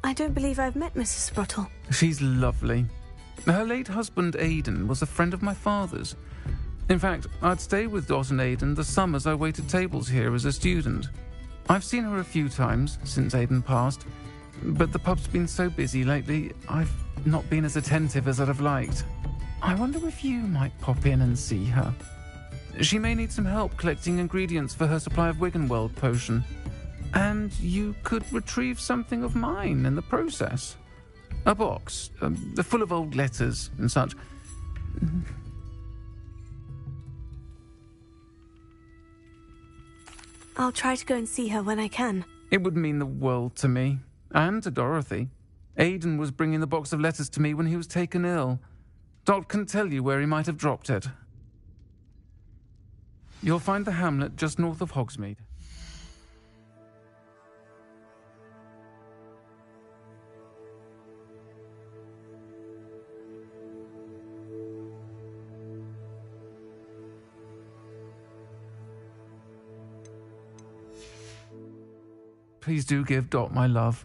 I don't believe I've met Mrs. Sprottle. She's lovely. Her late husband Aidan was a friend of my father's. In fact, I'd stay with Dot and Aidan the summers I waited tables here as a student. I've seen her a few times since Aidan passed, but the pub's been so busy lately, I've not been as attentive as I'd have liked. I wonder if you might pop in and see her. She may need some help collecting ingredients for her supply of Wiggenweld potion. And you could retrieve something of mine in the process. A box, full of old letters and such. I'll try to go and see her when I can. It would mean the world to me, and to Dorothy. Aidan was bringing the box of letters to me when he was taken ill. Dot can tell you where he might have dropped it. You'll find the hamlet just north of Hogsmeade. Please do give Dot my love.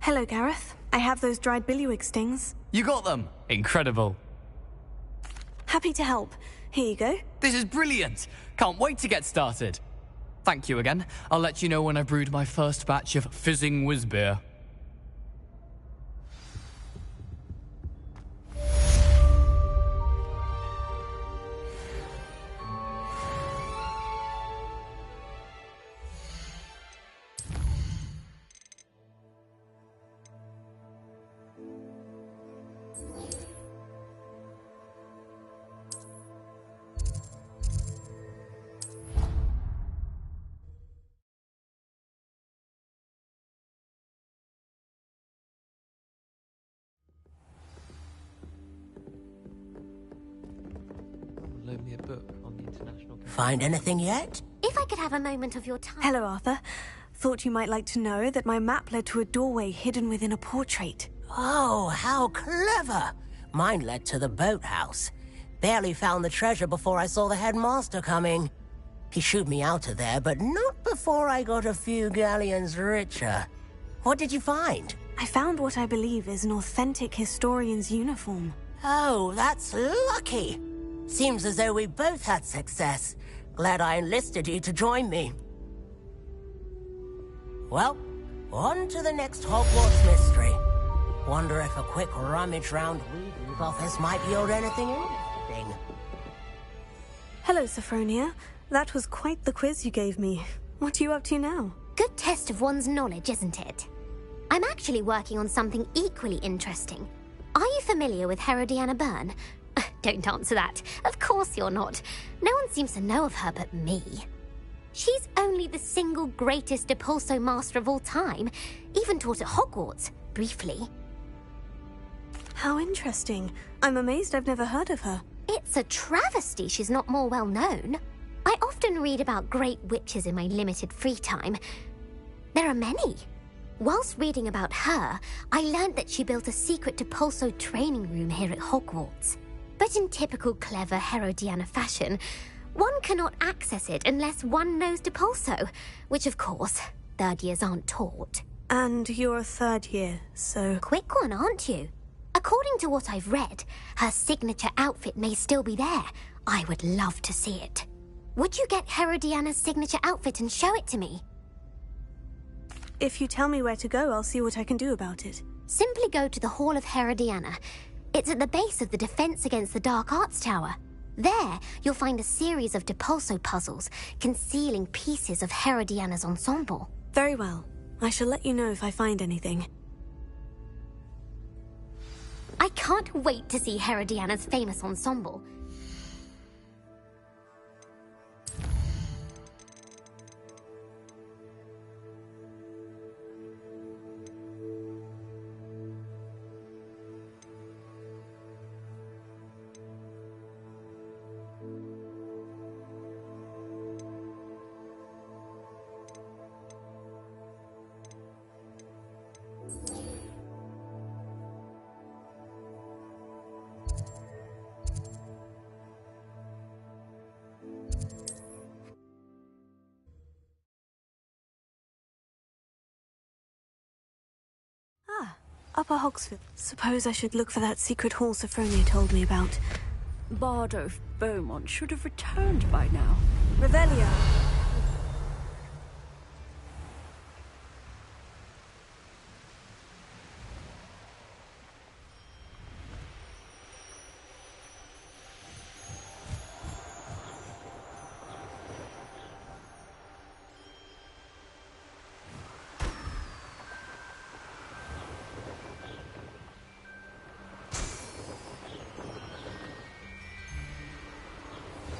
Hello, Gareth. I have those dried billywig stings. You got them? Incredible. Happy to help. Here you go. This is brilliant. Can't wait to get started. Thank you again. I'll let you know when I've brewed my first batch of fizzing whiz beer. Loan me a book on the international. Find anything yet? If I could have a moment of your time. Hello, Arthur. Thought you might like to know that my map led to a doorway hidden within a portrait. Oh, how clever! Mine led to the boathouse. Barely found the treasure before I saw the headmaster coming. He shooed me out of there, but not before I got a few galleons richer. What did you find? I found what I believe is an authentic historian's uniform. Oh, that's lucky. Seems as though we both had success. Glad I enlisted you to join me. Well, on to the next Hogwarts mystery. Wonder if a quick rummage round Weedon's office might yield anything interesting. Hello, Sophronia. That was quite the quiz you gave me. What are you up to now? Good test of one's knowledge, isn't it? I'm actually working on something equally interesting. Are you familiar with Herodiana Byrne? Don't answer that. Of course you're not. No one seems to know of her but me. She's only the single greatest Depulso master of all time. Even taught at Hogwarts, briefly. How interesting. I'm amazed I've never heard of her. It's a travesty she's not more well known. I often read about great witches in my limited free time. There are many. Whilst reading about her, I learned that she built a secret Depulso training room here at Hogwarts. But in typical clever Herodiana fashion, one cannot access it unless one knows Depulso, which of course, third years aren't taught. And you're a third year, so... Quick one, aren't you? According to what I've read, her signature outfit may still be there. I would love to see it. Would you get Herodiana's signature outfit and show it to me? If you tell me where to go, I'll see what I can do about it. Simply go to the Hall of Herodiana. It's at the base of the Defense Against the Dark Arts Tower. There, you'll find a series of Depulso puzzles concealing pieces of Herodiana's ensemble. Very well. I shall let you know if I find anything. I can't wait to see Herodiana's famous ensemble. Upper Hogsfield. Suppose I should look for that secret hall Sophronia told me about. Bardolph Beaumont should have returned by now. Revelio.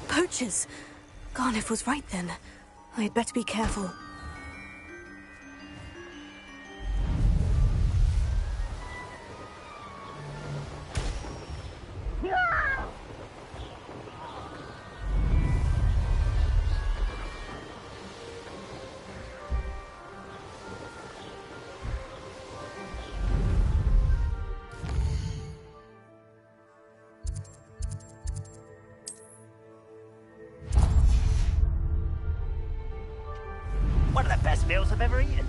Poachers! Garniff was right then. I'd better be careful. One of the best meals I've ever eaten.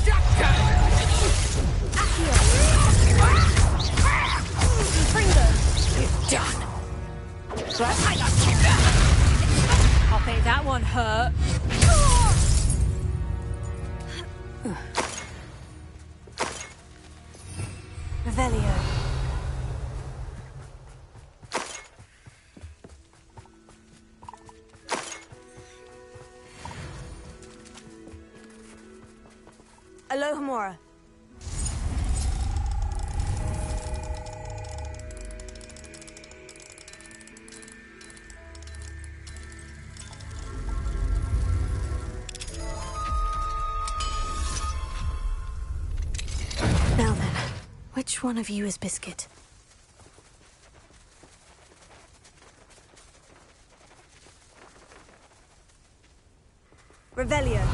You're done. I'll bet that one hurt. Revelio. Alohomora. Now then, which one of you is Biscuit? Revelio.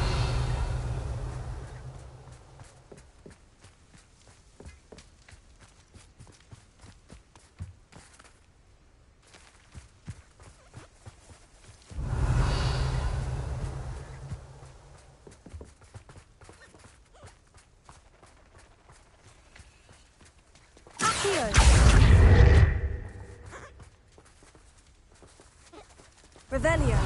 Revelio.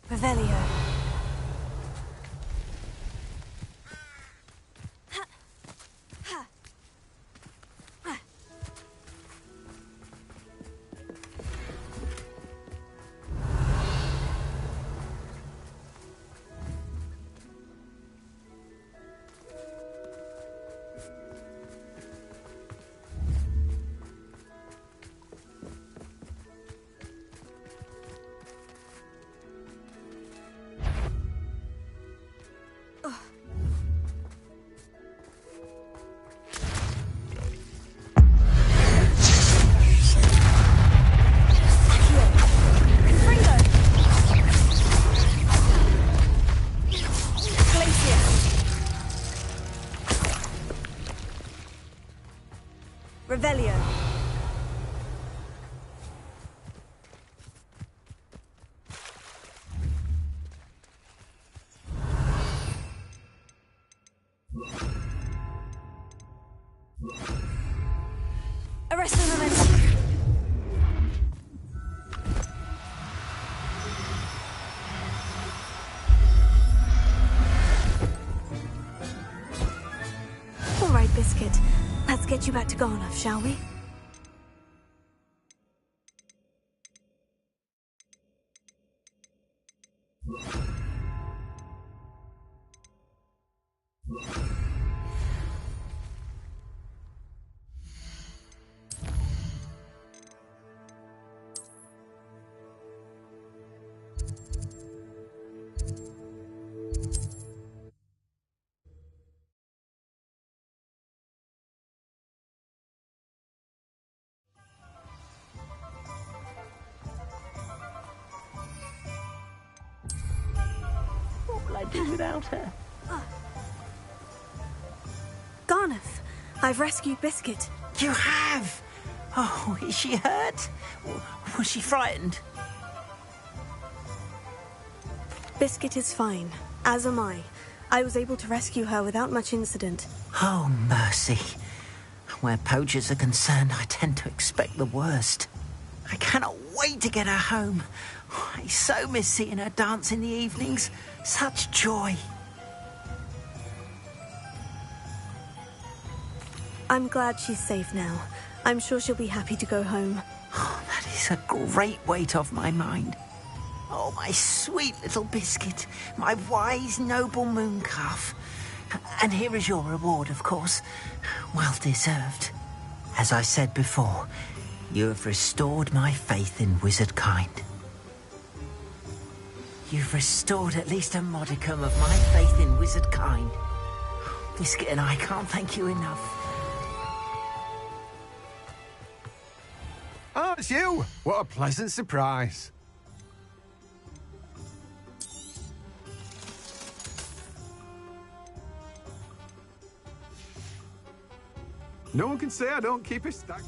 Revelio. get you back to Garnoff, shall we? What will I do without her? Garnoff, I've rescued Biscuit. You have? Oh, is she hurt? Was she frightened? Biscuit is fine, as am I. I was able to rescue her without much incident. Oh, mercy. Where poachers are concerned, I tend to expect the worst. I cannot wait to get her home. I so miss seeing her dance in the evenings. Such joy. I'm glad she's safe now. I'm sure she'll be happy to go home. Oh, that is a great weight off my mind. Oh, my sweet little Biscuit, my wise, noble moon calf. And here is your reward, of course. Well deserved. As I said before, you have restored my faith in wizard kind. You've restored at least a modicum of my faith in wizard kind. Biscuit and I can't thank you enough. Oh, it's you! What a pleasant surprise. No one can say I don't keep it stacked.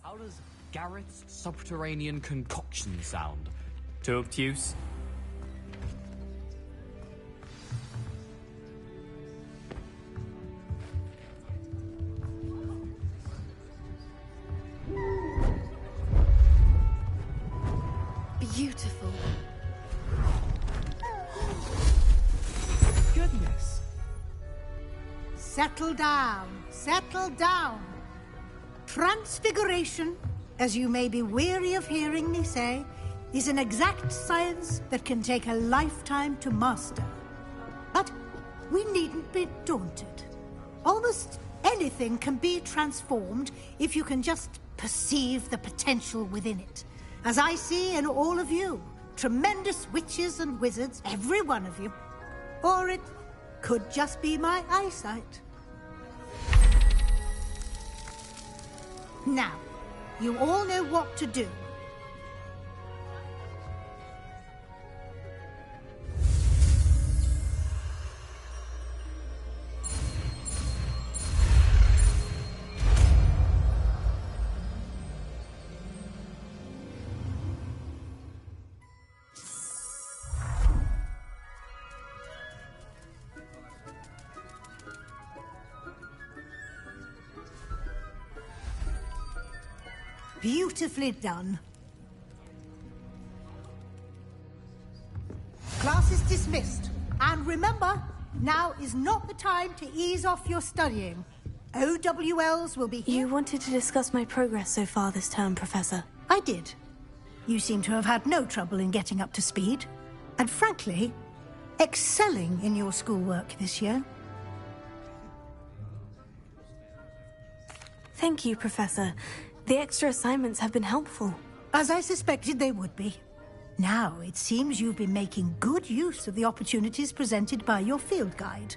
How does Garrett's subterranean concoction sound? Too obtuse? Beautiful. Goodness. Settle down. Settle down. Transfiguration, as you may be weary of hearing me say, is an exact science that can take a lifetime to master. But we needn't be daunted. Almost anything can be transformed if you can just perceive the potential within it. As I see in all of you, tremendous witches and wizards, every one of you. Or it could just be my eyesight. Now, you all know what to do. Beautifully done. Class is dismissed. And remember, now is not the time to ease off your studying. OWLs will be here. You wanted to discuss my progress so far this term, Professor. I did. You seem to have had no trouble in getting up to speed. And frankly, excelling in your schoolwork this year. Thank you, Professor. The extra assignments have been helpful. As I suspected they would be. Now, it seems you've been making good use of the opportunities presented by your field guide.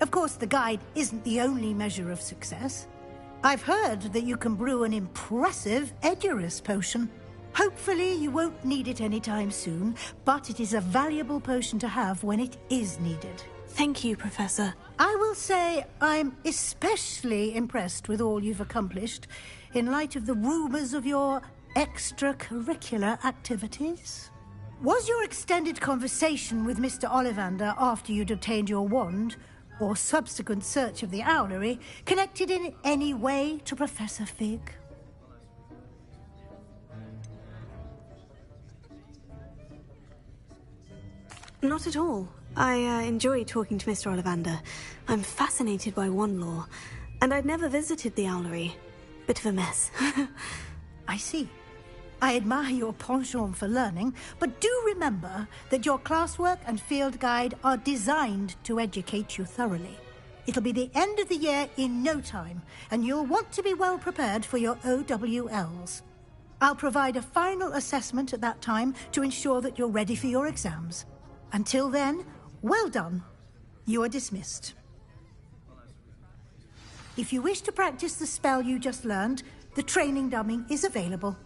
Of course, the guide isn't the only measure of success. I've heard that you can brew an impressive Edurus potion. Hopefully, you won't need it anytime soon, but it is a valuable potion to have when it is needed. Thank you, Professor. I will say I'm especially impressed with all you've accomplished in light of the rumours of your extracurricular activities. Was your extended conversation with Mr. Ollivander after you'd obtained your wand, or subsequent search of the owlery, connected in any way to Professor Fig? Not at all. I enjoy talking to Mr. Ollivander. I'm fascinated by wand lore, and I'd never visited the owlery. Bit of a mess. I see. I admire your penchant for learning, but do remember that your classwork and field guide are designed to educate you thoroughly. It'll be the end of the year in no time, and you'll want to be well prepared for your OWLs. I'll provide a final assessment at that time to ensure that you're ready for your exams. Until then, well done. You are dismissed. If you wish to practice the spell you just learned, the training dummy is available.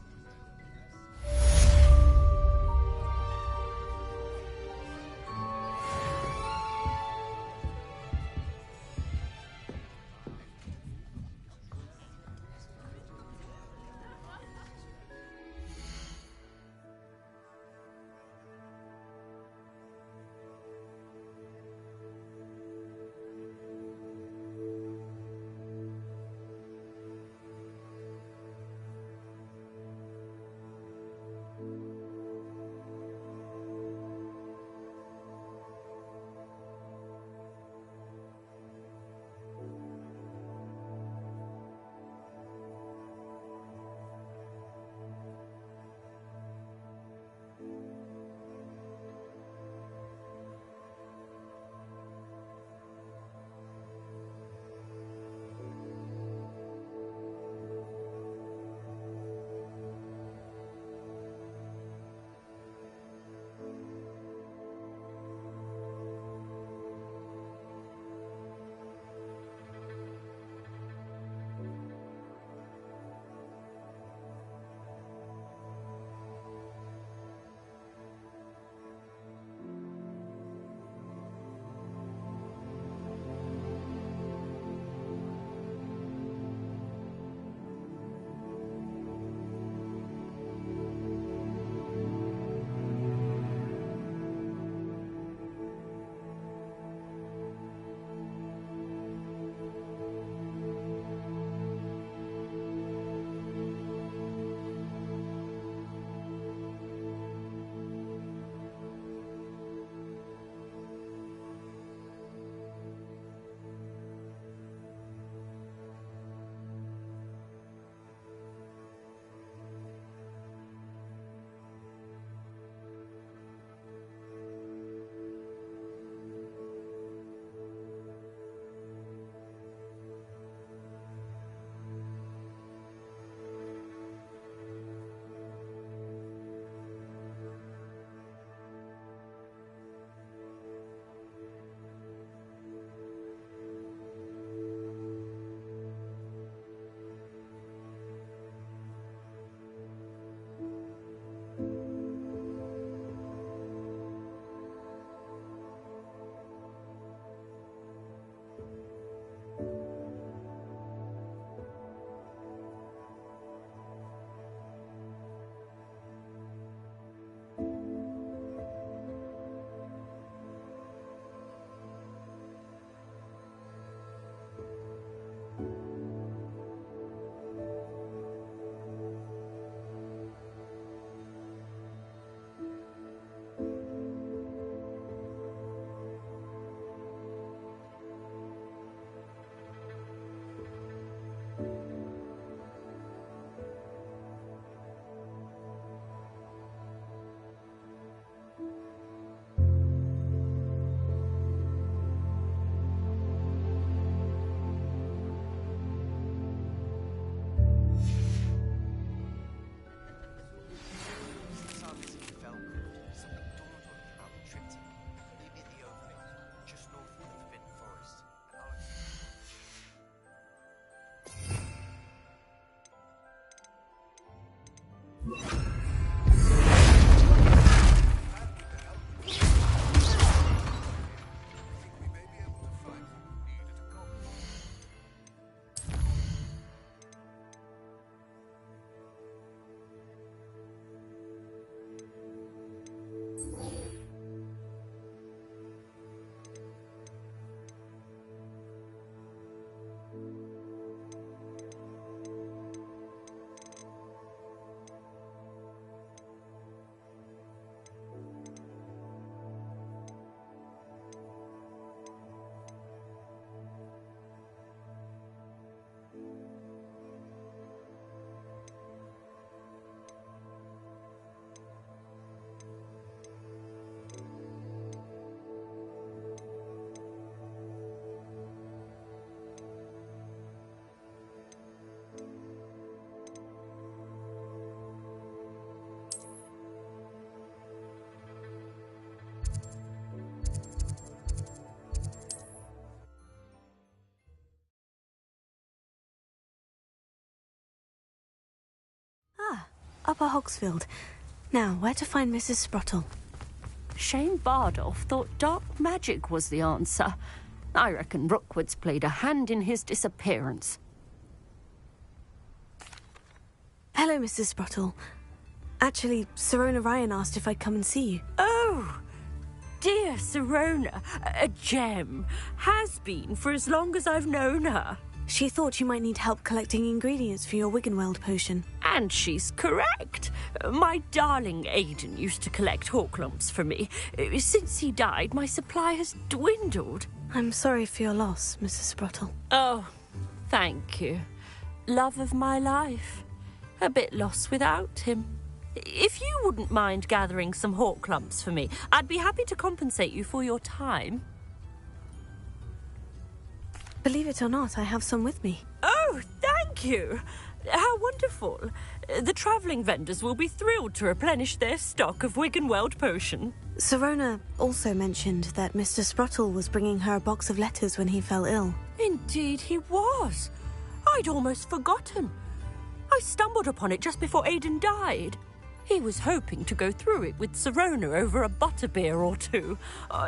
Upper Hogsfield. Now, where to find Mrs. Sprottle? Shane Bardolph thought dark magic was the answer. I reckon Rookwood's played a hand in his disappearance. Hello, Mrs. Sprottle. Actually, Sirona Ryan asked if I'd come and see you. Oh, dear Sirona, a gem. Has been for as long as I've known her. She thought you might need help collecting ingredients for your Wiggenweld potion. And she's correct. My darling Aidan used to collect hawk lumps for me. Since he died, my supply has dwindled. I'm sorry for your loss, Mrs. Sprottle. Oh, thank you. Love of my life. A bit lost without him. If you wouldn't mind gathering some hawk lumps for me, I'd be happy to compensate you for your time. Believe it or not, I have some with me. Oh, thank you. How wonderful. The travelling vendors will be thrilled to replenish their stock of Wiggenweld potion. Sirona also mentioned that Mr. Sprottle was bringing her a box of letters when he fell ill. Indeed he was. I'd almost forgotten. I stumbled upon it just before Aidan died. He was hoping to go through it with Sirona over a butterbeer or two.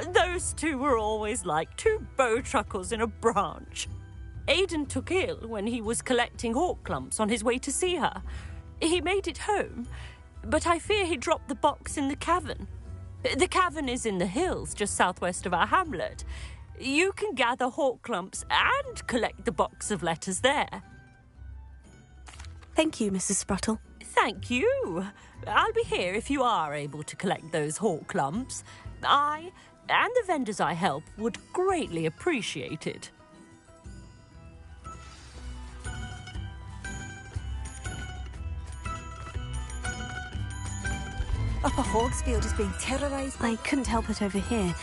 Those two were always like two bowtruckles in a branch. Aidan took ill when he was collecting hawk clumps on his way to see her. He made it home, but I fear he dropped the box in the cavern. The cavern is in the hills just southwest of our hamlet. You can gather hawk clumps and collect the box of letters there. Thank you, Mrs. Sprottle. Thank you. I'll be here if you are able to collect those hawk lumps. I and the vendors I help would greatly appreciate it. Upper Hogsfield is being terrorised. I couldn't help it over here.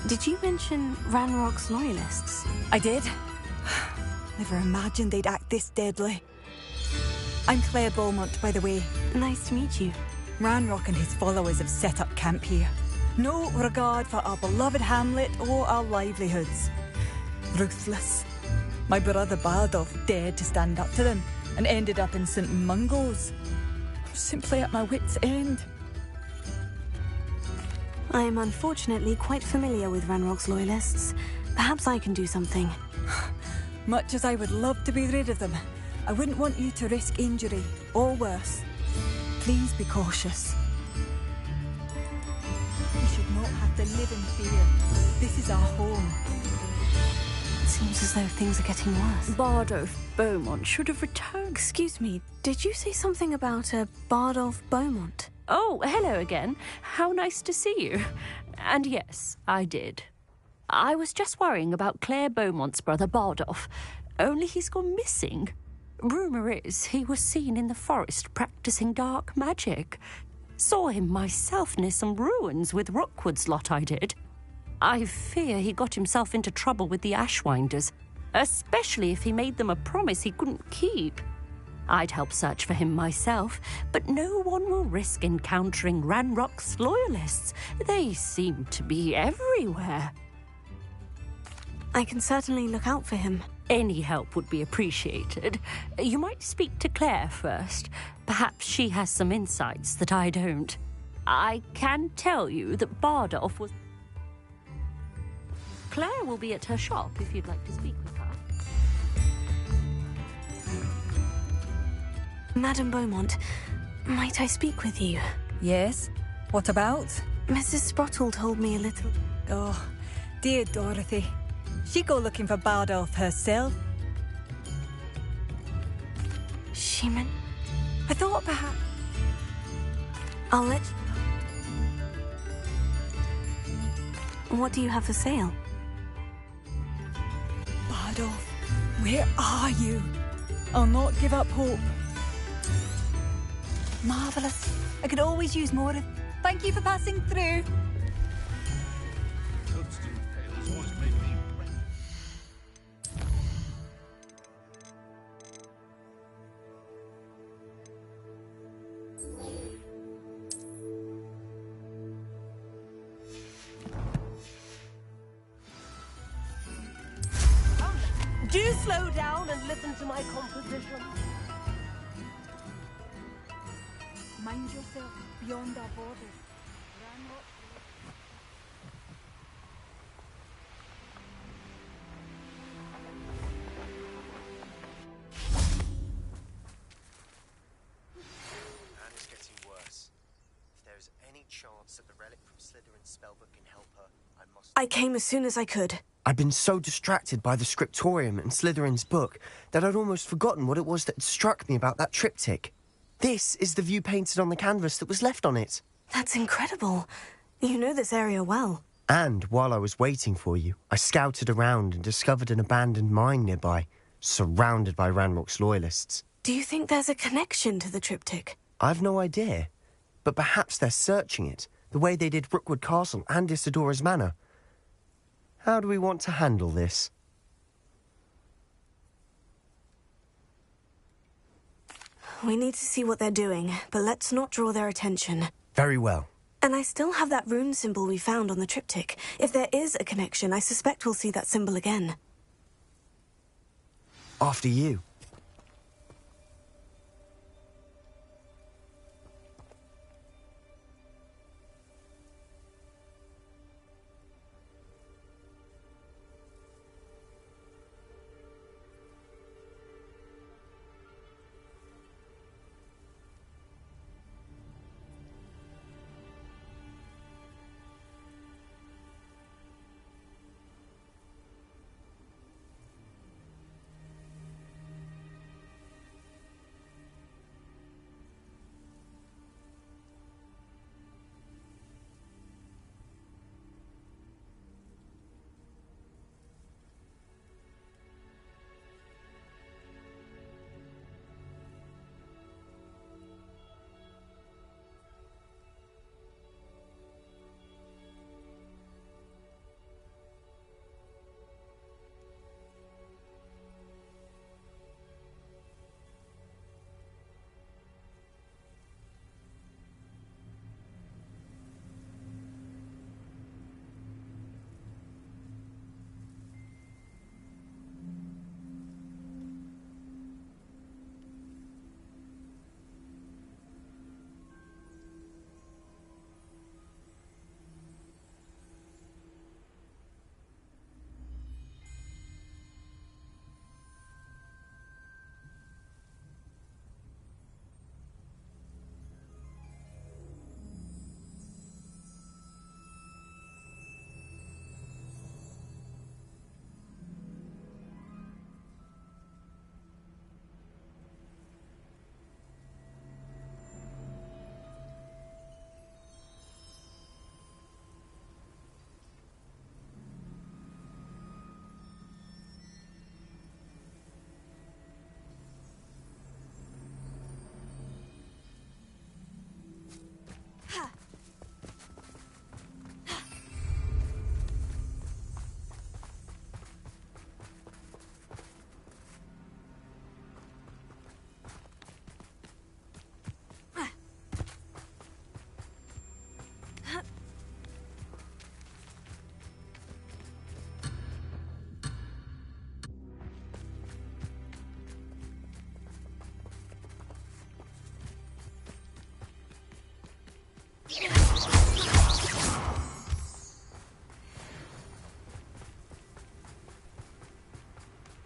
Did you mention Ranrock's loyalists? I did. Never imagined they'd act this deadly. I'm Claire Beaumont, by the way. Nice to meet you. Ranrock and his followers have set up camp here. No regard for our beloved hamlet or our livelihoods. Ruthless. My brother Bardolph dared to stand up to them and ended up in St. Mungo's. I'm simply at my wit's end. I am unfortunately quite familiar with Ranrock's loyalists. Perhaps I can do something. Much as I would love to be rid of them, I wouldn't want you to risk injury, or worse. Please be cautious. You should not have to live in fear. This is our home. It seems as though things are getting worse. Bardolph Beaumont should have returned. Excuse me, did you say something about a Bardolph Beaumont? Oh, hello again. How nice to see you. And yes, I did. I was just worrying about Claire Beaumont's brother Bardolph. Only he's gone missing. Rumour is he was seen in the forest practicing dark magic. Saw him myself near some ruins with Rookwood's lot I did. I fear he got himself into trouble with the Ashwinders, especially if he made them a promise he couldn't keep. I'd help search for him myself, but no one will risk encountering Ranrock's loyalists. They seem to be everywhere. I can certainly look out for him. Any help would be appreciated. You might speak to Claire first. Perhaps she has some insights that I don't. I can tell you that Bardolph was... Claire will be at her shop if you'd like to speak with her. Madame Beaumont, might I speak with you? Yes? What about? Mrs. Sprottle told me a little... Oh, dear Dorothy. She'd go looking for Bardolph herself. She meant... I thought perhaps... I'll let you... What do you have for sale? Bardolph, where are you? I'll not give up hope. Marvellous. I could always use more of... Thank you for passing through. Do slow down and listen to my composition. Mind yourself beyond our borders. Anne is getting worse. If there is any chance that the relic from Slytherin's spellbook can help her, I must... I came as soon as I could. I'd been so distracted by the scriptorium and Slytherin's book that I'd almost forgotten what it was that struck me about that triptych. This is the view painted on the canvas that was left on it. That's incredible. You know this area well. And while I was waiting for you, I scouted around and discovered an abandoned mine nearby, surrounded by Ranrock's loyalists. Do you think there's a connection to the triptych? I've no idea, but perhaps they're searching it, the way they did Rookwood Castle and Isidora's Manor. How do we want to handle this? We need to see what they're doing, but let's not draw their attention. Very well. And I still have that rune symbol we found on the triptych. If there is a connection, I suspect we'll see that symbol again. After you.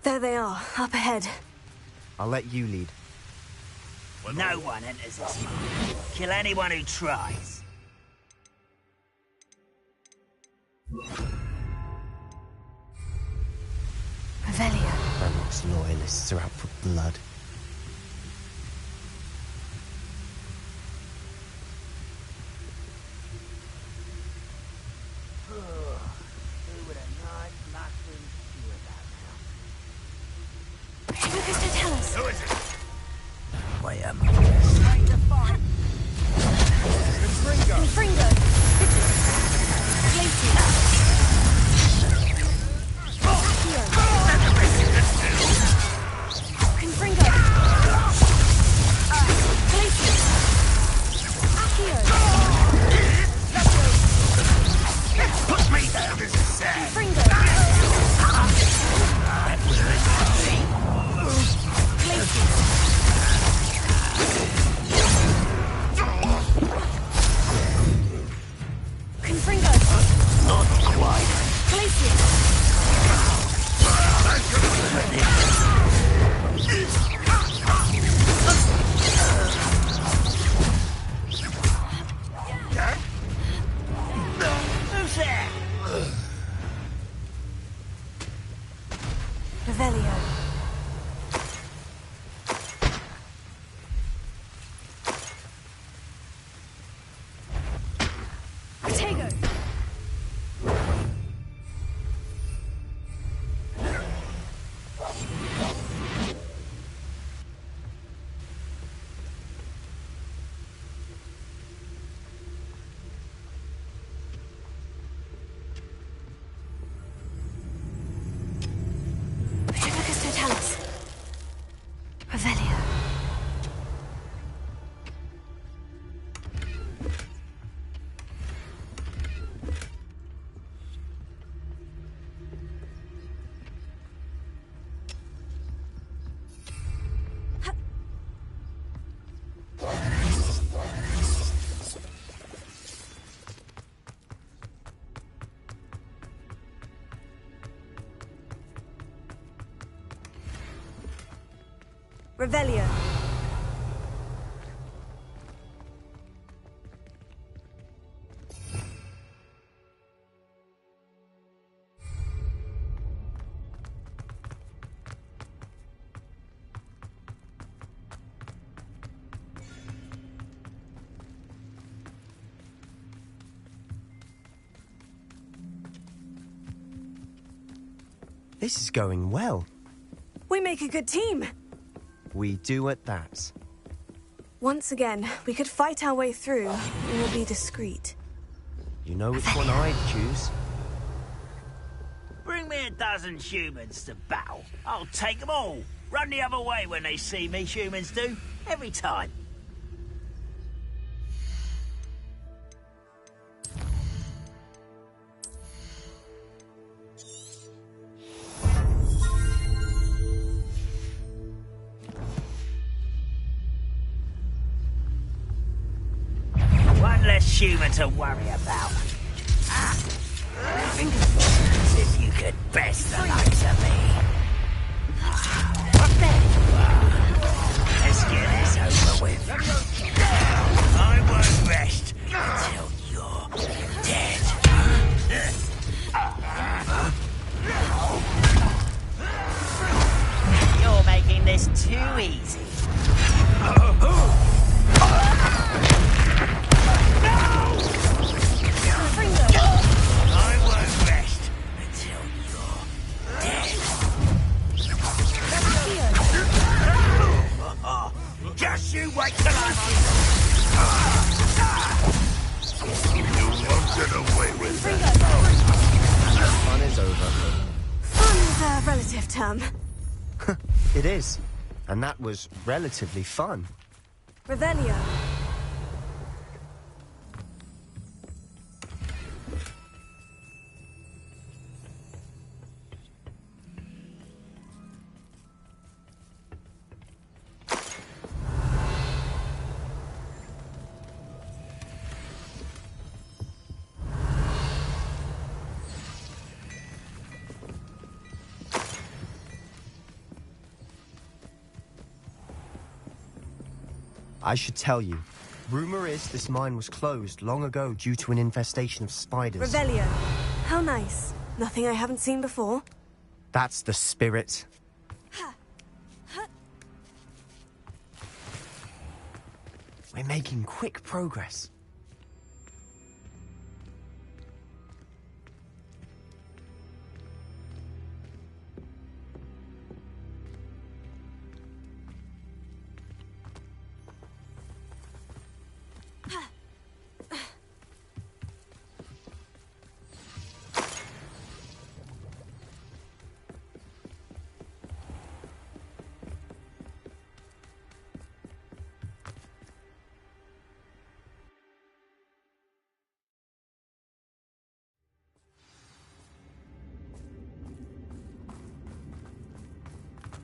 There they are, up ahead. I'll let you lead. No one enters this. Kill anyone who tries. Revelio. Ranrock's loyalists are out for blood. Who is it? I am. Confringo. Confringo. Put me down as a sand. Confringo. Revelio. This is going well. We make a good team. We do at that. Once again, we could fight our way through, and we'll be discreet. You know which one I'd choose. Bring me a dozen humans to battle. I'll take them all. Run the other way when they see me, humans do. Every time. One less human to worry about. As if you could best the likes of me. There you are. Let's get this over with. I won't rest until you're dead. You're making this too easy. I won't rest until you're dead. Just you wait till I'm You won't get away with Fun is over. Fun is a relative term. It is. And that was relatively fun. Revelio. I should tell you. Rumor is this mine was closed long ago due to an infestation of spiders. Revelio. How nice. Nothing I haven't seen before. That's the spirit. We're making quick progress.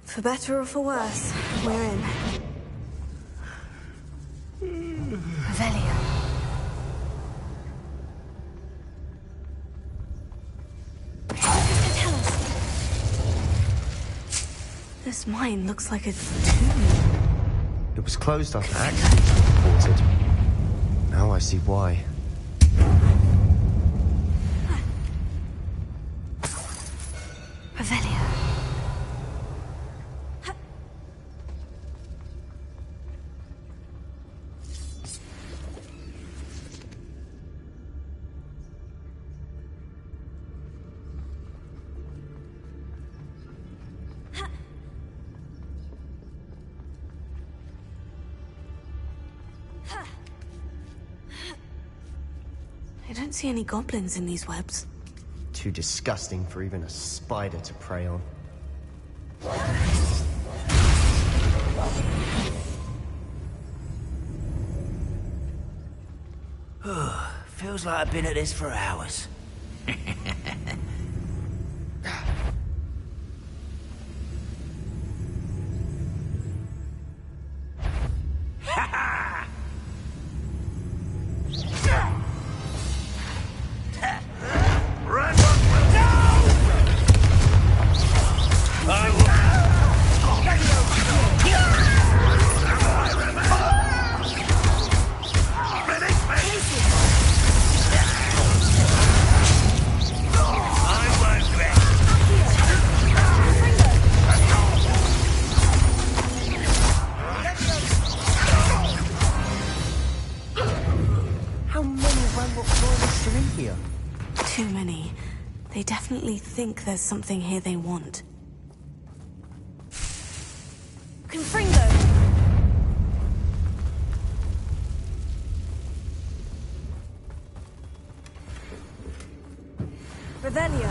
For better or for worse, we're in. Revelio. This mine looks like a tomb. It was closed after accidents were reported. Now I see why. Revelio. I don't see any goblins in these webs. Too disgusting for even a spider to prey on. Feels like I've been at this for hours. Revelio? Too many. They definitely think there's something here they want. Confringo! Revelio.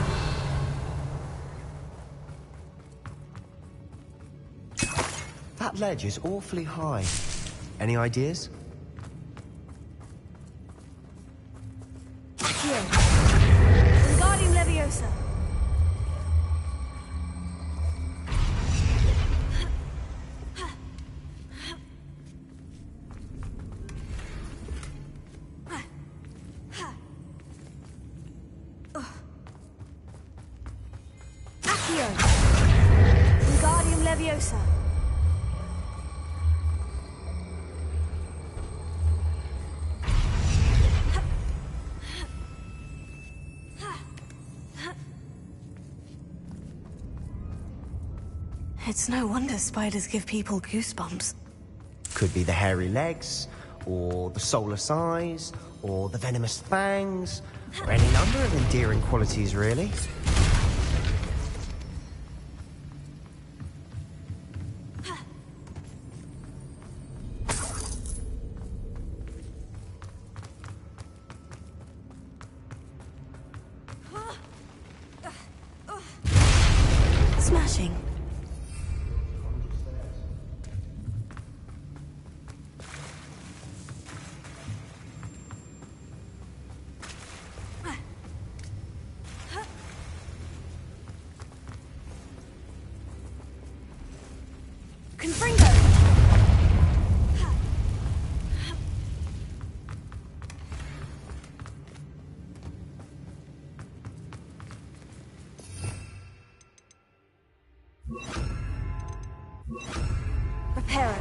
That ledge is awfully high. Any ideas? Here. Wingardium Leviosa. Accio. Wingardium Leviosa. It's no wonder spiders give people goosebumps. Could be the hairy legs, or the soulless eyes, or the venomous fangs, or any number of endearing qualities, really. Smashing. Confringo! Reparo.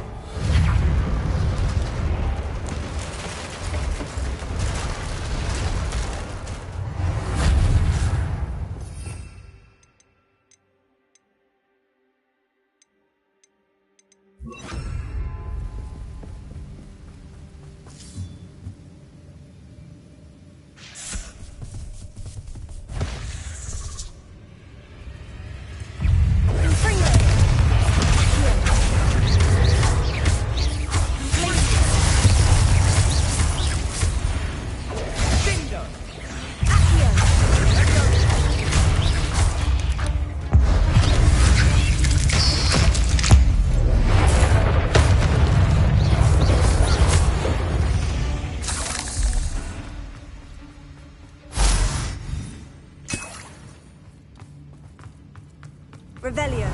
Revelio.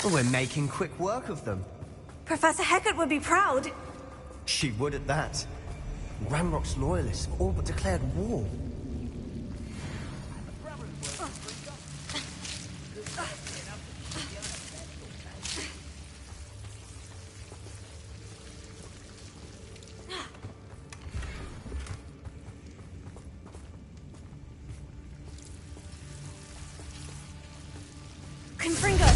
Well, we're making quick work of them. Professor Hecat would be proud. She would at that. Ranrock's loyalists have all but declared war. Confringo!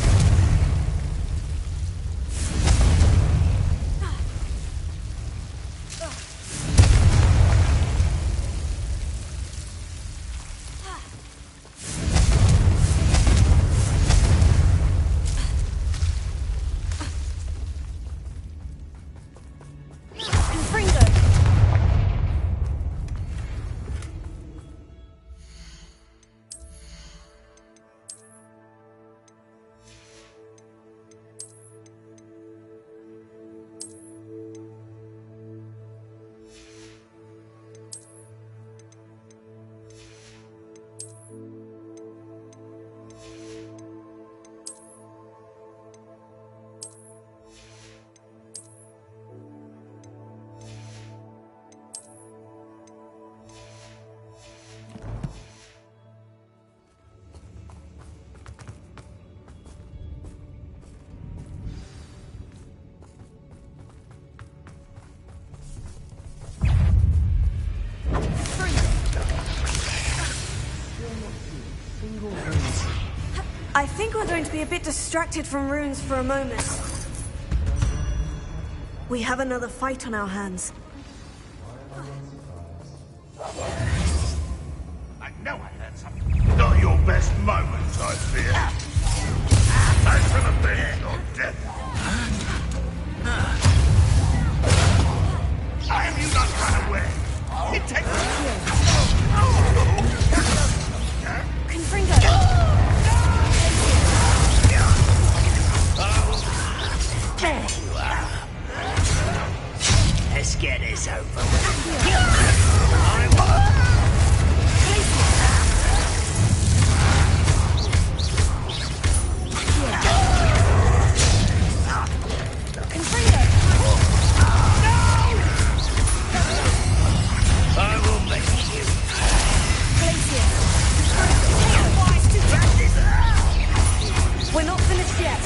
I think we're going to be a bit distracted from runes for a moment. We have another fight on our hands. I know I heard something. Not your best moment, I fear. Back to the bench or death. Have you not run away? It takes Confringo! There you are. Let's get this over with. I will make you. We're not finished yet.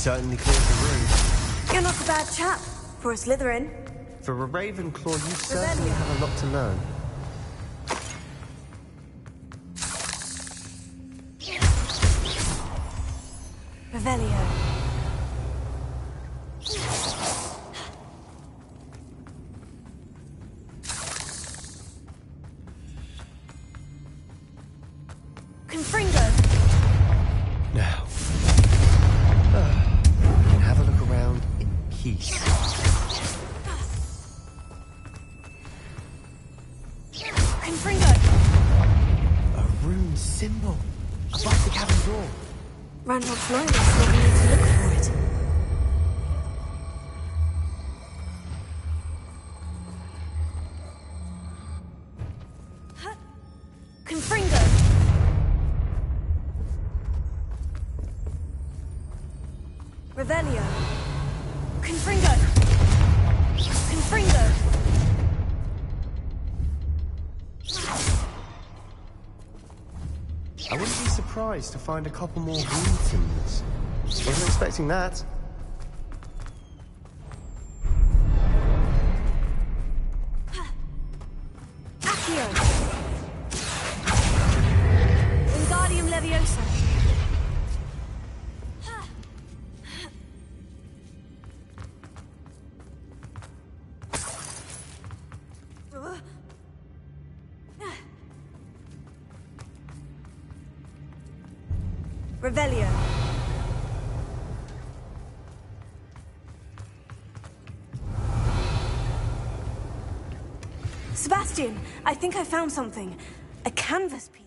Certainly cleared the room. You're not a bad chap for a Slytherin. For a Ravenclaw, you certainly have a lot to learn. Revelio. Confringo. Now, we can have a look around in peace. Confringo. A rune symbol above the cabin door. Ranrock's loyalists will need to look for it. Confringo. Revelio. Confringo. Confringo. I wouldn't be surprised to find a couple more rune symbols. Wasn't expecting that. Accio. Wingardium Leviosa. Revelio. Sebastian, I think I found something. A canvas piece.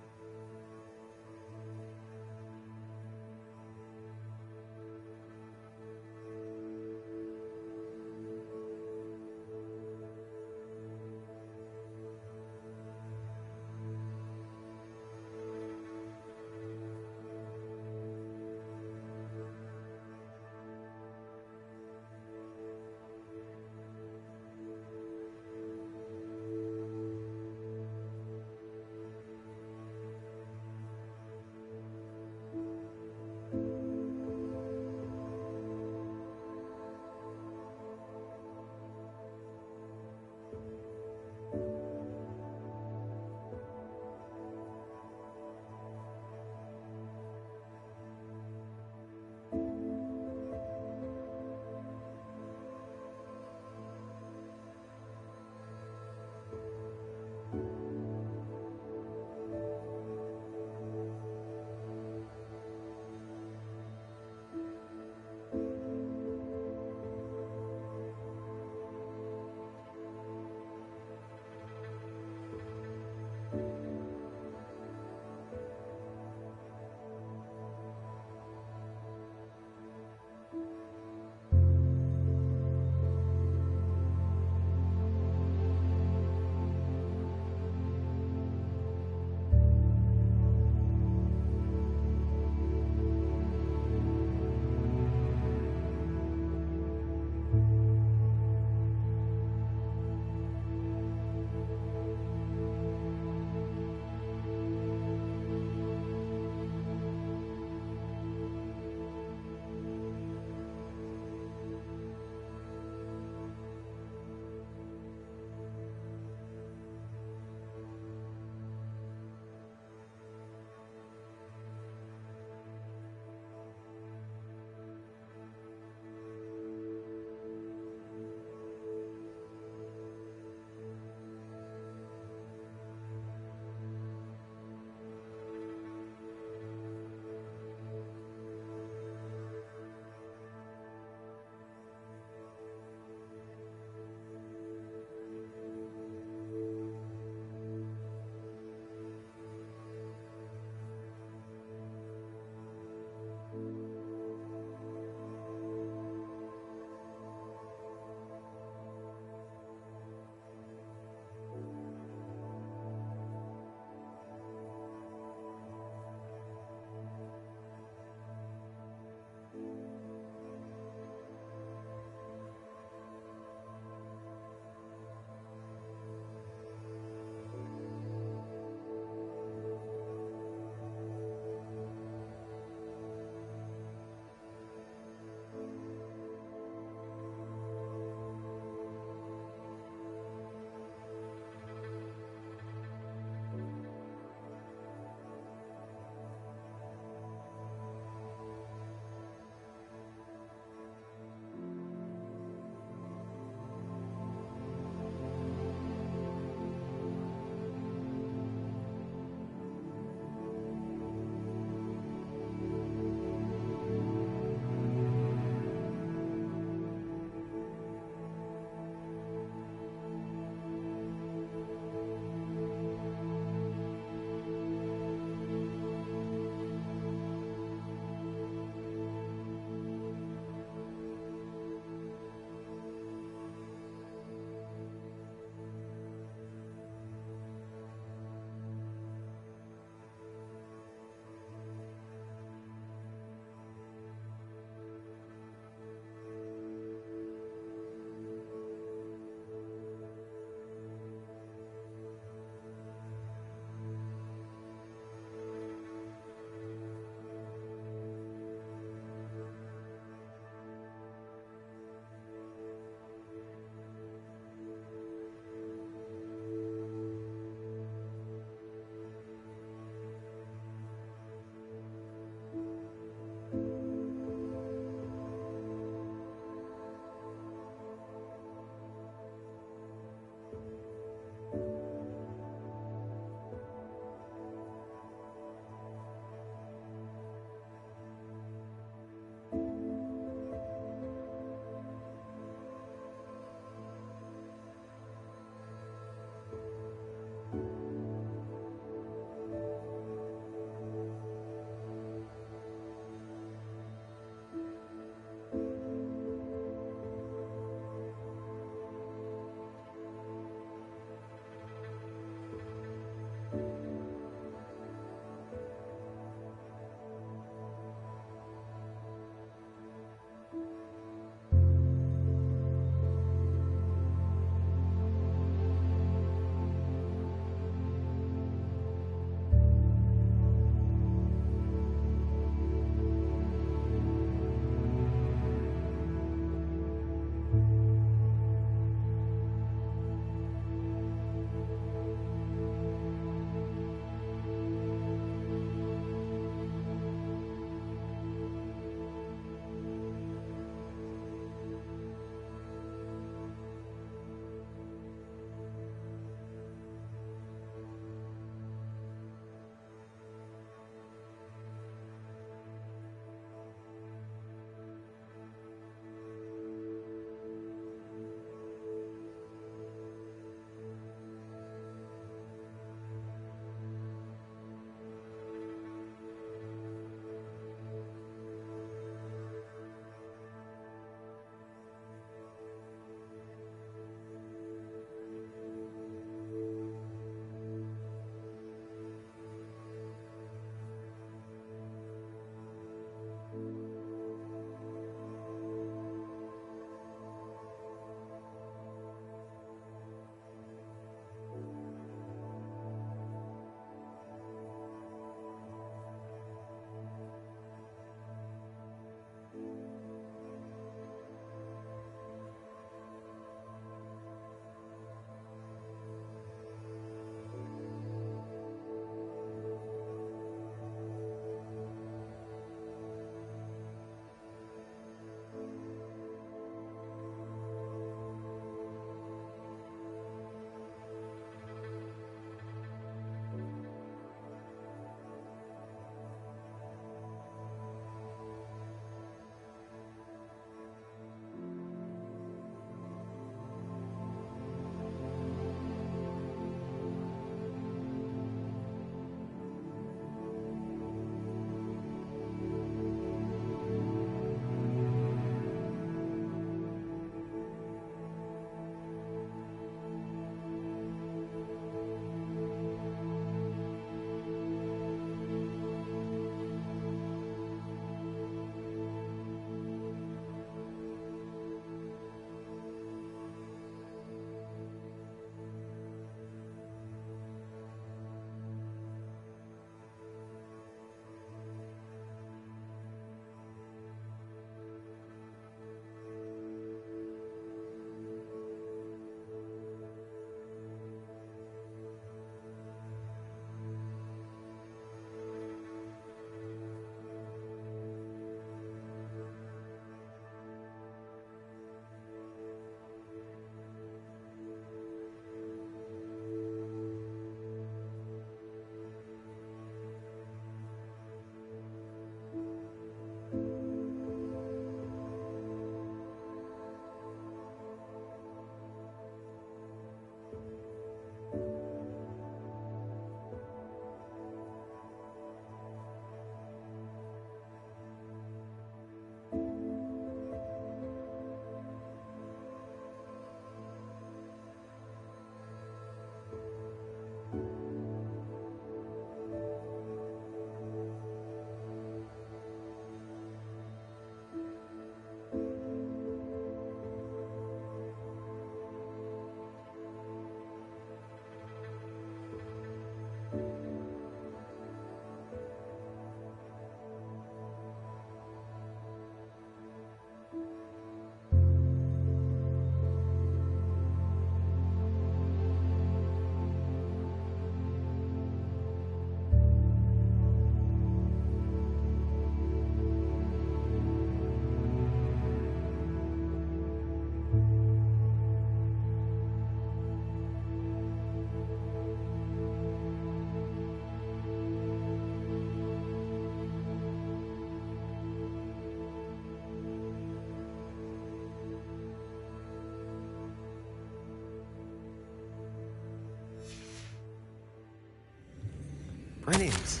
Brilliant.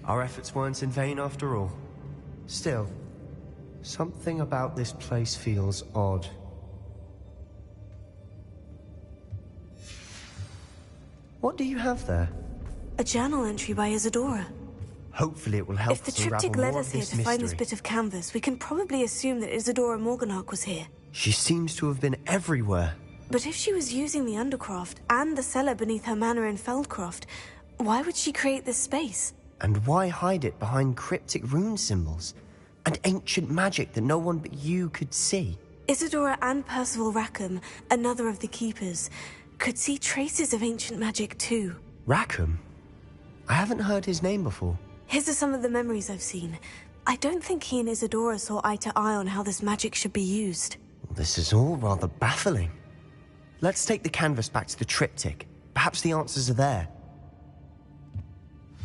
Our efforts weren't in vain after all. Still, something about this place feels odd. What do you have there? A journal entry by Isadora. Hopefully it will help If the us unravel triptych led more us of here this to find this mystery. bit of canvas, we can probably assume that Isadora Morganach was here. She seems to have been everywhere. But if she was using the Undercroft and the cellar beneath her manor in Feldcroft, why would she create this space? And why hide it behind cryptic rune symbols and ancient magic that no one but you could see? Isadora and Percival Rackham, another of the Keepers, could see traces of ancient magic too. Rackham? I haven't heard his name before. His are some of the memories I've seen. I don't think he and Isadora saw eye to eye on how this magic should be used. This is all rather baffling. Let's take the canvas back to the triptych. Perhaps the answers are there.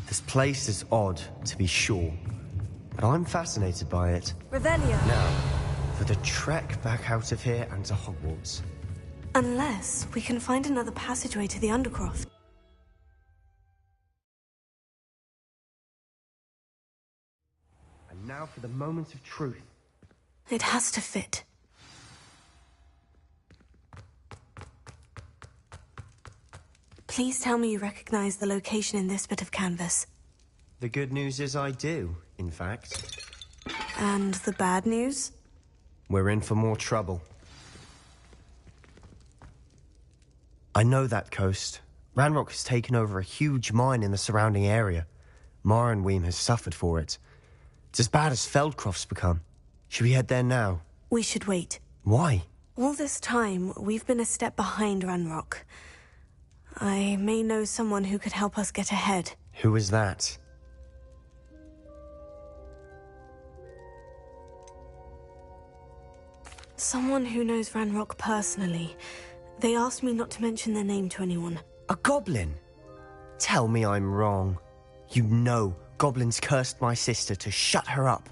This place is odd, to be sure, but I'm fascinated by it. Revelio. Now, for the trek back out of here and to Hogwarts. Unless we can find another passageway to the Undercroft. And now for the moment of truth. It has to fit. Please tell me you recognize the location in this bit of canvas. The good news is I do, in fact. And the bad news? We're in for more trouble. I know that coast. Ranrock has taken over a huge mine in the surrounding area. Marrenweem has suffered for it. It's as bad as Feldcroft's become. Should we head there now? We should wait. Why? All this time, we've been a step behind Ranrock. I may know someone who could help us get ahead. Who is that? Someone who knows Ranrock personally. They asked me not to mention their name to anyone. A goblin? Tell me I'm wrong. You know goblins cursed my sister to shut her up.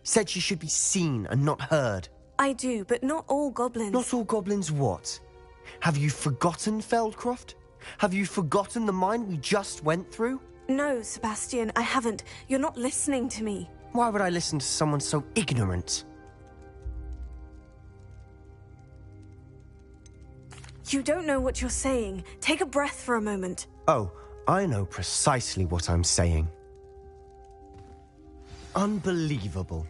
Said she should be seen and not heard. I do, but not all goblins. Not all goblins what? Have you forgotten Feldcroft? Have you forgotten the mine we just went through? No, Sebastian, I haven't. You're not listening to me. Why would I listen to someone so ignorant? You don't know what you're saying. Take a breath for a moment. Oh, I know precisely what I'm saying. Unbelievable.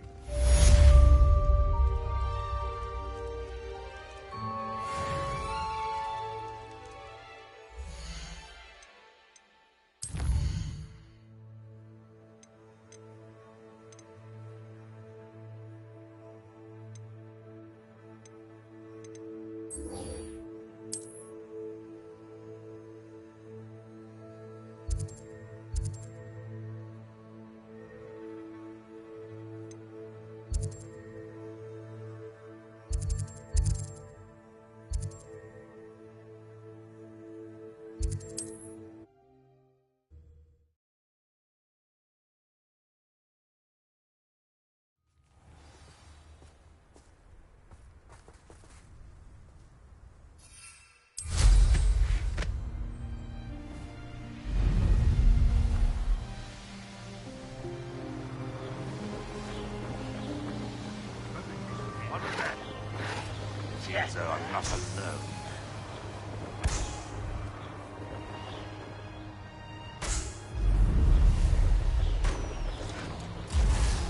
Yes, sir, I'm not alone.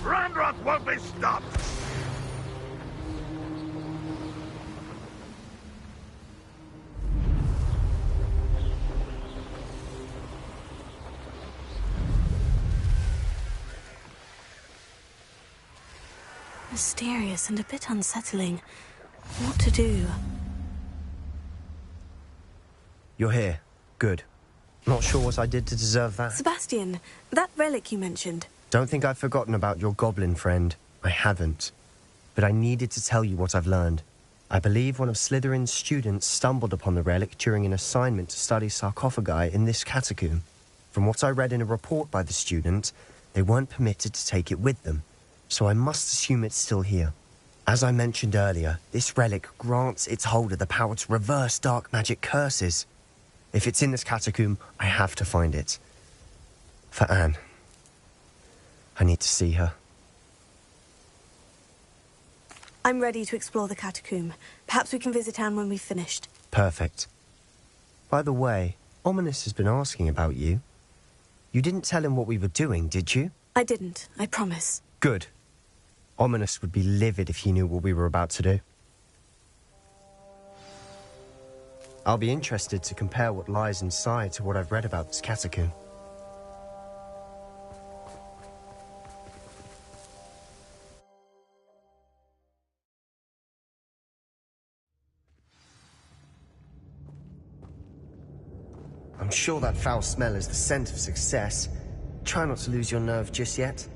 Ranrock won't be stopped! Mysterious and a bit unsettling. What to do? You're here. Good. Not sure what I did to deserve that. Sebastian, that relic you mentioned. Don't think I've forgotten about your goblin friend. I haven't. But I needed to tell you what I've learned. I believe one of Slytherin's students stumbled upon the relic during an assignment to study sarcophagi in this catacomb. From what I read in a report by the student, they weren't permitted to take it with them, so I must assume it's still here. As I mentioned earlier, this relic grants its holder the power to reverse dark magic curses. If it's in this catacomb, I have to find it. For Anne. I need to see her. I'm ready to explore the catacomb. Perhaps we can visit Anne when we've finished. Perfect. By the way, Ominous has been asking about you. You didn't tell him what we were doing, did you? I didn't, I promise. Good. Ominous would be livid if he knew what we were about to do. I'll be interested to compare what lies inside to what I've read about this catacomb. I'm sure that foul smell is the scent of success. Try not to lose your nerve just yet.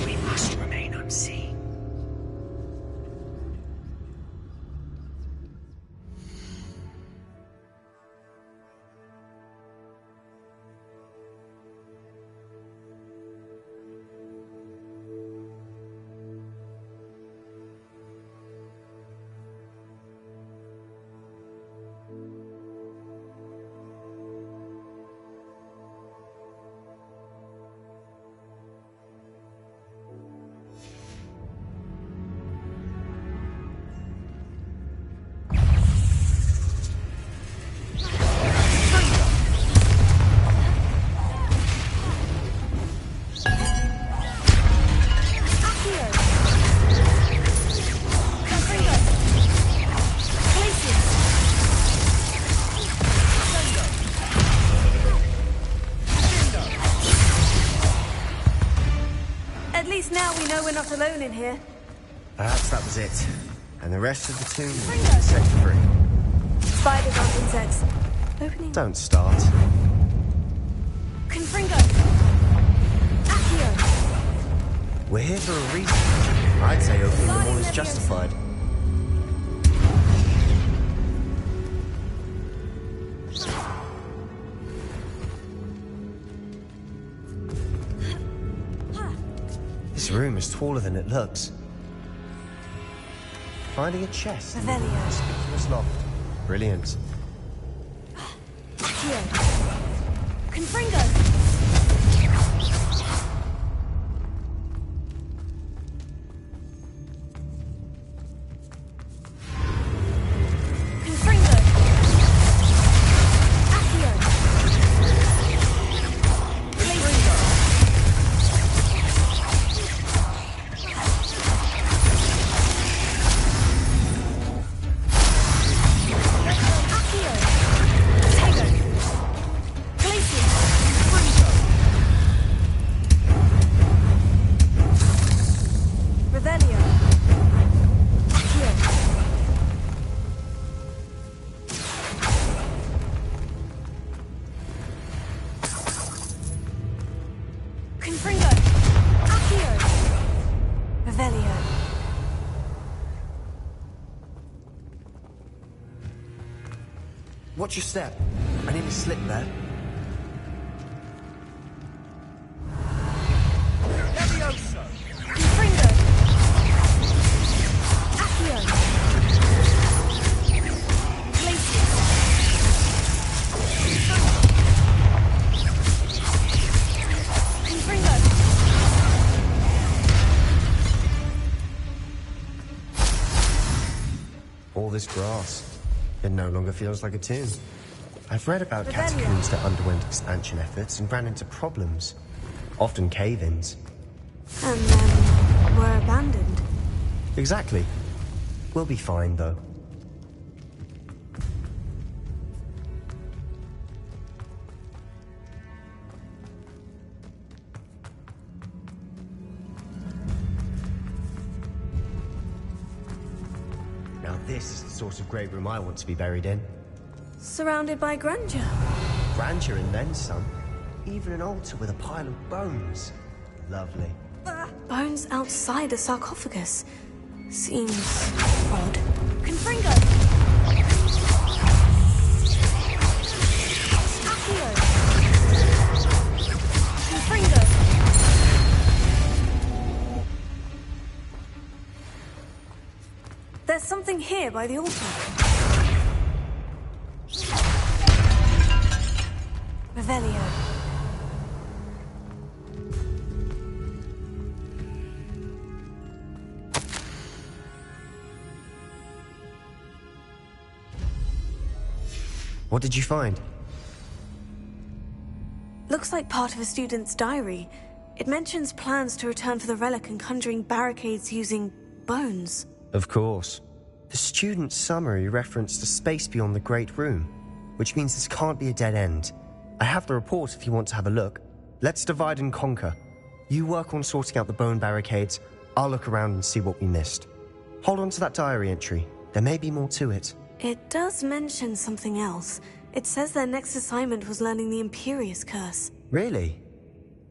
We must remain unseen. We're not alone in here. Perhaps that was it. And the rest of the tomb will be set free. Spiders aren't insects. Opening. Don't start. Confringo! Accio! We're here for a reason. I'd say opening them all is justified. This room is taller than it looks. Finding a chest in a conspicuous loft. Brilliant. Accio! Confringo! Watch your step. I nearly slipped there. Levioso! Confringo! Accio! Glacius! Confringo! All this grass. It no longer feels like a tomb. I've read about catacombs that underwent expansion efforts and ran into problems. Often cave-ins. And then were abandoned. Exactly. We'll be fine, though. Now this is the sort of grave room I want to be buried in. Surrounded by grandeur. Grandeur and then some. Even an altar with a pile of bones. Lovely. Bones outside a sarcophagus. Seems odd. Confringo! Accio! Confringo! There's something here by the altar. Revelio. What did you find? Looks like part of a student's diary. It mentions plans to return for the relic and conjuring barricades using bones. Of course. The student's summary referenced a space beyond the Great Room, which means this can't be a dead end. I have the report if you want to have a look. Let's divide and conquer. You work on sorting out the bone barricades, I'll look around and see what we missed. Hold on to that diary entry. There may be more to it. It does mention something else. It says their next assignment was learning the Imperious Curse. Really?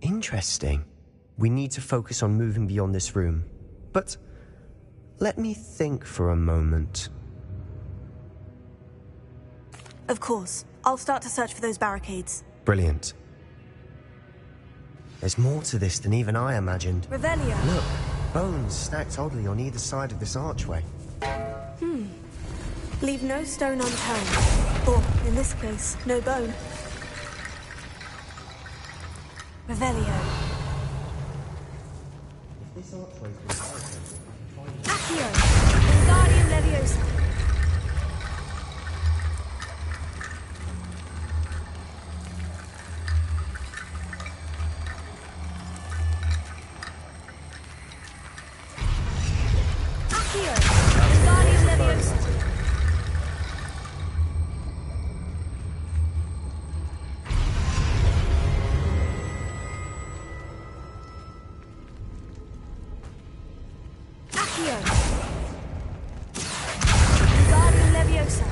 Interesting. We need to focus on moving beyond this room. But let me think for a moment. Of course. I'll start to search for those barricades. Brilliant. There's more to this than even I imagined. Revelio. Look, bones stacked oddly on either side of this archway. Leave no stone unturned. Or, in this case, no bone. Revelio. This archway's been barricaded. Accio. Wingardium Leviosa. Accio. Wingardium Leviosa. Accio. Wingardium Leviosa.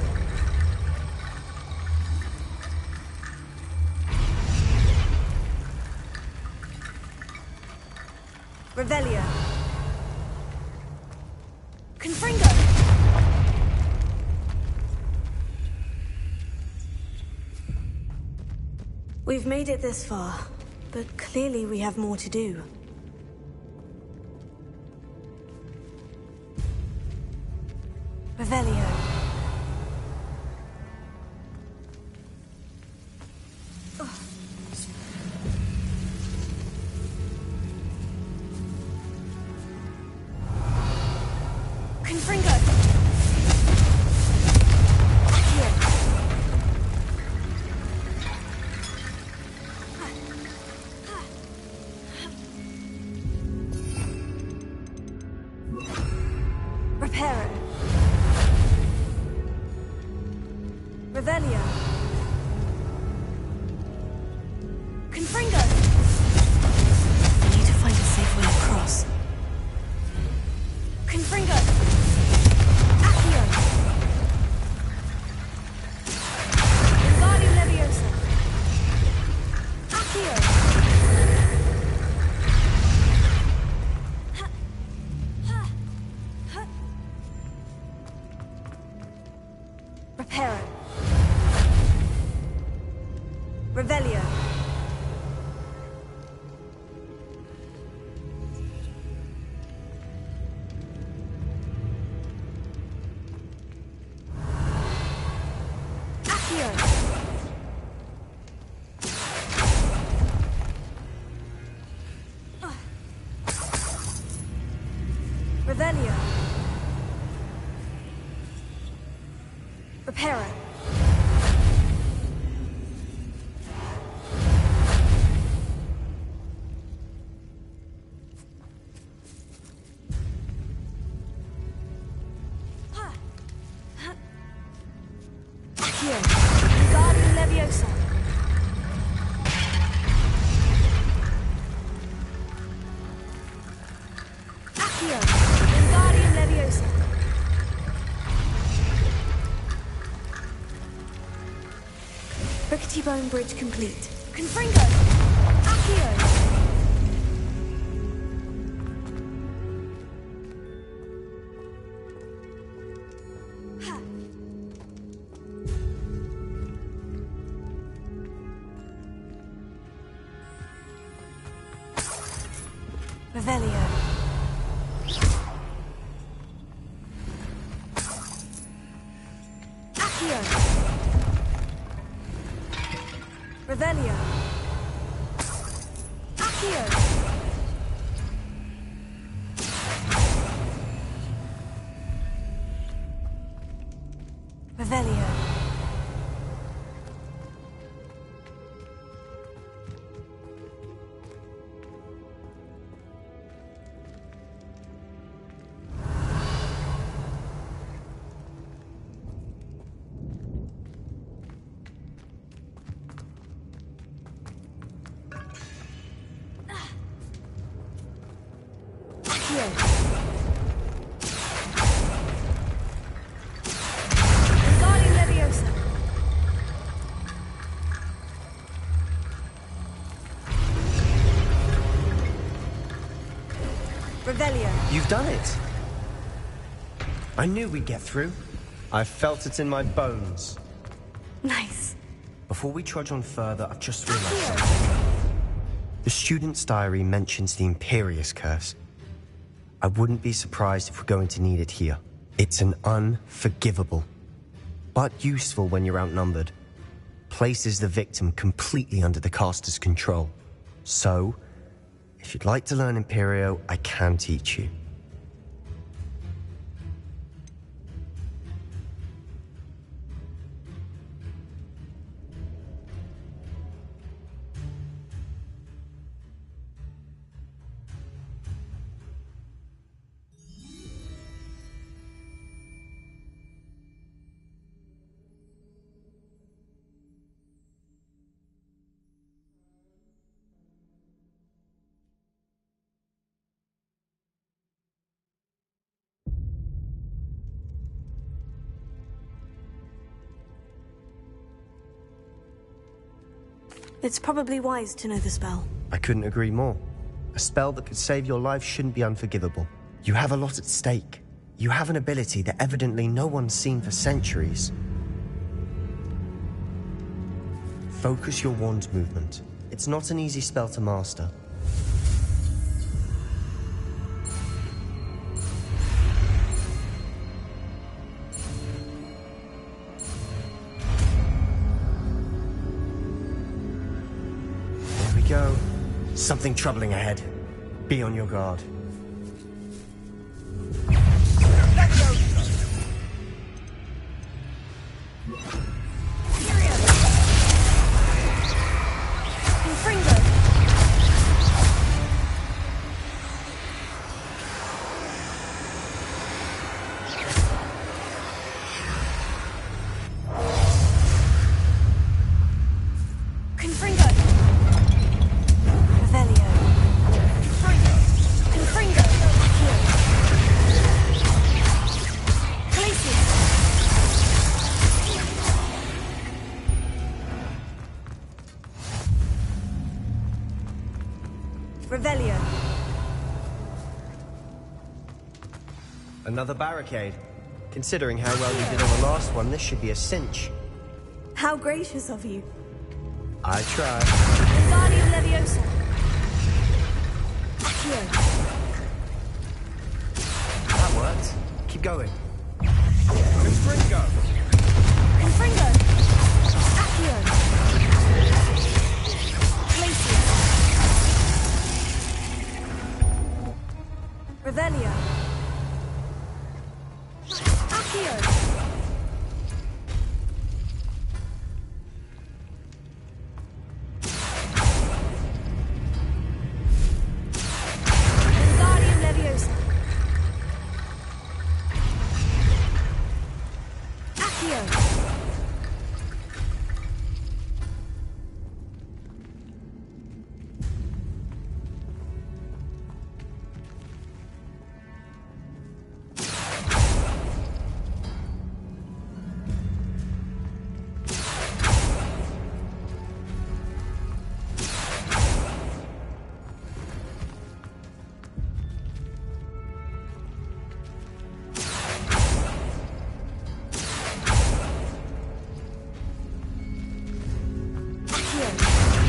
Revelio. Confringo. We've made it this far, but clearly we have more to do. Revelio. Confringo. Accio. Reparo. Revelio. Confringo. I need to find a safe way across. Confringo. Accio. Wingardium Leviosa. Accio. Reparo. Revelio. Accio. Revelio. Reparo. Accio. Wingardium Leviosa. Accio. Wingardium Leviosa. Rickety Bone Bridge complete. Confringo. Accio. Revelio. Revelio. Accio. Revelio. You've done it. I knew we'd get through. I felt it in my bones. Nice. Before we trudge on further, I've just realized something. The student's diary mentions the Imperious Curse. I wouldn't be surprised if we're going to need it here. It's an unforgivable, but useful when you're outnumbered. Places the victim completely under the caster's control. So, if you'd like to learn Imperio, I can teach you. It's probably wise to know the spell. I couldn't agree more. A spell that could save your life shouldn't be unforgivable. You have a lot at stake. You have an ability that evidently no one's seen for centuries. Focus your wand movement. It's not an easy spell to master. Go. Something troubling ahead. Be on your guard. Revelio. Another barricade. Considering how well you did on the last one, this should be a cinch. How gracious of you. I try. Wingardium Leviosa. Accio. That worked. Keep going. Confringo. Confringo. Accio. Glacier. Revelio. Accio. Wingardium Leviosa. Accio.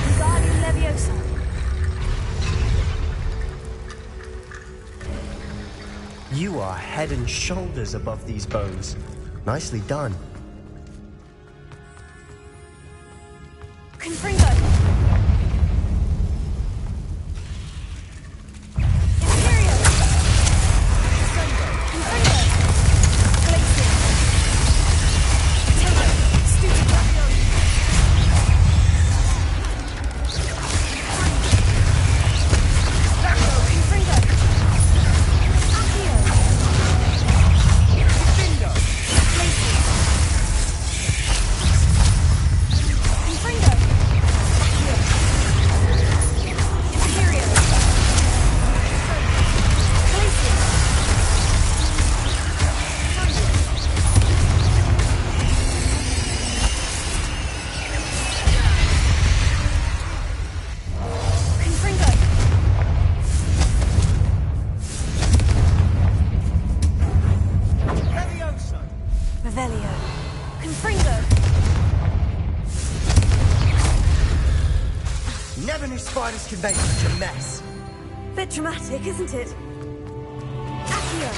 Wingardium Leviosa. You are head and shoulders above these bones. Nicely done. Confringo. Spiders can make such a mess. Bit dramatic, isn't it? Accio!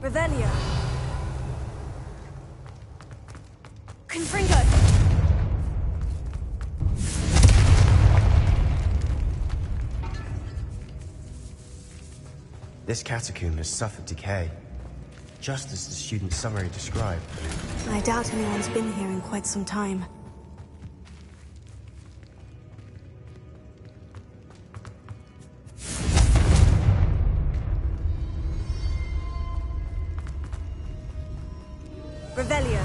Revelio! Confringo! This catacomb has suffered decay, just as the student summary described. I doubt anyone's been here in quite some time. Revelio.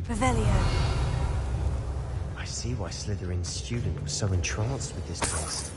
Revelio. I see why Slytherin's student was so entranced with this place.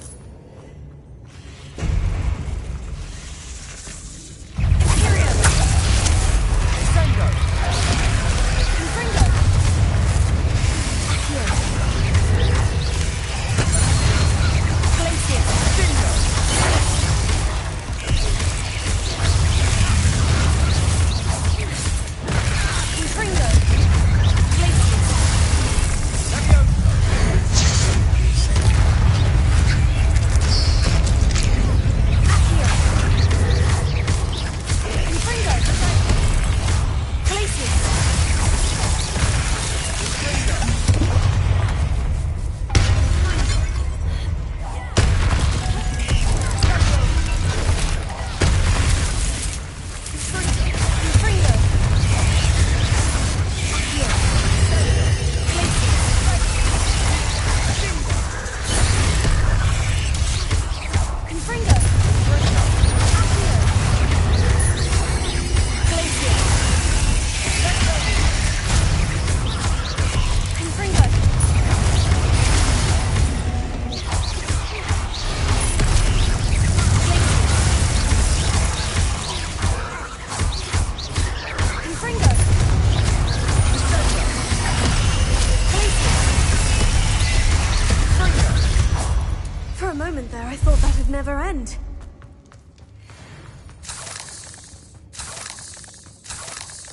Never end.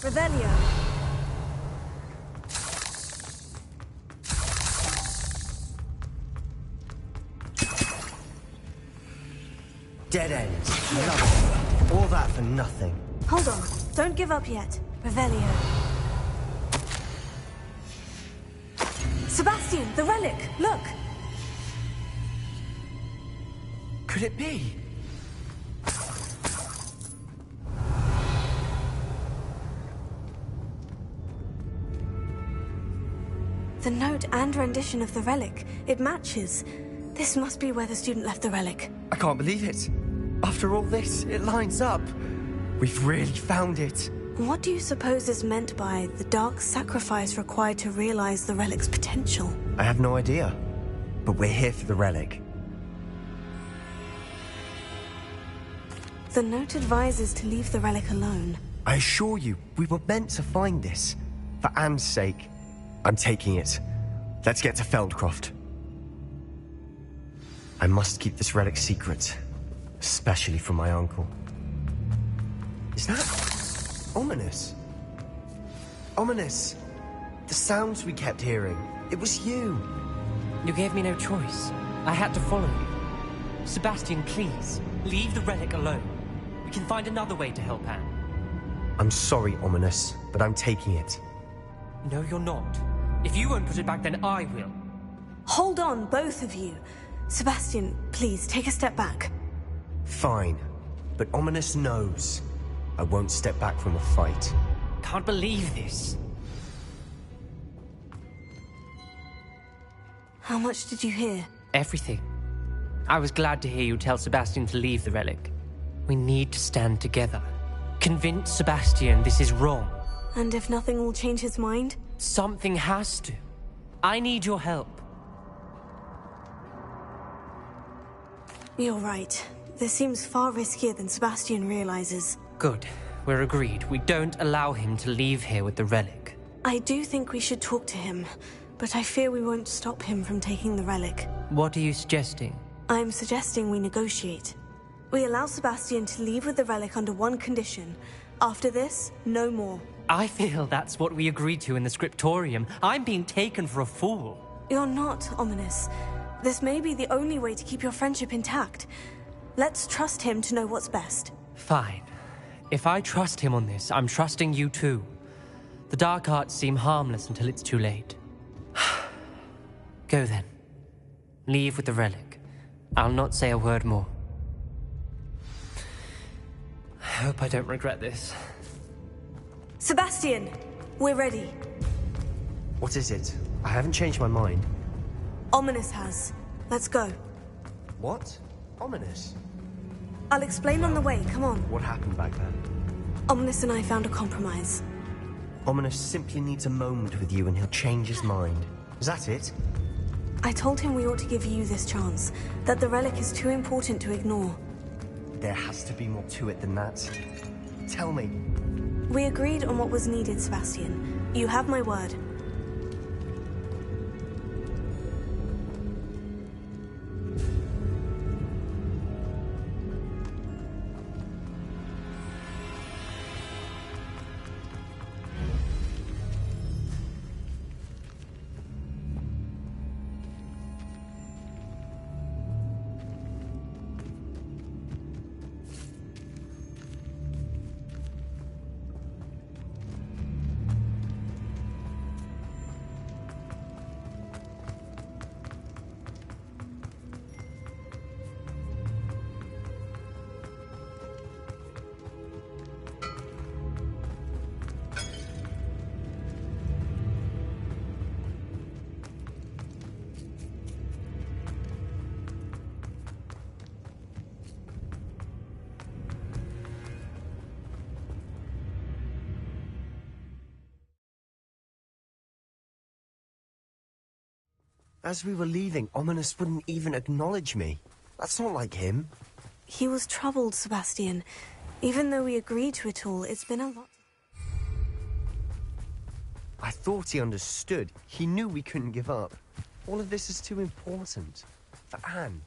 Revelio. Dead end. Nothing. All that for nothing. Hold on. Don't give up yet. Revelio. Sebastian, the relic. Look. Could it be? The note and rendition of the relic. It matches. This must be where the student left the relic. I can't believe it. After all this, it lines up. We've really found it. What do you suppose is meant by the dark sacrifice required to realize the relic's potential? I have no idea. But we're here for the relic. The note advises to leave the relic alone. I assure you, we were meant to find this. For Anne's sake. I'm taking it. Let's get to Feldcroft. I must keep this relic secret. Especially from my uncle. Is that ominous? Ominous. The sounds we kept hearing. It was you. You gave me no choice. I had to follow you. Sebastian, please, leave the relic alone. We can find another way to help Anne. I'm sorry, Ominous, but I'm taking it. No, you're not. If you won't put it back, then I will. Hold on, both of you. Sebastian, please, take a step back. Fine. But Ominous knows. I won't step back from a fight. Can't believe this. How much did you hear? Everything. I was glad to hear you tell Sebastian to leave the relic. We need to stand together. Convince Sebastian this is wrong. And if nothing will change his mind? Something has to. I need your help. You're right. This seems far riskier than Sebastian realizes. Good. We're agreed. We don't allow him to leave here with the relic. I do think we should talk to him, but I fear we won't stop him from taking the relic. What are you suggesting? I'm suggesting we negotiate. We allow Sebastian to leave with the relic under one condition. After this, no more. I feel that's what we agreed to in the scriptorium. I'm being taken for a fool. You're not, Ominous. This may be the only way to keep your friendship intact. Let's trust him to know what's best. Fine. If I trust him on this, I'm trusting you too. The dark arts seem harmless until it's too late. Go then. Leave with the relic. I'll not say a word more. I hope I don't regret this. Sebastian! We're ready. What is it? I haven't changed my mind. Ominous has. Let's go. What? Ominous? I'll explain on the way, come on. What happened back then? Ominous and I found a compromise. Ominous simply needs a moment with you and he'll change his mind. Is that it? I told him we ought to give you this chance, that the relic is too important to ignore. There has to be more to it than that. Tell me. We agreed on what was needed, Sebastian. You have my word. As we were leaving, Ominous wouldn't even acknowledge me. That's not like him. He was troubled, Sebastian. Even though we agreed to it all, it's been a lot. I thought he understood. He knew we couldn't give up. All of this is too important. For Anne.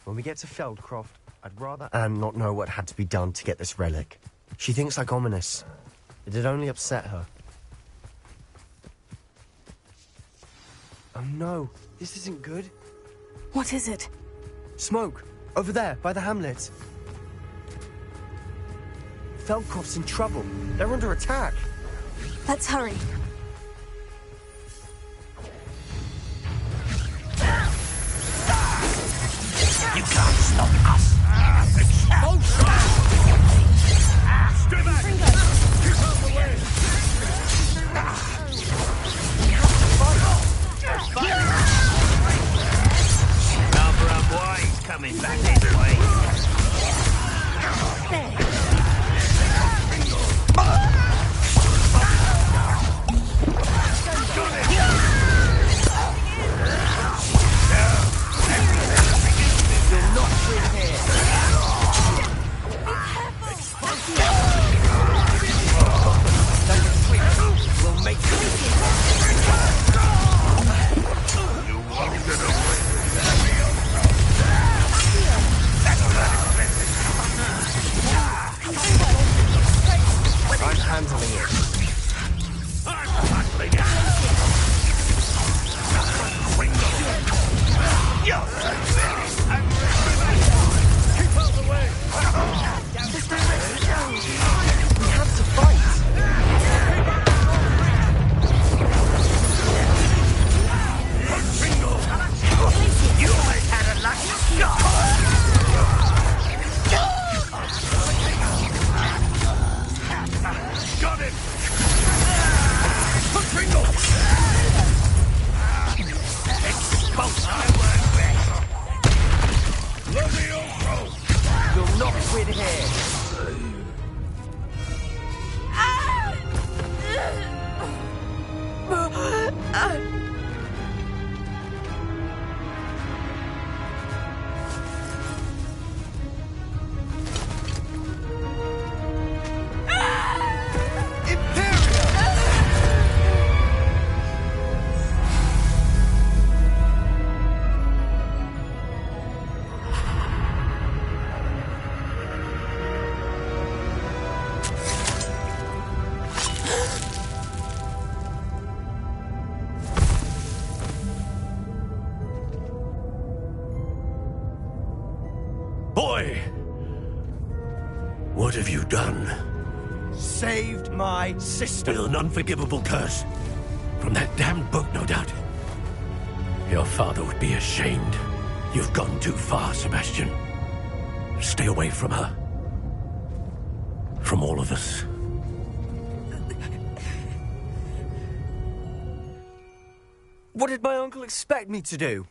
When we get to Feldcroft, I'd rather Anne not know what had to be done to get this relic. She thinks like Ominous. It'd only upset her. Oh no, this isn't good. What is it? Smoke! Over there, by the hamlet. Feldcroft's in trouble. They're under attack. Let's hurry. You can't stop us. Stay back! Keep out the way! Number of boys coming back this way. You'll not win here. Why? What have you done? Saved my sister. With an unforgivable curse. From that damned book, no doubt. Your father would be ashamed. You've gone too far, Sebastian. Stay away from her. From all of us. What did my uncle expect me to do?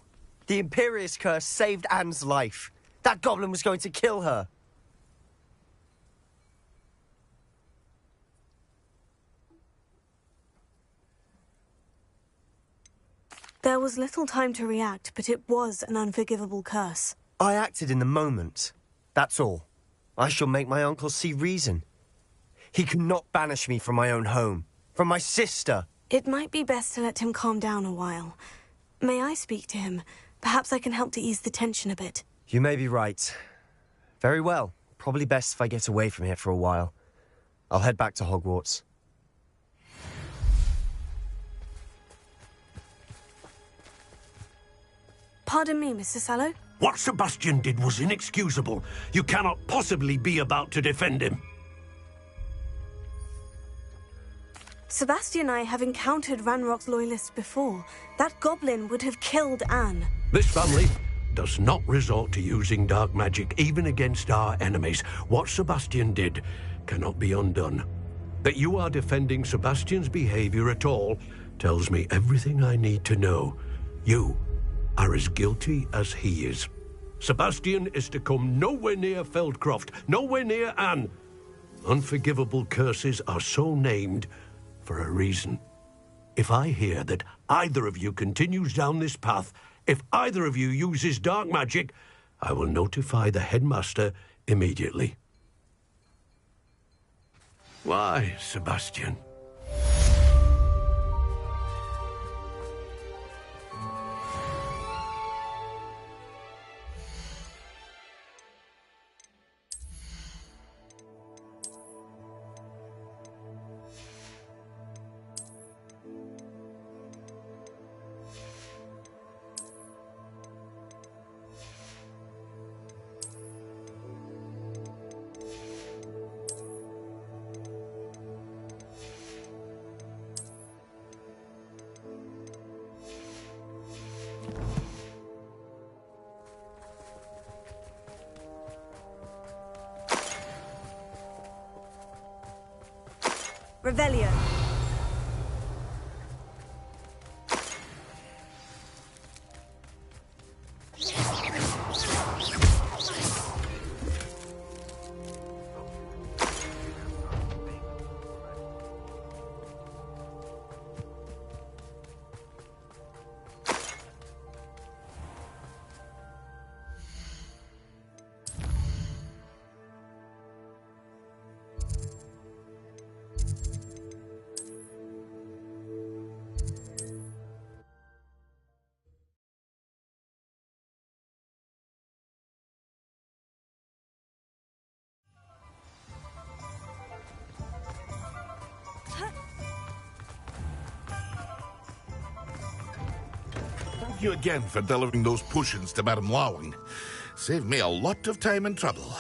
The Imperious curse saved Anne's life. That goblin was going to kill her. There was little time to react, but it was an unforgivable curse. I acted in the moment. That's all. I shall make my uncle see reason. He cannot banish me from my own home. From my sister. It might be best to let him calm down a while. May I speak to him? Perhaps I can help to ease the tension a bit. You may be right. Very well. Probably best if I get away from here for a while. I'll head back to Hogwarts. Pardon me, Mr. Sallow? What Sebastian did was inexcusable. You cannot possibly be about to defend him. Sebastian and I have encountered Ranrock's loyalists before. That goblin would have killed Anne. This family does not resort to using dark magic even against our enemies. What Sebastian did cannot be undone. That you are defending Sebastian's behavior at all tells me everything I need to know. You are as guilty as he is. Sebastian is to come nowhere near Feldcroft, nowhere near Anne. Unforgivable curses are so named for a reason. If I hear that either of you continues down this path, if either of you uses dark magic, I will notify the headmaster immediately. Why, Sebastian? Revelio. Thank you again for delivering those potions to Madame Lawing. Saved me a lot of time and trouble.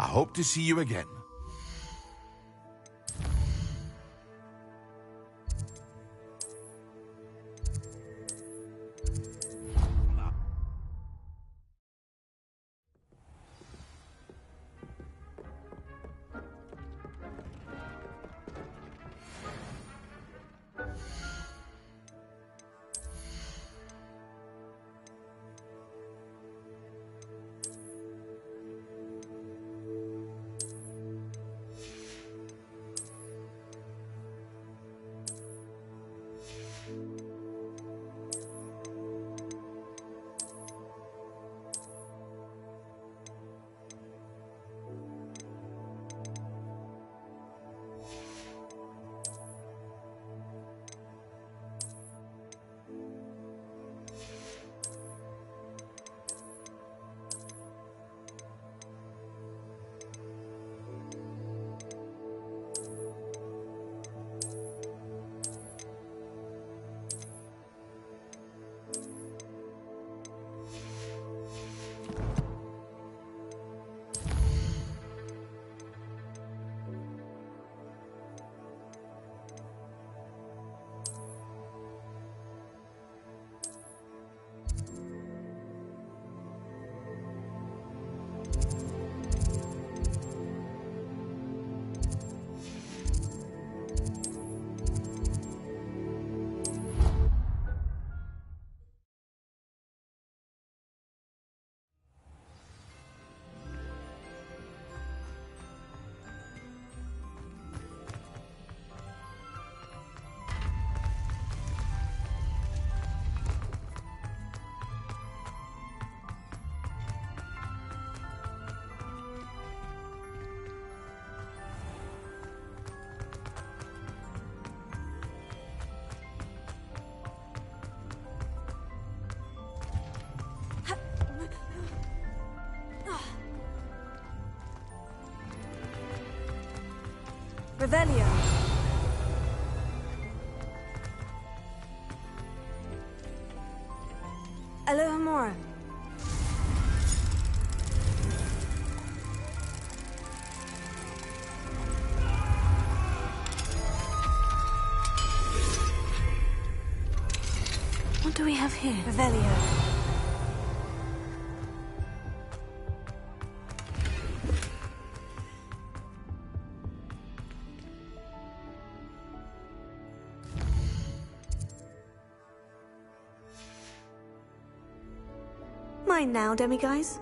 I hope to see you again. Revelio. Alohomora. What do we have here? Revelio. Mine now, demiguise.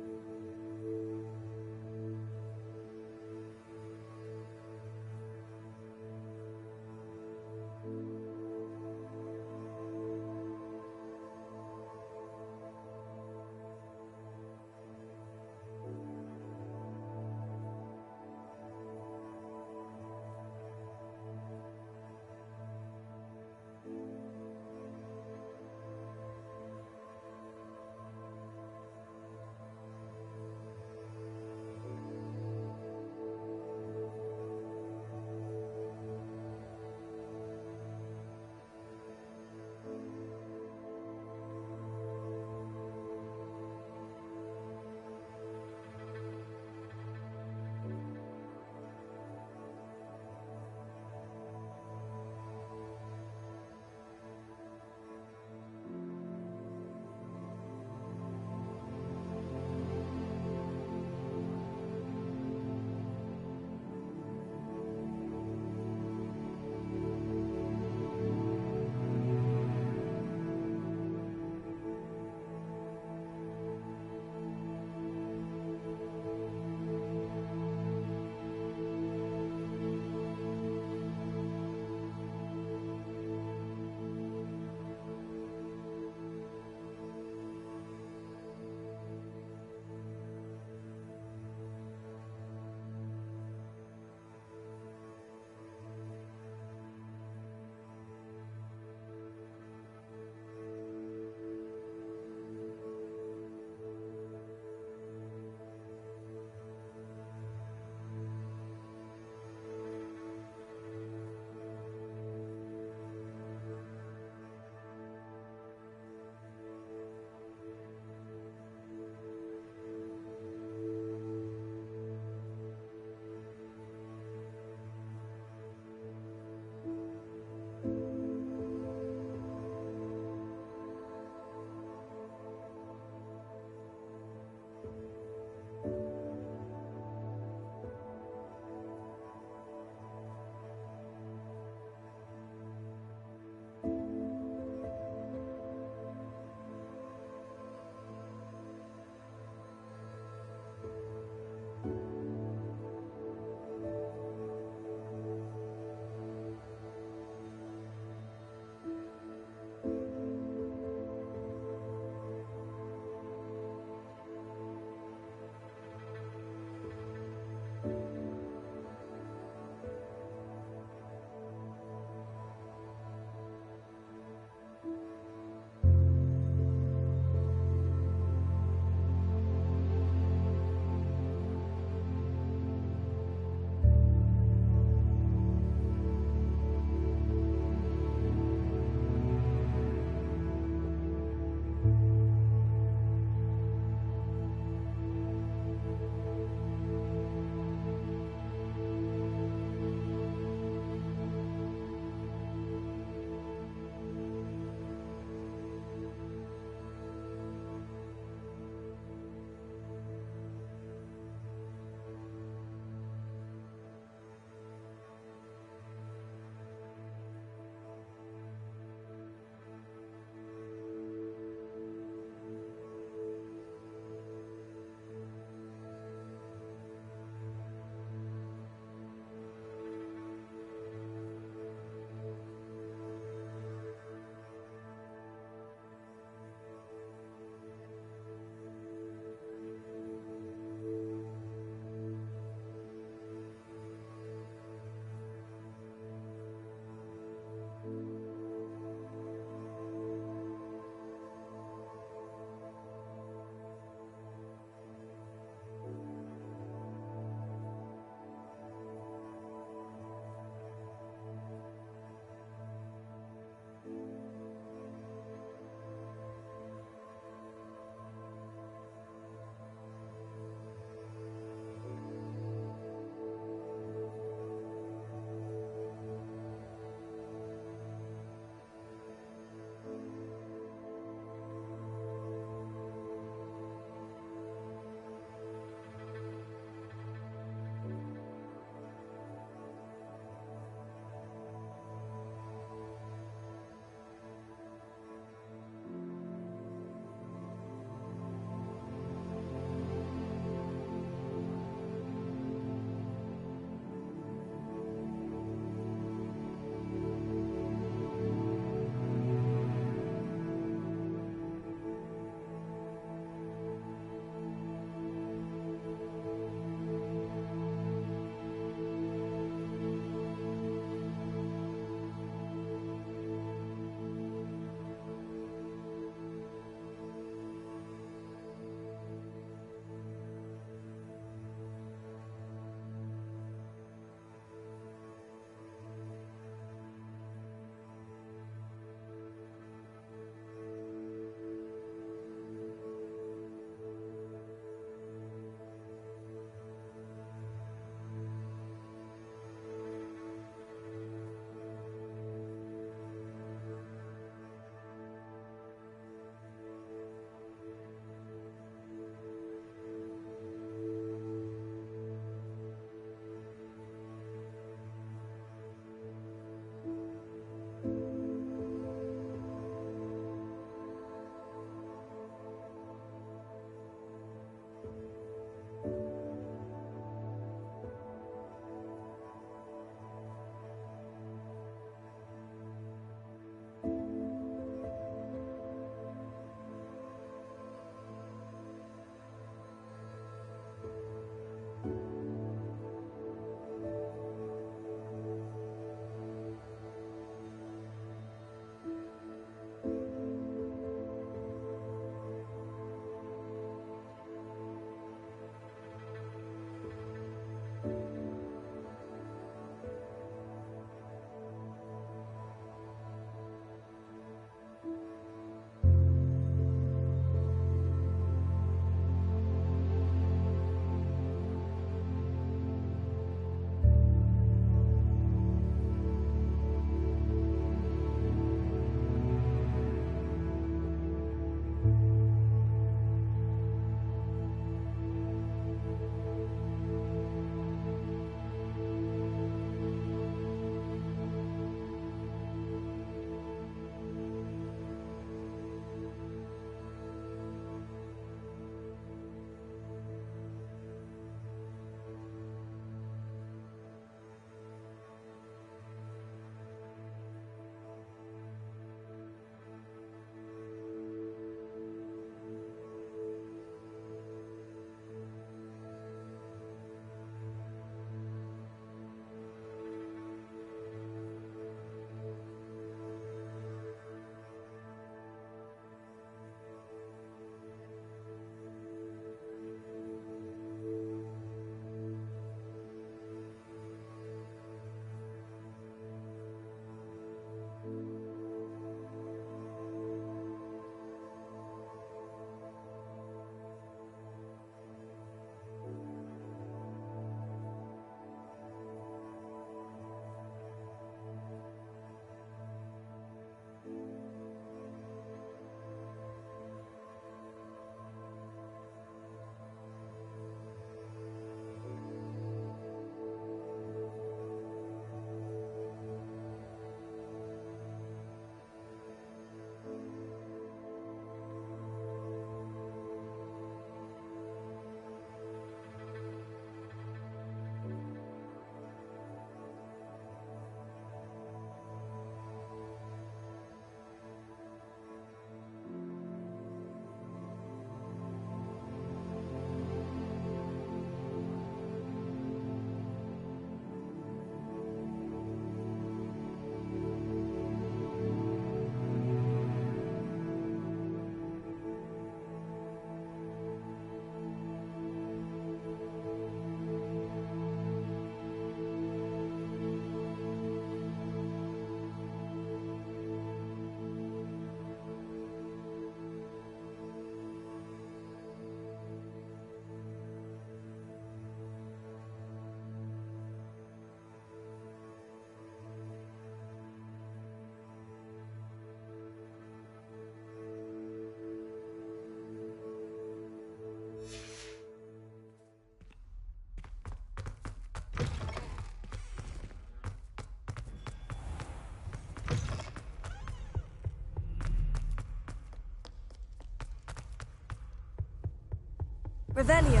Revelio.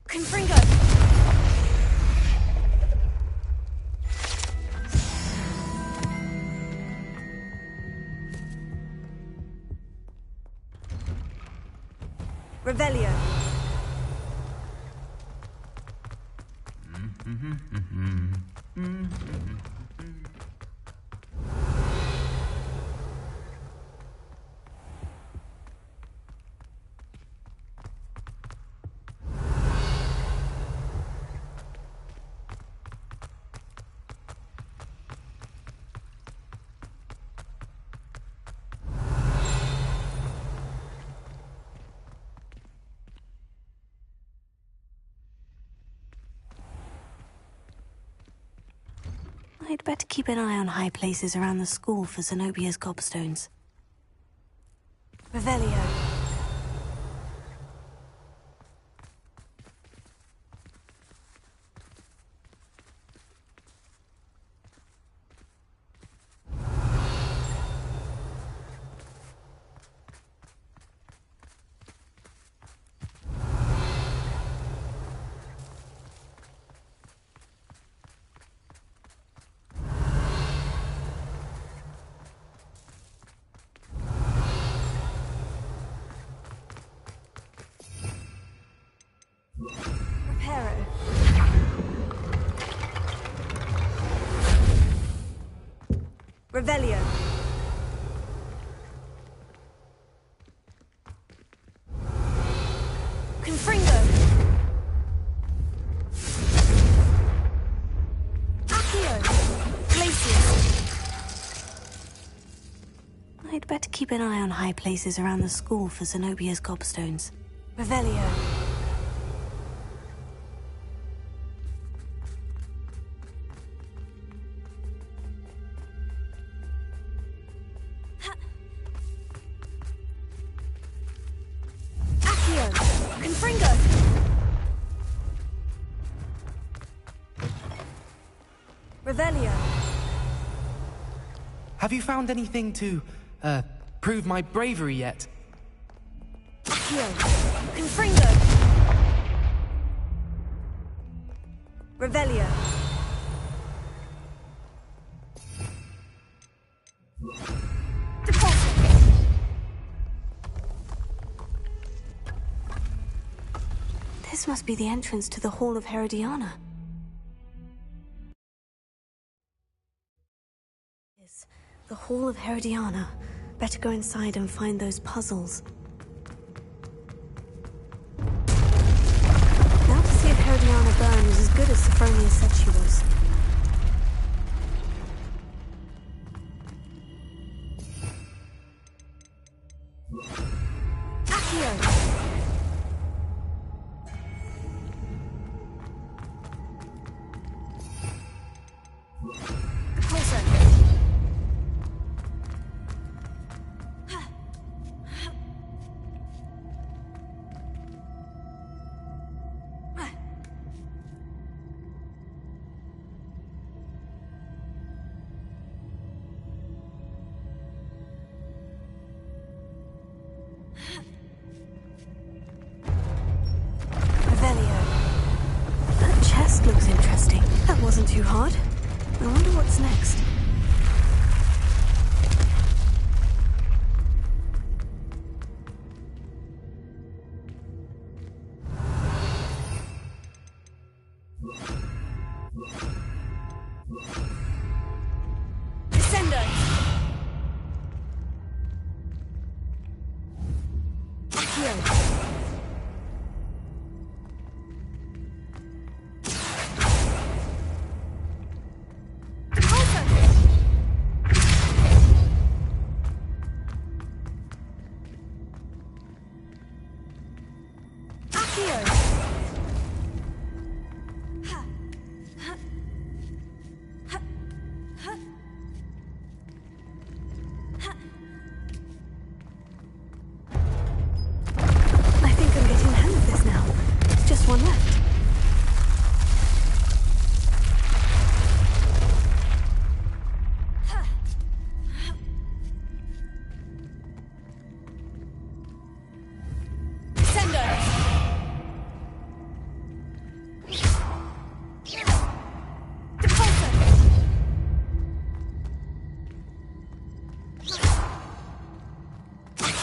Confringo. Revelio. I'd better keep an eye on high places around the school for Zenobia's gobstones. Revelio. Reparo. Revelio. Confringo. Accio. Glacius. I'd better keep an eye on high places around the school for Zenobia's gobstones. Revelio. Confringo! Revelio. Have you found anything to, prove my bravery yet? Accio. Confringo! Revelio. This must be the entrance to the Hall of Herodiana. The Hall of Herodiana. Better go inside and find those puzzles. Now to see if Herodiana Byrne was as good as Sophronia said she was. Accio! That chest looks interesting. That wasn't too hard. I wonder what's next. Descendo! Accio!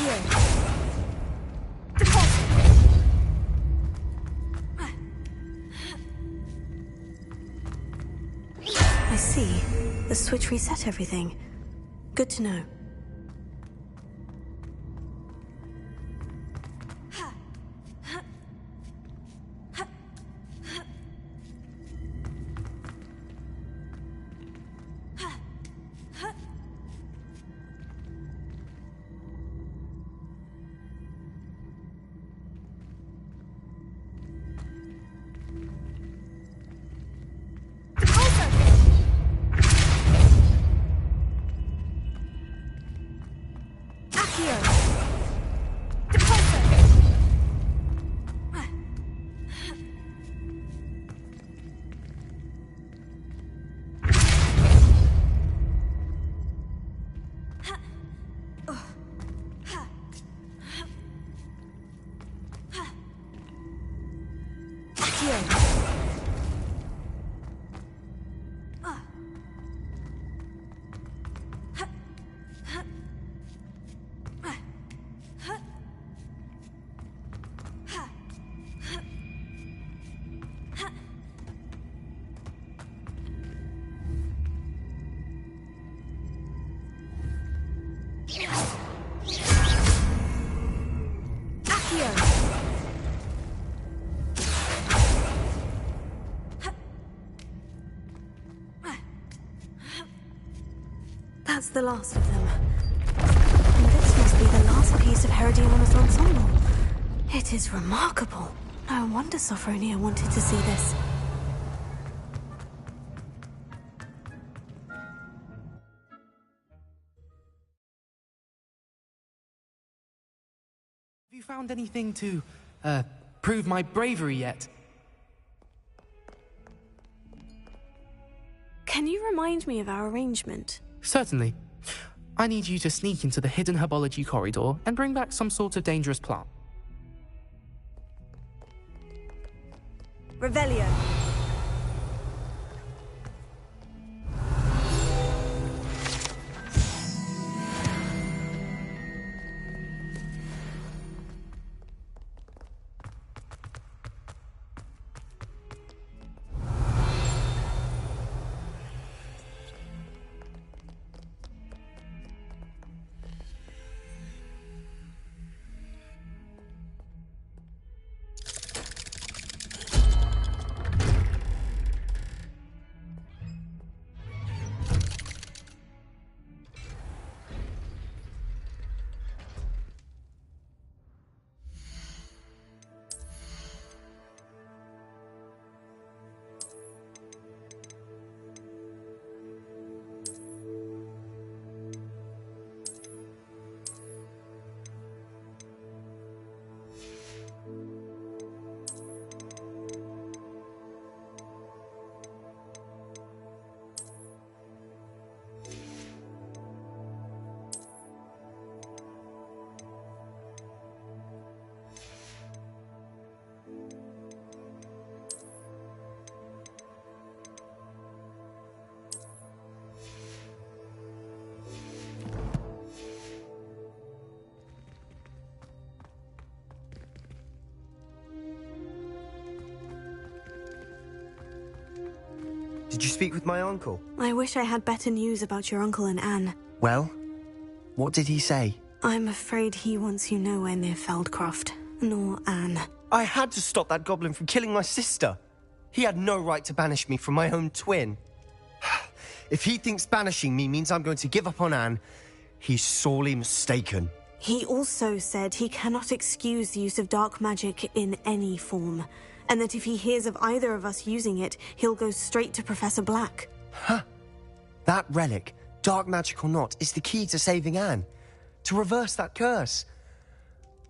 I see. The switch reset everything. Good to know. That's the last of them. And this must be the last piece of Herodiana's ensemble. It is remarkable. No wonder Sophronia wanted to see this. Have you found anything to, prove my bravery yet? Can you remind me of our arrangement? Certainly. I need you to sneak into the hidden herbology corridor and bring back some sort of dangerous plant. Revelio. Did you speak with my uncle? I wish I had better news about your uncle and Anne. Well, what did he say? I'm afraid he wants you nowhere near Feldcroft, nor Anne. I had to stop that goblin from killing my sister. He had no right to banish me from my own twin. If he thinks banishing me means I'm going to give up on Anne, he's sorely mistaken. He also said he cannot excuse the use of dark magic in any form, and that if he hears of either of us using it, he'll go straight to Professor Black. Huh. That relic, dark magic or not, is the key to saving Anne. To reverse that curse.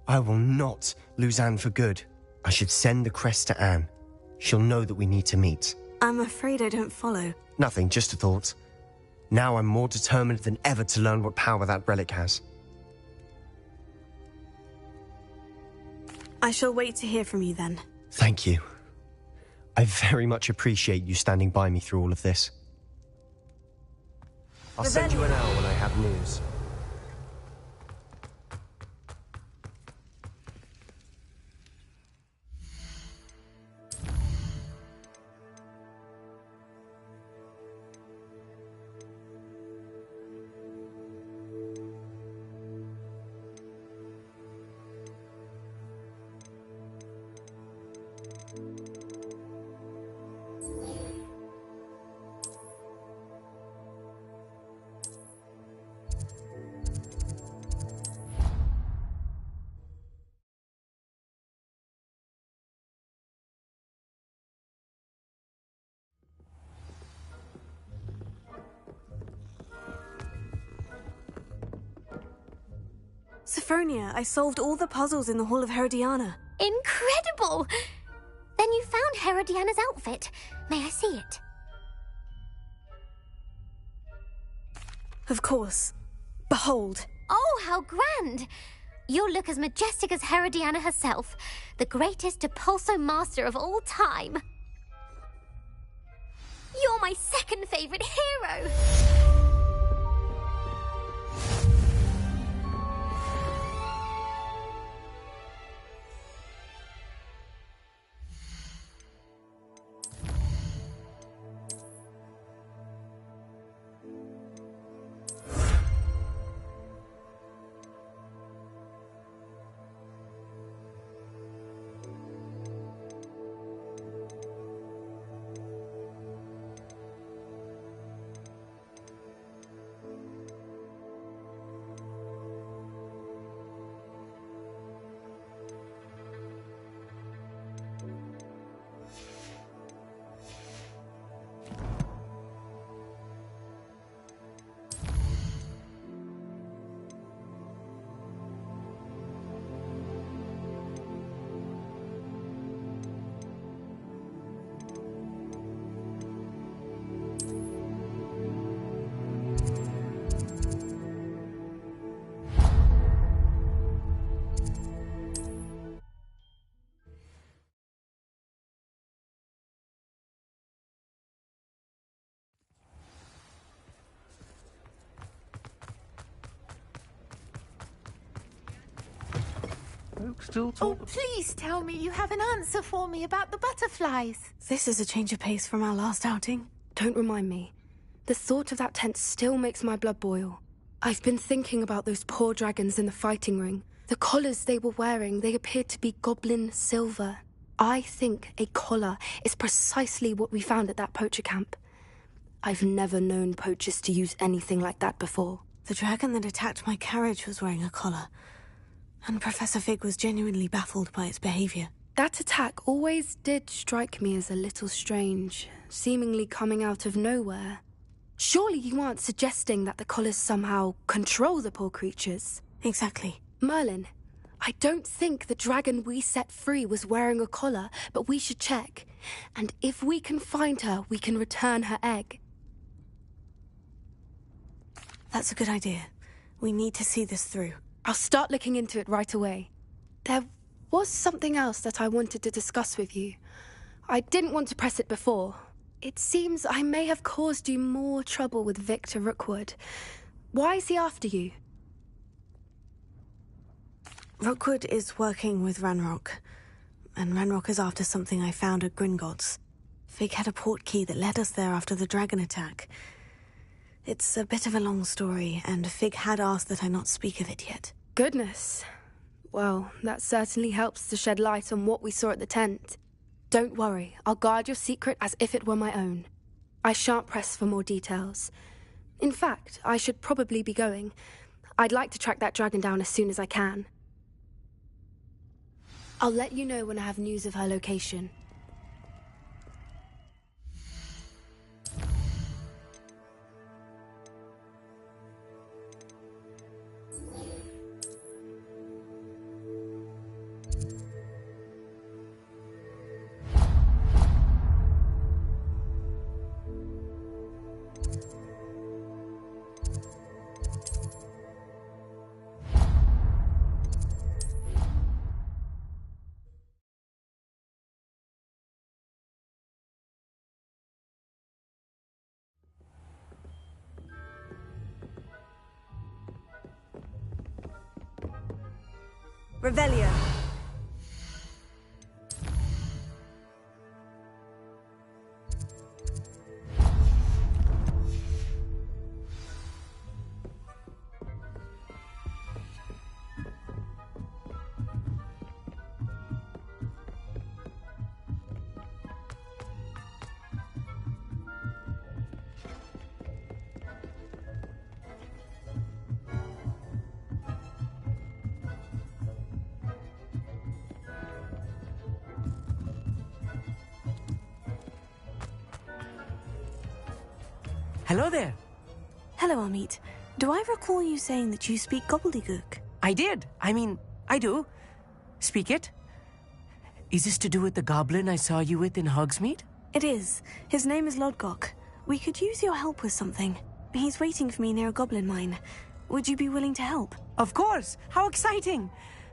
I will not lose Anne for good. I should send the crest to Anne. She'll know that we need to meet. I'm afraid I don't follow. Nothing, just a thought. Now I'm more determined than ever to learn what power that relic has. I shall wait to hear from you then. Thank you. I very much appreciate you standing by me through all of this. I'll send you an hour when I have news. Sophronia, I solved all the puzzles in the Hall of Herodiana. Incredible! Then you found Herodiana's outfit. May I see it? Of course. Behold. Oh, how grand! You'll look as majestic as Herodiana herself, the greatest Depulso master of all time. You're my second favorite hero! Still Oh, please tell me you have an answer for me about the butterflies. This is a change of pace from our last outing. Don't remind me. The thought of that tent still makes my blood boil. I've been thinking about those poor dragons in the fighting ring. The collars they were wearing, they appeared to be goblin silver. I think a collar is precisely what we found at that poacher camp. I've never known poachers to use anything like that before. The dragon that attacked my carriage was wearing a collar. And Professor Fig was genuinely baffled by its behavior. That attack always did strike me as a little strange, seemingly coming out of nowhere. Surely you aren't suggesting that the collars somehow control the poor creatures? Exactly. Merlin, I don't think the dragon we set free was wearing a collar, but we should check. And if we can find her, we can return her egg. That's a good idea. We need to see this through. I'll start looking into it right away. There was something else that I wanted to discuss with you. I didn't want to press it before. It seems I may have caused you more trouble with Victor Rookwood. Why is he after you? Rookwood is working with Ranrock, and Ranrock is after something I found at Gringotts. Fig had a port key that led us there after the dragon attack. It's a bit of a long story, and Fig had asked that I not speak of it yet. Goodness. Well, that certainly helps to shed light on what we saw at the tent. Don't worry, I'll guard your secret as if it were my own. I shan't press for more details. In fact, I should probably be going. I'd like to track that dragon down as soon as I can. I'll let you know when I have news of her location. Revelio. Hello there. Hello, Amit. Do I recall you saying that you speak gobbledygook? I did. I mean, I do. Speak it. Is this to do with the goblin I saw you with in Hogsmeade? It is. His name is Lodgok. We could use your help with something. He's waiting for me near a goblin mine. Would you be willing to help? Of course! How exciting!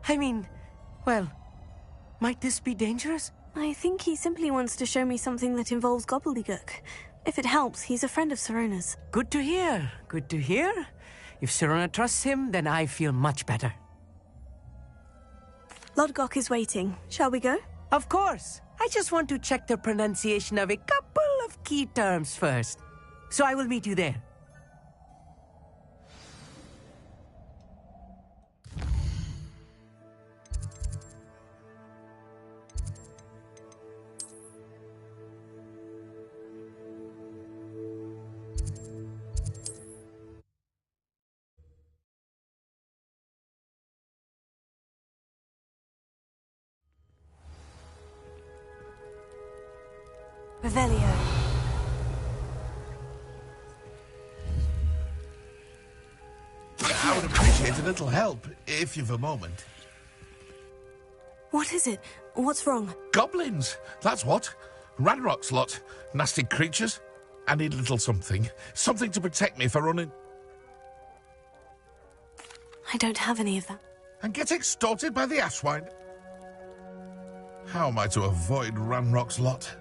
I mean, well, might this be dangerous? I think he simply wants to show me something that involves gobbledygook. If it helps, he's a friend of Sirona's. Good to hear. Good to hear. If Sirona trusts him, then I feel much better. Lodgok is waiting. Shall we go? Of course. I just want to check the pronunciation of a couple of key terms first. So I will meet you there. Revelio. I would appreciate a little help, if you've a moment. What is it? What's wrong? Goblins, that's what. Ranrock's lot. Nasty creatures. I need a little something. Something to protect me if I run in... I don't have any of that. And get extorted by the Ashwine. How am I to avoid Ranrock's lot?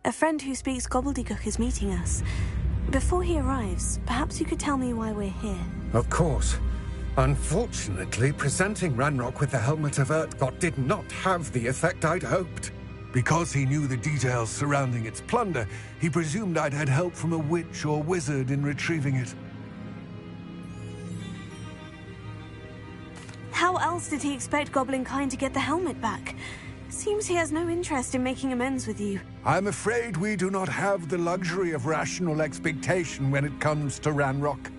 A friend who speaks gobbledygook is meeting us. Before he arrives, perhaps you could tell me why we're here. Of course. Unfortunately, presenting Ranrock with the Helmet of Urtkot did not have the effect I'd hoped. Because he knew the details surrounding its plunder, he presumed I'd had help from a witch or wizard in retrieving it. How else did he expect Goblinkind to get the helmet back? Seems he has no interest in making amends with you. I'm afraid we do not have the luxury of rational expectation when it comes to Ranrock.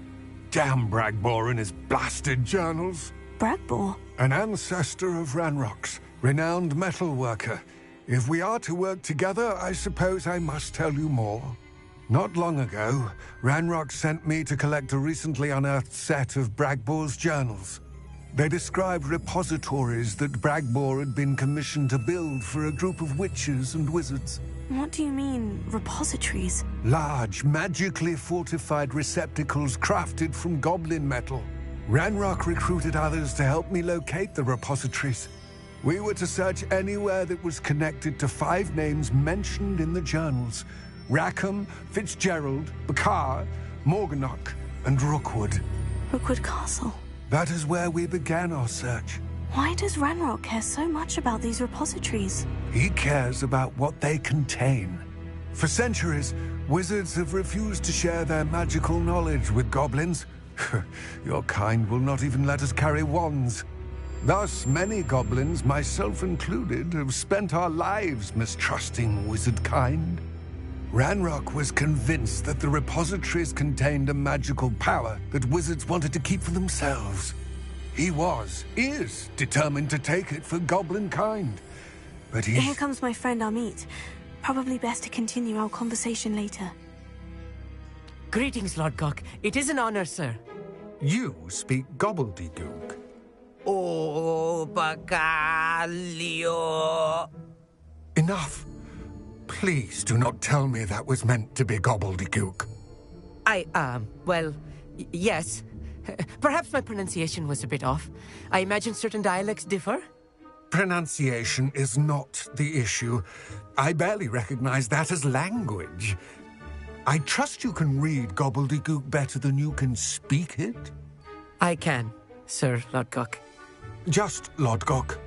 Damn Bragbor and his blasted journals. Bragbor? An ancestor of Ranrock's, renowned metal worker. If we are to work together, I suppose I must tell you more. Not long ago, Ranrock sent me to collect a recently unearthed set of Bragbor's journals. They described repositories that Bragbor had been commissioned to build for a group of witches and wizards. What do you mean, repositories? Large, magically fortified receptacles crafted from goblin metal. Ranrock recruited others to help me locate the repositories. We were to search anywhere that was connected to 5 names mentioned in the journals: Rackham, Fitzgerald, Bakar, Morganach, and Rookwood. Rookwood Castle? That is where we began our search. Why does Ranrock care so much about these repositories? He cares about what they contain. For centuries, wizards have refused to share their magical knowledge with goblins. Your kind will not even let us carry wands. Thus, many goblins, myself included, have spent our lives mistrusting wizard kind. Ranrock was convinced that the repositories contained a magical power that wizards wanted to keep for themselves. He is determined to take it for goblin kind. But Here comes my friend Amit. Probably best to continue our conversation later. Greetings, Lodgok. It is an honor, sir. You speak gobbledygook. Oh, Bacalio. Enough. Please do not tell me that was meant to be gobbledygook. Well, yes. Perhaps my pronunciation was a bit off. I imagine certain dialects differ. Pronunciation is not the issue. I barely recognize that as language. I trust you can read gobbledygook better than you can speak it? I can, Sir Lodgok. Just Lodgok.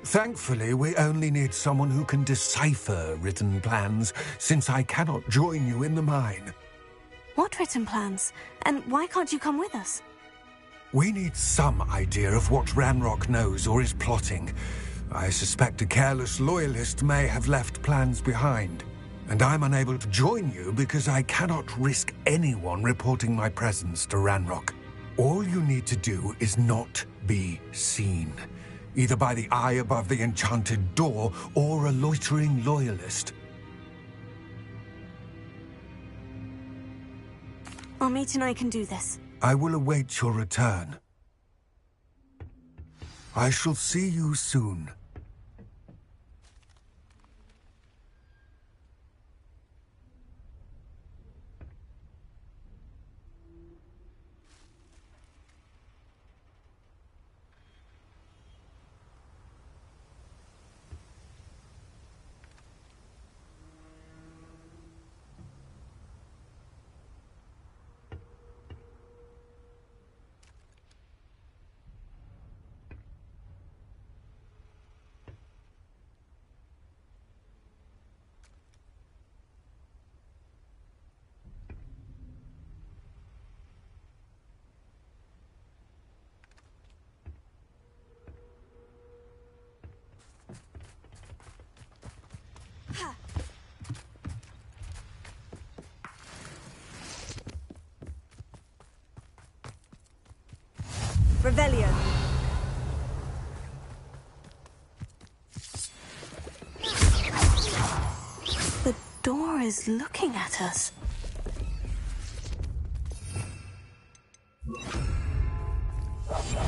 Thankfully, we only need someone who can decipher written plans, since I cannot join you in the mine. What written plans? And why can't you come with us? We need some idea of what Ranrock knows or is plotting. I suspect a careless loyalist may have left plans behind. And I'm unable to join you because I cannot risk anyone reporting my presence to Ranrock. All you need to do is not be seen, either by the eye above the enchanted door or a loitering loyalist. Amit and I can do this. I will await your return. I shall see you soon. Revelio. The door is looking at us.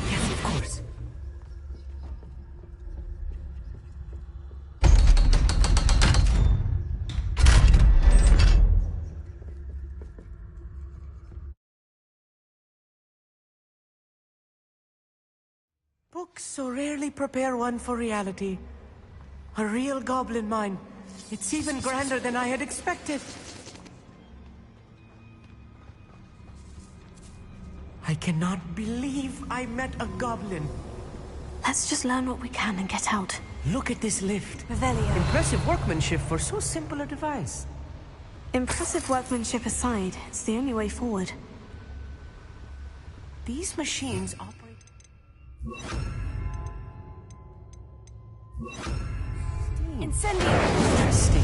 Yes, of course. Books so rarely prepare one for reality. A real goblin mine. It's even grander than I had expected. I cannot believe I met a goblin. Let's just learn what we can and get out. Look at this lift. Revelio. Impressive workmanship for so simple a device. Impressive workmanship aside, it's the only way forward. These machines operate... Incendio! Interesting.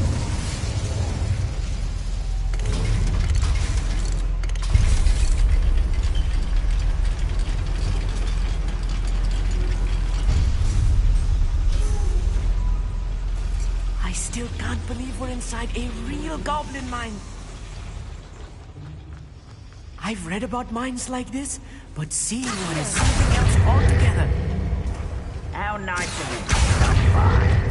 I still can't believe we're inside a real goblin mine. I've read about mines like this, but seeing one is something else altogether. How nice of you to stop by.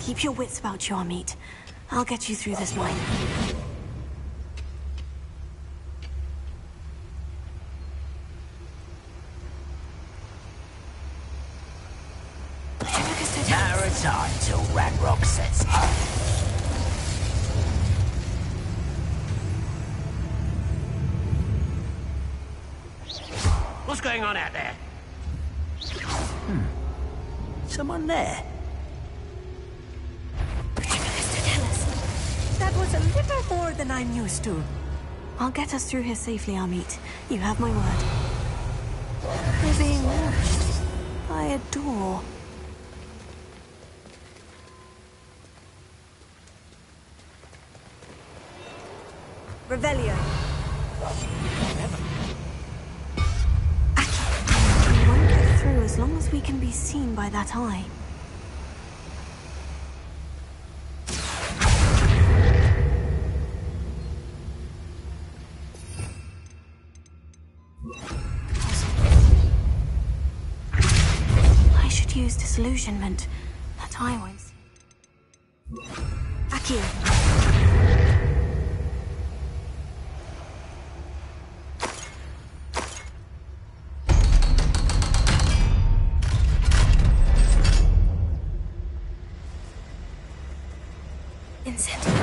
Keep your wits about you, Amit. I'll get you through this mine. No return till Ranrock sets up. What's going on out there? Someone there? That was a little more than I'm used to. I'll get us through here safely, Amit. You have my word. We're being watched by a door. Revelio. We won't get through as long as we can be seen by that eye. use disillusionment. That I won't see. Accio. Incendio.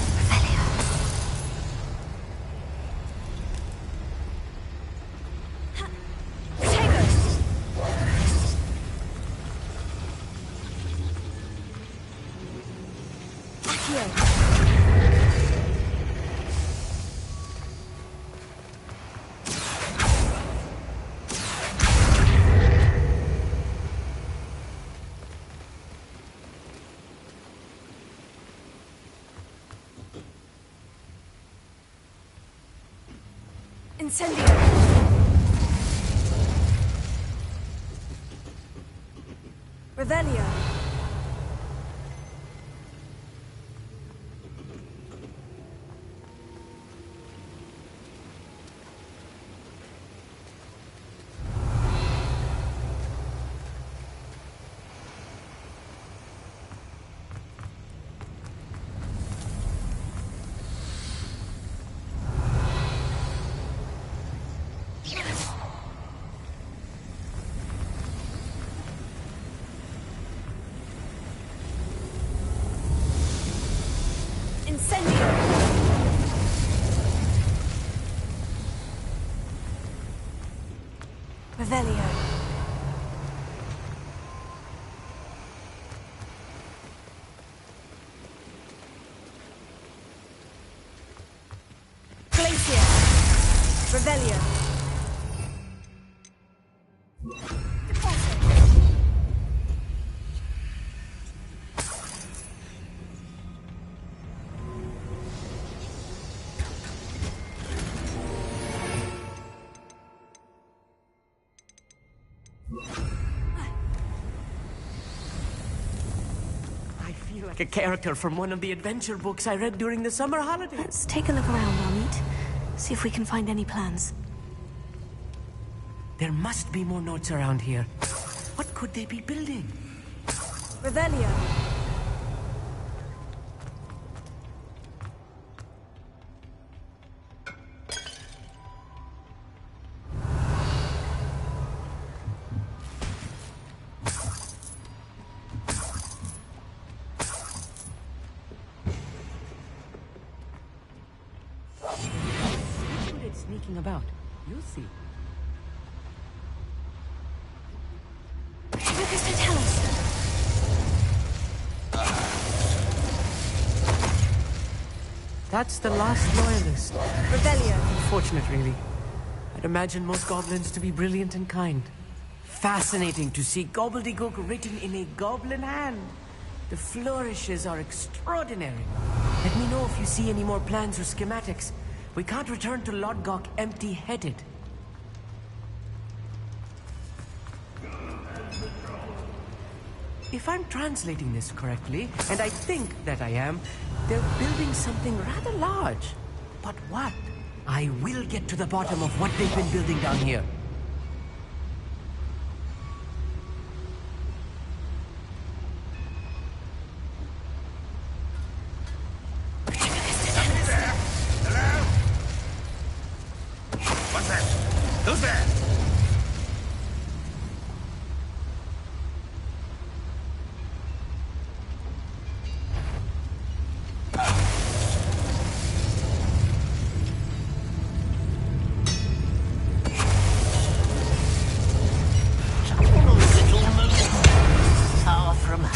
Revelio. Incendio. Revelio. Incendio. Revelio. Glacier. Revelio. Like a character from one of the adventure books I read during the summer holidays. Let's take a look around, Amit. See if we can find any plans. There must be more notes around here. What could they be building? Revelio. Sneaking about. You'll see. Focus to tell us. That's the last loyalist. Revelio. Unfortunate, really. I'd imagine most goblins to be brilliant and kind. Fascinating to see gobbledygook written in a goblin hand. The flourishes are extraordinary. Let me know if you see any more plans or schematics. We can't return to Lodgok empty-headed. If I'm translating this correctly, and I think that I am, they're building something rather large. But what? I will get to the bottom of what they've been building down here. Who's there? Far from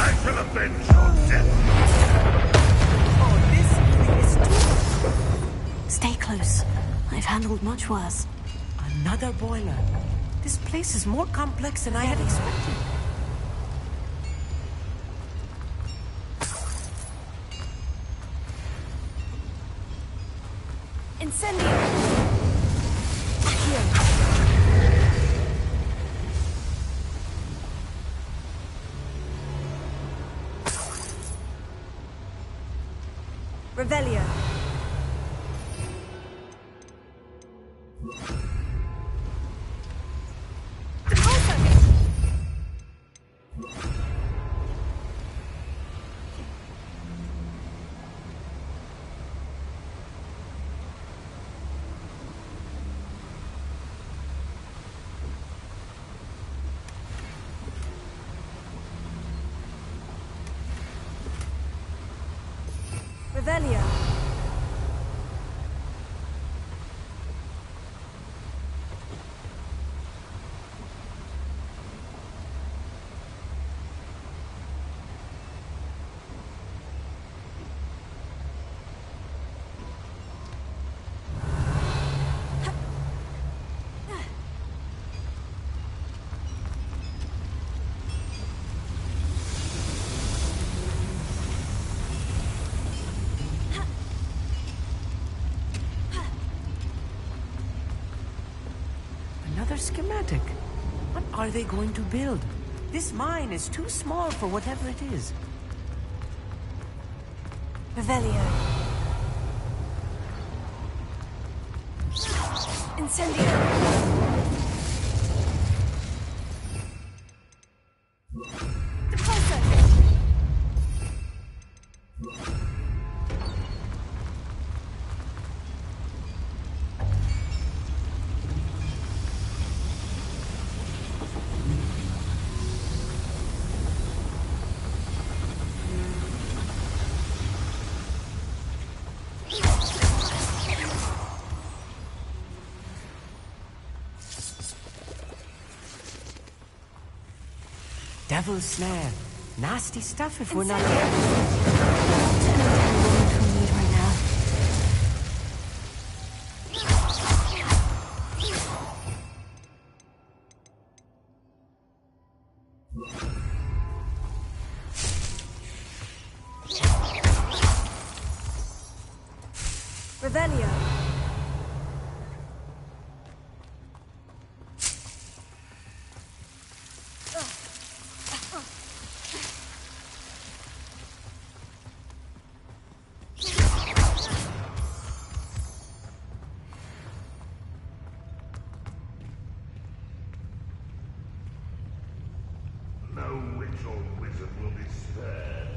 I shall avenge your death. Stay close. I've handled much worse. Another boiler. This place is more complex than I had expected. Incendio. Accio. Revelio. Revelio. Another schematic. What are they going to build? This mine is too small for whatever it is. Revelio. Incendio. Devil's snare. Nasty stuff if we're not Revelio. No witch or wizard will be spared.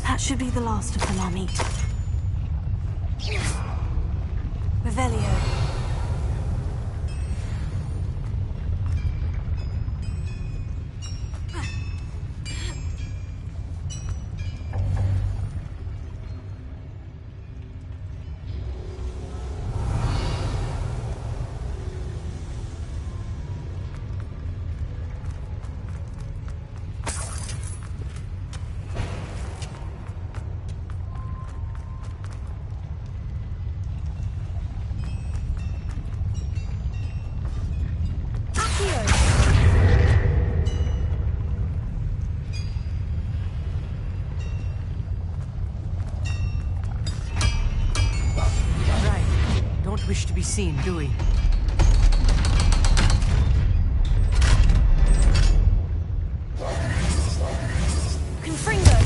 That should be the last of them I'll meet. Revelio. wish to be seen, do we? Confringo!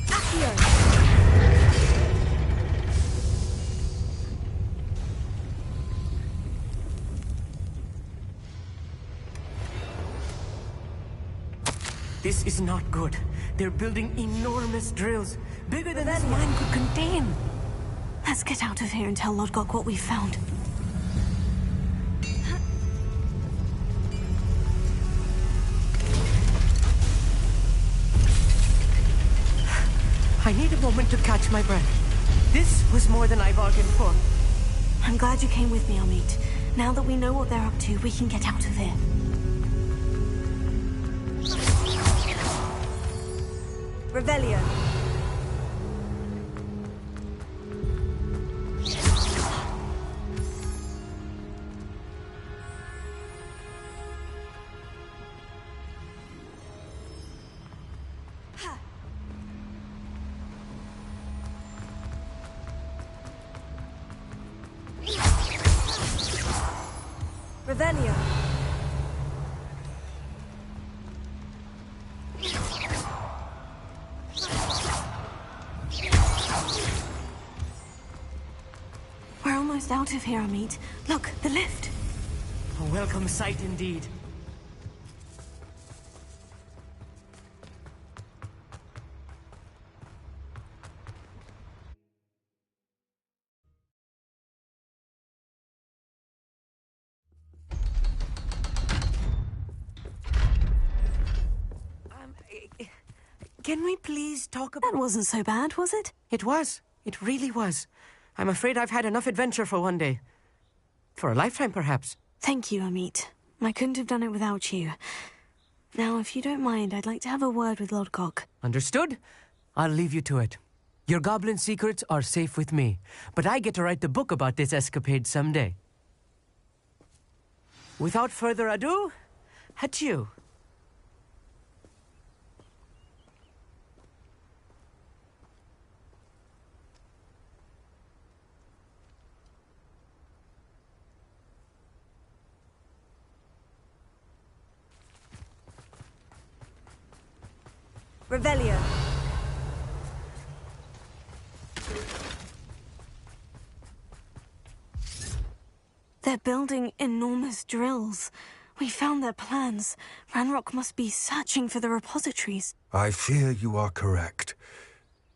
Accio! This is not good. They're building enormous drills, bigger than this mine could contain. Let's get out of here and tell Lodgok what we found. I need a moment to catch my breath. This was more than I bargained for. I'm glad you came with me, Amit. Now that we know what they're up to, we can get out of here. Revelio. Revelio. We're almost out of here, Amit. Look, the lift. A welcome sight indeed. Can we please talk about... That wasn't so bad, was it? It was. It really was. I'm afraid I've had enough adventure for one day. For a lifetime, perhaps. Thank you, Amit. I couldn't have done it without you. Now, if you don't mind, I'd like to have a word with Lodgok. Understood? I'll leave you to it. Your goblin secrets are safe with me, but I get to write the book about this escapade someday. Without further ado, adieu. Revelio. They're building enormous drills. We found their plans. Ranrock must be searching for the repositories. I fear you are correct.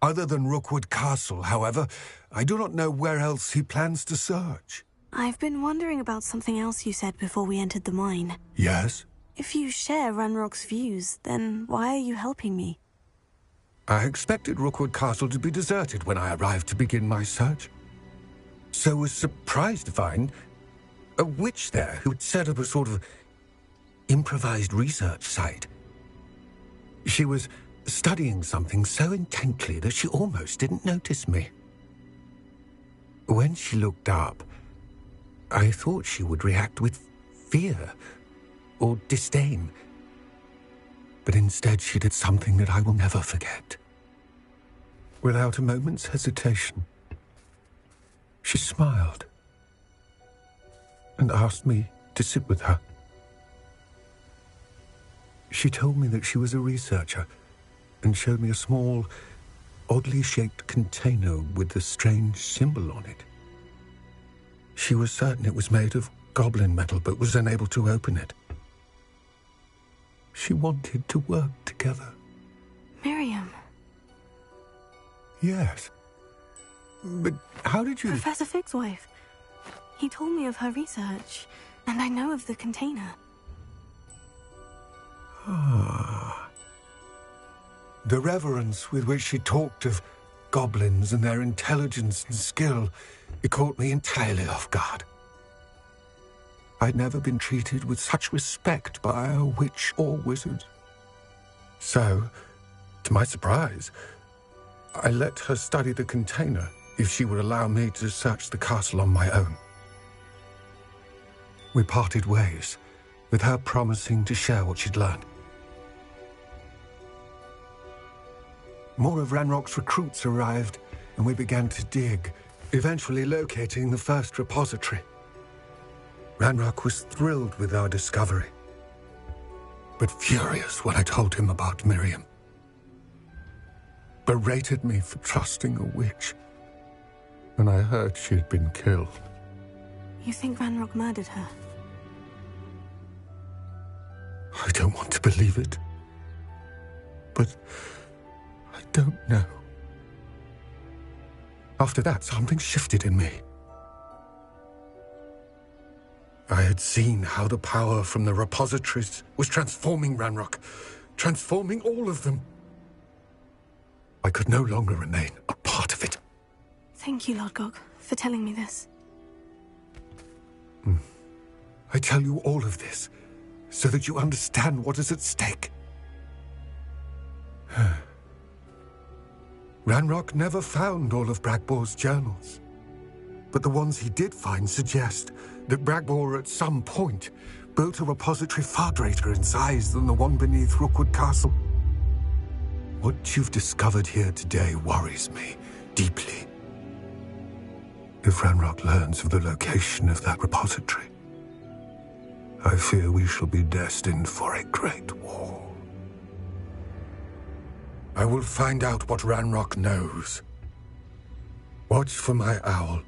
Other than Rookwood Castle, however, I do not know where else he plans to search. I've been wondering about something else you said before we entered the mine. Yes? If you share Ranrock's views, then why are you helping me? I expected Rookwood Castle to be deserted when I arrived to begin my search. So was surprised to find a witch there who had set up a sort of improvised research site. She was studying something so intently that she almost didn't notice me. When she looked up, I thought she would react with fear or disdain. But instead she did something that I will never forget. Without a moment's hesitation, she smiled and asked me to sit with her. She told me that she was a researcher and showed me a small, oddly shaped container with a strange symbol on it. She was certain it was made of goblin metal, but was unable to open it. She wanted to work together. Miriam. Yes. But how did you... Professor Fig's wife. He told me of her research, and I know of the container. Ah. The reverence with which she talked of goblins and their intelligence and skill, it caught me entirely off guard. I'd never been treated with such respect by a witch or wizard. So, to my surprise, I let her study the container if she would allow me to search the castle on my own. We parted ways, with her promising to share what she'd learned. More of Ranrock's recruits arrived, and we began to dig, eventually locating the first repository. Ranrock was thrilled with our discovery, but furious when I told him about Miriam. Berated me for trusting a witch when I heard she had been killed. You think Ranrock murdered her? I don't want to believe it, but I don't know. After that, something shifted in me. I had seen how the power from the repositories was transforming Ranrock, transforming all of them. I could no longer remain a part of it. Thank you, Lord Gog, for telling me this. I tell you all of this so that you understand what is at stake. Ranrock never found all of Bragbor's journals, but the ones he did find suggest that Bragbor at some point built a repository far greater in size than the one beneath Rookwood Castle. What you've discovered here today worries me deeply. If Ranrock learns of the location of that repository, I fear we shall be destined for a great war. I will find out what Ranrock knows. Watch for my owl.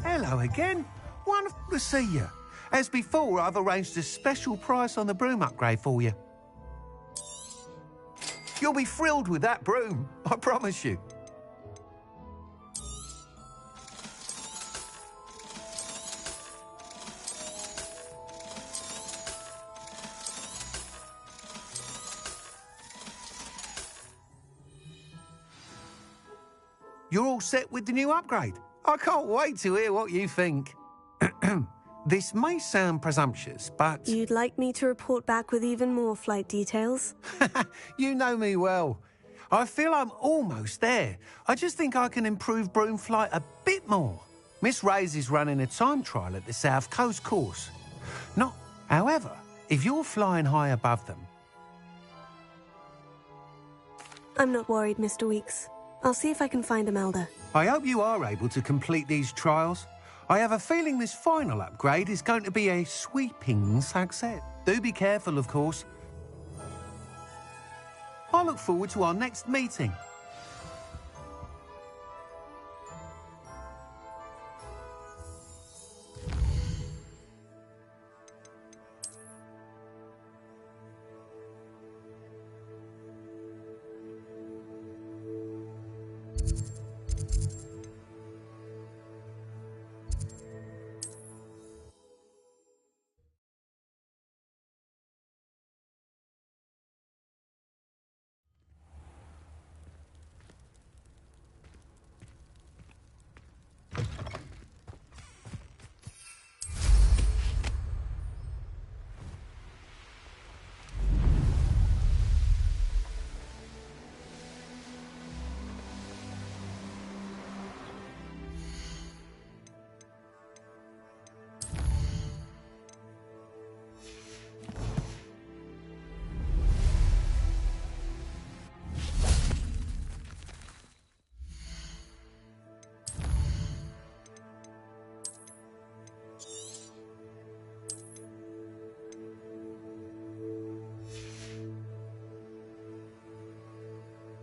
Hello again. Wonderful to see you. As before, I've arranged a special price on the broom upgrade for you. You'll be thrilled with that broom, I promise you. you're all set with the new upgrade. I can't wait to hear what you think. This may sound presumptuous, but... You'd like me to report back with even more flight details? You know me well. I feel I'm almost there. I just think I can improve broom flight a bit more. Miss Ray's is running a time trial at the South Coast course. However, if you're flying high above them... I'm not worried, Mr. Weeks. I'll see if I can find Imelda. I hope you are able to complete these trials. I have a feeling this final upgrade is going to be a sweeping success. Do be careful, of course. I look forward to our next meeting.